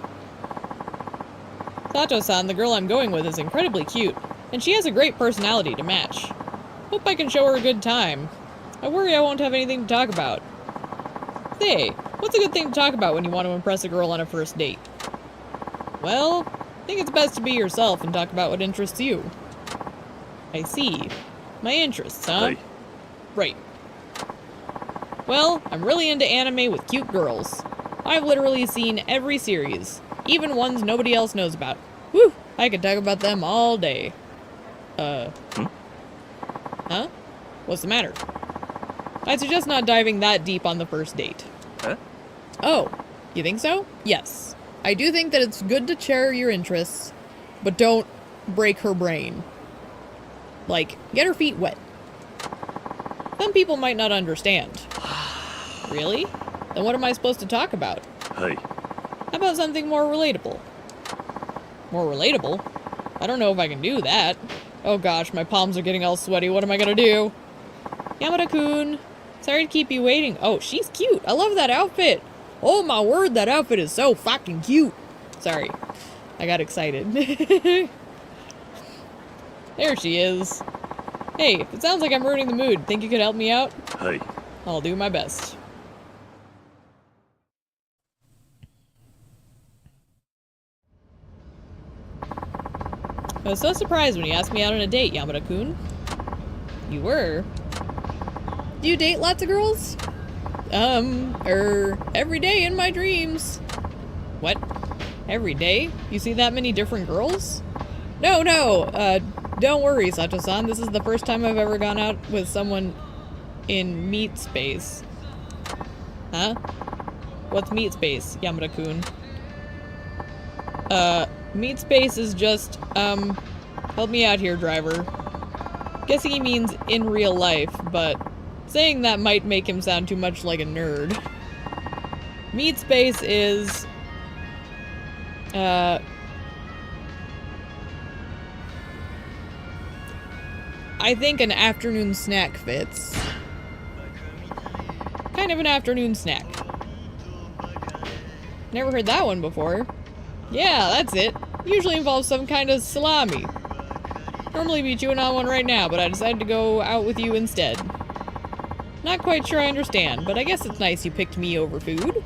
Sato-san, the girl I'm going with, is incredibly cute, and she has a great personality to match. Hope I can show her a good time. I worry I won't have anything to talk about. Say, what's a good thing to talk about when you want to impress a girl on a first date? Well, I think it's best to be yourself and talk about what interests you. I see. My interests, huh? Hi. Right. Well, I'm really into anime with cute girls. I've literally seen every series, even ones nobody else knows about. Whew, I could talk about them all day. Huh? What's the matter? I'd suggest not diving that deep on the first date. Huh? Oh, you think so? Yes. I do think that it's good to share your interests, but don't break her brain. Like, get her feet wet. Some people might not understand. Really? Then what am I supposed to talk about? Hi. How about something more relatable? More relatable? I don't know if I can do that. Oh gosh, my palms are getting all sweaty. What am I gonna do? Yamada-kun. Sorry to keep you waiting. Oh, she's cute. I love that outfit. Oh my word, that outfit is so fucking cute. Sorry. I got excited. There she is. Hey, it sounds like I'm ruining the mood. Think you could help me out? Hi. I'll do my best. I was so surprised when you asked me out on a date, Yamada-kun. You were? Do you date lots of girls? Every day in my dreams. What? Every day? You see that many different girls? No, don't worry, Sato-san. This is the first time I've ever gone out with someone in meat space. Huh? What's meat space, Yamada-kun? Meat space is just, help me out here, driver. Guessing he means in real life, but saying that might make him sound too much like a nerd. Meat space is, I think an afternoon snack fits. Kind of an afternoon snack. Never heard that one before. Yeah, that's it. Usually involves some kind of salami. Normally be chewing on one right now, but I decided to go out with you instead. Not quite sure I understand, but I guess it's nice you picked me over food.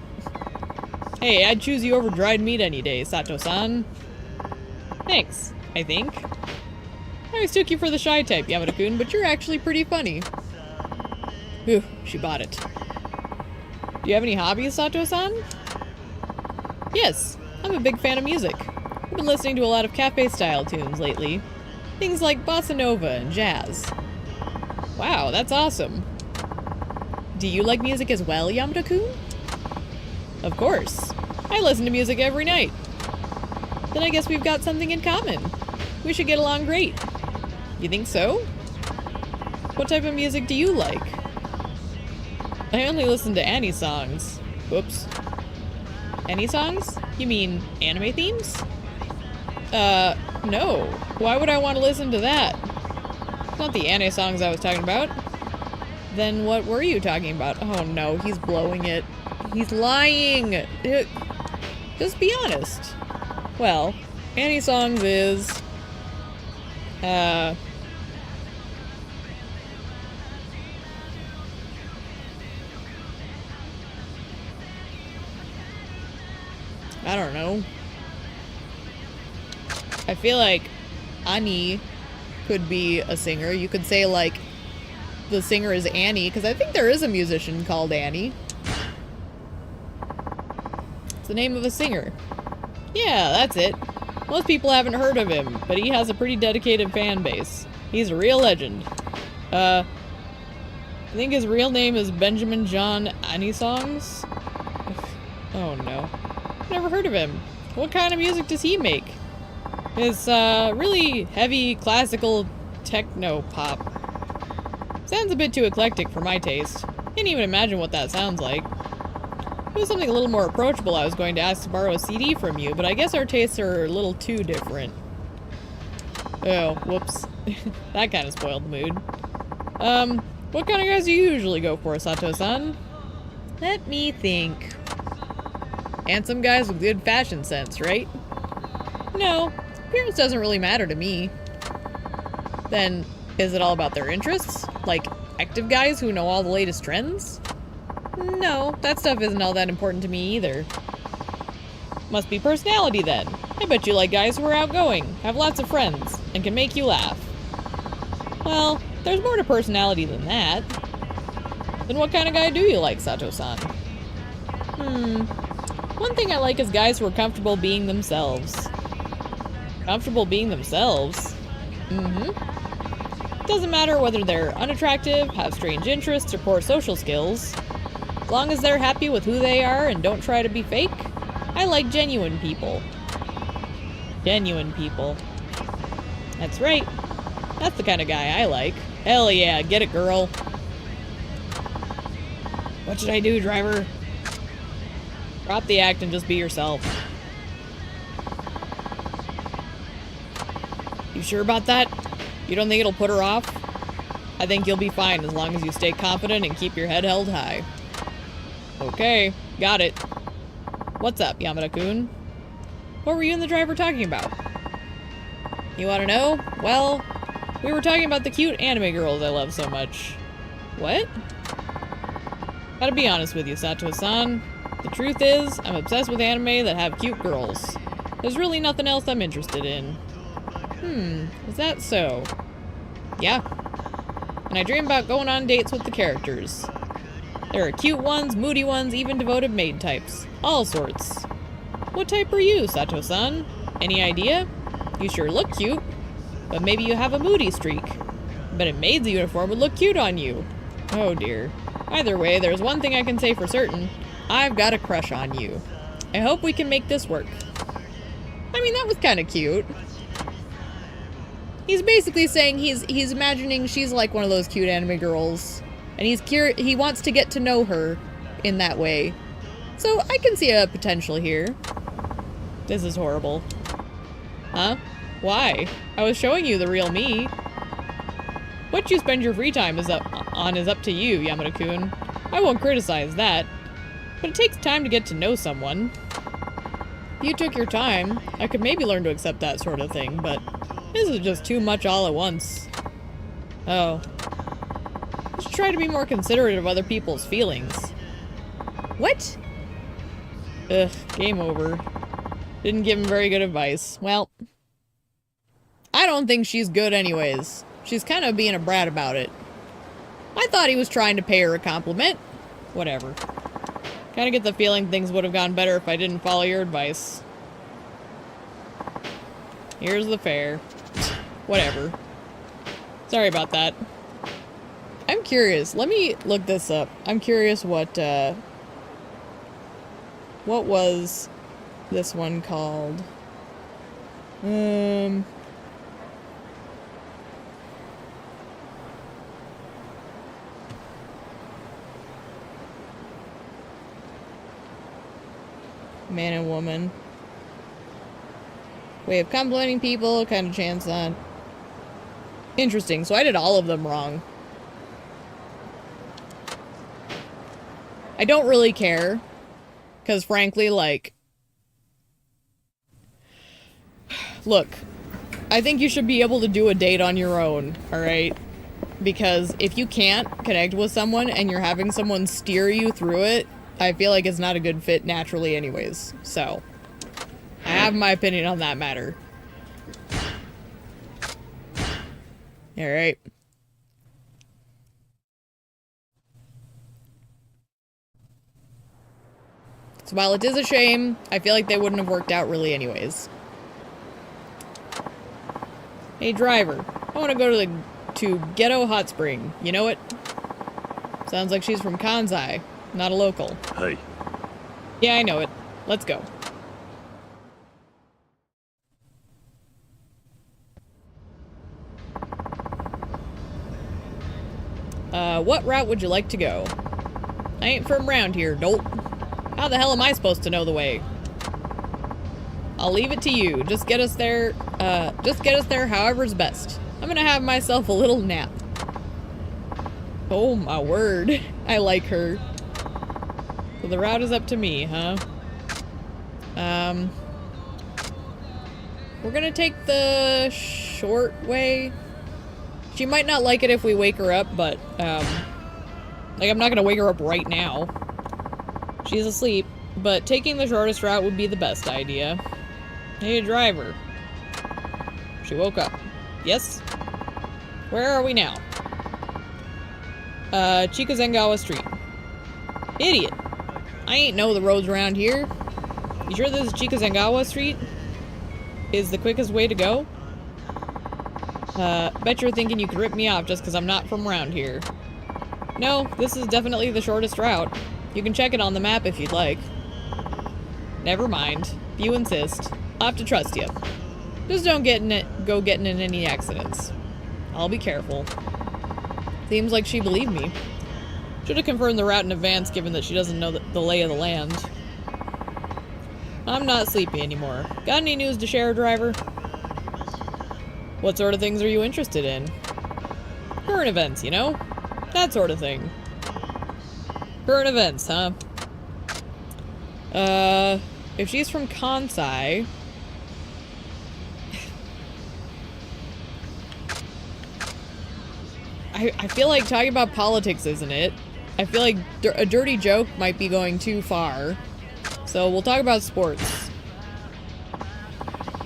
Hey, I'd choose you over dried meat any day, Sato-san. Thanks, I think. I always took you for the shy type, Yamada-kun, but you're actually pretty funny. Whew, she bought it. Do you have any hobbies, Sato-san? Yes, I'm a big fan of music. I've been listening to a lot of cafe-style tunes lately. Things like bossa nova and jazz. Wow, that's awesome. Do you like music as well, Yamada-kun? Of course. I listen to music every night. Then I guess we've got something in common. We should get along great. You think so? What type of music do you like? I only listen to Annie songs. Whoops. Annie songs? You mean anime themes? No. Why would I want to listen to that? It's not the anime songs I was talking about. Then what were you talking about? Oh no, he's blowing it. He's lying! Just be honest. Well, Annie songs is... I don't know. I feel like Annie could be a singer. You could say, like, the singer is Annie, because I think there is a musician called Annie. It's the name of a singer. Yeah, that's it. Most people haven't heard of him, but he has a pretty dedicated fan base. He's a real legend. I think his real name is Benjamin John Annie Songs. Oh no. Never heard of him. What kind of music does he make? It's really heavy classical techno pop. Sounds a bit too eclectic for my taste. Can't even imagine what that sounds like. If it was something a little more approachable, I was going to ask to borrow a CD from you, but I guess our tastes are a little too different. Oh, whoops. That kind of spoiled the mood. What kind of guys do you usually go for, Sato-san? Let me think. Handsome guys with good fashion sense, right? No, appearance doesn't really matter to me. Then, is it all about their interests? Like, active guys who know all the latest trends? No, that stuff isn't all that important to me either. Must be personality then. I bet you like guys who are outgoing, have lots of friends, and can make you laugh. Well, there's more to personality than that. Then what kind of guy do you like, Sato-san? One thing I like is guys who are comfortable being themselves. Comfortable being themselves? Doesn't matter whether they're unattractive, have strange interests, or poor social skills. As long as they're happy with who they are and don't try to be fake, I like genuine people. Genuine people. That's right. That's the kind of guy I like. Hell yeah, get it, girl. What should I do, driver? Drop the act and just be yourself. You sure about that? You don't think it'll put her off? I think you'll be fine as long as you stay confident and keep your head held high. Okay, got it. What's up, Yamada-kun? What were you and the driver talking about? You want to know? Well, we were talking about the cute anime girls I love so much. What? Gotta be honest with you, Sato-san. The truth is, I'm obsessed with anime that have cute girls. There's really nothing else I'm interested in. Is that so? Yeah. And I dream about going on dates with the characters. There are cute ones, moody ones, even devoted maid types. All sorts. What type are you, Sato-san? Any idea? You sure look cute. But maybe you have a moody streak. But a maid's uniform would look cute on you. Oh dear. Either way, there's one thing I can say for certain. I've got a crush on you. I hope we can make this work. I mean, that was kind of cute. He's basically saying he's imagining she's like one of those cute anime girls. And he wants to get to know her in that way. So I can see a potential here. This is horrible. Huh? Why? I was showing you the real me. What you spend your free time is up to you, Yamada-kun. I won't criticize that. But it takes time to get to know someone. If you took your time, I could maybe learn to accept that sort of thing, but this is just too much all at once. Oh. I should try to be more considerate of other people's feelings. What? Ugh, game over. Didn't give him very good advice. Well, I don't think she's good anyways. She's kind of being a brat about it. I thought he was trying to pay her a compliment. Whatever. Kind of get the feeling things would have gone better if I didn't follow your advice. Here's the fare. Whatever. Sorry about that. I'm curious. Let me look this up. I'm curious what was this one called? Man and woman. Way of complimenting people, kind of chance on. Interesting, so I did all of them wrong. I don't really care. Because frankly, like... Look, I think you should be able to do a date on your own, alright? Because if you can't connect with someone and you're having someone steer you through it, I feel like it's not a good fit naturally anyways. So, I have my opinion on that matter. Alright. So while it is a shame, I feel like they wouldn't have worked out really anyways. Hey driver, I want to go to Ghetto Hot Spring. You know it? Sounds like she's from Kansai, not a local. Hey. Yeah, I know it. Let's go. What route would you like to go? I ain't from around here, dolt. How the hell am I supposed to know the way? I'll leave it to you. Just get us there however's best. I'm gonna have myself a little nap. Oh my word. I like her. So the route is up to me, huh? We're gonna take the short way. She might not like it if we wake her up, but, like, I'm not gonna wake her up right now. She's asleep, but taking the shortest route would be the best idea. Hey, driver. She woke up. Yes? Where are we now? Chikazengawa Street. Idiot. I ain't know the roads around here. You sure this is Chikazengawa Street? Is the quickest way to go? Bet you're thinking you could rip me off just because I'm not from around here. No, this is definitely the shortest route. You can check it on the map if you'd like. Never mind. If you insist. I'll have to trust you. Just don't go getting in any accidents. I'll be careful. Seems like she believed me. Should have confirmed the route in advance given that she doesn't know the lay of the land. I'm not sleepy anymore. Got any news to share, driver? What sort of things are you interested in? Current events, you know? That sort of thing. Current events, huh? If she's from Kansai... I feel like talking about politics isn't it. I feel like a dirty joke might be going too far. So we'll talk about sports.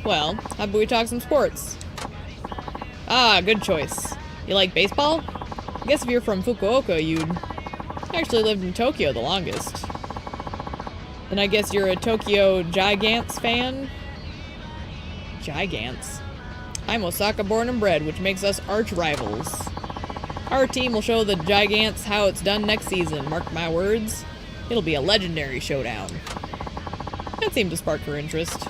Well, how about we talk some sports? Ah, good choice. You like baseball? I guess if you're from Fukuoka, you'd actually lived in Tokyo the longest. And I guess you're a Tokyo Gigants fan? Gigants? I'm Osaka born and bred, which makes us arch rivals. Our team will show the Gigants how it's done next season, mark my words. It'll be a legendary showdown. That seemed to spark her interest.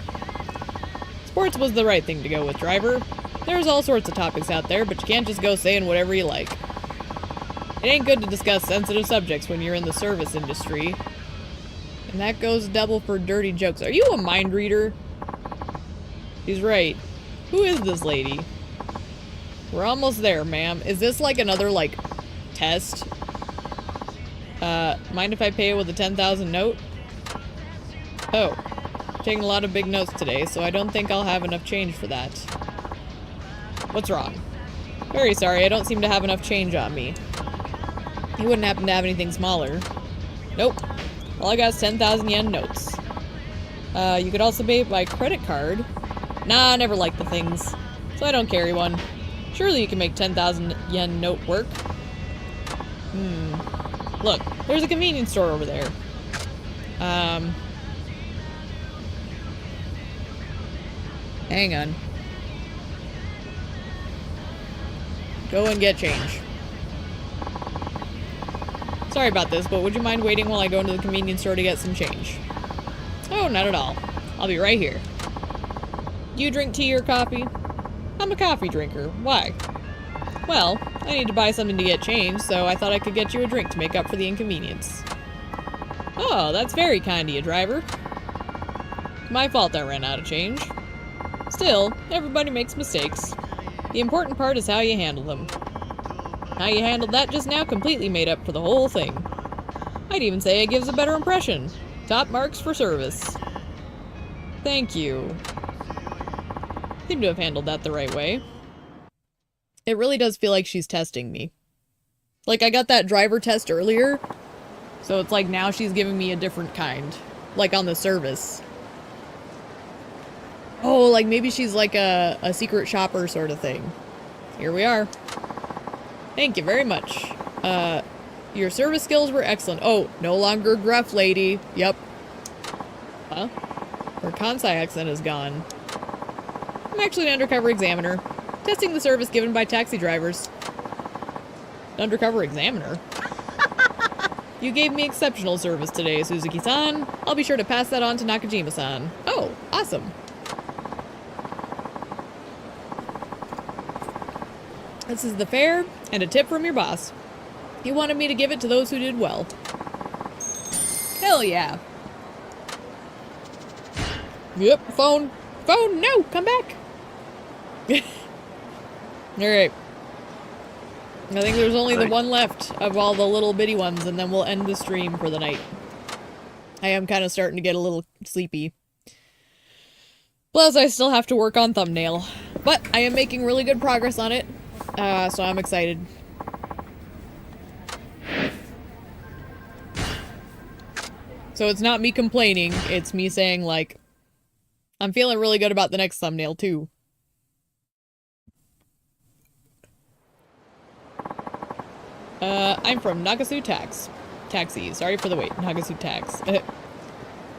Sports was the right thing to go with, driver. There's all sorts of topics out there, but you can't just go saying whatever you like. It ain't good to discuss sensitive subjects when you're in the service industry. And that goes double for dirty jokes. Are you a mind reader? He's right. Who is this lady? We're almost there, ma'am. Is this like another, like, test? Mind if I pay with a 10,000 note? Oh. Taking a lot of big notes today, so I don't think I'll have enough change for that. What's wrong? Very sorry, I don't seem to have enough change on me. You wouldn't happen to have anything smaller. Nope. All I got is 10,000 yen notes. You could also pay by credit card. Nah, I never liked the things, so I don't carry one. Surely you can make 10,000 yen note work. Look, there's a convenience store over there. Hang on. Go and get change. Sorry about this, but would you mind waiting while I go into the convenience store to get some change? Oh, not at all. I'll be right here. Do you drink tea or coffee? I'm a coffee drinker. Why? Well, I need to buy something to get change, so I thought I could get you a drink to make up for the inconvenience. Oh, that's very kind of you, driver. My fault I ran out of change. Still, everybody makes mistakes. The important part is how you handle them. How you handled that just now completely made up for the whole thing. I'd even say it gives a better impression. Top marks for service. Thank you. Seem to have handled that the right way. It really does feel like she's testing me. Like, I got that driver test earlier, so it's like now she's giving me a different kind. Like on the service. Oh, like maybe she's like a secret shopper sort of thing. Here we are. Thank you very much. Your service skills were excellent. Oh, no longer gruff lady. Yep. Huh? Her Kansai accent is gone. I'm actually an undercover examiner. Testing the service given by taxi drivers. Undercover examiner? You gave me exceptional service today, Suzuki-san. I'll be sure to pass that on to Nakajima-san. Oh, awesome. This is the fare, and a tip from your boss. He wanted me to give it to those who did well. Hell yeah. Yep, phone. Phone, no, come back. Alright. I think there's only the one left of all the little bitty ones, and then we'll end the stream for the night. I am kind of starting to get a little sleepy. Plus, I still have to work on thumbnail. But I am making really good progress on it, so I'm excited. So it's not me complaining, it's me saying, like, I'm feeling really good about the next thumbnail, too. I'm from Nagasu Taxi. Sorry for the wait. Nagasu Tax.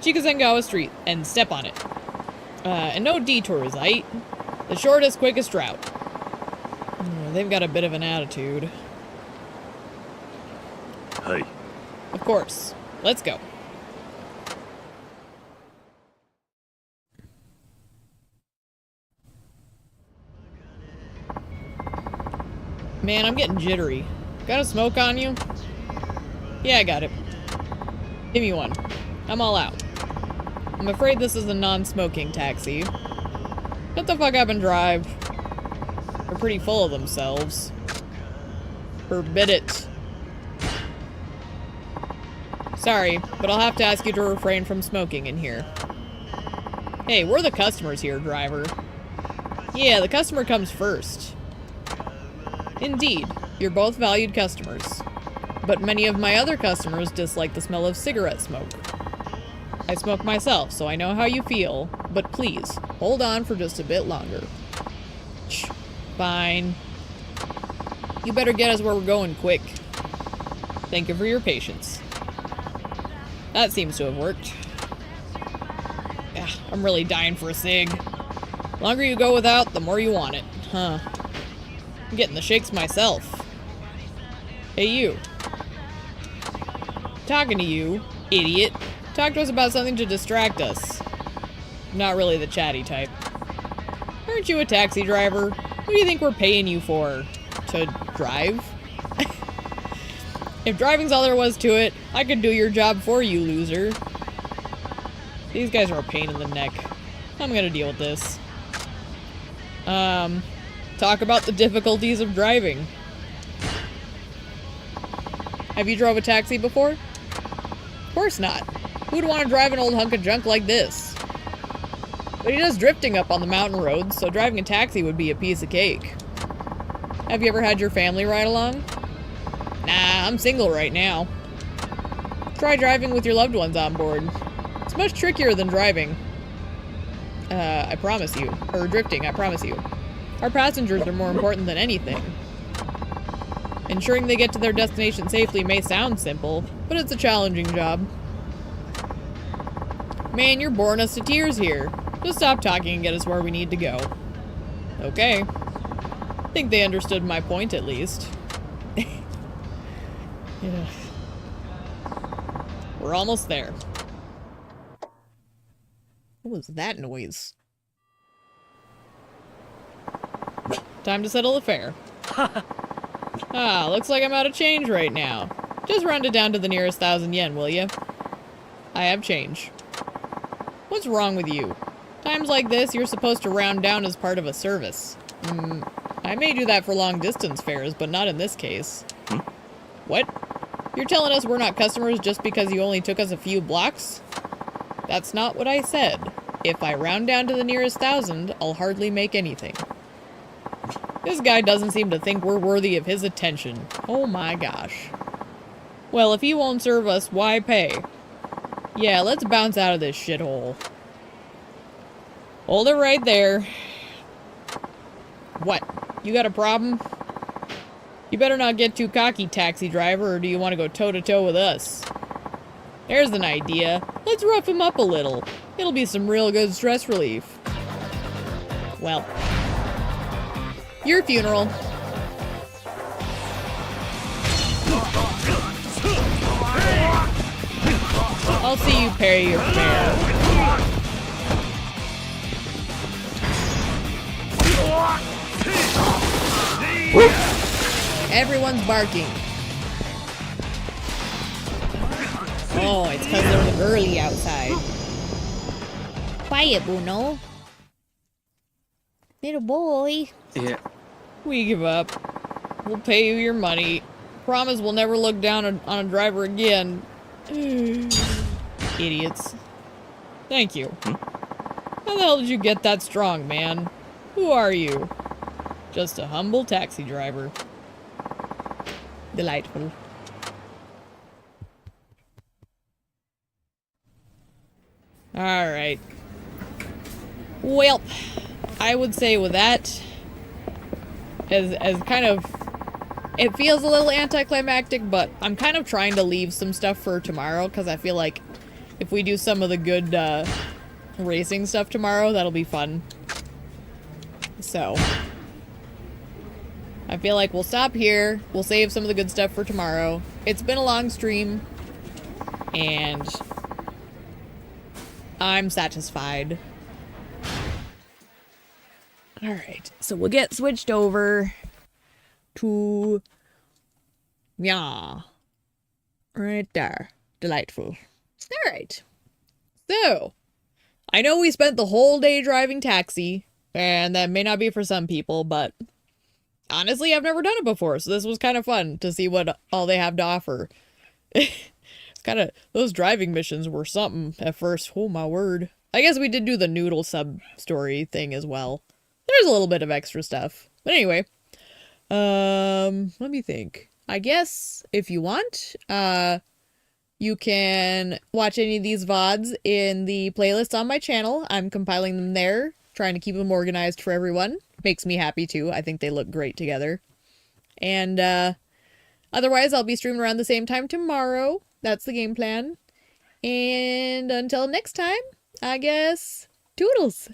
Chikazengawa Street, and step on it. And no detours, aight. The shortest, quickest route. They've got a bit of an attitude. Hi. Of course. Let's go. Man, I'm getting jittery. Got a smoke on you? Yeah, I got it. Give me one. I'm all out. I'm afraid this is a non-smoking taxi. Shut the fuck up and drive. They're pretty full of themselves. Forbid it. Sorry, but I'll have to ask you to refrain from smoking in here. Hey, we're the customers here, driver. Yeah, the customer comes first. Indeed, you're both valued customers. But many of my other customers dislike the smell of cigarette smoke. I smoke myself, so I know how you feel, but please, hold on for just a bit longer. Shh. Fine. You better get us where we're going quick. Thank you for your patience. That seems to have worked. I'm really dying for a cig. The longer you go without, the more you want it. Huh. I'm getting the shakes myself. Hey, you. Talking to you, idiot. Talk to us about something to distract us. Not really the chatty type. Aren't you a taxi driver? What do you think we're paying you for? To drive? If driving's all there was to it, I could do your job for you, loser. These guys are a pain in the neck. I'm gonna deal with this. Talk about the difficulties of driving. Have you drove a taxi before? Of course not. Who'd want to drive an old hunk of junk like this? But he does drifting up on the mountain roads, so driving a taxi would be a piece of cake. Have you ever had your family ride along? Nah, I'm single right now. Try driving with your loved ones on board. It's much trickier than driving. I promise you. Or drifting, I promise you. Our passengers are more important than anything. Ensuring they get to their destination safely may sound simple, but it's a challenging job. Man, you're boring us to tears here. Just stop talking and get us where we need to go. Okay. I think they understood my point, at least. Yeah. We're almost there. What was that noise? Time to settle the fare. Ah, looks like I'm out of change right now. Just round it down to the nearest 1,000 yen, will you? I have change. What's wrong with you? Times like this, you're supposed to round down as part of a service. I may do that for long-distance fares, but not in this case. What? You're telling us we're not customers just because you only took us a few blocks? That's not what I said. If I round down to the nearest 1,000, I'll hardly make anything. This guy doesn't seem to think we're worthy of his attention. Oh my gosh. Well, if he won't serve us, why pay? Yeah, let's bounce out of this shithole. Hold it right there. What? You got a problem? You better not get too cocky, taxi driver, or do you want to go toe-to-toe with us? There's an idea. Let's rough him up a little. It'll be some real good stress relief. Well, your funeral. I'll see you pay your fare. Everyone's barking. Oh, it's because they're early outside. Quiet, Bruno. Little boy. Yeah. We give up. We'll pay you your money. Promise we'll never look down on a driver again. Idiots. Thank you. How the hell did you get that strong, man? Who are you? Just a humble taxi driver. Delightful. Alright. Well, I would say with that, as kind of, it feels a little anticlimactic, but I'm kind of trying to leave some stuff for tomorrow, because I feel like if we do some of the good racing stuff tomorrow, that'll be fun. So, I feel like we'll stop here, we'll save some of the good stuff for tomorrow. It's been a long stream, and I'm satisfied. Alright, so we'll get switched over to... Yeah. Right there. Delightful. Alright. So, I know we spent the whole day driving taxi, and that may not be for some people, but honestly, I've never done it before, so this was kind of fun to see what all they have to offer. It's kind of, those driving missions were something at first. Oh my word. I guess we did do the noodle sub-story thing as well. There's a little bit of extra stuff. But anyway, let me think. I guess if you want, you can watch any of these VODs in the playlist on my channel. I'm compiling them there, trying to keep them organized for everyone. Makes me happy too. I think they look great together. And otherwise, I'll be streaming around the same time tomorrow. That's the game plan. And until next time, I guess, toodles.